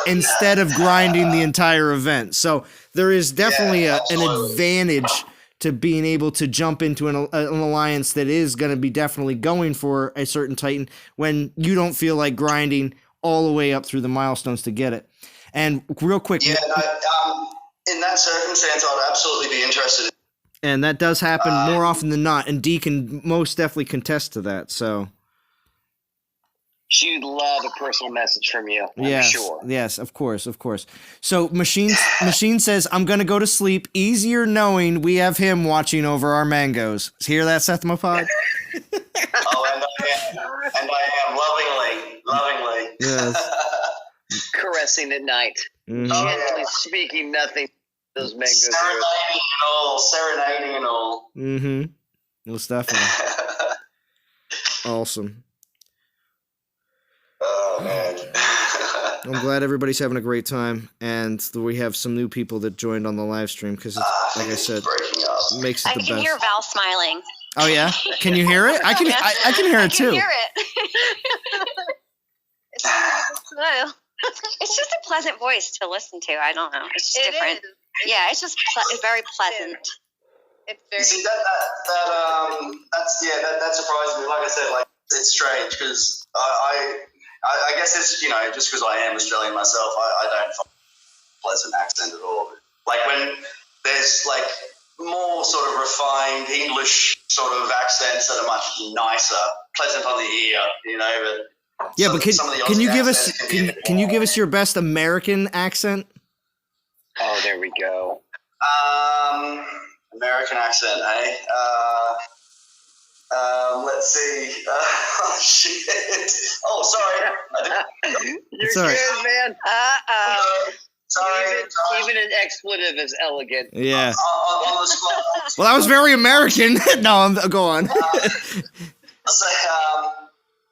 S1: instead of grinding the entire event. So there is definitely an advantage to being able to jump into an alliance that is going to be definitely going for a certain Titan when you don't feel like grinding all the way up through the milestones to get it. And real quick,
S5: Yeah, in that circumstance, I'd absolutely be interested.
S1: and that does happen more often than not, and Dee can most definitely contest to that. So
S2: She'd love a personal message from you. I'm
S1: yes,
S2: sure.
S1: yes, of course. So machine says, "I'm gonna go to sleep. Easier knowing we have him watching over our mangoes." Hear that, Sethmopod?
S5: Oh, and I am lovingly.
S1: Yes.
S2: Caressing at night.
S1: Mhm.
S2: Gently speaking nothing. Those mangoes.
S5: Serenading and all.
S1: Mm-hmm. Most definitely. Awesome.
S5: Oh man.
S1: I'm glad everybody's having a great time, and we have some new people that joined on the live stream because, like I said, makes it the best.
S4: I can hear Val smiling.
S1: Oh yeah, can you hear it? I can hear it too.
S4: I can hear it. It's a smile. It's just a pleasant voice to listen to. I don't know. It's just different. Yeah, it's just it's very pleasant.
S6: It's very.
S5: See that surprised me. Like I said, like it's strange because I guess it's just because I am Australian myself, I don't find a pleasant accent at all. Like when there's like more sort of refined English sort of accents that are much nicer, pleasant on the ear, But
S1: yeah, but can you give us your best American accent?
S2: Oh, there we go.
S5: American accent, eh? Let's see. Oh shit! Oh, sorry.
S2: You're
S1: Sorry.
S2: good, man.
S5: Sorry.
S2: Even an expletive is elegant.
S1: Yeah.
S5: On the spot.
S1: Well, that was very American. No, go on.
S5: So,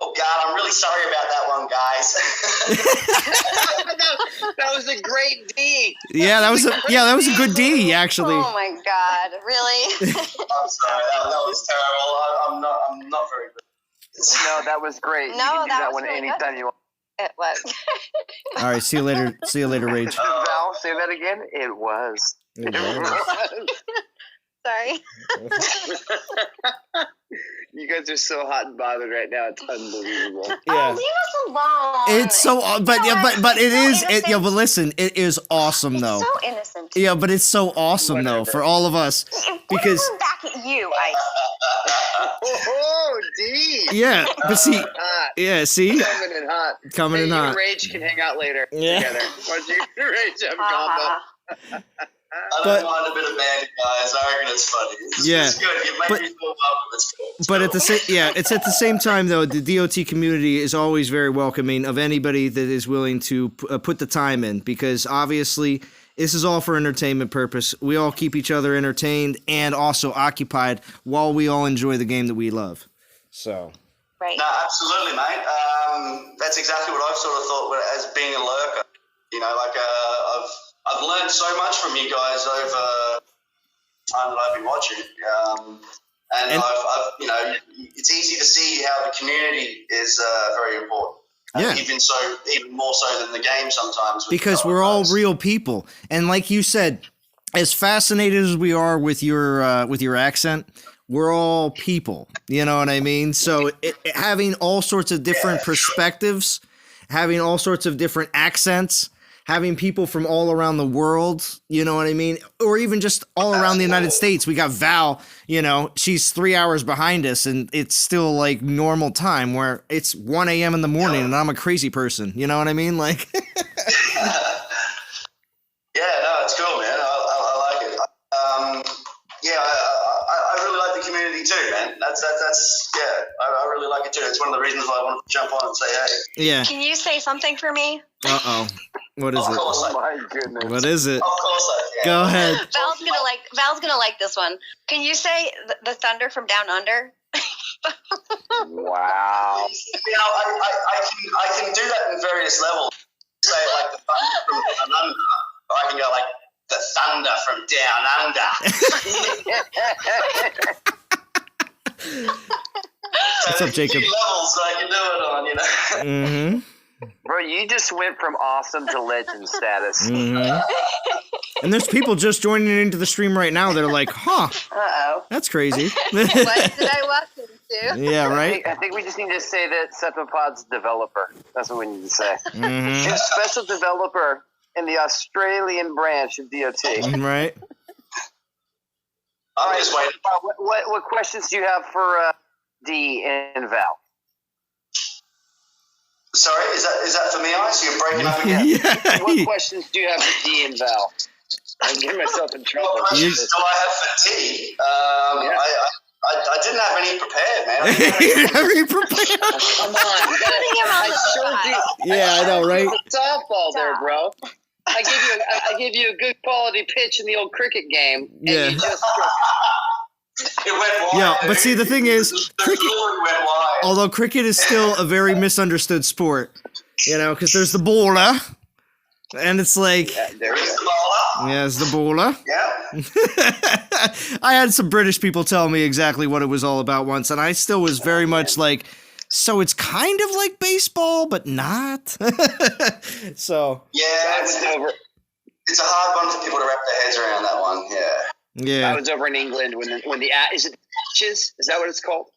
S5: oh God, I'm really sorry about that one, guys.
S2: that was a great D.
S1: Yeah, that was a good D actually.
S4: Oh my God! Really?
S5: I'm sorry, that was terrible. I'm not very good.
S2: No, that was great.
S4: No,
S2: you can do
S4: that
S2: that
S4: was
S2: one
S4: really
S2: anytime you want.
S4: It was.
S1: All right, see you later. See you later, Rage.
S2: Val, say that again. It was.
S4: Sorry.
S2: You guys are so hot and bothered right now. It's unbelievable.
S1: Yeah.
S4: Oh, leave us alone.
S1: It's so, but it is. But listen, it is awesome though.
S4: It's so innocent.
S1: Yeah, but it's so awesome though for all of us because.
S4: We're back at you, Ike.
S2: Oh, D.
S1: Yeah, but see,
S2: Hot.
S1: yeah, see,
S2: Coming in hot.
S1: coming
S2: Hey,
S1: in
S2: you
S1: hot.
S2: and Rage can hang out later
S1: Yeah.
S2: together. Why don't you and Rage have a combo?
S5: I don't mind a bit of banter, guys. I reckon it's funny. It's good. You make me feel welcome. It's cool.
S1: But at the same, it's at the same time though. The DOT community is always very welcoming of anybody that is willing to put the time in, because obviously this is all for entertainment purpose. We all keep each other entertained and also occupied while we all enjoy the game that we love. So.
S4: Right.
S5: No, absolutely, mate. That's exactly what I've sort of thought as being a lurker. I've learned so much from you guys over time that I've been watching, and I've it's easy to see how the community is very important.
S1: Yeah.
S5: Even more so than the game sometimes.
S1: Because we're all real people, and like you said, as fascinated as we are with your accent, we're all people. You know what I mean? So having all sorts of different perspectives, having all sorts of different accents, having people from all around the world, you know what I mean? Or even just all around the United States. We got Val, she's 3 hours behind us and it's still like normal time where it's 1 a.m. in the morning and I'm a crazy person. You know what I mean? Like,
S5: yeah, no, it's cool, man. I like it. I really like the community too, man. That's I really like it too. It's one of the reasons why I wanted to jump on and say hey.
S1: Yeah.
S4: Can you say something for me?
S1: Uh-oh. What is
S5: Of
S1: it?
S5: course I
S2: My goodness.
S1: What is it?
S5: Of course I can.
S1: Go ahead.
S4: Val's gonna like this one. Can you say the thunder from down under?
S2: Wow.
S5: I can do that in various levels. Say like the thunder from down under, or I can go like the thunder from down under.
S1: What's up, Jacob?
S5: 2 levels that I can do it on,
S1: Mm-hmm.
S2: Bro, you just went from awesome to legend status.
S1: Mm-hmm. And there's people just joining into the stream right now. They're like, huh,
S4: Uh-oh.
S1: that's crazy.
S6: What did I walk into?
S1: Yeah, right?
S2: I think we just need to say that Cephalopod's developer. That's what we need to say.
S1: Mm-hmm.
S2: A special developer in the Australian branch of DOT.
S1: Right.
S5: I'm just waiting.
S2: What questions do you have for D and Val?
S5: Sorry, is that for me, Ice? You're breaking up again.
S1: Yeah.
S2: What questions do you have for D and Val? I'm getting myself in trouble.
S5: What questions do I have for D? I didn't have any prepared, man.
S1: You didn't have any prepared.
S2: Come on, you gotta, I showed you.
S1: Yeah, I know, right?
S2: Softball there, bro. I gave you a good quality pitch in the old cricket game, and
S1: Yeah.
S2: you just
S5: It went wide.
S1: Yeah, but see, the thing is,
S5: the
S1: cricket,
S5: delivery went wide.
S1: although cricket is still a very misunderstood sport, you know, because there's the bowler, and it's like,
S2: there we
S5: It's
S2: go.
S5: the bowler.
S1: yeah, it's the bowler.
S5: Yeah.
S1: I had some British people tell me exactly what it was all about once, and I still was very much like, so it's kind of like baseball, but not. So,
S5: Yeah, it's a hard one for people to wrap their heads around, that one. Yeah.
S2: I
S1: yeah.
S2: was over in England when the is it Ashes? Is that what it's called?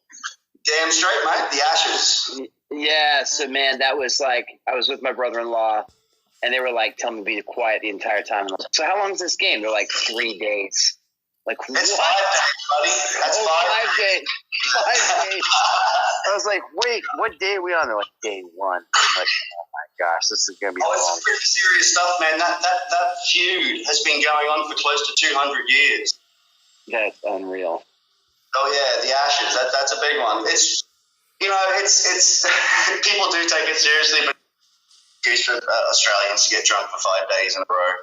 S5: Damn straight, mate. The Ashes.
S2: Yeah. So man, that was like I was with my brother-in-law, and they were like telling me to be quiet the entire time. And I was like, so how long is this game? They're like 3 days. Like what?
S5: It's 5 days, buddy. That's
S2: Oh, 5 days. 5 days. I was like, wait, what day are we on? They're like, day 1. I'm like, oh my gosh, this is gonna be
S5: Oh,
S2: long.
S5: it's pretty serious stuff, man. That feud has been going on for close to 200 years.
S2: That's unreal.
S5: Oh yeah, the Ashes. That's a big one. It's it's people do take it seriously, but it's for Australians to get drunk for 5 days in a row.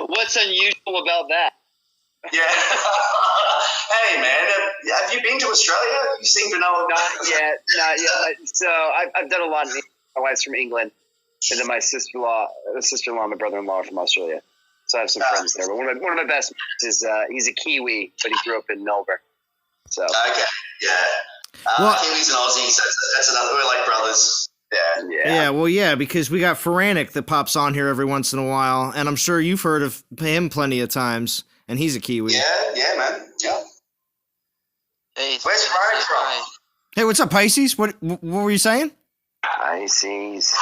S2: What's unusual about that?
S5: Yeah. Hey man, have you been to Australia? You seem to know.
S2: Not yet. So I've done a lot. My wife's from England, and then my sister-in-law, and my brother-in-law are from Australia. So I have some friends there. But one of my best friends is he's a Kiwi, but he grew up in Melbourne. So
S5: Okay. Yeah.
S1: Well-
S5: Kiwis and Aussies. That's another. We're like brothers. Yeah.
S1: Yeah, well, yeah, because we got Ferranic that pops on here every once in a while, and I'm sure you've heard of him plenty of times, and he's a Kiwi.
S5: Yeah, man. Yeah.
S7: Hey,
S5: Where's Ferrari from?
S1: Hey, what's up, Pisces? What were you saying?
S2: Pisces.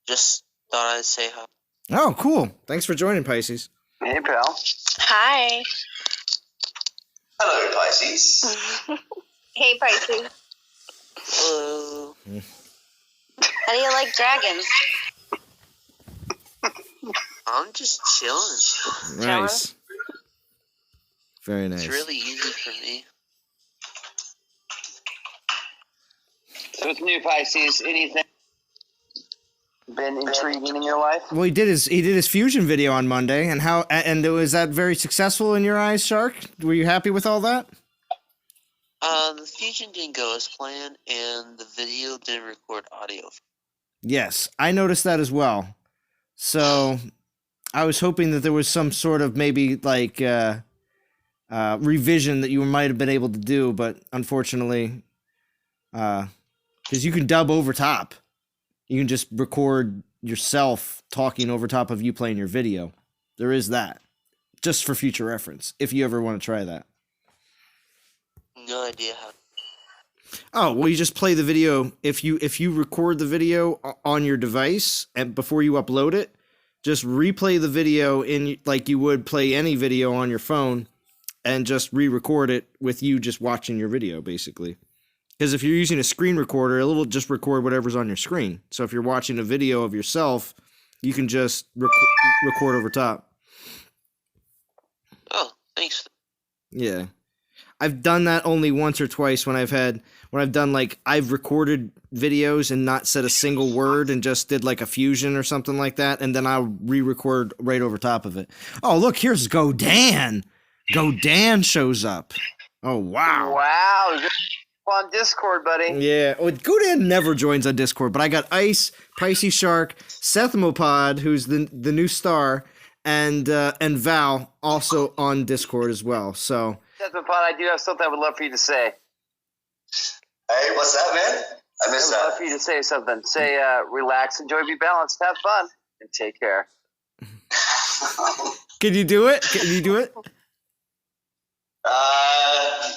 S7: just thought I'd say hi.
S1: Oh, cool. Thanks for joining, Pisces.
S2: Hey, pal.
S4: Hi.
S5: Hello, Pisces.
S4: Hey, Pisces.
S7: Hello.
S4: How do you like dragons?
S7: I'm just chilling.
S1: Nice. Very nice.
S7: It's really easy for me.
S2: So what's new, Pisces? Anything been intriguing in your life?
S1: Well, he did his fusion video on Monday, and was that very successful in your eyes, Shark? Were you happy with all that?
S7: The fusion didn't go as planned, and the video didn't record audio.
S1: Yes, I noticed that as well. So I was hoping that there was some sort of maybe like revision that you might have been able to do, but unfortunately, because you can dub over top. You can just record yourself talking over top of you playing your video. There is that. Just for future reference, if you ever want to try that.
S7: No idea how.
S1: Oh, well, you just play the video. If you record the video on your device and before you upload it, just replay the video in like you would play any video on your phone and just re-record it with you just watching your video, basically. Because if you're using a screen recorder, it'll just record whatever's on your screen. So if you're watching a video of yourself, you can just record over top.
S7: Oh, thanks.
S1: Yeah. I've done that only once or twice when I've done like I've recorded videos and not said a single word and just did like a fusion or something like that, and then I'll re-record right over top of it. Oh, look, here's Godan. Godan shows up. Oh, wow.
S2: Wow. On Discord, buddy.
S1: Yeah. Oh, Godan never joins on Discord, but I got Ice, Pisces Shark, Sethmopod, who's the new star, and Val also on Discord as well. So.
S2: Sethmopod, I do have something I would love for you to say.
S5: Hey, what's that, man? I missed
S2: I would love
S5: that.
S2: for you to say something. Say, relax, enjoy, be balanced, have fun, and take care.
S1: Can you do it? Can you do it?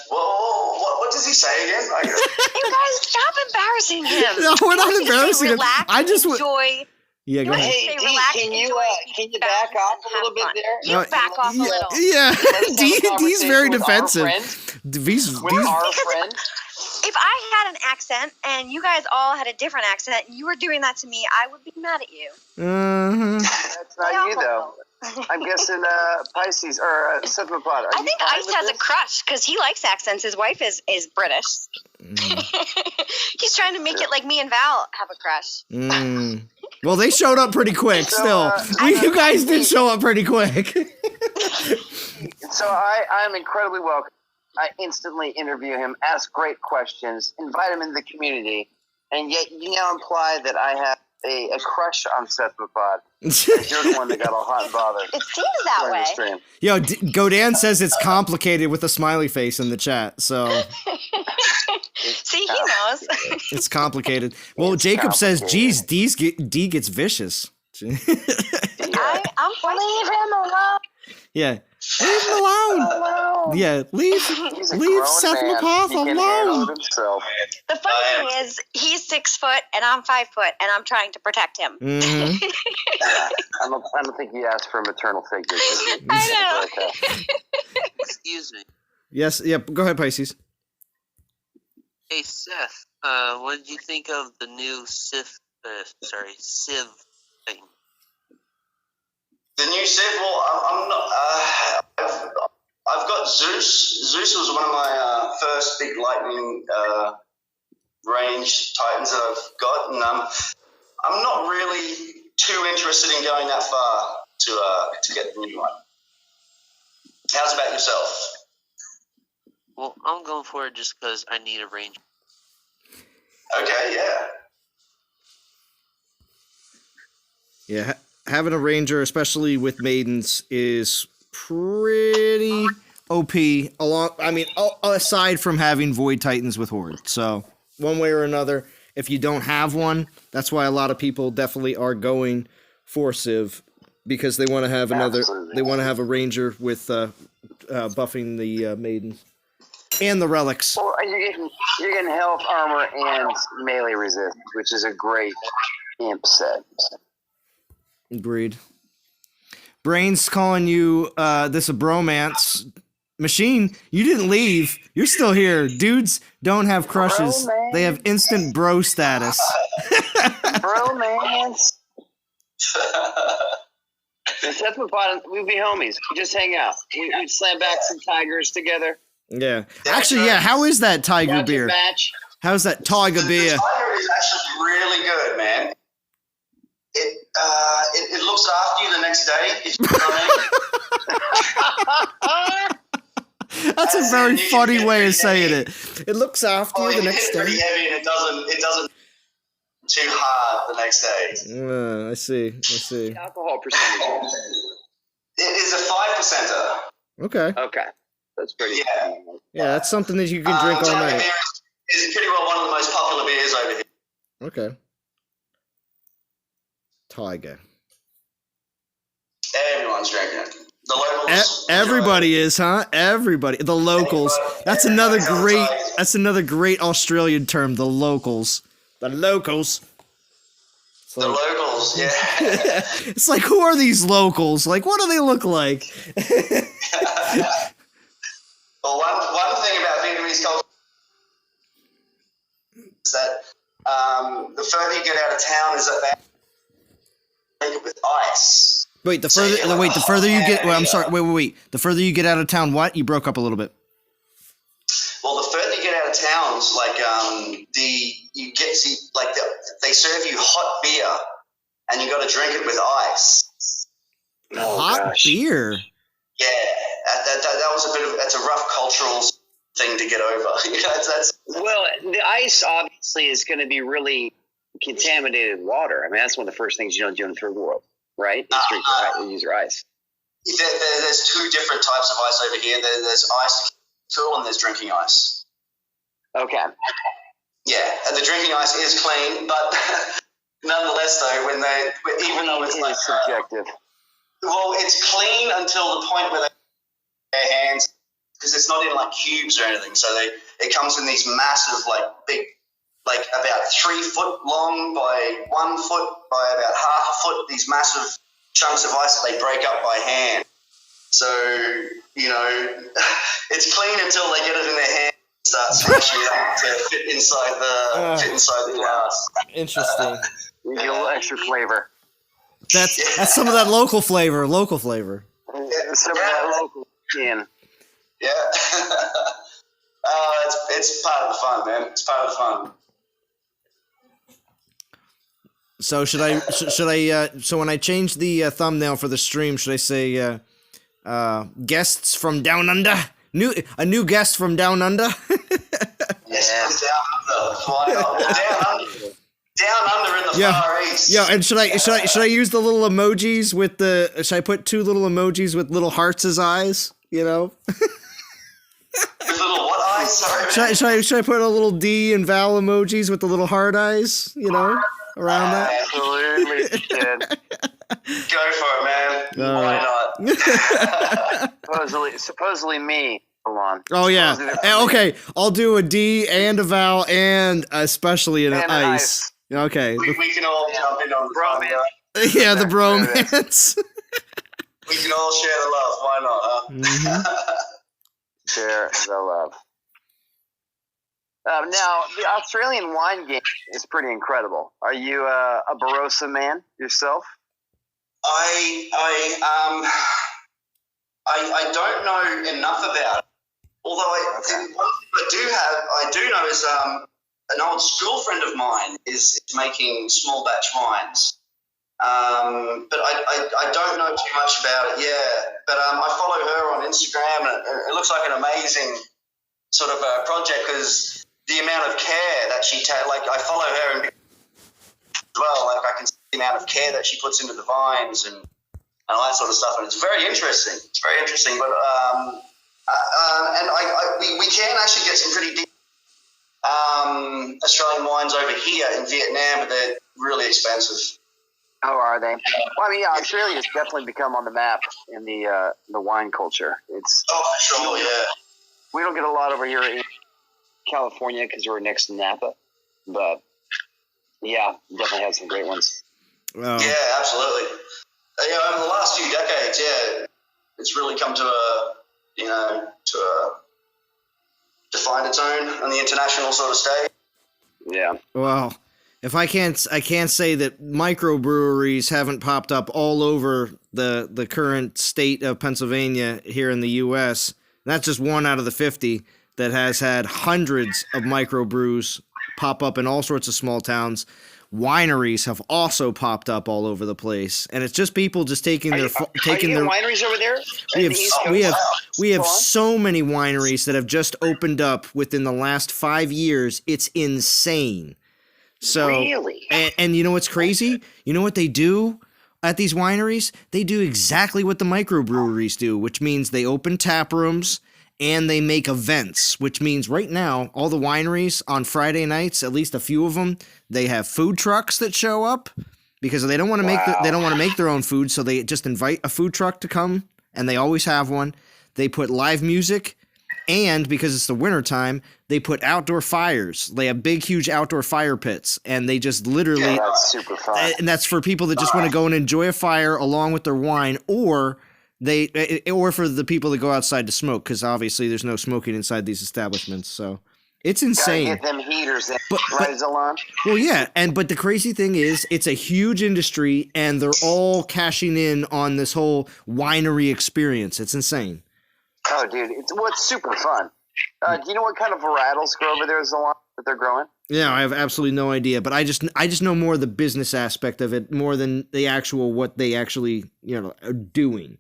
S5: What does he say again?
S4: You guys, stop embarrassing him.
S1: No, we're not embarrassing him.
S4: Relax,
S1: I just
S4: enjoy,
S1: Yeah, go
S4: You
S1: ahead.
S4: Hey,
S2: Hey,
S4: stay
S2: D,
S4: relaxed,
S2: can you
S4: enjoy,
S2: can you
S4: be
S2: back
S4: fast,
S2: off
S4: and
S2: a little
S4: have
S2: bit
S4: fun.
S2: there?
S4: You back off a
S1: yeah,
S4: little.
S1: yeah.
S2: Let's have a
S1: D's very
S2: conversation with our
S1: defensive.
S2: friend.
S1: D's,
S2: With
S1: D's,
S2: our
S4: Because
S2: friend.
S4: if I had an accent and you guys all had a different accent and you were doing that to me, I would be mad at you.
S2: That's
S4: Stay
S2: not you
S4: off
S2: though.
S4: of
S2: I'm guessing Pisces or cephalopod.
S4: I think Ice has a crush because he likes accents. His wife is British. He's trying to make it like me and Val have a crush.
S1: Well, they showed up pretty quick.
S2: So,
S1: Still, you guys did show up pretty quick.
S2: So I'm incredibly welcome. I instantly interview him, ask great questions, invite him into the community, and yet you now imply that I have a crush on cephalopod. You're the one that got all hot and bothered.
S4: It seems that
S2: during the
S4: way.
S2: stream.
S1: Yo, Godan says it's complicated with a smiley face in the chat, so
S4: See, he knows.
S1: it's complicated. Well,
S2: It's
S1: Jacob says,
S2: complicated.
S1: "Geez, D gets vicious."
S4: I'm leave him alone.
S1: Yeah, leave him alone. Yeah, leave
S2: He's a
S1: leave
S2: grown
S1: Cephalopod
S2: man. He can handle it
S1: alone.
S2: himself.
S4: The funny thing is, he's 6 foot and I'm 5 foot, and I'm trying to protect him.
S1: Mhm.
S2: Yeah. I don't think he asked for a maternal figure.
S4: I know.
S2: Okay.
S7: Excuse me.
S1: Yes, yeah. Go ahead, Pisces.
S7: Hey Seth, what did you think of the new Civ thing?
S5: The new Civ, well, I'm not. I've got Zeus. Zeus was one of my first big lightning range titans that I've got, and I'm not really too interested in going that far to get the new one. How's about yourself?
S7: Well, I'm going for it just because I need a range.
S5: Okay, yeah.
S1: Yeah, having a ranger, especially with maidens, is pretty OP. Aside from having void titans with horde, so one way or another, if you don't have one, that's why a lot of people definitely are going for Civ, because they want to have another.
S2: Absolutely.
S1: They want to have a ranger with buffing the maidens and the relics.
S2: Well, you're getting health, armor, and melee resist, which is a great imp set.
S1: Agreed. Brain's calling you this a bromance. Machine, you didn't leave. You're still here. Dudes don't have crushes.
S2: Bromance.
S1: They have instant bro status.
S2: Bromance. And cephalopod, we'd be homies. We just hang out. We'd slam back some tigers together.
S1: Yeah. Actually, yeah. How is that tiger
S2: Watch a
S1: beer?
S2: match.
S1: How's that tiger
S5: The
S1: beer?
S5: tiger is actually really good, man. It looks after you the next day. If you know what I mean.
S1: That's a very funny way of saying it. It looks after you the
S5: It
S1: next
S5: gets pretty
S1: day.
S5: heavy and it doesn't too hard the next day.
S1: I see.
S2: Alcohol percentage.
S5: It is a 5%er.
S1: Okay.
S2: Okay. That's pretty.
S5: Yeah.
S1: Yeah, that's something that you can drink all
S5: Tiger
S1: night.
S5: beer is pretty well one of the most popular beers over here.
S1: Okay. Tiger.
S5: Everyone's drinking it. The locals.
S1: Everybody is, huh? Everybody. The locals. That's another great. That's another great Australian term. The locals. The locals. It's
S5: The
S1: like,
S5: locals, yeah.
S1: it's like, who are these locals? Like, what do they look like?
S5: Well, one thing about Vietnamese culture is that the further you get out of town is that they make it with ice.
S1: Wait, the further you get. Well, I'm sorry. Wait. The further you get out of town, what? You broke up a little bit.
S5: Well, the further you get out of towns, like they serve you hot beer, and you got to drink it with ice.
S2: Oh,
S1: Hot
S2: gosh.
S1: beer.
S5: Yeah, that was that's a rough cultural thing to get over. That's
S2: Well, the ice obviously is going to be really contaminated water. I mean, that's one of the first things you don't do in the third world, right? Use your ice.
S5: there's two different types of ice over here. There's ice to keep cool, and there's drinking ice.
S2: Okay.
S5: Yeah, and the drinking ice is clean, but nonetheless, though, even though it's like
S2: subjective.
S5: well, it's clean until the point where they their hands, because it's not in like cubes or anything. So it comes in these massive, like big like about 3 foot long by 1 foot by about half a foot. These massive chunks of ice that they break up by hand. So, you know, it's clean until they get it in their hand and start smashing it up to fit inside the glass.
S1: Interesting.
S2: You get a little extra flavor.
S1: That's some of that local flavor.
S2: Some of that local skin.
S5: Yeah. It's part of the fun, man. It's part of the fun.
S1: So should I so when I change the thumbnail for the stream, should I say guests from down under? A new guest from down under?
S5: Yes, down under. Why not? Down under in the Far East.
S1: Yeah, and should I use the little emojis with should I put 2 little emojis with little hearts as eyes, you know?
S5: With little what eyes? Sorry.
S1: Should I put a little D and Val emojis with the little heart eyes, you know, around that?
S2: Absolutely, kid.
S5: Go for it, man. Why not?
S2: Supposedly me. Hold on.
S1: Oh yeah. Okay, I'll do a D and a Val and especially an ice. Okay.
S5: We can all jump in on the bromance.
S1: Yeah, the bromance.
S5: We can all share the love. Why not? Huh?
S1: Mm-hmm.
S2: Share the love. Now, the Australian wine game is pretty incredible. Are you a Barossa man yourself?
S5: I don't know enough about it. Although one thing I do know is an old school friend of mine is making small batch wines. But I don't know too much about it. Yeah, but I follow her on Instagram, and it looks like an amazing sort of project because the amount of care that she takes. Like I follow her as well. Like I can see the amount of care that she puts into the vines and all that sort of stuff, and it's very interesting. It's very interesting, but we can actually get some pretty deep Australian wines over here in Vietnam, but they're really expensive.
S2: Oh, are they? Well, I mean, yeah, Australia's definitely become on the map in the wine culture. It's
S5: for sure, yeah.
S2: We don't get a lot over here in California because we're next to Napa, but yeah, definitely have some great ones.
S1: Oh.
S5: Yeah, absolutely. Over the last few decades, it's really come to find its own on the international sort of stage.
S2: Yeah.
S1: Well, if I can't say that microbreweries haven't popped up all over the current state of Pennsylvania here in the U.S. That's just one out of the 50 that has had hundreds of microbrews pop up in all sorts of small towns. Wineries have also popped up all over the place, and it's just people just taking their
S2: wineries over there.
S1: We have so many wineries that have just opened up within the last 5 years. It's insane. So,
S2: really?
S1: And you know what's crazy? You know what they do at these wineries? They do exactly what the microbreweries do, which means they open tap rooms and they make events, which means right now, all the wineries on Friday nights, at least a few of them, they have food trucks that show up because they don't want to make their own food, so they just invite a food truck to come, and they always have one. They put live music, and because it's the wintertime, they put outdoor fires. They have big, huge outdoor fire pits, and they just literally...
S2: Yeah, that's super fun.
S1: And that's for people that just want to go and enjoy a fire along with their wine, or for the people that go outside to smoke, because obviously there's no smoking inside these establishments, so... It's insane.
S2: Gotta get them heaters in, right, Zalon?
S1: Well, yeah, but the crazy thing is, it's a huge industry, and they're all cashing in on this whole winery experience. It's insane.
S2: Oh, dude, it's super fun. Do you know what kind of varietals grow over there, Zalon, that they're growing?
S1: Yeah, I have absolutely no idea, but I just know more of the business aspect of it more than the actual what they actually are doing.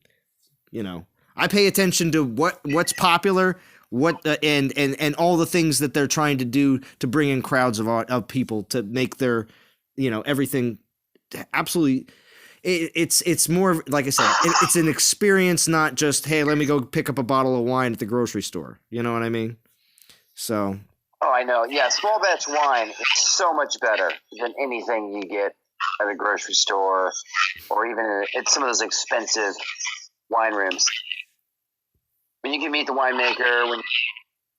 S1: I pay attention to what's popular. And all the things that they're trying to do to bring in crowds of people to make their everything absolutely. It's more like I said, it's an experience, not just hey, let me go pick up a bottle of wine at the grocery store. You know what I mean? So.
S2: Oh, I know. Yeah, small batch wine is so much better than anything you get at a grocery store or even at some of those expensive wine rooms. When you can meet the winemaker, when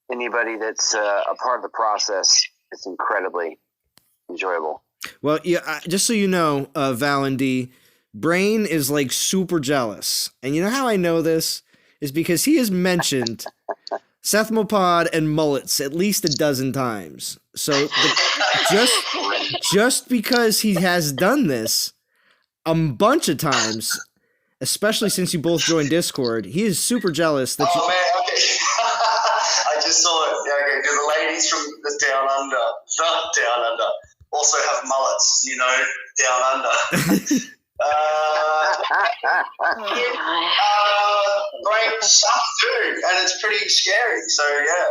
S2: anybody that's a part of the process, it's incredibly enjoyable.
S1: Well, yeah, just so you know, Val and D, Brain is like super jealous. And you know how I know this? Is because he has mentioned Sethmopod and mullets at least a dozen times. So just because he has done this a bunch of times, especially since you both joined Discord, he is super jealous that
S5: Man, okay. I just saw it. Yeah, okay. Do the ladies from the Down Under, not Down Under, also have mullets? Down Under. Brain sucks too, and it's pretty scary. So yeah.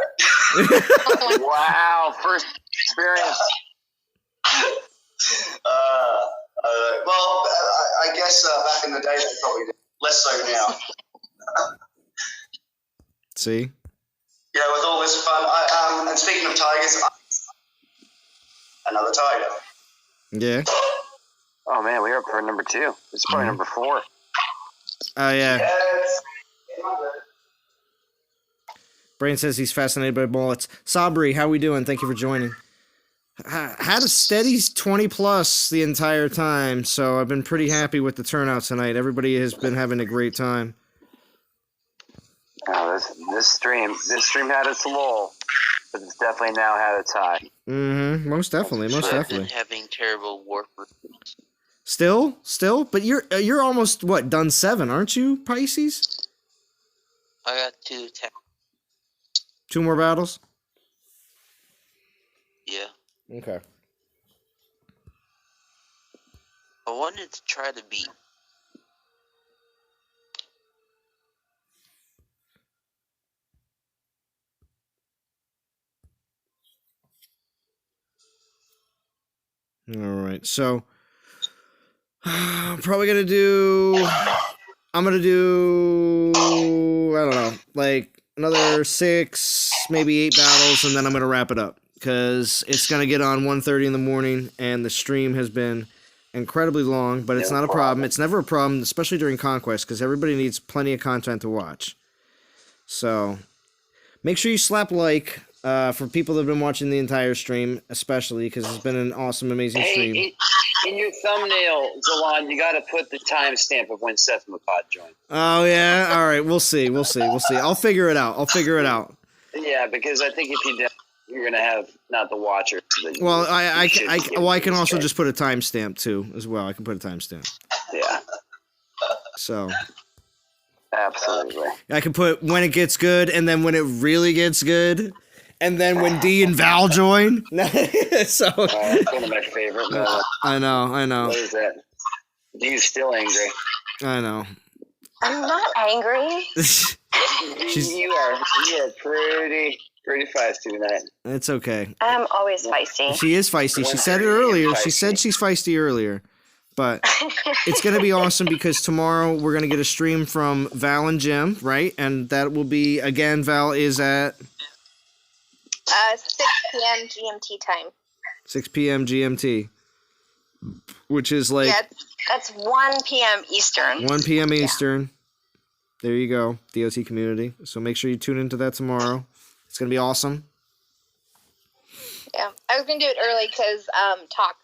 S2: Wow, first experience.
S5: I guess back in the day they probably did. Less so now.
S1: See?
S5: Yeah, with all this fun. And speaking of tigers, another tiger.
S1: Yeah.
S2: Oh man, we're up for number 2. This is probably number 4.
S1: Oh, yeah.
S5: Yes.
S1: Brain says he's fascinated by mullets. Sabri, how we doing? Thank you for joining. Had a steady 20 plus the entire time, so I've been pretty happy with the turnout tonight. Everybody has been having a great time.
S2: Oh, this stream had its lull, but it's definitely now had its high.
S1: Mm-hmm. Most definitely.
S7: I've been having terrible warp.
S1: Still, but you're almost done 7, aren't you, Pisces?
S7: I got 2
S1: 2 more battles.
S7: Yeah.
S1: Okay.
S7: I wanted to try to beat.
S1: All right, so I'm gonna do. I don't know, like another 6, maybe 8 battles, and then I'm gonna wrap it up because it's gonna get on 1:30 in the morning, and the stream has been incredibly long. But it's not a problem. It's never a problem, especially during Conquest, because everybody needs plenty of content to watch. So make sure you slap like. For people that have been watching the entire stream, especially because it's been an awesome, amazing stream.
S2: In your thumbnail, Zalon, you got to put the timestamp of when Seth Mapod joined.
S1: Oh yeah, all right. We'll see. I'll figure it out.
S2: Yeah, because I think if you don't, you're gonna have not the watcher.
S1: Well, I can also just put a timestamp too as well. I can put a timestamp.
S2: Yeah.
S1: So.
S2: Absolutely.
S1: I can put when it gets good, and then when it really gets good. And then when D and Val join,
S2: that's one of my favorite.
S1: I know.
S2: What is that? D's still angry.
S1: I know.
S4: I'm not angry.
S2: You are pretty feisty tonight.
S1: It's okay.
S4: I'm always feisty.
S1: She is feisty. She said it earlier. She said she's feisty earlier. But it's going to be awesome because tomorrow we're going to get a stream from Val and Jim, right? And that will be, again, Val is at...
S6: 6 p.m. GMT time.
S1: 6 p.m. GMT, which is like...
S4: Yeah, that's 1 p.m. Eastern.
S1: 1 p.m. Eastern. There you go, DOT community. So make sure you tune into that tomorrow. It's going to be awesome.
S6: Yeah, I was going to do it early because Talk.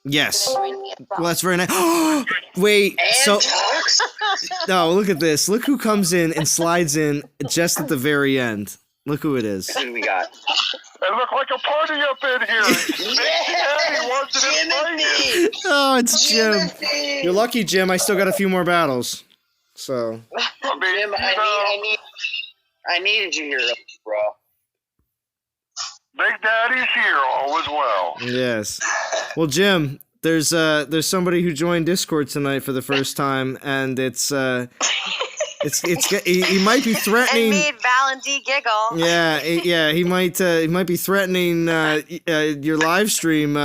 S1: Yes. Well, that's very nice. Wait, so... No, look at this. Look who comes in and slides in just at the very end. Look who it is.
S2: Who we got?
S3: It looked like a party up in here. Daddy wants to invite you.
S1: Oh, it's Jim. You're lucky, Jim. I still got a few more battles. So.
S2: Jim, I needed you here, bro.
S3: Big Daddy's here, all is well.
S1: Yes. Well, Jim, there's somebody who joined Discord tonight for the first time, and it's he might be threatening.
S4: And made Val and D giggle.
S1: Yeah, he might be threatening your live stream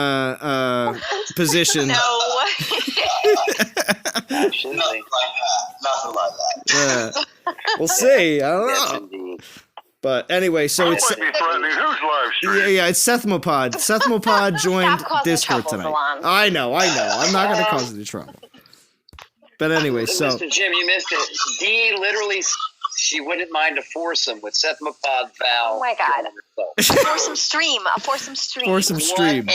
S1: position.
S4: No.
S2: Absolutely.
S5: Nothing like that.
S1: Yeah. We'll see. I don't
S2: Yes,
S1: know.
S2: indeed.
S1: But anyway, so it's
S3: Might be threatening whose live stream?
S1: yeah, it's Sethmopod. Sethmopod joined
S4: Stop causing
S1: Discord
S4: trouble,
S1: tonight.
S4: Salon.
S1: I know. I'm not going to cause any trouble. But anyway, so
S2: Mr. Jim, you missed it. D literally she wouldn't mind a foursome with Seth McPod, Val.
S4: Oh my God.
S2: A
S4: foursome stream.
S1: Foursome stream.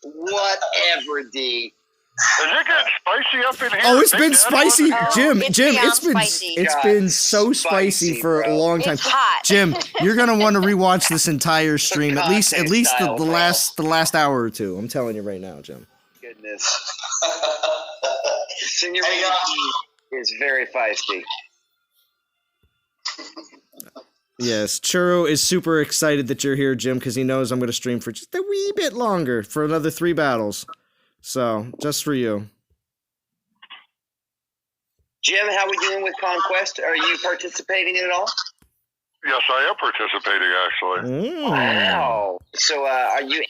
S2: Whatever, D.
S3: Is it getting spicy up in here?
S1: Oh, it's been spicy, Jim.
S4: It's
S1: Jim,
S4: beyond
S1: it's been
S4: spicy.
S1: it's been so spicy for a
S2: bro.
S1: long time.
S4: It's hot.
S1: Jim, you're gonna want to rewatch this entire stream at least
S2: style,
S1: the
S2: bro.
S1: last hour or two. I'm telling you right now, Jim.
S2: Goodness. Senorita D is very feisty.
S1: Yes, Churro is super excited that you're here, Jim, because he knows I'm gonna stream for just a wee bit longer for another 3 battles. So just for you.
S2: Jim, how we doing with Conquest? Are you participating at all?
S3: Yes, I am participating, actually.
S2: Wow. So are you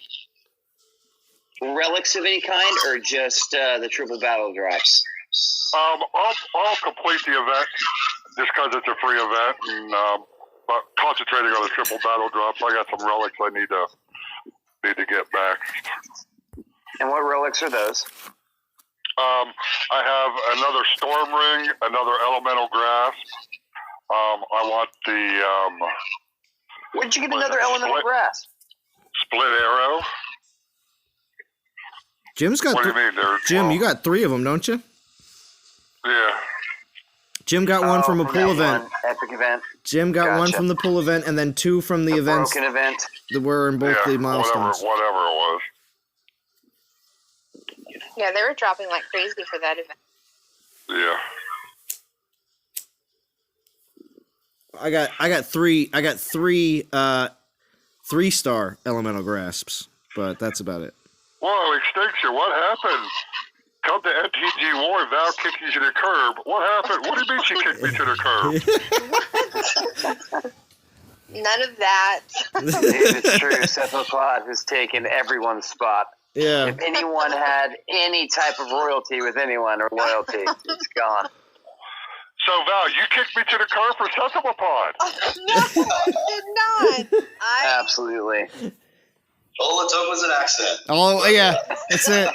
S2: relics of any kind or just the triple battle drops?
S3: I'll complete the event just because it's a free event, and but concentrating on the triple battle drops. I got some relics I need to get back.
S2: And what relics are those?
S3: I have another storm ring, another elemental grasp. I want the
S2: Where'd you get another elemental grasp?
S3: split arrow.
S1: Jim's got.
S3: What do you mean?
S1: Jim, you got 3 of them, don't you?
S3: Yeah.
S1: Jim got one from a pool event.
S2: Epic event.
S1: Jim got one
S2: Gotcha.
S1: from the pool event, and then 2 from the events
S2: Broken event.
S1: that were in both the milestones.
S3: Whatever it was.
S6: Yeah, they were dropping like crazy for that event.
S3: Yeah.
S1: I got 3 3-star elemental grasps, but that's about it.
S3: Whoa, Extinction, what happened? Come to MTG War, Val kicked you to the curb. What happened? What do you mean she kicked me to the curb?
S6: None of that.
S2: It's true. Seth McCloud has taken everyone's spot.
S1: Yeah.
S2: If anyone had any type of royalty with anyone or loyalty, it's gone.
S3: So, Val, you kicked me to the curb for Septimopod.
S6: No, I did not.
S2: Absolutely.
S5: All it took was an accent.
S1: Oh, yeah. That's it.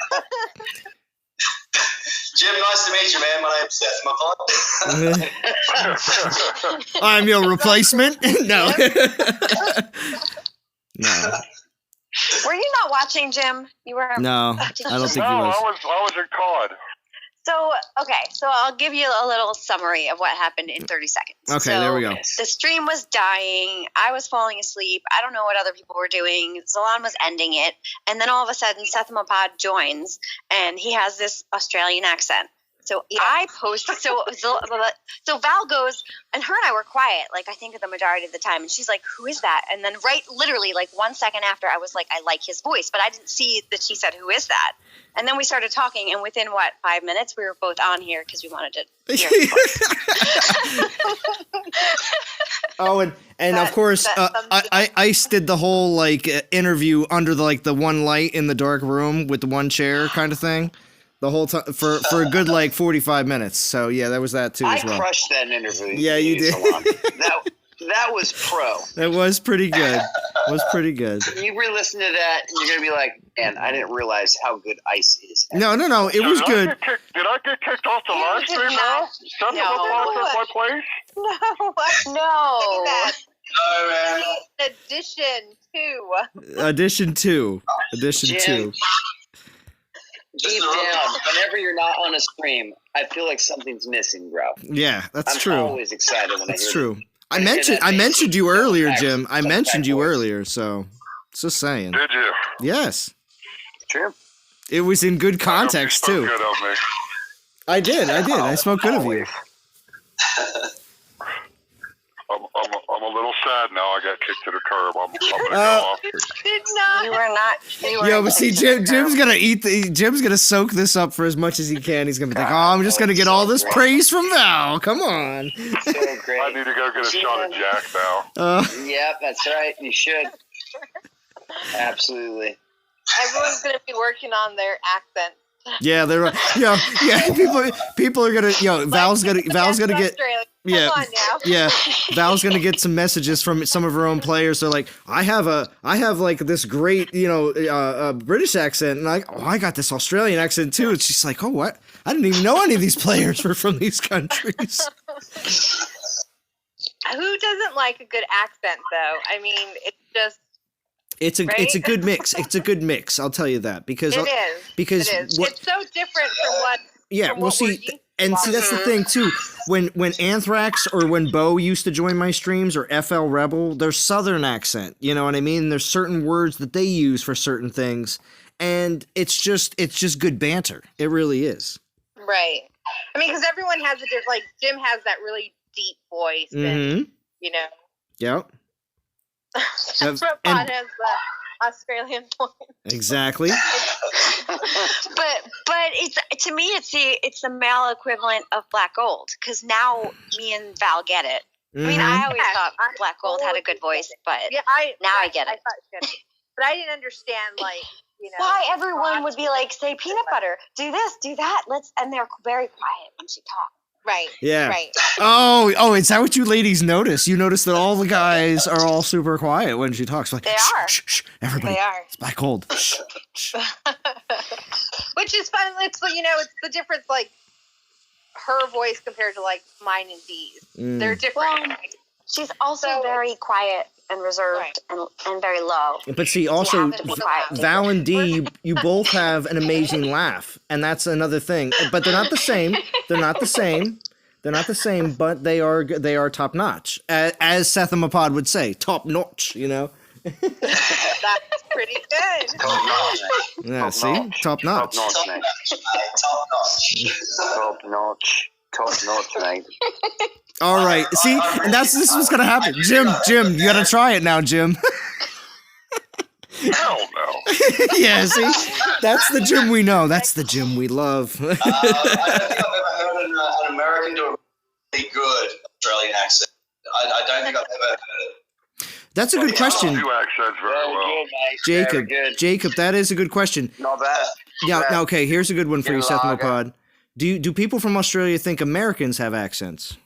S5: Jim, nice to meet you, man. My name's Seth McCloud.
S1: I'm your replacement? No. No.
S4: Were you not watching, Jim? You were.
S1: No, I don't think he
S3: No,
S1: was.
S3: I was in COD.
S4: So, okay, so I'll give you a little summary of what happened in 30 seconds.
S1: Okay,
S4: So,
S1: there we go.
S4: The stream was dying. I was falling asleep. I don't know what other people were doing. Zalon was ending it. And then all of a sudden, Seth Mapad joins, and he has this Australian accent. So I posted, so Val goes, and her and I were quiet, like I think the majority of the time. And she's like, who is that? And then literally 1 second after, I was like, I like his voice. But I didn't see that she said, who is that? And then we started talking, and within, 5 minutes, we were both on here because we wanted to hear his voice.
S1: Oh, and of course, Ice did the whole, interview under the one light in the dark room with the one chair kind of thing. The whole time for a good 45 minutes. So yeah, that was that too as well.
S2: I crushed that interview.
S1: Yeah, you did.
S2: That was pro.
S1: That was pretty good.
S2: You re-listen to that, and you're gonna be like, "Man, I didn't realize how good Ice is."
S1: No, it was good.
S3: Did I get kicked off the live stream now? Septimopod took my place?
S6: No.
S4: No.
S5: No, man.
S6: Edition 2.
S1: Edition
S2: Jim,
S1: 2.
S2: Deep down, whenever you're not on a stream, I feel like something's missing, bro.
S1: Yeah, that's
S2: I'm
S1: true.
S2: always excited when I
S1: That's
S2: hear
S1: true.
S2: that.
S1: I mentioned you earlier,
S2: Back-
S1: Jim. I
S2: back
S1: mentioned you
S2: forward.
S1: earlier, so just saying.
S3: Did you?
S1: Yes.
S2: True.
S1: It was in good context
S3: You spoke
S1: too.
S3: good of me.
S1: I did. I spoke good of you.
S3: I'm a little sad now. I got kicked to the curb. I'm gonna go off.
S6: Did not.
S4: You were not. You were
S1: Yeah, but see, Jim's gonna soak this up for as much as he can. He's gonna be like, "Oh, I'm just gonna get all this praise from Val. Come on."
S2: So great.
S3: I need to go get a shot of Jack now.
S2: Yep, that's right. You should. Absolutely.
S6: Everyone's going to be working on their accent.
S1: Yeah, they're people are gonna Val's gonna get
S6: Come on now.
S1: yeah, Val's gonna get some messages from some of her own players. They're like, I have this great British accent, and I got this Australian accent too. And she's like, oh, what? I didn't even know any of these players were from these countries.
S6: Who doesn't like a good accent, though? I mean, it's just.
S1: It's a good mix. It's a good mix. I'll tell you that because
S6: It is.
S1: because
S6: It is.
S1: what,
S6: It's so different from what.
S1: yeah,
S6: from
S1: well,
S6: what we're
S1: see,
S6: used
S1: and
S6: to.
S1: see that's the thing too. When Anthrax or when Bo used to join my streams or FL Rebel, their Southern accent. You know what I mean? There's certain words that they use for certain things, and it's just good banter. It really is.
S6: Right. I mean, because everyone has a different. Like Jim has that really deep voice,
S1: Mm-hmm.
S6: and you know.
S1: Yep.
S6: Pod
S1: and-
S6: has the Australian voice.
S1: Exactly.
S4: but it's, to me, it's the male equivalent of Black Gold, because now me and Val get it. I mean, I always
S6: Yes,
S4: thought
S6: I
S4: Black Gold had a
S6: totally
S4: good voice, but
S6: Yeah,
S4: now I get it.
S6: I thought she had, but I didn't understand, like, you know.
S4: Why everyone would be like, say peanut butter, do this, do that, and they're very quiet when she talks.
S6: Right.
S1: Yeah.
S6: Right.
S1: Oh, is that what you ladies notice? You notice that all the guys are all super quiet when she talks. Like,
S4: They
S1: shh,
S4: are.
S1: shh, shh, everybody.
S6: They are.
S1: It's Black Gold. Shh, shh.
S6: Which is fun. It's, you know, it's the difference, like, her voice compared to, like, mine and Dee's. They're different.
S4: Well, she's also
S6: So-
S4: very quiet and reserved and very low.
S1: But see, also,
S4: have to be quiet.
S1: Val and Dee, you both have an amazing laugh, and that's another thing. But they're not the same. They're not the same. They're not the same, but they are top notch, as Seth Mapod would say, top notch. You know.
S6: That's pretty good.
S2: Top notch.
S1: Yeah.
S2: Top
S1: See,
S2: notch.
S1: top notch.
S2: Top notch, mate. Top notch. Top notch, mate.
S1: All right. See, and this is what's gonna happen. Jim, you gotta try it now, Jim.
S3: Hell no.
S1: Yeah. See, that's the Jim we know. That's the Jim we love.
S5: I don't think I've ever heard an American do a really good Australian accent. I don't think I've ever heard it.
S1: That's a good question,
S3: Do accents very
S2: Very
S3: well.
S2: good, mate.
S1: Jacob.
S2: Very good.
S1: Jacob, that is a good question.
S2: Not bad.
S1: Yeah.
S2: Bad.
S1: Now, okay. Here's a good one for you,
S2: Good
S1: Seth
S2: lager.
S1: Mapod. Do people from Australia think Americans have accents?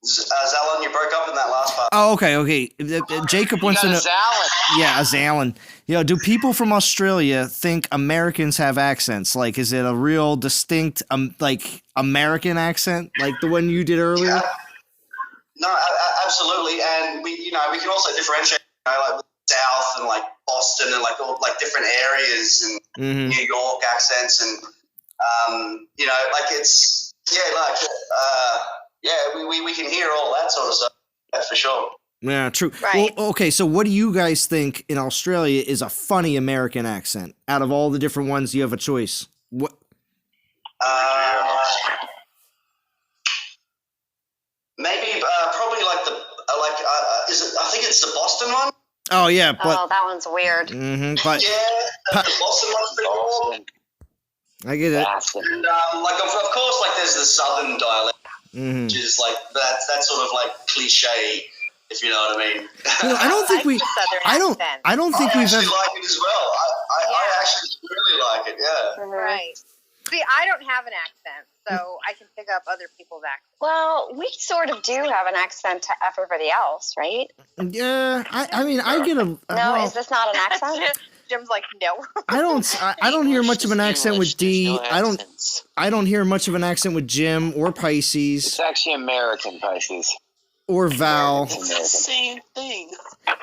S5: Zalon, you broke up in that last part.
S1: Oh, okay. Jacob wants to know.
S2: Alan.
S1: Yeah, as Alan. Do people from Australia think Americans have accents? Like, is it a real distinct, like, American accent, like the one you did earlier?
S5: Yeah. No, absolutely, and we can also differentiate, like with South and like Boston and like all like different areas and
S1: Mm-hmm.
S5: New York accents and like it's we can hear all that sort of stuff. That's for sure.
S1: Yeah, true.
S6: Right.
S1: Well, okay, so what do you guys think in Australia is a funny American accent? Out of all the different ones, you have a choice. What?
S5: Maybe probably like the is it? I think it's the Boston one.
S1: Oh yeah, but
S4: Oh, that one's weird.
S1: but
S5: Yeah, the Boston one's pretty cool.
S2: Boston.
S1: I get it.
S2: Boston.
S5: And like of course, like there's the Southern dialect,
S1: Mm-hmm.
S5: which is like that's sort of like cliche, if you know what I mean.
S1: I don't think
S6: like
S1: we.
S6: the Southern
S1: I don't.
S6: accent.
S1: I don't think
S5: I
S1: we've
S5: actually
S1: ever.
S5: like it as well. I actually really like it. Yeah.
S6: Right. See, I don't have an accent, so I can pick up other people's accents.
S4: Well, we sort of do have an accent to everybody else, right?
S1: Yeah, I mean, I get a.
S4: No,
S1: well,
S4: is this not an accent?
S6: Jim's like, no.
S1: I don't hear much of an accent with D. I don't hear much of an accent with Jim or Pisces
S2: It's actually American, Pisces.
S1: or Val.
S2: It's
S7: It's the same thing.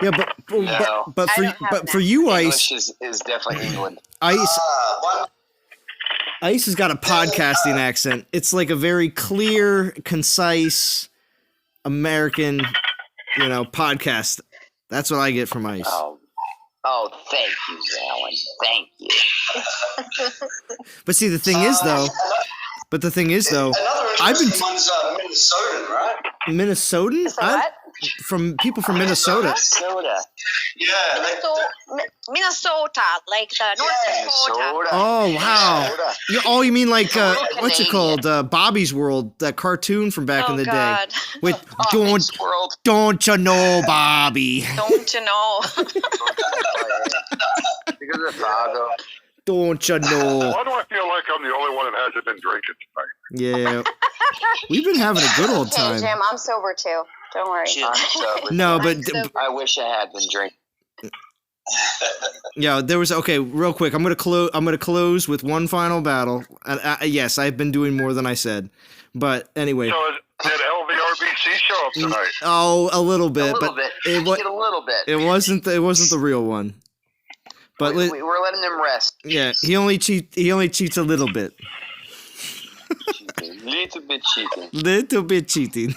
S1: Yeah,
S2: No.
S1: but
S6: I
S1: for
S6: don't have
S1: but
S6: an
S1: for you,
S2: English
S1: Ice,
S2: is definitely England.
S1: Ice has got a podcasting accent. It's like a very clear, concise American, podcast. That's what I get from Ice.
S2: Oh, thank you, Alan. Thank you.
S1: But see, the thing is, though.
S5: Another
S1: I've been
S5: interesting one's Minnesotan, right?
S1: Minnesotan.
S4: So what?
S1: From people from Minnesota.
S2: Soda.
S5: Yeah.
S4: Minnesota, like the North Dakota.
S2: Soda.
S1: Oh wow!
S2: Soda.
S1: You mean like
S4: Real
S1: what's it called? Bobby's World, that cartoon from back in the
S4: God.
S1: day. With
S2: Bobby's World.
S1: don't you know, Bobby?
S4: Don't you know?
S2: Because of Fargo.
S1: Don't you know?
S3: Why do I feel like I'm the only one that hasn't been drinking tonight?
S1: Yeah, we've been having a good old
S4: Hey,
S1: time.
S4: Jim, I'm sober too. Don't worry.
S7: Jim.
S2: I'm sober.
S1: No, but
S6: I'm sober.
S2: I wish I had been drinking.
S1: Yeah, there was real quick. I'm gonna close with one final battle. Yes, I've been doing more than I said, but anyway.
S8: So did LVRBC show up tonight?
S1: Oh, a little bit,
S2: a little bit. It
S1: wasn't the real one. But
S2: we're letting him rest.
S1: Yeah, he only cheats a little bit.
S2: Little bit cheating.
S1: Little bit cheating.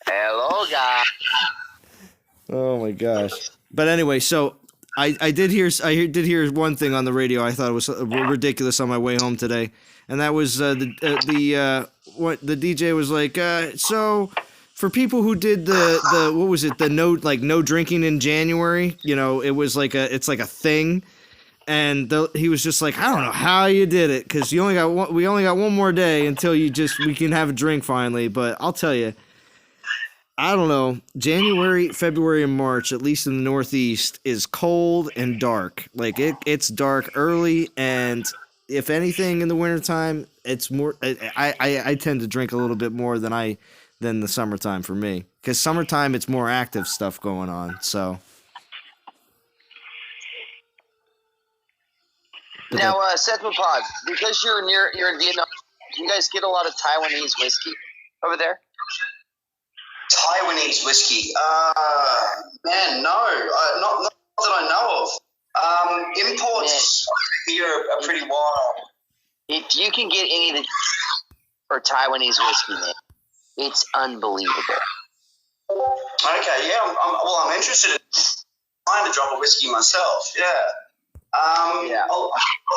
S2: Hello, guys.
S1: Oh my gosh! But anyway, so I did hear one thing on the radio. I thought it was ridiculous on my way home today, and that was what the DJ was like. So for people who did the what was it, the no drinking in January, it was it's like a thing, and he was just like, I don't know how you did it, because we only got one more day until we can have a drink finally. But I'll tell you, I don't know. January, February, and March, at least in the Northeast, is cold and dark. Like it's dark early, and if anything, in the wintertime, it's more. I tend to drink a little bit more than the summertime for me, because summertime it's more active stuff going on. So
S2: now, Seth Mapod, because you're in Vietnam, do you guys get a lot of Taiwanese whiskey over there?
S5: Taiwanese whiskey? Man, no, not that I know of. Imports here are pretty wild.
S2: If you can get any of the or Taiwanese whiskey, man, it's unbelievable.
S5: Okay, yeah, I'm interested in trying to drop a whiskey myself. Yeah. I'll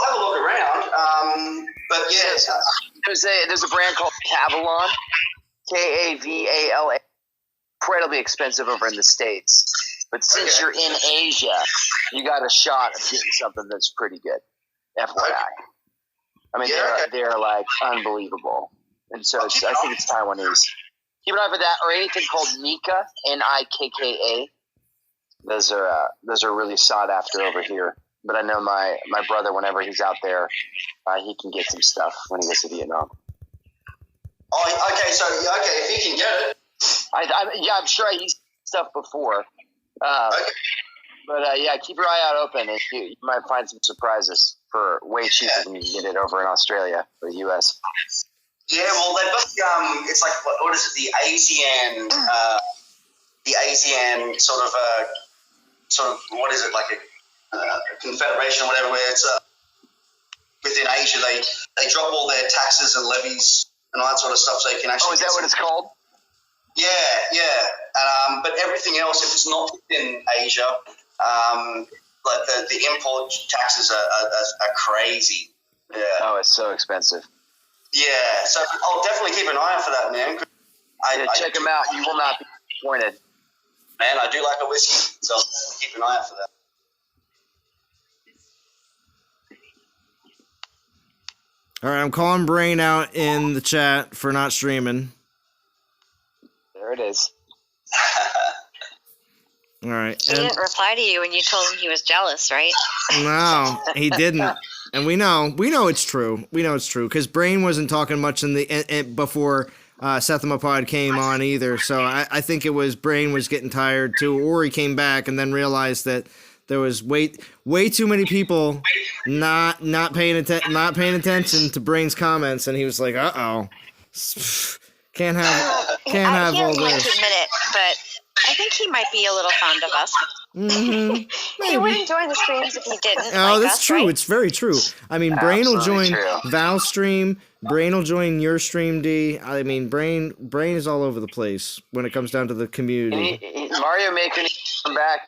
S5: have a look around. But yeah,
S2: there's a brand called Kavalon, Kavala. Incredibly expensive over in the States, but since you're in Asia, you got a shot of getting something that's pretty good. FYI, I mean they're like unbelievable, and so I think it's Taiwanese. Keep an eye for that, or anything called Nikka, Nikka. Those are really sought after over here. But I know my brother, whenever he's out there, he can get some stuff when he goes to Vietnam.
S5: Oh, okay. So if he can get it.
S2: I'm sure I used stuff before. But keep your eye out open, and you might find some surprises for way cheaper than you can get it over in Australia or the US.
S5: Yeah, well, they've got it's like what is it? The ASEAN sort of what is it, like a confederation or whatever, where it's within Asia they drop all their taxes and levies and all that sort of stuff, so you can actually.
S2: Oh, is that what it's called?
S5: Yeah. But everything else, if it's not in Asia, like the import taxes are crazy. Yeah.
S2: Oh, it's so expensive.
S5: Yeah. So I'll definitely keep an eye out for that, man.
S2: Check them out. You will not be disappointed.
S5: Man, I do like a whiskey, so I'll definitely keep an eye out for that.
S1: All right, I'm calling Brain out in the chat for not streaming.
S2: There it is.
S1: All right.
S4: He didn't reply to you when you told him he was jealous, right?
S1: No, he didn't. And we know it's true. We know it's true, because Brain wasn't talking much before Seth Mapod came on either. So I think it was Brain was getting tired too, or he came back and then realized that there was way too many people not paying attention to Brain's comments, and he was like, "Uh-oh, can't have all
S4: He doesn't like
S1: this."
S4: to admit it, but I think he might be a little fond of us.
S1: Mm-hmm.
S4: He wouldn't join the streams if he didn't.
S1: Oh, that's
S4: us,
S1: true.
S4: Right?
S1: It's very true. I mean, Brain will join
S2: Absolutely
S1: Val's stream. Brain will join your stream, D. I mean, Brain is all over the place when it comes down to the community.
S2: Mario Maker needs to come back.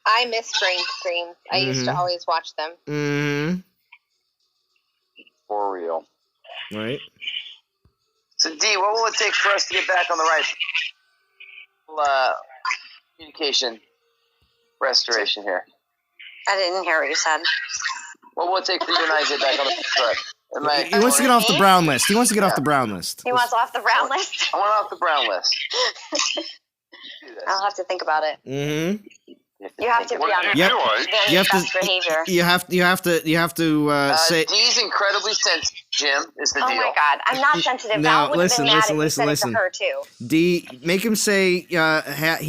S6: I miss Brain streams. I used to always watch them.
S1: Mm-hmm.
S2: For real.
S1: Right.
S2: So, D, what will it take for us to get back on the right communication restoration here?
S4: I didn't hear what you said.
S2: What will it take for you and I to get back on the track?
S1: He wants to get off the brown list. He wants to get off the brown list.
S4: He wants off the brown list.
S2: I want off the brown list.
S4: I'll have to think about it.
S1: Mm-hmm.
S2: You have
S4: You have to be
S8: What
S4: on
S8: did you
S1: Yep.
S8: do, Ice?
S1: You have
S4: best
S1: to.
S4: behavior.
S1: You have to say.
S2: D's incredibly sensitive, Jim, is the
S4: Oh
S2: deal.
S4: my God, I'm not sensitive.
S1: No,
S4: Val would have
S1: listen,
S4: been mad
S1: listen,
S4: if you
S1: listen,
S4: said
S1: listen.
S4: it to her too.
S1: D, make him say. He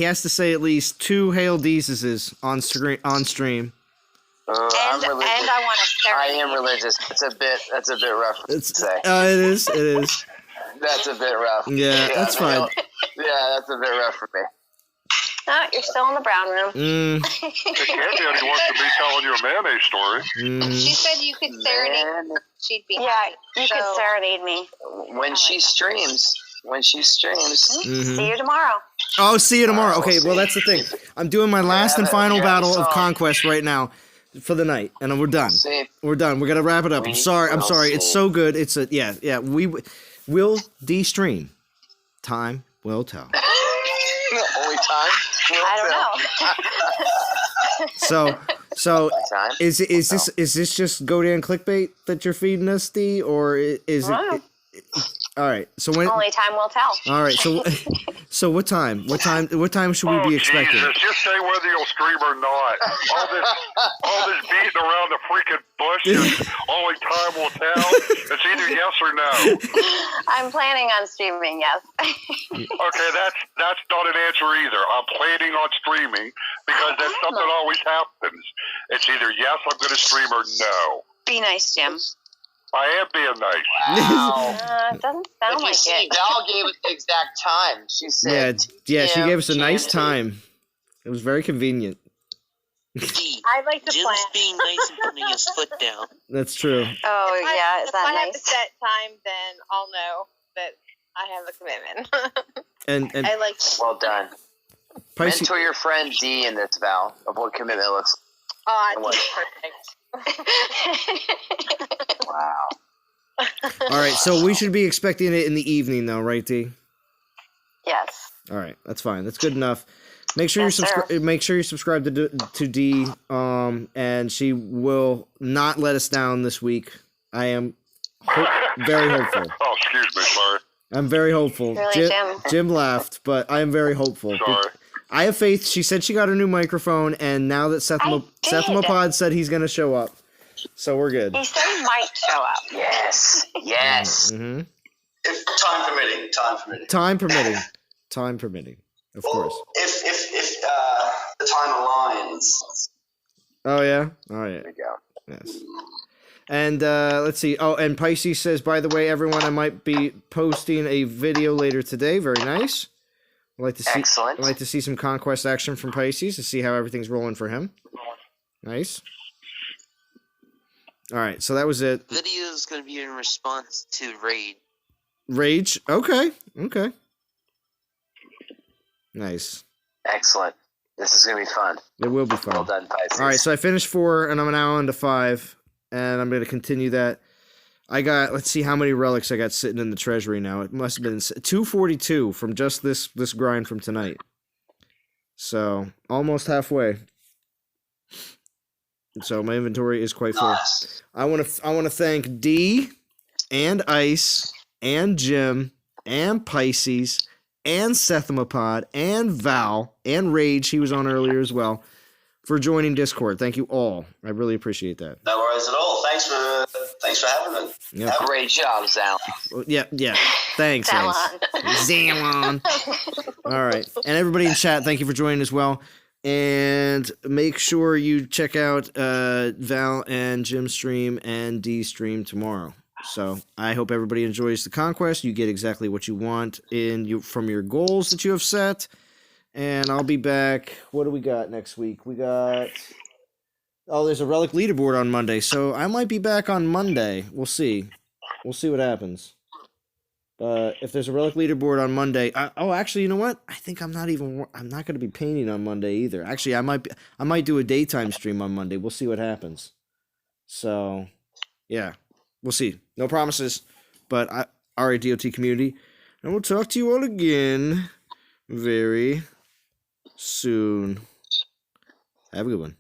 S1: has to say at least 2 Hail Deeses on stream.
S2: I'm
S4: And
S2: religious.
S4: I want to start.
S2: I am religious. That's a bit rough to say.
S1: It is. It is.
S2: That's a bit rough.
S1: Yeah, that's fine.
S2: Yeah, that's a bit rough for me.
S4: Oh, you're still in the brown room.
S1: Mm,
S8: The cat daddy wants to be telling you a mayonnaise story.
S6: She said you could serenade.
S2: Man,
S6: She'd be
S4: Yeah,
S6: happy.
S4: you could
S6: So-
S4: serenade me.
S2: when she streams.
S1: mhm.
S4: See you tomorrow.
S1: Oh, see you tomorrow.
S2: We'll
S1: Okay, well
S2: see.
S1: that's the thing. I'm doing my last and final
S2: yeah,
S1: battle of
S2: so-
S1: Conquest right now for the night, and we're done.
S2: See,
S1: We're done. We gotta wrap it up. I'm
S2: We
S1: sorry.
S2: will
S1: It's
S2: see.
S1: so good. It's a yeah. We'll de-stream. Time will tell.
S2: only time.
S4: I don't know.
S1: So
S2: Time.
S1: is this just go down clickbait that you're feeding us, D, or is
S4: Wow.
S1: it? All right. So when?
S4: Only time will tell.
S1: All right. So what time? What time should we be expecting?
S8: Jesus, just say whether you'll stream or not. All this beating around the freaking bush is only time will tell. It's either yes or no.
S4: I'm planning on streaming, yes.
S8: Okay, that's not an answer either. I'm planning on streaming because that's something always happens. It's either yes, I'm going to stream, or no.
S4: Be nice, Jim.
S8: I am being nice.
S2: Wow.
S4: It doesn't sound
S2: If you
S4: like
S2: see,
S4: it.
S2: Val gave us the exact time. She said,
S1: Yeah. She gave us a nice
S2: GMT.
S1: time. It was very convenient.
S7: D.
S6: I like to
S7: Jim's
S6: plan.
S7: being nice and putting his foot down.
S1: That's true.
S4: Oh, yeah, is
S6: If I
S4: that
S6: have a
S4: nice?
S6: set time, then I'll know that I have a commitment.
S1: And
S6: I like.
S2: Well done.
S1: Pisces.
S2: Mentor your friend D in this, Val, of what commitment looks
S6: Oh,
S2: What?
S6: it's perfect.
S2: Wow.
S1: All right. So we should be expecting it in the evening, though, right, D?
S4: Yes.
S1: All right, that's fine. That's good enough. Make sure
S4: Yes, sir.
S1: Make sure you subscribe to D. And she will not let us down this week. I am very hopeful.
S8: Oh, excuse me, sorry.
S1: I'm very hopeful.
S4: Really, Jim?
S1: Jim laughed, but I am very hopeful.
S8: Sorry.
S1: I have faith. She said she got her new microphone, and now that
S4: I did.
S1: Sethmopod said he's going to show up, so we're good.
S4: He said he might show up.
S2: Yes. Yes.
S1: Mm-hmm.
S5: If time permitting, time permitting.
S1: Time permitting. Time permitting. Of course.
S5: Well, if the time aligns.
S1: Oh yeah. Oh yeah.
S2: There you go.
S1: Yes. And let's see. Oh, and Pisces says, by the way, everyone, I might be posting a video later today. Very nice. I'd like to see.
S2: Excellent.
S1: I'd like to see some Conquest action from Pisces to see how everything's rolling for him. Nice. All right. So that was it.
S7: Video is going to be in response to Raid.
S1: Rage. Okay. Okay. Nice.
S2: Excellent. This is going to be fun.
S1: It will be fun.
S2: Well done, Pisces.
S1: All right, so I finished 4, and I'm now on to 5, and I'm going to continue that. I got, let's see how many relics I got sitting in the treasury now. It must have been 242 from just this grind from tonight. So, almost halfway. So, my inventory is quite full.
S5: Nice.
S1: I want to thank D and Ice and Jim and Pisces and Sethmopod and Val and Rage, he was on earlier as well, for joining Discord. Thank you all. I really appreciate that.
S5: No worries at all. Thanks for having me.
S1: Yep.
S2: Great job, Zal.
S1: Yeah. Thanks, Ice.
S4: Talon.
S1: Zalon. All right. And everybody in chat, thank you for joining as well. And make sure you check out Val and Jim's stream and D's stream tomorrow. So I hope everybody enjoys the Conquest. You get exactly what you want from your goals that you have set. And I'll be back. What do we got next week? We got... Oh, there's a Relic leaderboard on Monday. So I might be back on Monday. We'll see. We'll see what happens. But if there's a Relic leaderboard on Monday... actually, you know what? I think I'm not going to be painting on Monday either. Actually, I might do a daytime stream on Monday. We'll see what happens. So, yeah. We'll see. No promises. But all right, DOT community. And we'll talk to you all again very soon. Have a good one.